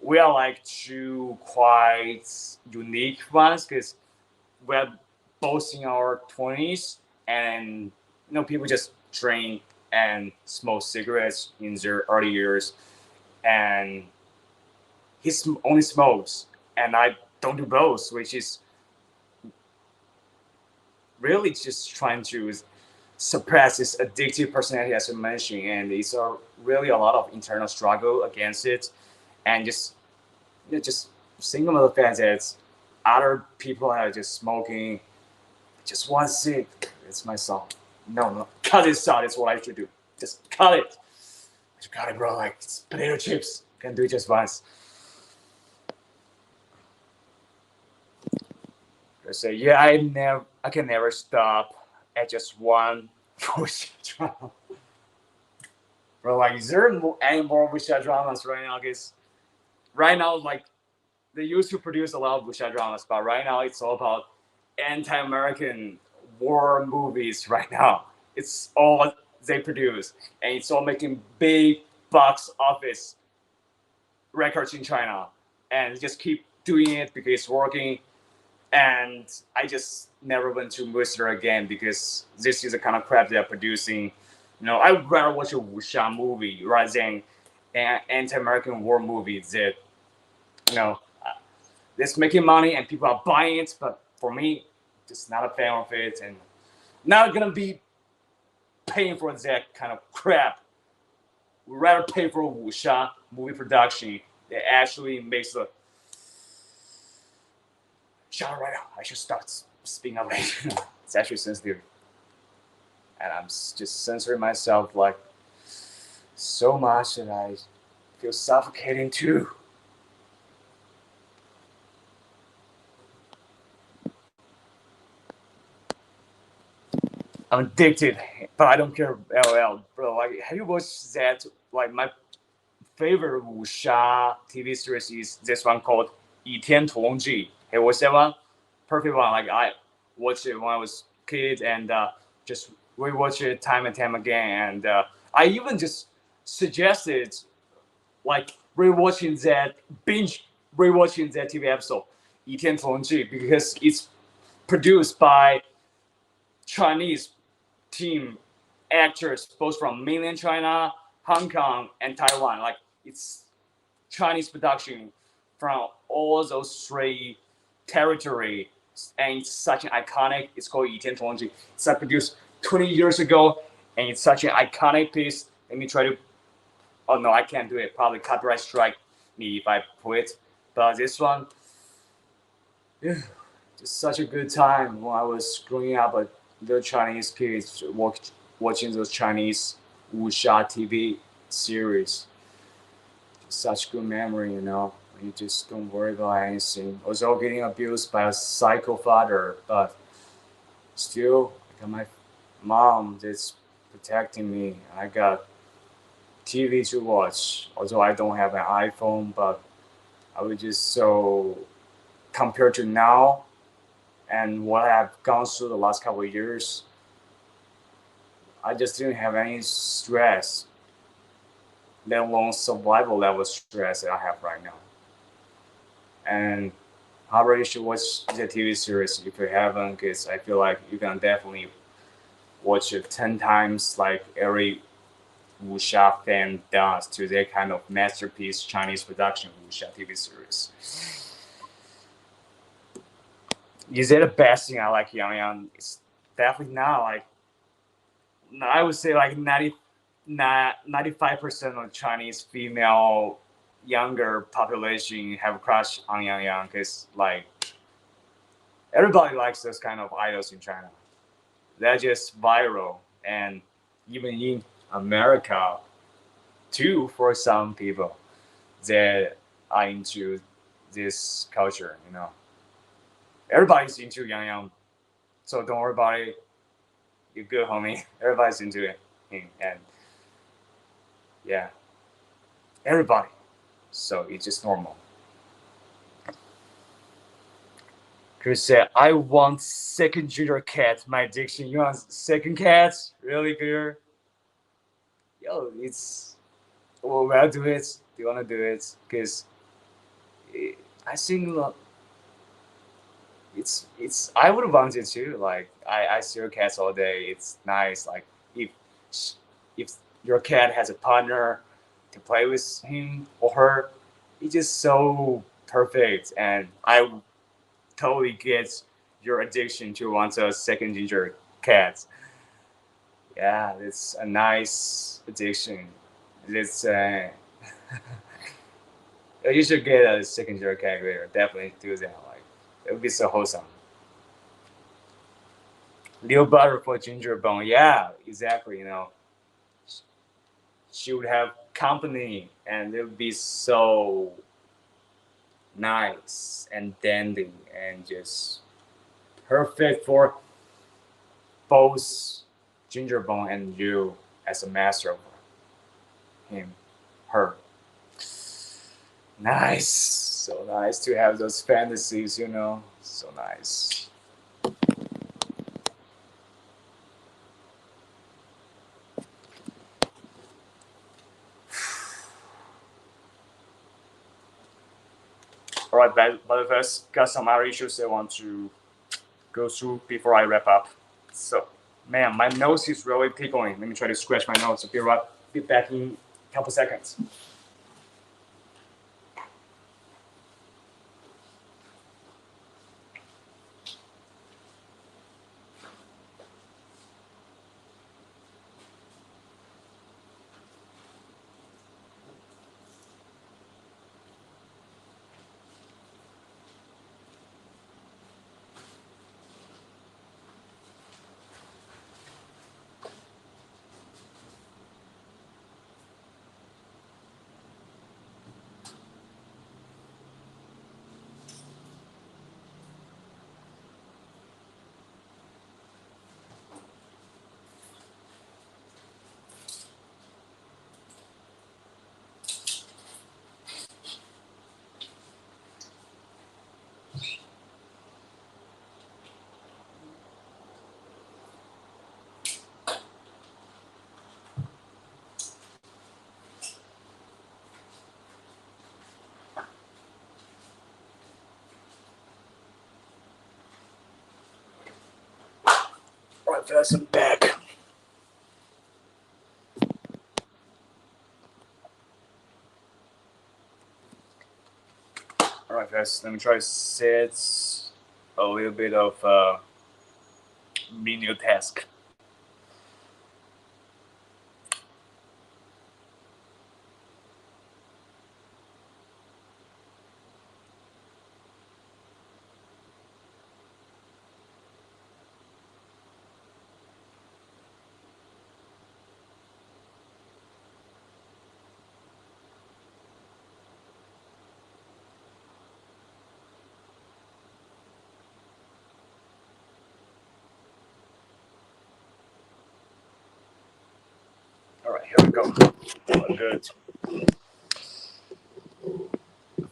A: we are like two quite unique ones because we're both in our 20s, and people just drink and smoke cigarettes in their early years, and he only smokes and I don't do both, which is really just trying to suppress this addictive personality as you mentioned, and it's really a lot of internal struggle against it, and just think about the fact that other people are just smoking just one cig. It's my song. No, cut this out. It's what I should do. Just cut it. I should cut it, bro. Like it's potato chips. Can do it just once. I say, yeah, I can never stop at just one bullshit drama. Bro, like, is there any more bullshit dramas right now? Because right now, like, they used to produce a lot of bullshit dramas, but right now it's all about anti-American war movies. Right now, it's all they produce, and it's all making big box office records in China and just keep doing it because it's working. And I just never went to Whistler again because this is the kind of crap they're producing. I would rather watch a wuxia movie rather than an anti-American war movie that, it's making money and people are buying it. But for me, just not a fan of it and not gonna be paying for that kind of crap. We'd rather pay for a wuxia movie production that actually makes the. Shut up right now. I should start speaking up later. It's actually sensitive. And I'm just censoring myself like so much that I feel suffocating too. I'm addicted, but I don't care. LL, bro. Like, have you watched that? Like, my favorite wuxia TV series is this one called Eutherum. Hey, what's that one? Perfect one. Like, I watched it when I was a kid and just rewatch it time and time again. And I even just suggested like binge rewatching that TV episode, 倚天屠龙记, because it's produced by Chinese team actors, both from mainland China, Hong Kong, and Taiwan. Like, it's Chinese production from all those three territories, and it's such an iconic. It's called 倚天屠龙记. It's produced 20 years ago, and it's such an iconic piece. Let me try to. Oh no, I can't do it. Probably copyright strike me if I put it. But this one, yeah, just such a good time when I was growing up. But the Chinese kids watching those Chinese wuxia TV series. Such good memory, You just don't worry about anything. I was all getting abused by a psycho father, but still, I got my mom that's protecting me. I got TV to watch. Although I don't have an iPhone, but I was just so compared to now and what I've gone through the last couple of years, I just didn't have any stress, let alone survival level stress that I have right now. And I really should watch the TV series if you haven't, because I feel like you can definitely watch it 10 times like every wuxia fan does to their kind of masterpiece Chinese production wuxia TV series. Is it the best thing I like Yang Yang? It's definitely not. Like, I would say like 95% of Chinese female younger population have a crush on Yang Yang because like everybody likes those kind of idols in China. They're just viral, and even in America too, for some people that are into this culture, Everybody's into Yang Yang, so don't worry about it. You're good, homie. Everybody's into it, and yeah, everybody. So it's just normal. Chris said, "I want second junior cat. My addiction. You want second cat? Really, Peter? Yo, it's. Well, we'll do it. Do you want to do it? Because I think it's. I would want it too. Like I see your cats all day. It's nice. Like if your cat has a partner to play with him or her, it's just so perfect. And I totally get your addiction to want a second ginger cat. Yeah, it's a nice addiction. It's you should get a second ginger cat later. Definitely do that. Like, it would be so wholesome. Little butter for ginger bone. Yeah, exactly. She would have company, and it would be so nice and dandy and just perfect for both Gingerbone and you as a master of him, her. Nice. So nice to have those fantasies, So nice. Alright, but first, got some other issues I want to go through before I wrap up. So, man, my nose is really tickling. Let me try to scratch my nose. Be back in a couple seconds. Alright, guys, I'm back. Alright, guys, let me try to set a little bit of menial task. Alright, here we go. Good.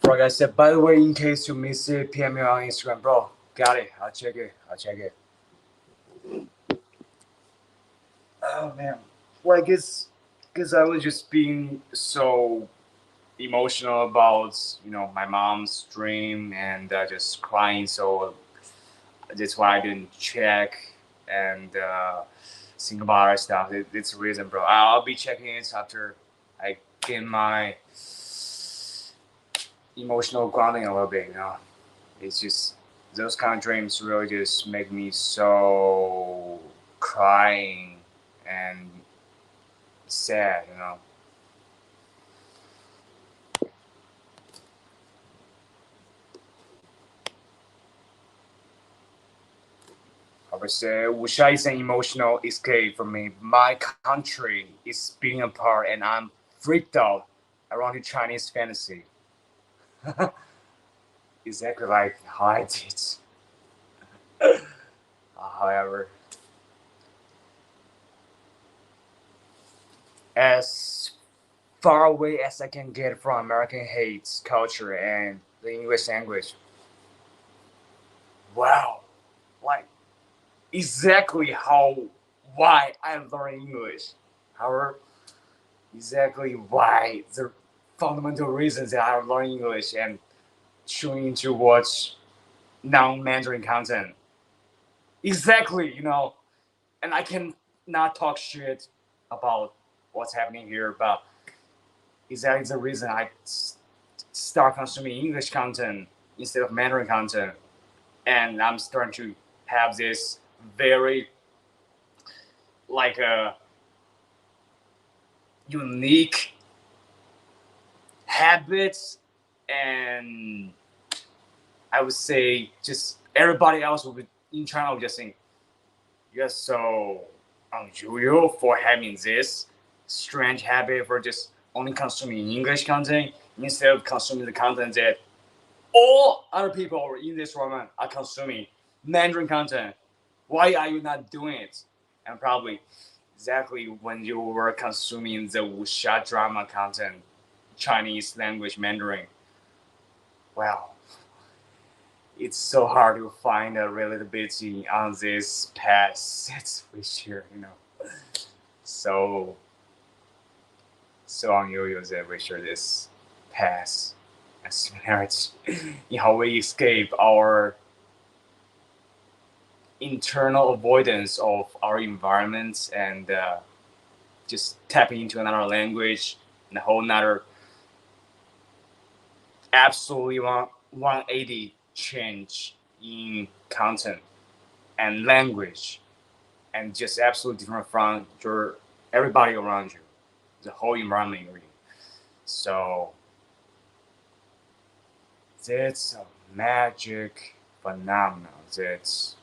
A: Like I said, by the way, in case you miss it, PM me on Instagram, bro. Got it. I'll check it. Oh man. Well, I guess I was just being so emotional about my mom's dream and just crying. So that's why I didn't check and think about our stuff. It's the reason, bro. I'll be checking it after I get my emotional grounding a little bit. It's just those kind of dreams really just make me so crying and sad. I would say, which is an emotional escape for me. My country is spinning apart, and I'm freaked out around the Chinese fantasy. Exactly like how I did. However, as far away as I can get from American hate culture and the English language, wow, like exactly why I learn English. However, exactly why the fundamental reasons that I learn English and choosing to watch non-Mandarin content. Exactly, and I can not talk shit about what's happening here, but exactly the reason I start consuming English content instead of Mandarin content, and I'm starting to have this very like a unique habits, and I would say just everybody else will be in China will just think you're so unusual for having this strange habit for just only consuming English content instead of consuming the content that all other people in this room are consuming Mandarin content. Why are you not doing it? And probably exactly when you were consuming the wuxia drama content, Chinese language Mandarin. Wow, it's so hard to find a relatability on this path. That's for sure, So unusual that we share this path and similarity in how we escape our internal avoidance of our environment and just tapping into another language and a whole nother absolutely 180 change in content and language, and just absolutely different from everybody around you, the whole environment you're in. So that's a magic phenomenon that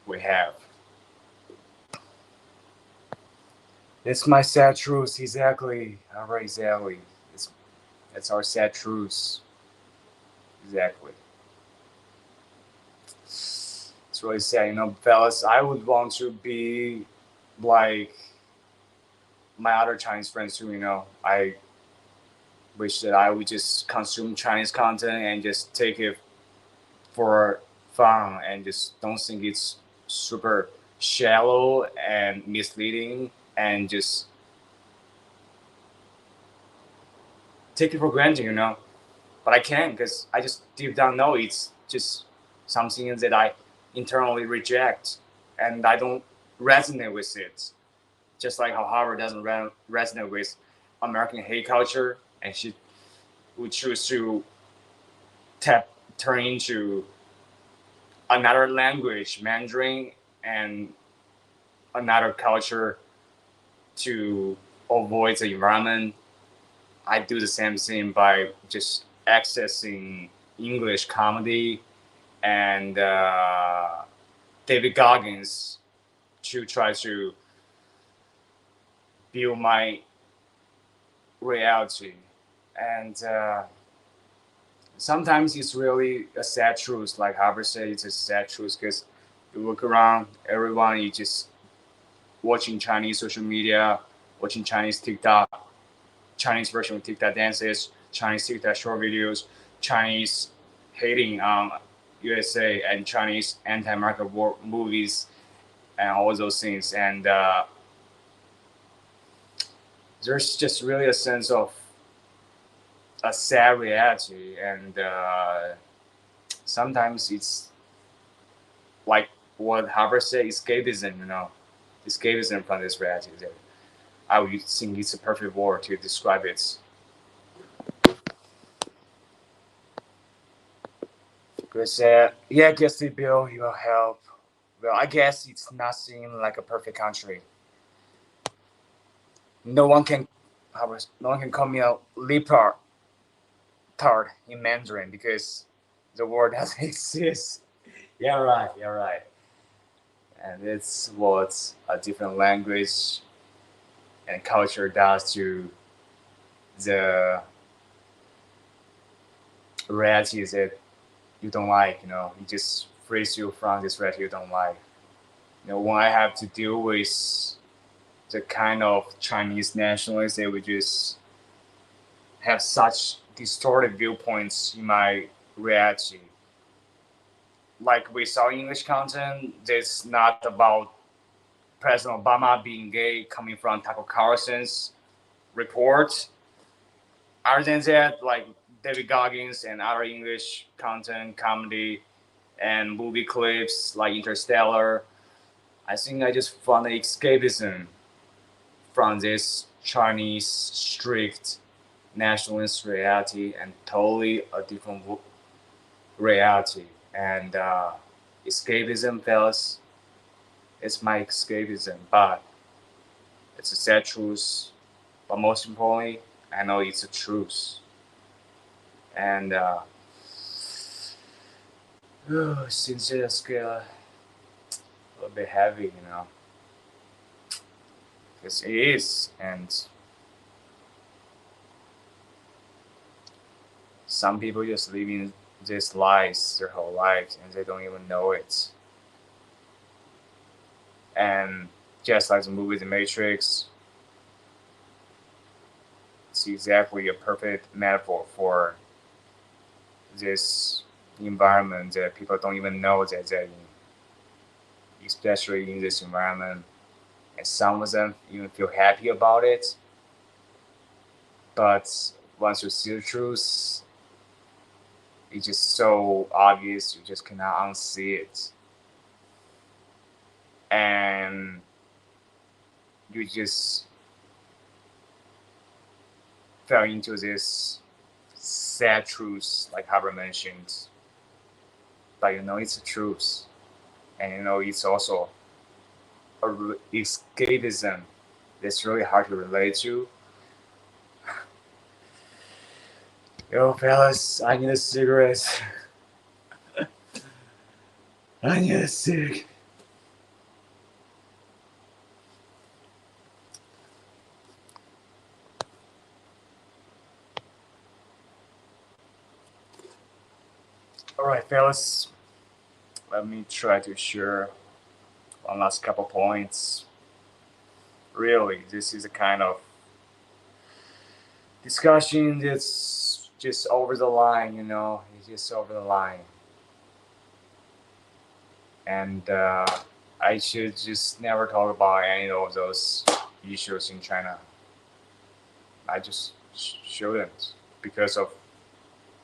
A: we have. It's my sad truth, exactly. Alright, exactly. It's our sad truth. Exactly. It's really sad, fellas. I would want to be like my other Chinese friends too. I wish that I would just consume Chinese content and just take it for fun and just don't think it's super shallow and misleading and just take it for granted. But I can't, because I just deep down know it's just something that I internally reject and I don't resonate with it. Just like how Harvard doesn't resonate with American hate culture, and she would choose to turn into another language, Mandarin, and another culture to avoid the environment. I do the same thing by just accessing English comedy and David Goggins to try to build my reality. And sometimes it's really a sad truth, like Harvard said, it's a sad truth, because you look around, everyone is just watching Chinese social media, watching Chinese TikTok, Chinese version of TikTok dances, Chinese TikTok short videos, Chinese hating on USA, and Chinese anti-American war movies, and all those things. And there's just really a sense of a sad reality, and sometimes it's like what Harvard said, escapism, escapism from this reality. I would think it's a perfect word to describe it. Because, yeah, Guesty Bill, you will help. Well, I guess it's nothing like a perfect country. No one can call me a leopard tard in Mandarin because the word doesn't exist. Yeah, right. Yeah, right. And it's what a different language and culture does to the reality that you don't like. It just frees you from this reality you don't like. When I have to deal with the kind of Chinese nationalists, they would just have such distorted viewpoints in my reality. Like with our English content, it's not about President Obama being gay coming from Tucker Carlson's report. Other than that, like David Goggins and other English content, comedy, and movie clips like Interstellar, I think I just found the escapism from this Chinese strict nationalist reality and totally a different reality. And escapism, fellas, it's my escapism, but it's a sad truth. But most importantly, I know it's a truth. And since it's a little bit heavy, because it is, and some people just living these lies their whole lives and they don't even know it. And just like the movie The Matrix, it's exactly a perfect metaphor for this environment that people don't even know that they're in, especially in this environment. And some of them even feel happy about it. But once you see the truth, it's just so obvious, you just cannot unsee it. And you just fell into this sad truth, like Harvard mentioned. But it's a truth. And it's also a escapism that's really hard to relate to. Yo, fellas, I need a cigarette. I need a cig. Alright, fellas, let me try to share one last couple points. Really, this is a kind of discussion that's just over the line, it's just over the line. And I should just never talk about any of those issues in China. I just shouldn't, because of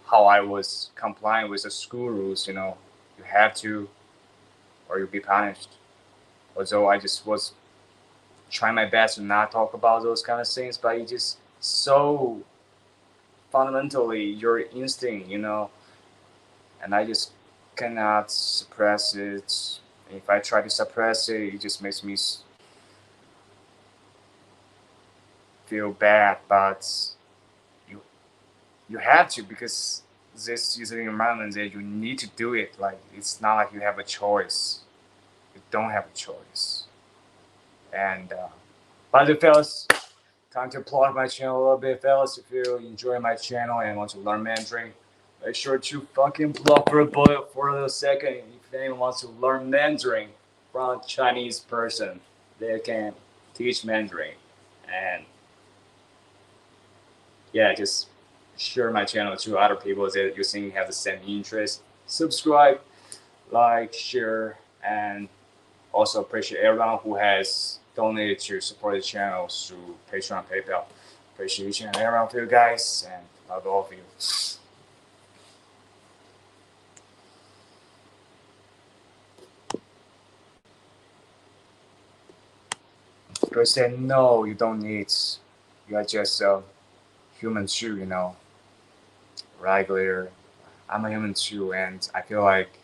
A: how I was complying with the school rules. You have to, or you'll be punished. Although I just was trying my best to not talk about those kind of things, but it's just so fundamentally your instinct, and I just cannot suppress it. If I try to suppress it, it just makes me feel bad. But you have to, because this is an environment that you need to do it. Like, it's not like you have a choice. You don't have a choice. And by the way, fellas, time to plug my channel a little bit, fellas. If you enjoy my channel and want to learn Mandarin, make sure to fucking plug for a little second. If anyone wants to learn Mandarin from a Chinese person, they can teach Mandarin. And yeah, just share my channel to other people that you think have the same interest. Subscribe, like, share, and also appreciate everyone who has donated to support the channel through Patreon, PayPal. Appreciate each and every one of you guys, and love all of you. People say, no, you don't need. You are just a human too, Regular. I'm a human too, and I feel like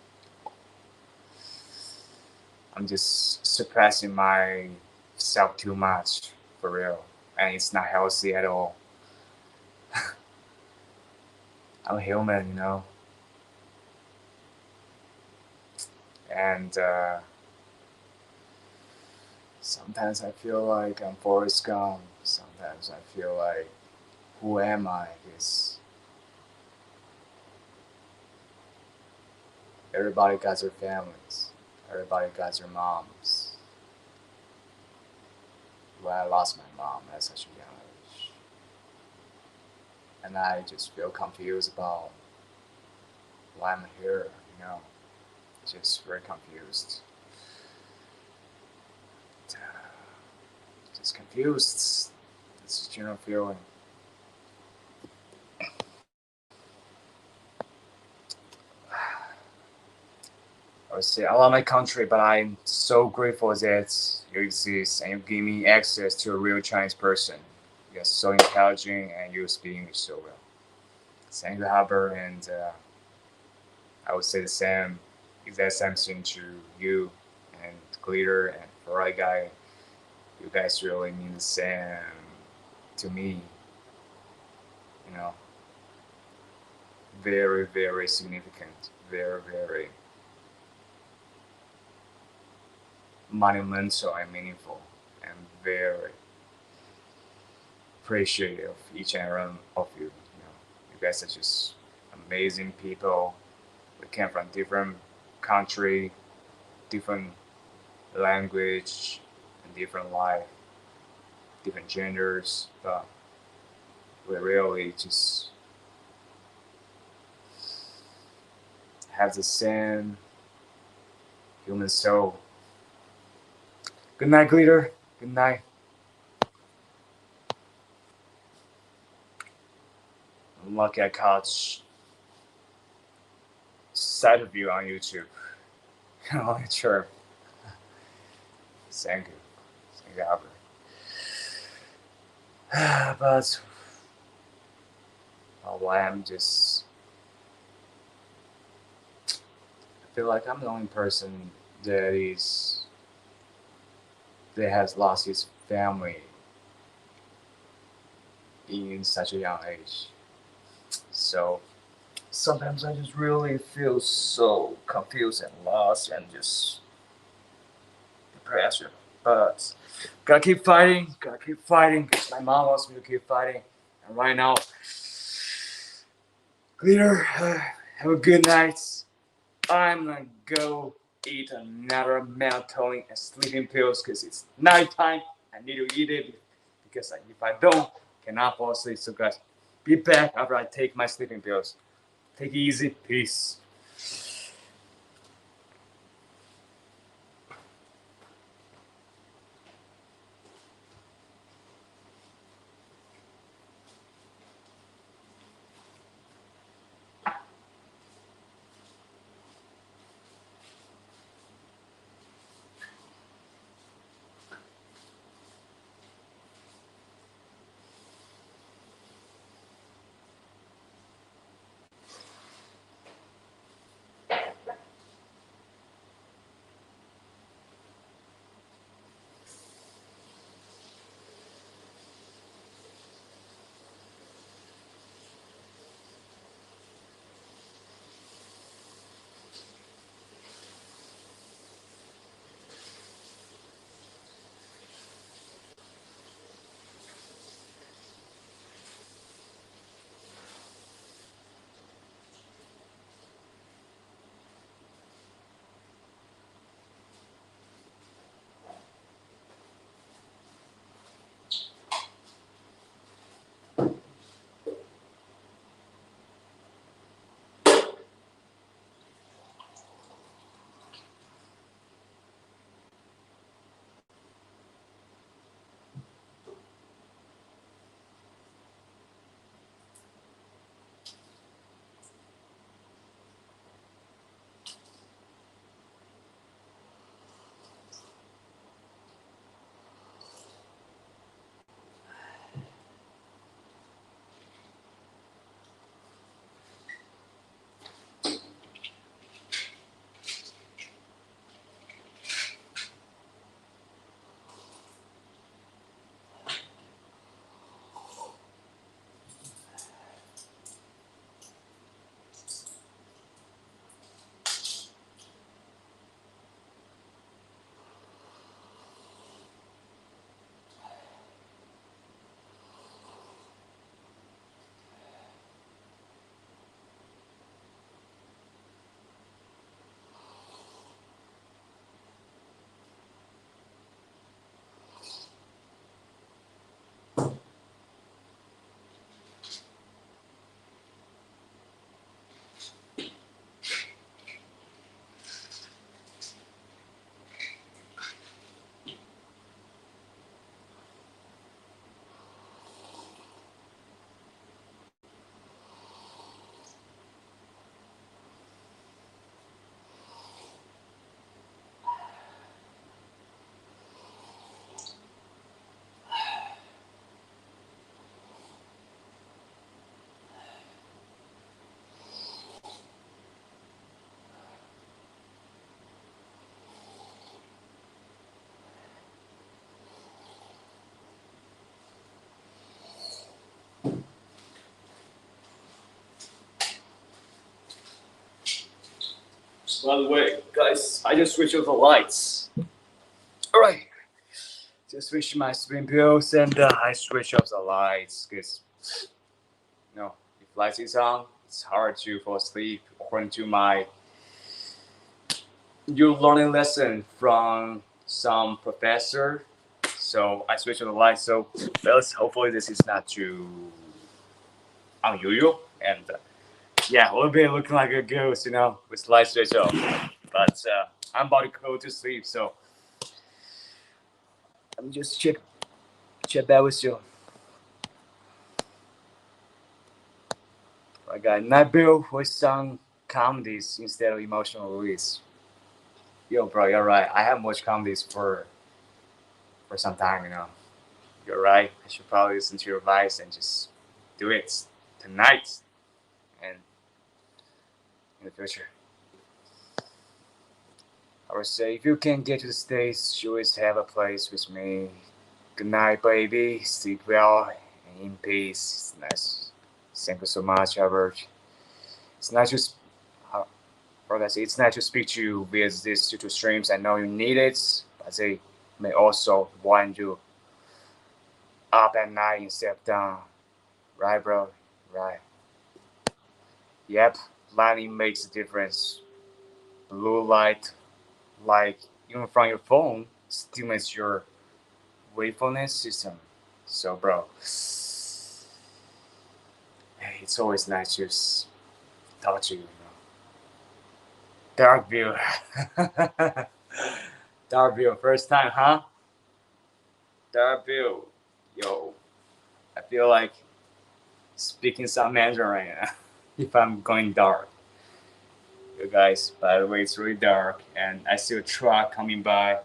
A: I'm just suppressing myself too much, for real. And it's not healthy at all. I'm a human, And sometimes I feel like I'm Forrest Gump. Sometimes I feel like, who am I? Because everybody got their families. Everybody got their moms. Well, I lost my mom at such a young age. And I just feel confused about why I'm here, Just very confused. Just confused. It's a general feeling. I would say I love my country, but I'm so grateful that you exist and you give me access to a real Chinese person. You're so intelligent and you speak English so well. Thank you, Harper, and I would say the exact same thing to you and Glitter and Ferrari guy. You guys really mean the same to me. Very, very significant. Very, very monumental and meaningful, and very appreciative of each and every one of you. You guys are just amazing people. We came from different country, different language, and different life, different genders, but we really just have the same human soul. Good night, Glitter. Good night. I'm lucky I caught sight of you on YouTube. Oh, sure. Thank you, Albert. But I'm just. I feel like I'm the only person that has lost his family in such a young age. So sometimes I just really feel so confused and lost and just depressed. But gotta keep fighting. My mom wants me to keep fighting. And right now, Glitter, have a good night. I'm gonna go eat another melatonin and sleeping pills because it's nighttime. I need to eat it because if I don't, I cannot fall asleep. So guys, be back after I take my sleeping pills. Take it easy. Peace. By the way, guys, I just switched off the lights. All right, just switched my sleeping pills and I switched off the lights because if lights is on, it's hard to fall asleep. According to my new learning lesson from some professor, so I switched off the lights. So hopefully this is not too unusual and. Yeah, a little bit looking like a ghost, with lights switched off. But I'm about to go to sleep, so let me just check back with you. I got night bill with some comedies instead of emotional release. Yo, bro, you're right. I haven't watched comedies for some time, you know. You're right. I should probably listen to your advice and just do it tonight and in the future. I would say if you can get to the States, you always have a place with me. Good night, baby. Sleep well and in peace. It's nice. Thank you so much, Albert. It's nice to it's nice to speak to you via these two streams. I know you need it, but they may also wind you up at night instead of down. Right, bro? Right. Yep, lighting makes a difference. Blue light, like even from your phone, stimulates your wakefulness system. So, bro, hey, it's always nice to talk to you. Dark view. Dark view. First time, huh? Dark view. Yo, I feel like speaking some Mandarin right now. If I'm going dark. You guys, by the way, it's really dark, and I see a truck coming by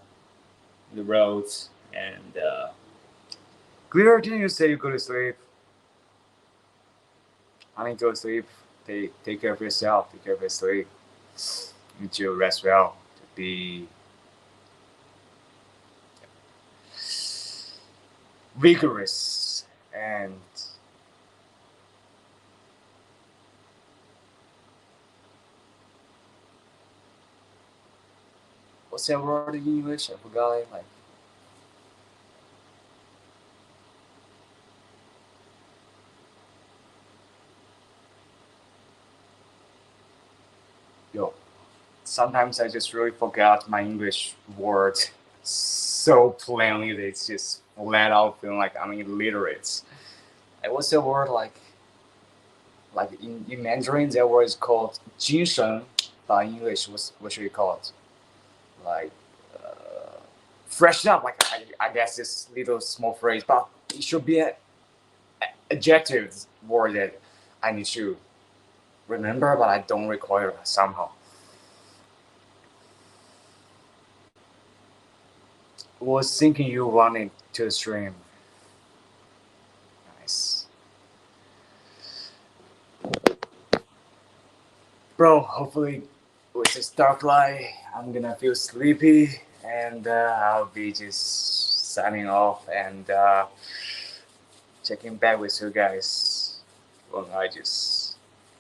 A: the roads. And Clear, didn't you say you go to sleep? I need to go to sleep. Take care of yourself. Take care of your sleep. You need to rest well to be vigorous and what's that word in English? I forgot it. Like yo. Sometimes I just really forgot my English word so plainly that it's just flat out feeling like I'm illiterate. Like what's the word like in Mandarin that word is called 精神, but in English what should you call it? Like freshen up, like I guess this little small phrase, but it should be an adjective word that I need to remember, but I don't require it somehow. Was thinking you wanted to stream. Nice. Bro, hopefully with this dark light, I'm gonna feel sleepy and I'll be just signing off and checking back with you guys when I just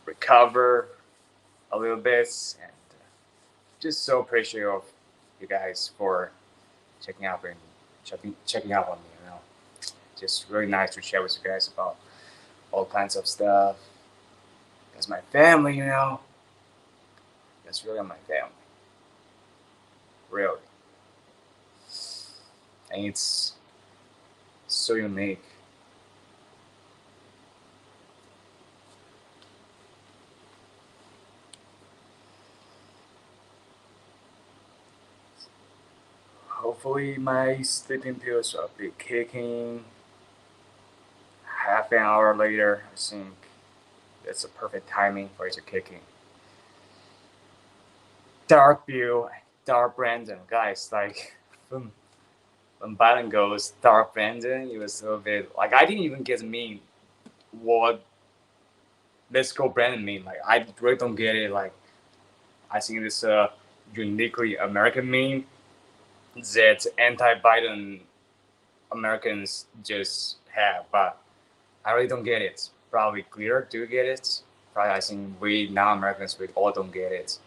A: recover a little bit and just so appreciative of you guys for checking up on me, you know. Just really nice to chat with you guys about all kinds of stuff. That's my family, you know. That's really my family. Really. And it's so unique. Hopefully my sleeping pills will be kicking half an hour later. I think that's a perfect timing for it to kick in. Dark View, Dark Brandon, guys, like when Biden goes Dark Brandon, it was a little bit like I didn't even get to mean what Let's Go Brandon mean. Like I really don't get it. Like I think it's a uniquely American meme that anti-Biden Americans just have, but I really don't get it. Probably Clear do get it. Probably I think we non-Americans we all don't get it.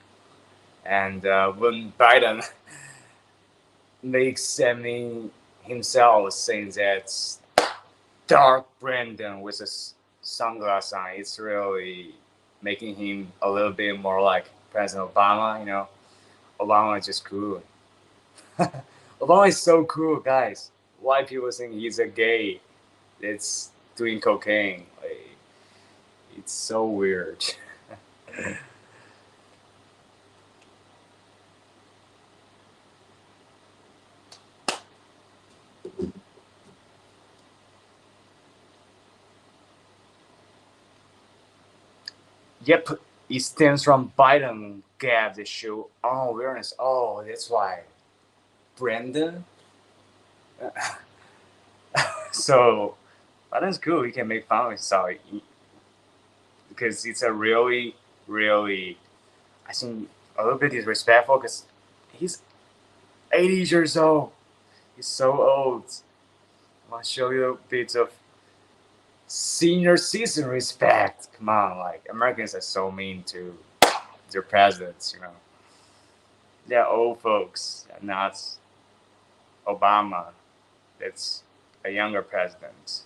A: And when Biden makes himself saying that dark Brandon with a sunglass on, it's really making him a little bit more like President Obama. You know, Obama is just cool. Obama is so cool, guys. Why people think he's a gay that's doing cocaine? Like, it's so weird. Yep, it stems from Biden gap that show awareness. Oh, that's why Brandon. So Biden's cool. He can make fun of himself because it's a really, really, I think a little bit disrespectful because he's 80 years old. He's so old. I want to show you a bit of senior citizen respect. Come on, like Americans are so mean to their presidents, you know. They're old folks, not Obama. That's a younger president.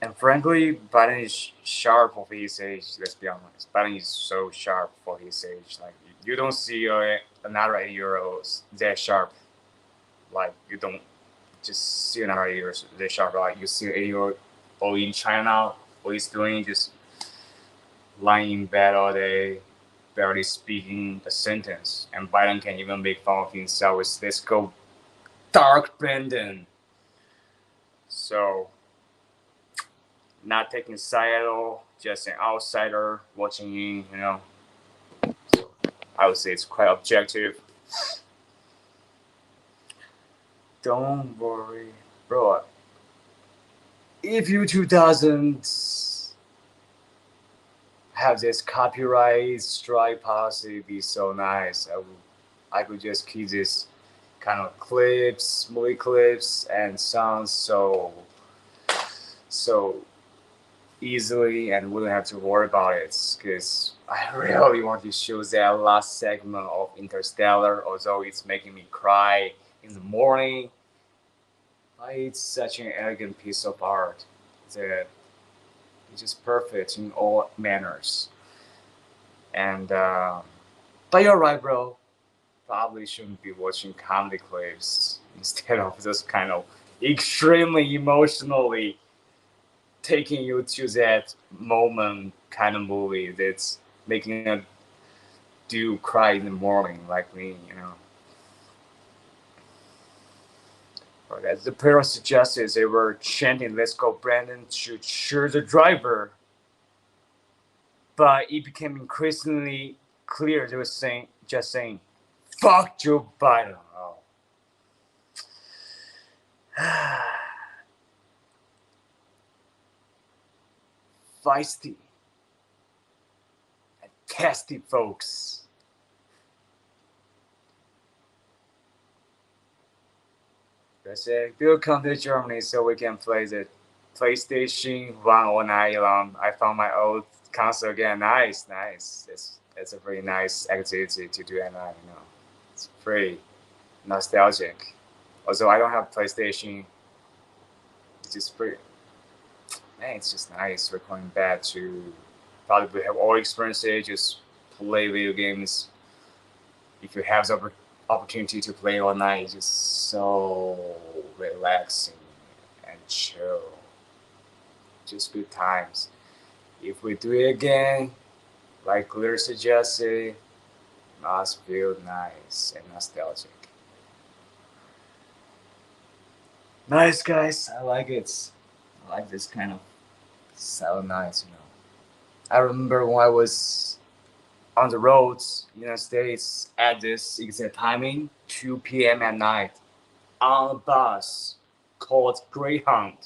A: And frankly, Biden is sharp for his age. Let's be honest. Biden is so sharp for his age. Like you don't see another 80-year-old that sharp. Like you don't just see another 80-year-old that sharp. Like you see an 80-year-old in China, what he's doing, just lying in bed all day, barely speaking a sentence. And Biden can even make fun of himself with let's go dark Brandon. So not taking side at all, just an outsider watching in, you know. So I would say it's quite objective. Don't worry, bro. If YouTube doesn't have this copyright strike policy, it'd be so nice. I could just keep this kind of clips, movie clips, and sounds so easily and wouldn't have to worry about it because I really want to show that last segment of Interstellar, although it's making me cry in the morning. But it's such an elegant piece of art that it's just perfect in all manners. And but you're right, bro. Probably shouldn't be watching comedy clips instead of just kind of extremely emotionally taking you to that moment kind of movie that's making a dude cry in the morning like me, you know. But as the pair suggested, they were chanting "Let's go, Brandon" to cheer the driver. But it became increasingly clear they were just saying, "Fuck Joe Biden." Oh. Feisty and testy folks. They said, "We'll come to Germany so we can play the PlayStation 1 all night long." I found my old console again. Nice. That's a very nice activity to do at night, you know. It's pretty nostalgic. Although I don't have PlayStation, it's just pretty. Man, it's just nice. We're going back to probably have all experiences, just play video games. If you have the opportunity to play all night, it's just so relaxing and chill. Just good times. If we do it again, like Clear suggested, must feel nice and nostalgic. Nice, guys. I like it. I like this kind of so nice, you know. I remember when I was on the roads, United States, at this exact timing, 2 p.m. at night, on a bus called Greyhound.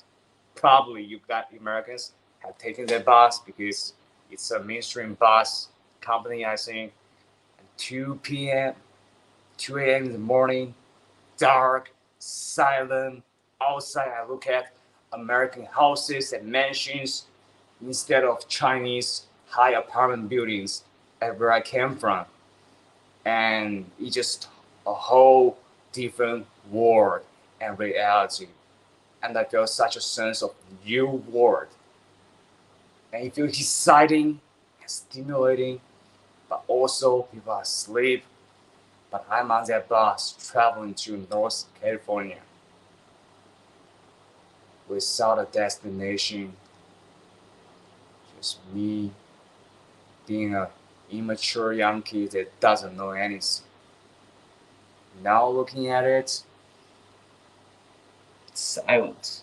A: Probably you got Americans have taken that bus because it's a mainstream bus company, I think. And 2 p.m., 2 a.m. in the morning, dark, silent. Outside, I look at American houses and mansions instead of Chinese high apartment buildings at where I came from. And it's just a whole different world and reality. And I feel such a sense of new world. And it feels exciting and stimulating, but also people are asleep. But I'm on that bus traveling to North California without a destination. Just me being an immature young kid that doesn't know anything. Now looking at it, silent.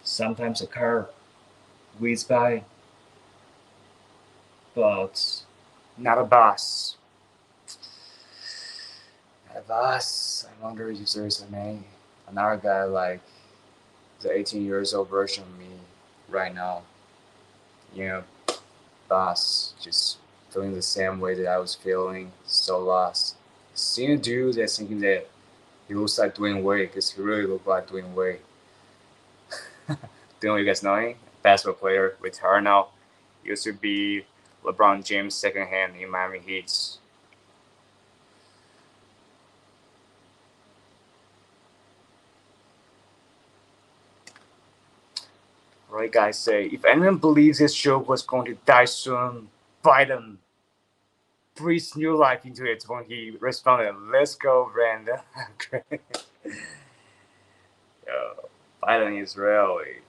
A: Sometimes a car whizzes by, but not a bus. Not a bus. I wonder if there's another guy like the 18 years old version of me right now. Bus, just feeling the same way that I was feeling, so lost. Seeing a dude that's thinking that he looks like Dwayne Wade, because he really looked like Dwayne Wade. Do you know you guys know him? Basketball player, retired now. Used to be LeBron James' second hand in Miami Heat. Right, guys, say, if anyone believes this show was going to die soon, Biden breathed new life into it when he responded, "Let's go, Brandon." Biden is really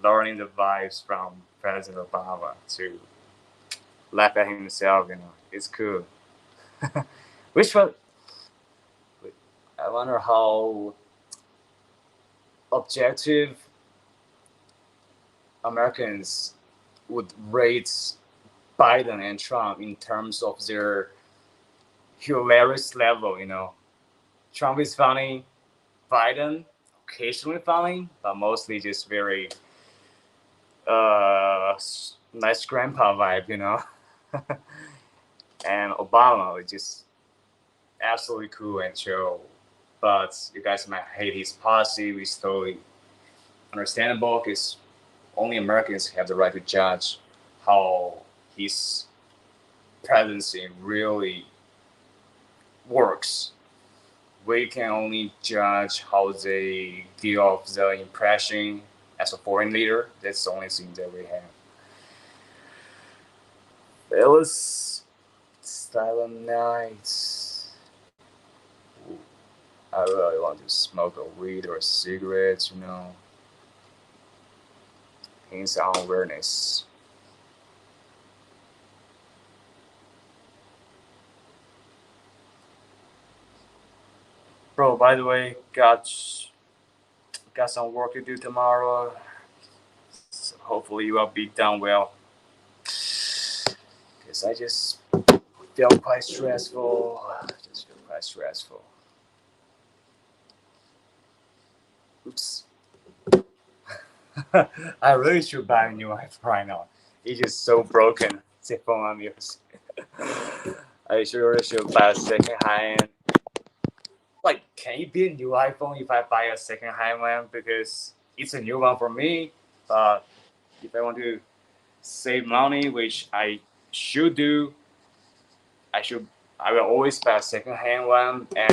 A: learning the vibes from President Obama to laugh at himself, It's cool. Which one? I wonder how objective Americans would rate Biden and Trump in terms of their hilarious level, Trump is funny, Biden occasionally funny, but mostly just very nice grandpa vibe, And Obama is just absolutely cool and chill. But you guys might hate his policy, which is totally understandable because only Americans have the right to judge how his presidency really works. We can only judge how they give the impression as a foreign leader. That's the only thing that we have. It was silent nights. I really want to smoke a weed or a cigarette, Hence our awareness. Bro, by the way, got some work to do tomorrow. So hopefully you will be done well. Because I just feel quite stressful. Oops. I really should buy a new iPhone right now. It's just so broken. The phone I'm using. I really should buy a second hand. Like, can it be a new iPhone if I buy a second hand one? Because it's a new one for me. But if I want to save money, which I should do, I will always buy a second hand one, and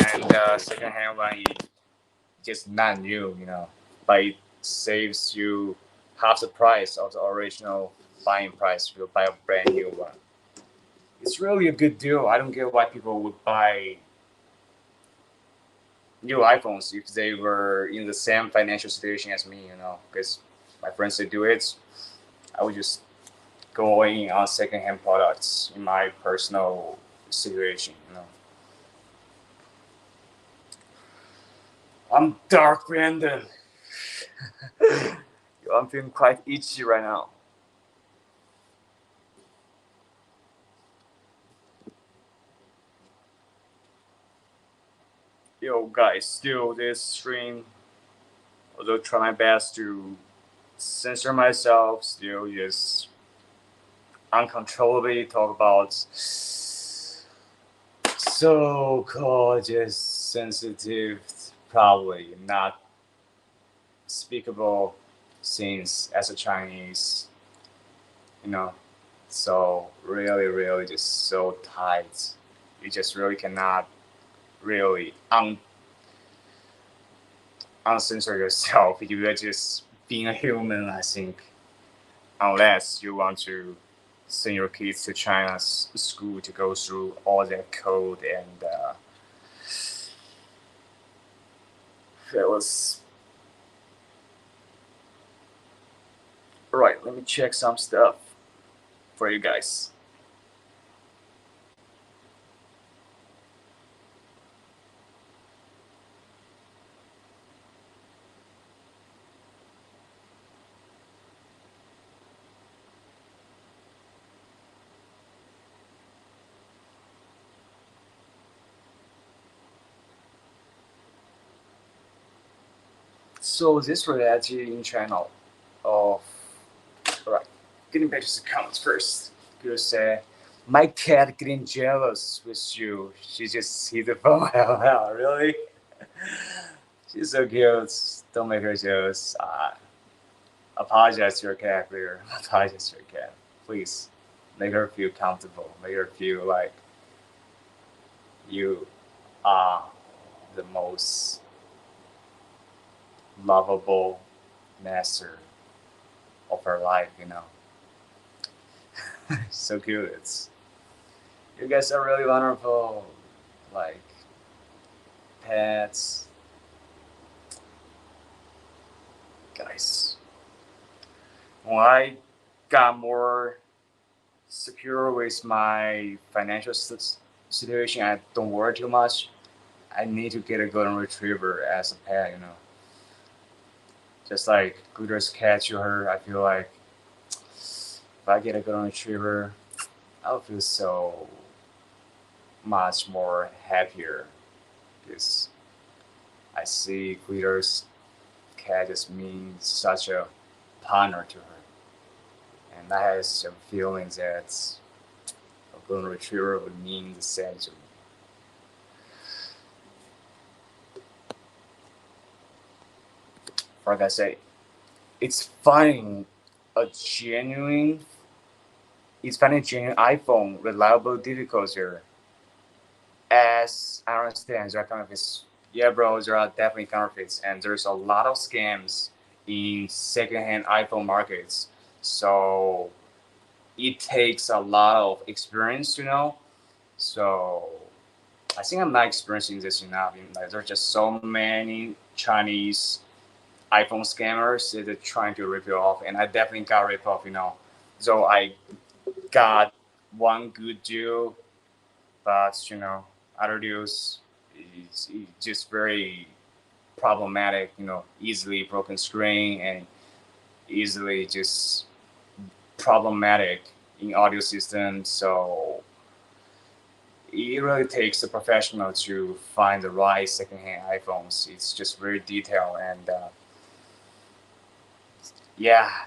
A: second hand one is just not new, but it saves you half the price of the original buying price if you buy a brand new one. It's really a good deal. I don't get why people would buy new iPhones if they were in the same financial situation as me, because my friends they do it. I would just go in on second-hand products in my personal situation, I'm dark, Brandon. I'm feeling quite itchy right now. Yo, guys, still this stream, although try my best to censor myself, still just uncontrollably talk about so-called just sensitive, probably not speakable things as a Chinese, so really just so tight. You just really cannot really uncensor yourself. You are just being a human, I think, unless you want to send your kids to China's school to go through all that code and that was right. Let me check some stuff for you guys. So this related in China of alright, getting back to the comments first. People say my cat getting jealous with you. She just see the phone. Hell, really? She's so cute. Don't make her jealous. Apologize to your cat, clear. Apologize to your cat. Please make her feel comfortable. Make her feel like you are the most lovable master of her life, you know. So cute. You guys are really wonderful. Like pets. Guys. When I got more secure with my financial situation, I don't worry too much. I need to get a golden retriever as a pet, you know. Just like Glitters cat you heard, I feel like if I get a golden retriever, I'll feel so much more happier because I see Glitters cat just means such a partner to her. And I have some feelings that a golden retriever would mean the same to me. Like I say, it's finding a genuine iPhone reliable difficult here. As I understand, there are counterfeits. Yeah, bro, there are definitely counterfeits, and there's a lot of scams in secondhand iPhone markets. So it takes a lot of experience to know. So I think I'm not experiencing this enough. Like, there's just so many Chinese iPhone scammers that are trying to rip you off, and I definitely got ripped off, you know. So I got one good deal, but you know, other deals is just very problematic, you know, easily broken screen and easily just problematic in audio system. So it really takes a professional to find the right secondhand iPhones. It's just very detailed and yeah,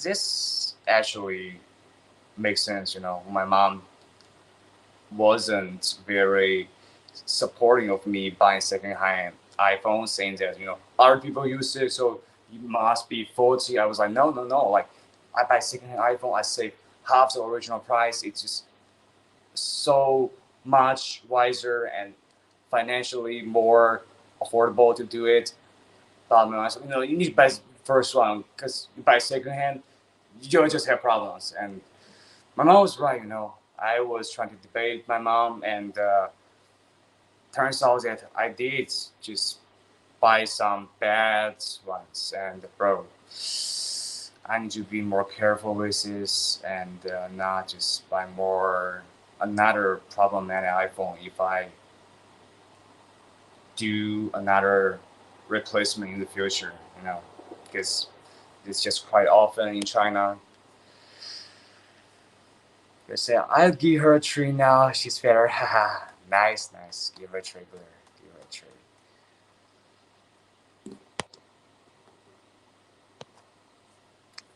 A: this actually makes sense. You know, my mom wasn't very supporting of me buying secondhand iPhone, saying that other people use it, so you must be faulty. I was like, no, no, no. Like, I buy secondhand iPhone, I save half the original price. It's just so much wiser and financially more affordable to do it. But you need to buy first one because you buy secondhand, you just have problems. And my mom was right. I was trying to debate my mom, and turns out that I did just buy some bad ones. And bro, I need to be more careful with this and not just buy another problematic iPhone if I do another replacement in the future. Because it's just quite often in China. They say, I'll give her a tree now. She's better. Haha. Nice, nice. Give her a tree, Blair. Give her a tree.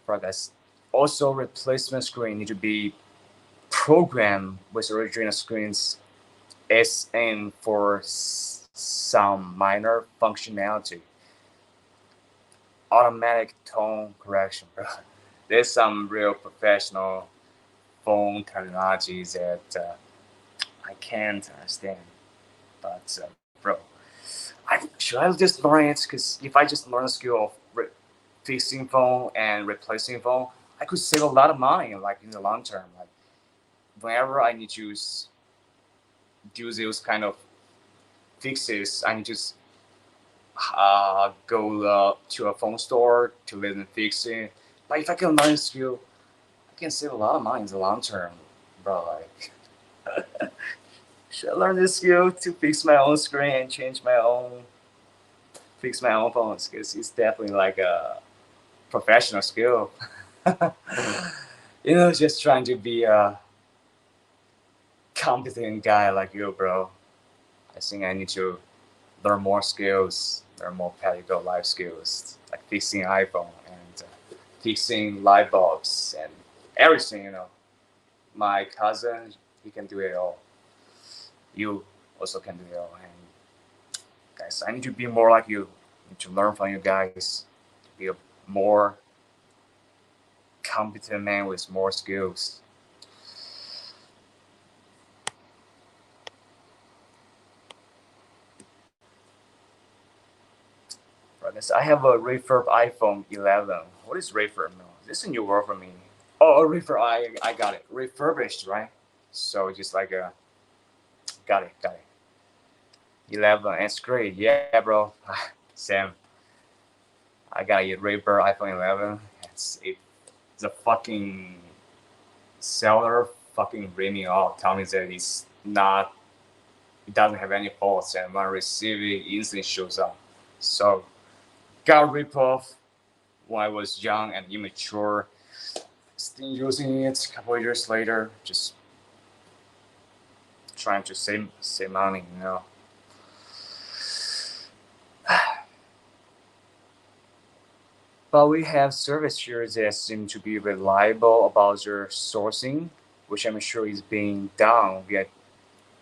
A: For this, also replacement screen need to be programmed with original screens as in for some minor functionality. Automatic tone correction, bro. There's some real professional phone terminologies that I can't understand. But bro, should I just learn it? Because if I just learn the skill of fixing phone and replacing phone, I could save a lot of money, like in the long term. Like whenever I need to do those kind of fixes, I need to go to a phone store to let them fix it. But if I can learn a skill, I can save a lot of money in the long term, bro. Like, should I learn this skill to fix my own screen and fix my own phones? Because it's definitely like a professional skill. Just trying to be a competent guy like you, bro. I think I need to learn more skills, learn more practical life skills, like fixing iPhone and fixing light bulbs and everything. My cousin, he can do it all. You also can do it all. And guys, I need to be more like you. I need to learn from you guys. To be a more competent man with more skills. I have a refurb iPhone 11. What is refurb? No, this is a new word for me. Oh, refurb. I got it. Refurbished, right? So just like got it. 11. It's great. Yeah, bro. Sam, I got a refurb iPhone 11. It's a fucking seller fucking ring me off, telling me that it doesn't have any faults, and when I receive it, instantly shows up. So got ripped off when I was young and immature. Still using it a couple of years later, just trying to save money, But we have service here that seem to be reliable about their sourcing, which I'm sure is being done via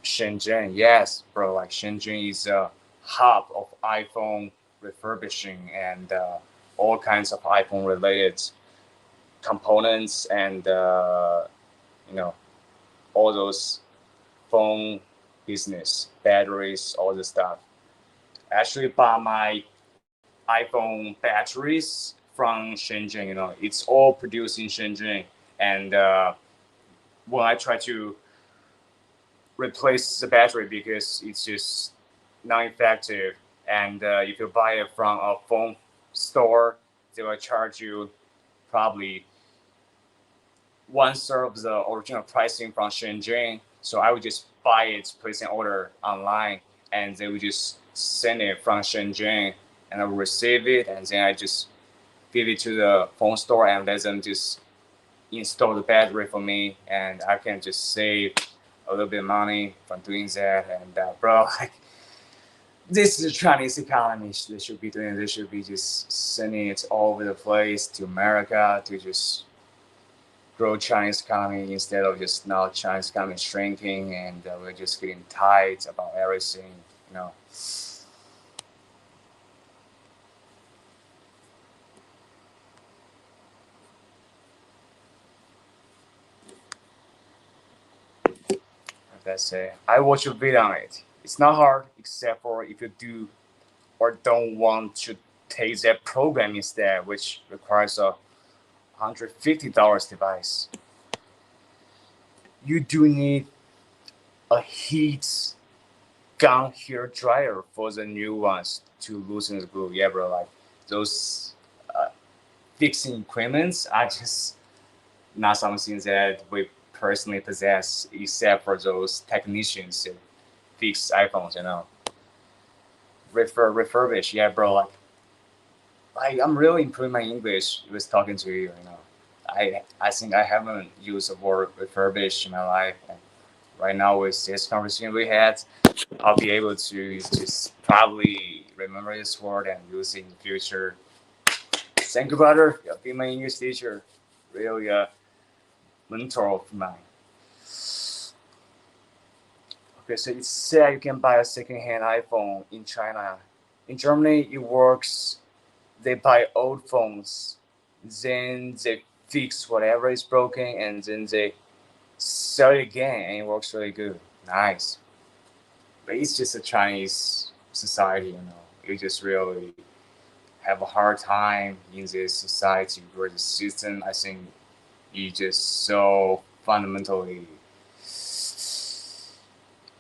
A: Shenzhen. Yes, bro, like Shenzhen is a hub of iPhone refurbishing and all kinds of iPhone related components and all those phone business, batteries, all the stuff. I actually bought my iPhone batteries from Shenzhen. It's all produced in Shenzhen, and when I try to replace the battery because it's just not effective, and if you buy it from a phone store, they will charge you probably 1/3 of the original pricing from Shenzhen. So I would just buy it, place an order online, and they would just send it from Shenzhen, and I will receive it, and then I just give it to the phone store and let them just install the battery for me, and I can just save a little bit of money from doing that. And bro, this is the Chinese economy. They should be doing. They should be just sending it all over the place to America to just grow Chinese economy instead of just now Chinese economy shrinking, and we're just getting tight about everything. Let's say I watch a video on it. It's not hard except for if you do or don't want to take that program instead, which requires a $150 device. You do need a heat gun hair dryer for the new ones to loosen the glue. Yeah, bro, like those fixing equipments are just not something that we personally possess, except for those technicians that fix iPhones. Refurbish, yeah, bro. Like I'm really improving my English with talking to you. I think I haven't used the word refurbish in my life, and right now with this conversation we had, I'll be able to just probably remember this word and use it in the future. Thank you, brother. You'll be my English teacher. Really mentor of mine. Okay, so it said you can buy a second-hand iPhone in China. In Germany, it works. They buy old phones, then they fix whatever is broken, and then they sell it again, and it works really good. Nice. But it's just a Chinese society. You just really have a hard time in this society where the system, I think, is just so fundamentally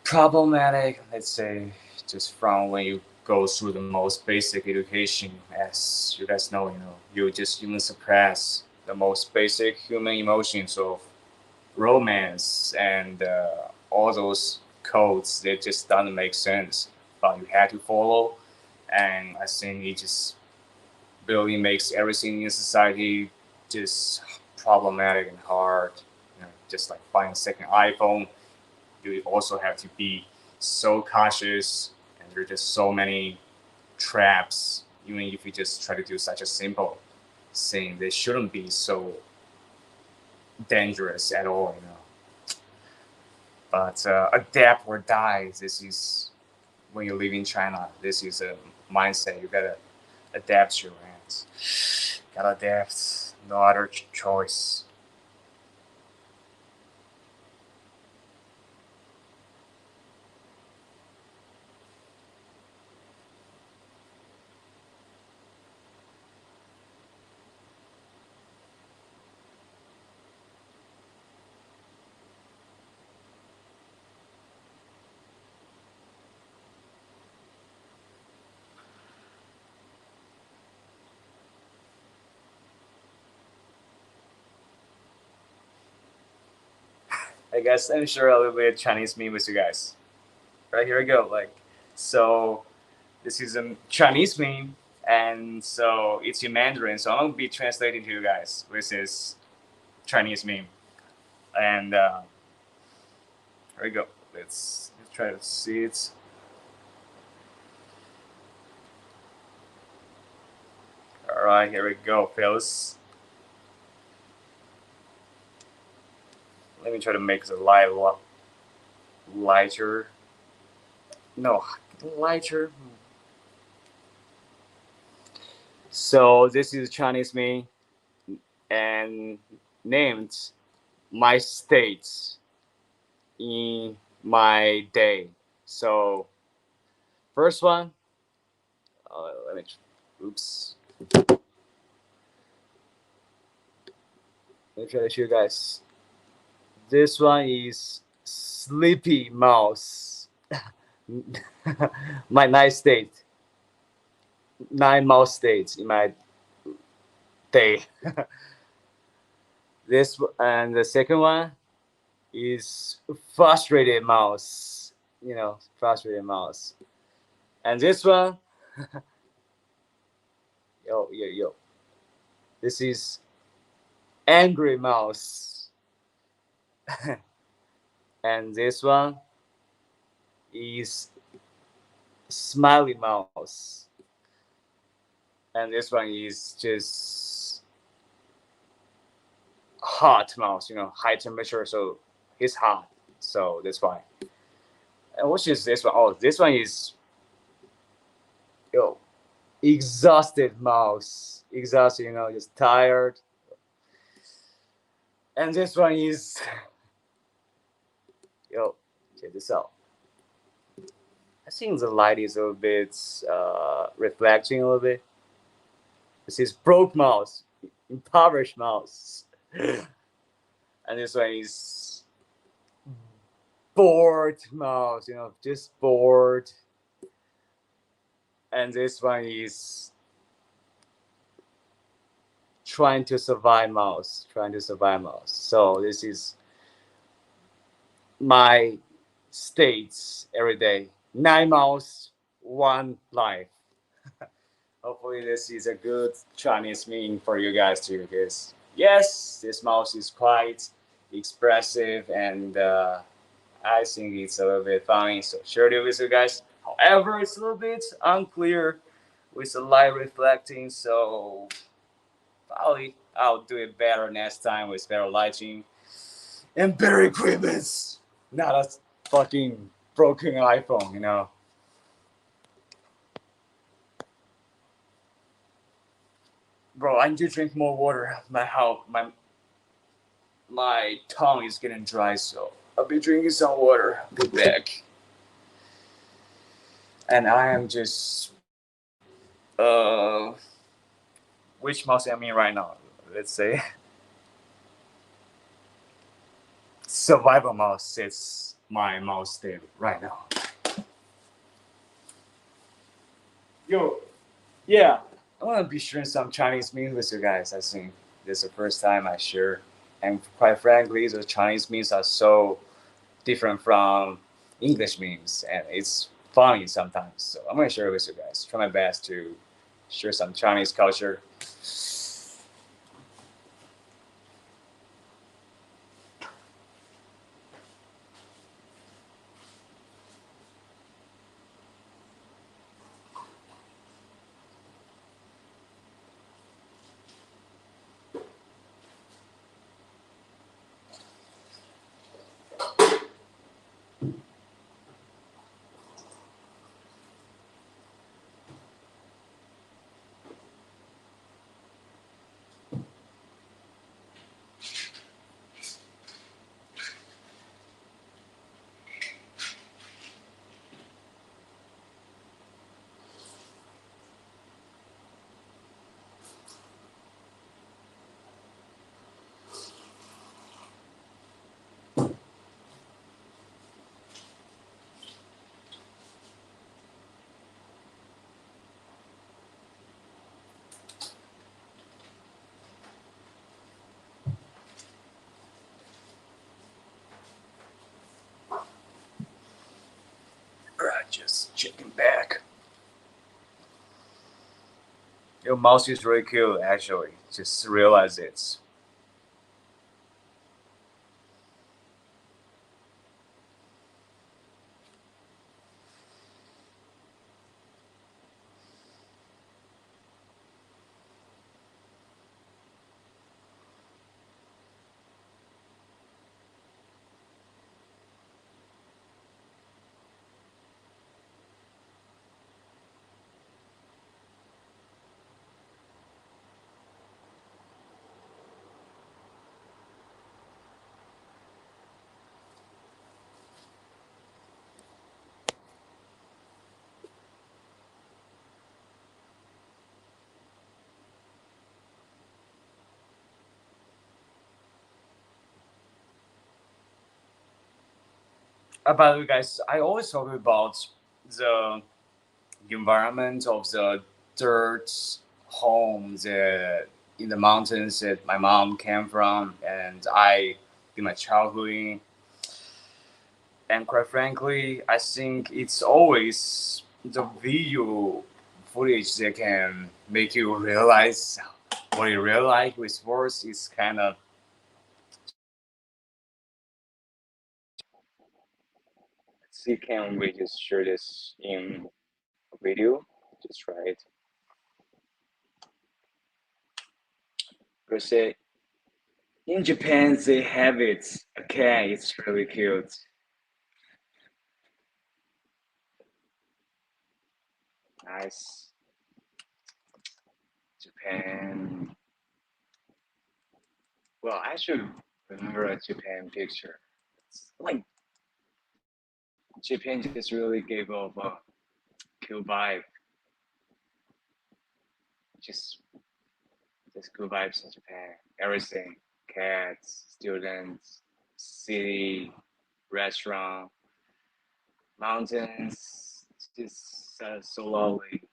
A: problematic. Let's say, just from when you go through the most basic education, as you guys know, you just even suppress the most basic human emotions of romance and all those codes that just doesn't make sense, but you had to follow. And I think it just really makes everything in society just problematic and hard. Just like buying a second iPhone, you also have to be so cautious and There's just so many traps. Even if you just try to do such a simple thing, they shouldn't be so dangerous at all, But adapt or die. This is when you live in China. This is a mindset. You gotta adapt your hands. Gotta adapt. No other choice. I guess I'm sure a little bit Chinese meme with you guys. Right, here we go. So this is a Chinese meme, and so it's in Mandarin. So I'm gonna be translating to you guys with this Chinese meme, and here we go. Let's try to see it. All right, here we go, fellas. Let me try to make the light lighter. No, lighter. So this is Chinese meme and named my states in my day. So first one, let me, oops. Let me try to show you guys. This one is Sleepy Mouse. My 9 state. 9 mouse states in my day. This and the second one is frustrated mouse. Frustrated mouse. And this one, yo. This is angry mouse. And this one is smiley mouse. And this one is just hot mouse, high temperature, so it's hot. So that's why. And which is this one? Oh, this one is exhausted mouse. Exhausted, just tired. And this one is check this out. I think the light is a little bit reflecting a little bit. This is broke mouse, impoverished mouse. And this one is bored mouse, just bored. And this one is trying to survive mouse. So this is my states every day. 9 mouse, 1 life. Hopefully this is a good Chinese meme for you guys too, because yes, this mouse is quite expressive, and I think it's a little bit funny, so share it with you guys. However, it's a little bit unclear with the light reflecting, so probably I'll do it better next time with better lighting and better equipment. Not a fucking broken iPhone, Bro, I need to drink more water. My tongue is getting dry, so I'll be drinking some water. Be back. And I am just which mouse am I in right now? Let's say survival mouse. It's my mouse state right now. Yeah, I want to be sharing some Chinese memes with you guys. I think this is the first time I share, and quite frankly, the Chinese memes are so different from English memes, and it's funny sometimes. So I'm gonna share it with you guys. Try my best to share some Chinese culture. Your mouse is really cute, actually. Just realize it. By the way, guys, I always talk about the environment of the dirt homes in the mountains that my mom came from, and I in my childhood. And quite frankly, I think it's always the video footage that can make you realize what you real life with sports is kind of. Let's see, can we just share this in a video? Just try it. Because in Japan, they have it. Okay, it's really cute. Nice. Japan. Well, I should remember a Japan picture. It's like Japan just really gave off a cool vibe. Just cool vibes in Japan. Everything. Cats, students, city, restaurant, mountains. Just so lovely.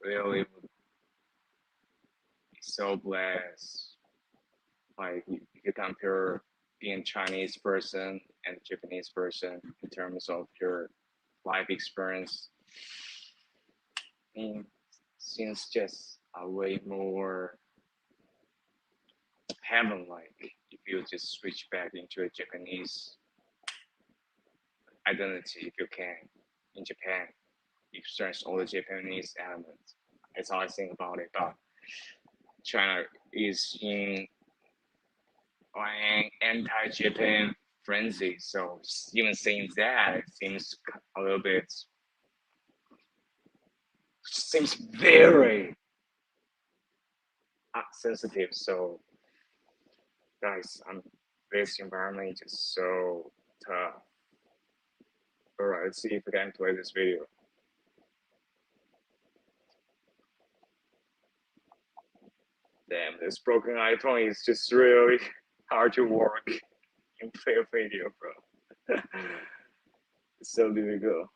A: Really would be so blessed. Like you could compare being Chinese person and Japanese person in terms of your life experience. I mean, seems just a way more heaven-like if you just switch back into a Japanese identity if you can in Japan. You experience all the Japanese elements. That's how I think about it. But China is in an anti-Japan frenzy. So even saying that, it seems a little bit, seems very sensitive. So guys, this environment is just so tough. All right, let's see if we can play this video. Damn, this broken iPhone is just really hard to work and play a video, bro. It's so difficult.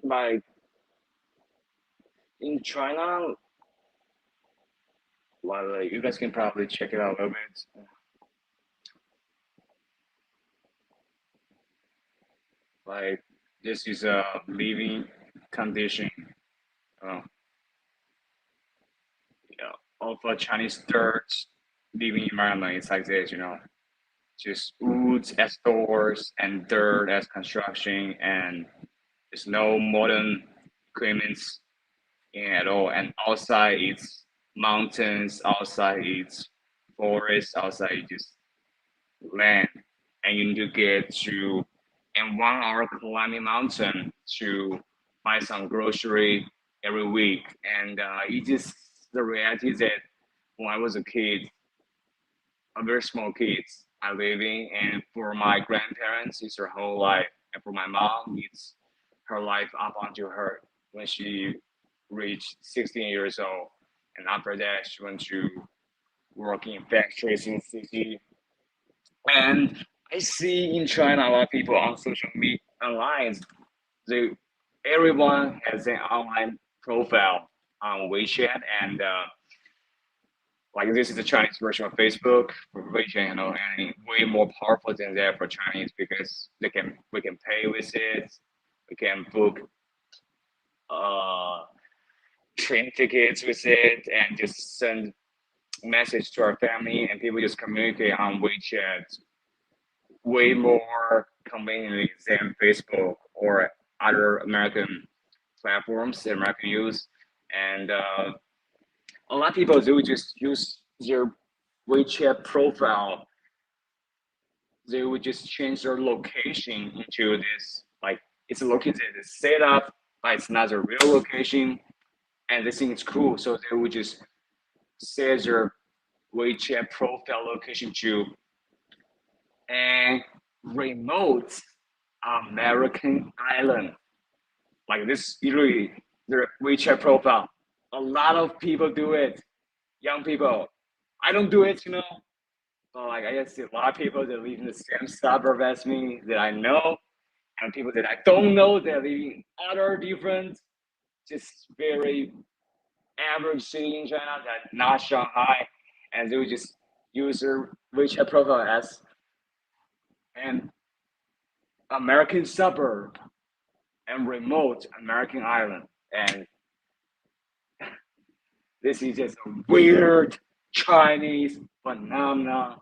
A: Like in China, well, you guys can probably check it out a little bit. Like this is a living condition, uh, yeah, of a Chinese dirt living environment. It's like this, just woods as doors and dirt as construction, and there's no modern equipments in at all. And outside it's mountains, outside it's forest, outside just land, and you need to get to and 1 hour climbing mountain to buy some grocery every week. And it just the reality is that when I was a kid, a very small kid, I living, and for my grandparents, it's her whole life, and for my mom, it's her life up until her when she reached 16 years old, and after that, she went to work in factories in city. And I see in China a lot of people on social media online. They everyone has an online
C: profile on WeChat, and like this is the Chinese version of Facebook for WeChat, and way more powerful than that for Chinese because we can pay with it, we can book train tickets with it, and just send message to our family, and people just communicate on WeChat way more conveniently than Facebook or other American platforms that American use. And a lot of people do just use their WeChat profile. They would just change their location into this, like it's located, it's set up, but it's not a real location, and they think it's cool, so they would just set their WeChat profile location to a remote American island. Like this, usually their WeChat profile. A lot of people do it. Young people. I don't do it, but like I just see a lot of people that live in the same suburb as me that I know, and people that I don't know that live in other different, just very average city in China that not Shanghai, and they would just use their WeChat profile as an American suburb and remote American island. And this is just a weird Chinese phenomenon.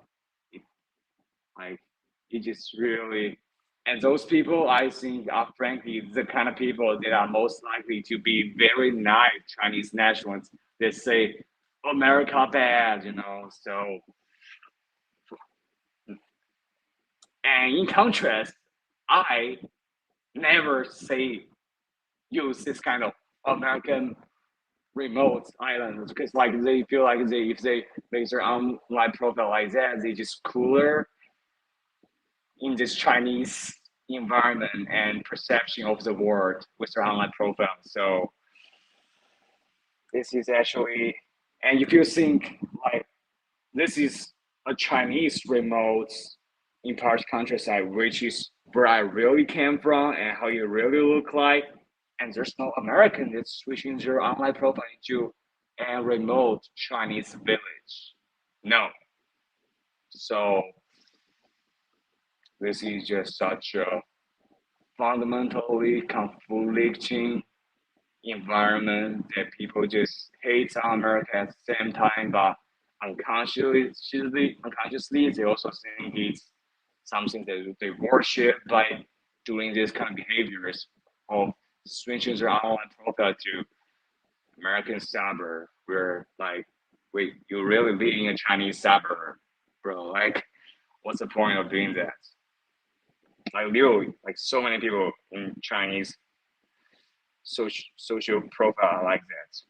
C: It just really, and those people I think are frankly the kind of people that are most likely to be very naive Chinese nationalists that say America bad, so. And in contrast, I never use this kind of American remote islands because like they feel like if they make their online profile like that, they just cooler in this Chinese environment and perception of the world with their online profile. So this is actually, and if you think like this is a Chinese remote in parts countryside, which is where I really came from and how you really look like, and there's no American that's switching their online profile into a remote Chinese village. No. So this is just such a fundamentally conflicting environment that people just hate on America at the same time, but unconsciously, they also think it's something that they worship by doing this kind of behaviors of switching their online profile to American suburb, where like, wait, you're really living in a Chinese suburb, bro. Like, what's the point of doing that? Like literally, like so many people in Chinese social profile like that.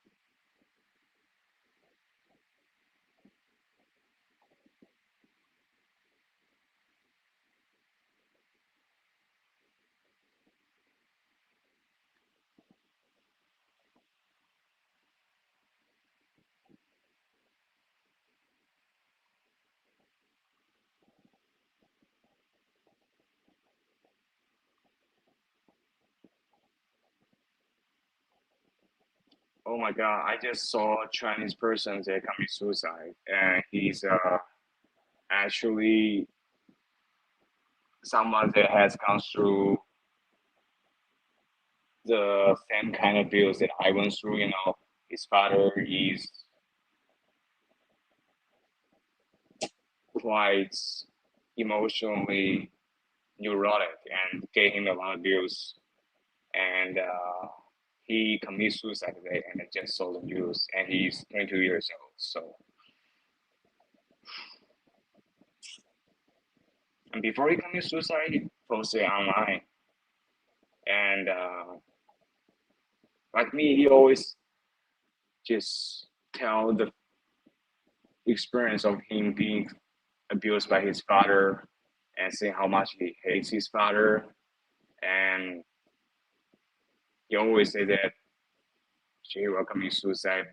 C: Oh my god, I just saw a Chinese person that commit suicide, and he's actually someone that has gone through the same kind of bills that I went through. His father is quite emotionally neurotic and gave him a lot of bills, and he committed suicide today, and I just saw the news, and he's 22 years old. So, and before he committed suicide, he posted online, and like me, he always just tell the experience of him being abused by his father and saying how much he hates his father, and he always say that he will commit suicide.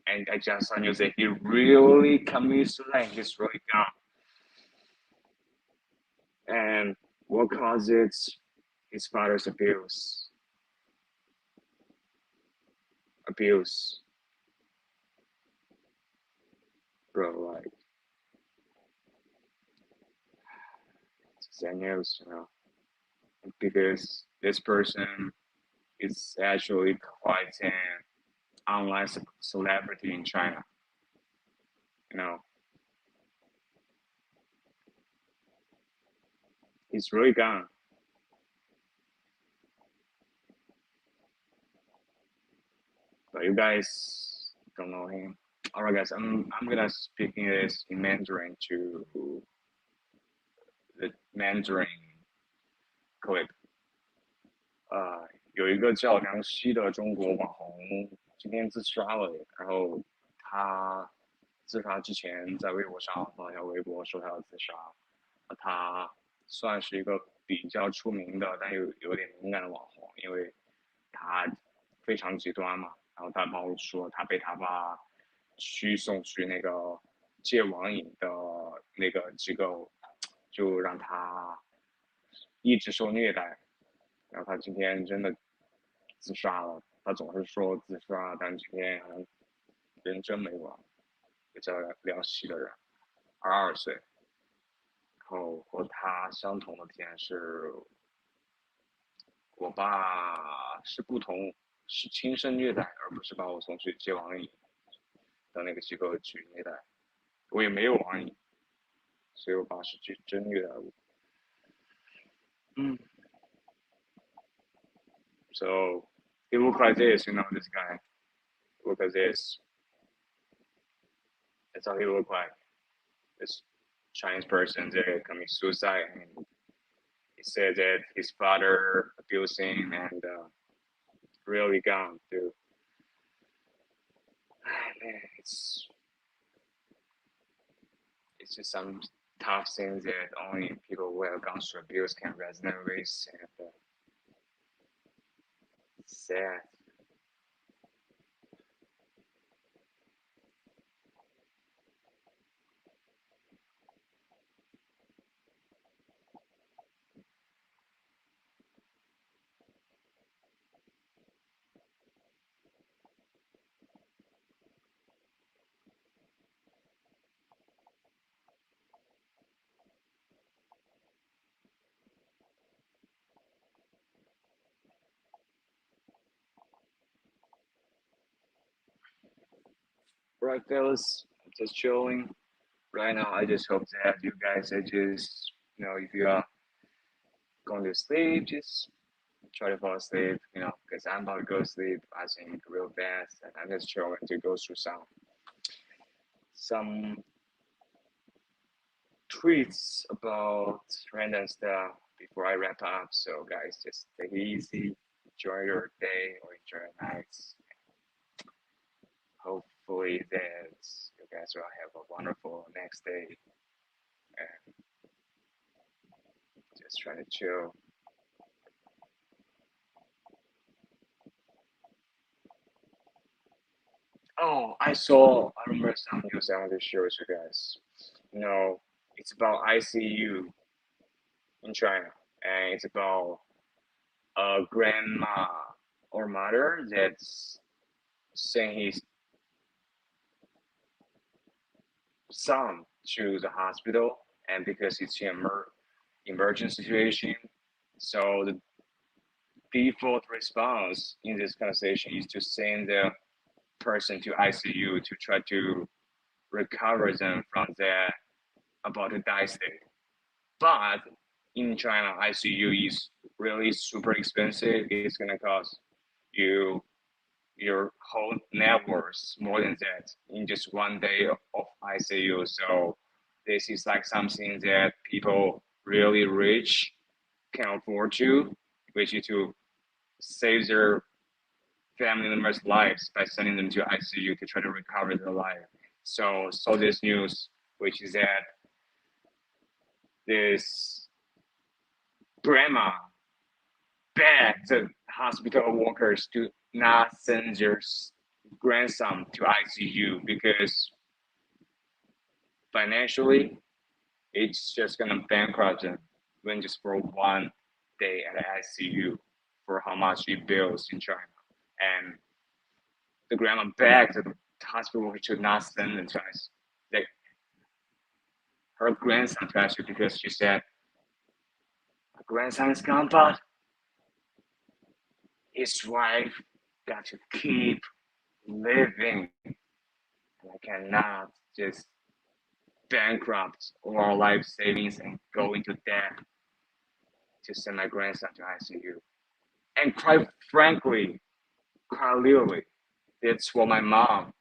C: And I just saw news that he really committed suicide. He's really gone. And what causes his father's abuse? abuse. Bro, like, it's sad news, because this person is actually quite an online celebrity in China. He's really gone. But you guys don't know him. Alright, guys, I'm gonna speak this in Mandarin to the Mandarin clip. 有一个叫梁希的中国网红今天自杀了，然后他自杀之前在微博上发了条微博说他要自杀。他算是一个比较出名的，但有点敏感的网红，因为他非常极端嘛。然后他暴露说他被他爸送去那个戒网瘾的那个机构，就让他一直受虐待。然后他今天真的自杀了。他总是说自杀，但今天好像人真没了。也叫梁希的人，22岁。然后和他相同的点是，我爸是亲身虐待，而不是把我送去戒网瘾的那个机构去虐待。我也没有网瘾，所以我爸是真虐待我。So he looked like this, this guy. Look at this. That's how he looked like. This Chinese person that committed suicide, and he said that his father abused him and really gone through. Man, it's just some tough things that only people who have gone through abuse can resonate with, and it's sad. Right, fellas, just chilling. Right now, I just hope that you guys are just, if you are going to sleep, just try to fall asleep, because I'm about to go to sleep, I think, real fast, and I'm just trying to go through some tweets about random stuff before I wrap up. So, guys, just take it easy, enjoy your day or enjoy your nights. Hopefully that you guys will have a wonderful next day and just try to chill. Oh, I remember some news I want to share with you guys. It's about ICU in China, and it's about a grandma or mother that's sent his son to the hospital, and because it's an emergency situation, so the default response in this conversation is to send the person to ICU to try to recover them from their about to die state. But in China, ICU is really super expensive. It's gonna cost you your whole net worth more than that in just one day of ICU. So this is like something that people really rich can afford to, which is to save their family members' lives by sending them to ICU to try to recover their life. So this news, which is that this grandma begged the hospital workers to not send their grandson to ICU because financially it's just gonna bankrupt them when just for one day at ICU for how much it bills in China. And the grandma begged the hospital to not send the child, like her grandson to ICU because she said, my grandson is gone, but his wife got to keep living. I cannot just bankrupt all our life savings and go into debt to send my grandson to ICU. And quite frankly, quite literally, that's what my mom's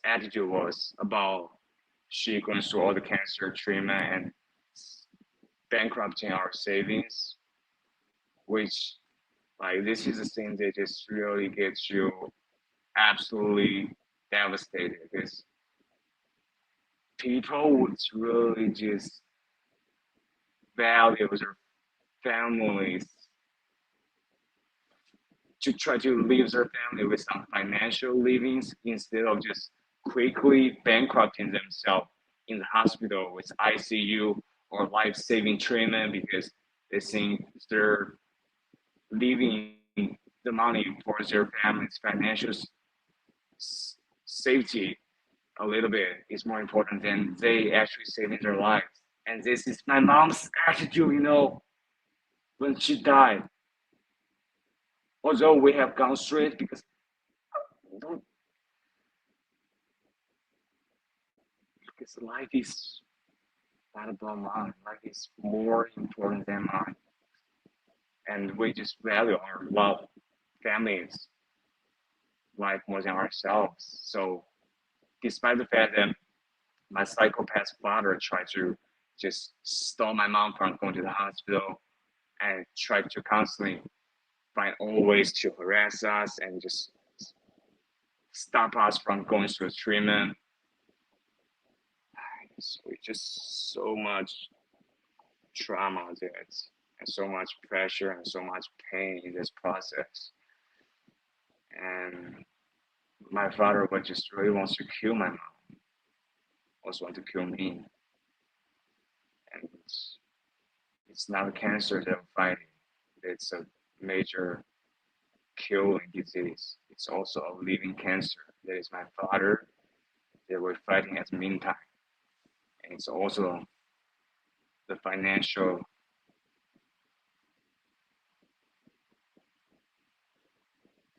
C: attitude was about she going through all the cancer treatment and bankrupting our savings, which like this is the thing that just really gets you absolutely devastated because people would really just value their families to try to leave their family with some financial livings instead of just quickly bankrupting themselves in the hospital with ICU or life-saving treatment because they think they're leaving the money for their family's financial safety a little bit is more important than they actually saving their lives. And this is my mom's attitude, when she died. Although we have gone through it because life is not about money. Life is more important than money. And we just value our love, families, life more than ourselves. So despite the fact that my psychopath father tried to just stop my mom from going to the hospital and tried to constantly find all ways to harass us and just stop us from going through treatment. So it's just so much trauma that and so much pressure and so much pain in this process. And my father would just really wants to kill my mom, also want to kill me. And it's not a cancer that I'm fighting. It's a major killing disease. It's also a living cancer. That is my father that we're fighting at the meantime. And it's also the financial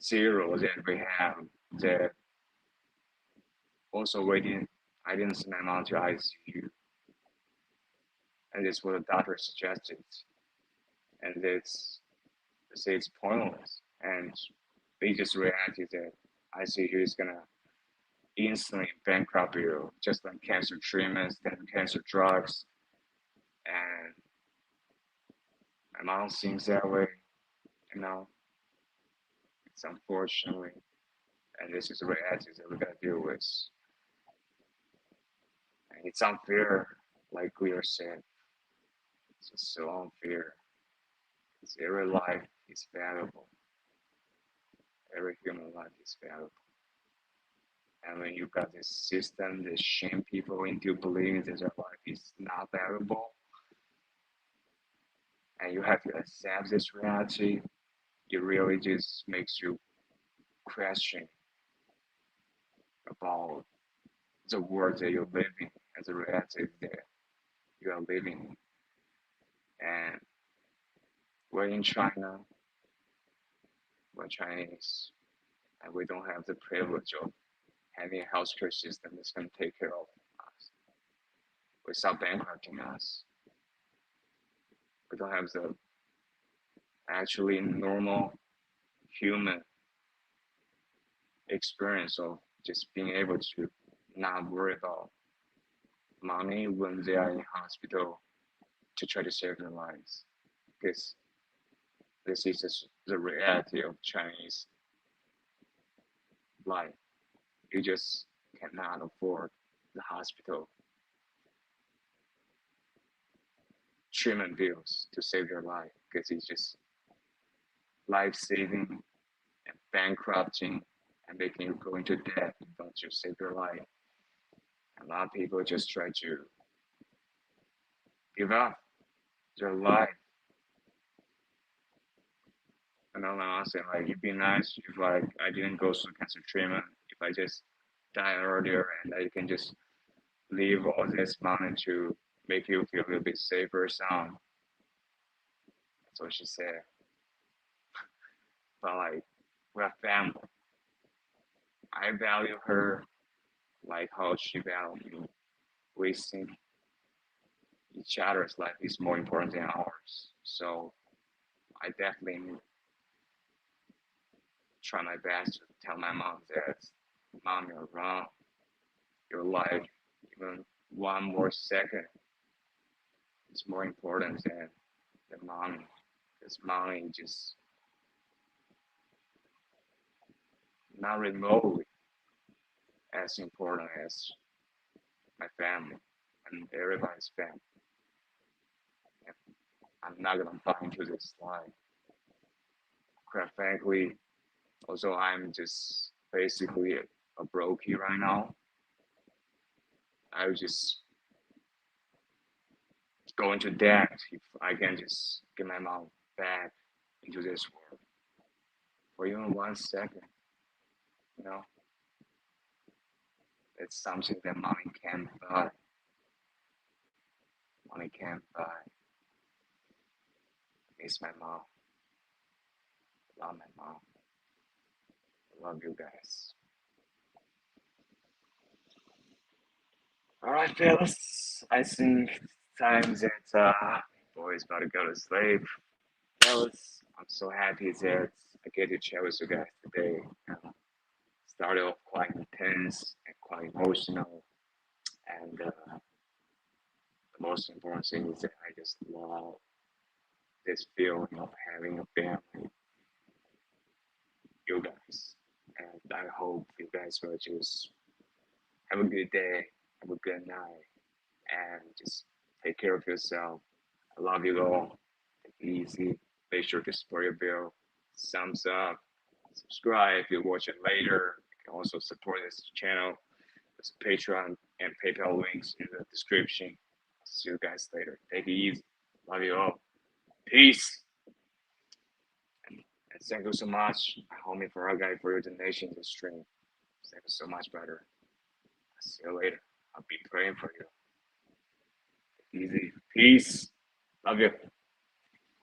C: zero that we have that also I didn't send my mom to ICU. And this is what the doctor suggested. And they say it's pointless. And they just reacted that ICU is gonna instantly bankrupt you, just like cancer treatments, cancer drugs. And my mom thinks that way, It's unfortunately, and this is the reality that we gotta deal with. And it's unfair, like we are saying. It's just so unfair. Because every life is valuable. Every human life is valuable. And when you've got this system that shame people into believing that their life is not valuable, and you have to accept this reality, it really just makes you question about the world that you're living and the reality that you are living. And we're in China, we're Chinese, and we don't have the privilege of having a healthcare system that's going to take care of us without bankrupting us. We don't have the actually normal human experience of just being able to not worry about money when they are in hospital to try to save their lives. Because this is just the reality of Chinese life. You just cannot afford the hospital treatment bills to save your life because it's just life-saving and bankrupting and making you go into debt if don't you save your life. A lot of people just try to give up their life And I'm asking, like, it'd be nice if like I didn't go through cancer treatment, if I just die earlier and I can just leave all this money to make you feel a little bit safer, sound. That's what she said. But like, we're family. I value her like how she values me. We think each other's life is more important than ours. So I definitely try my best to tell my mom that, Mom, you're wrong. Your life, even one more second, is more important than the money. Because money just not remotely as important as my family and everybody's family. And I'm not gonna buy into this lie. Quite frankly, also I'm just basically a brokey right now. I would just go into debt if I can just get my mom back into this world for even 1 second. You know, it's something that money can't buy. Money can't buy. I miss my mom. Love my mom. Love you guys. All right, fellas. I think time that boys about to go to sleep. Fellas, I'm so happy that I get to chat with you guys today. Started off quite intense and quite emotional, and the most important thing is that I just love this feeling of having a family, you guys. And I hope you guys will just have a good day, have a good night, and just take care of yourself. I love you all. Take it easy. Make sure to support your bill. Thumbs up. Subscribe if you watch it later. You can also support this channel. There's Patreon and PayPal links in the description. See you guys later. Take it easy. Love you all. Peace. And thank you so much, homie Farragai, for your donation to the stream. Thank you so much, brother. I'll see you later. I'll be praying for you. Easy. Peace. Love you.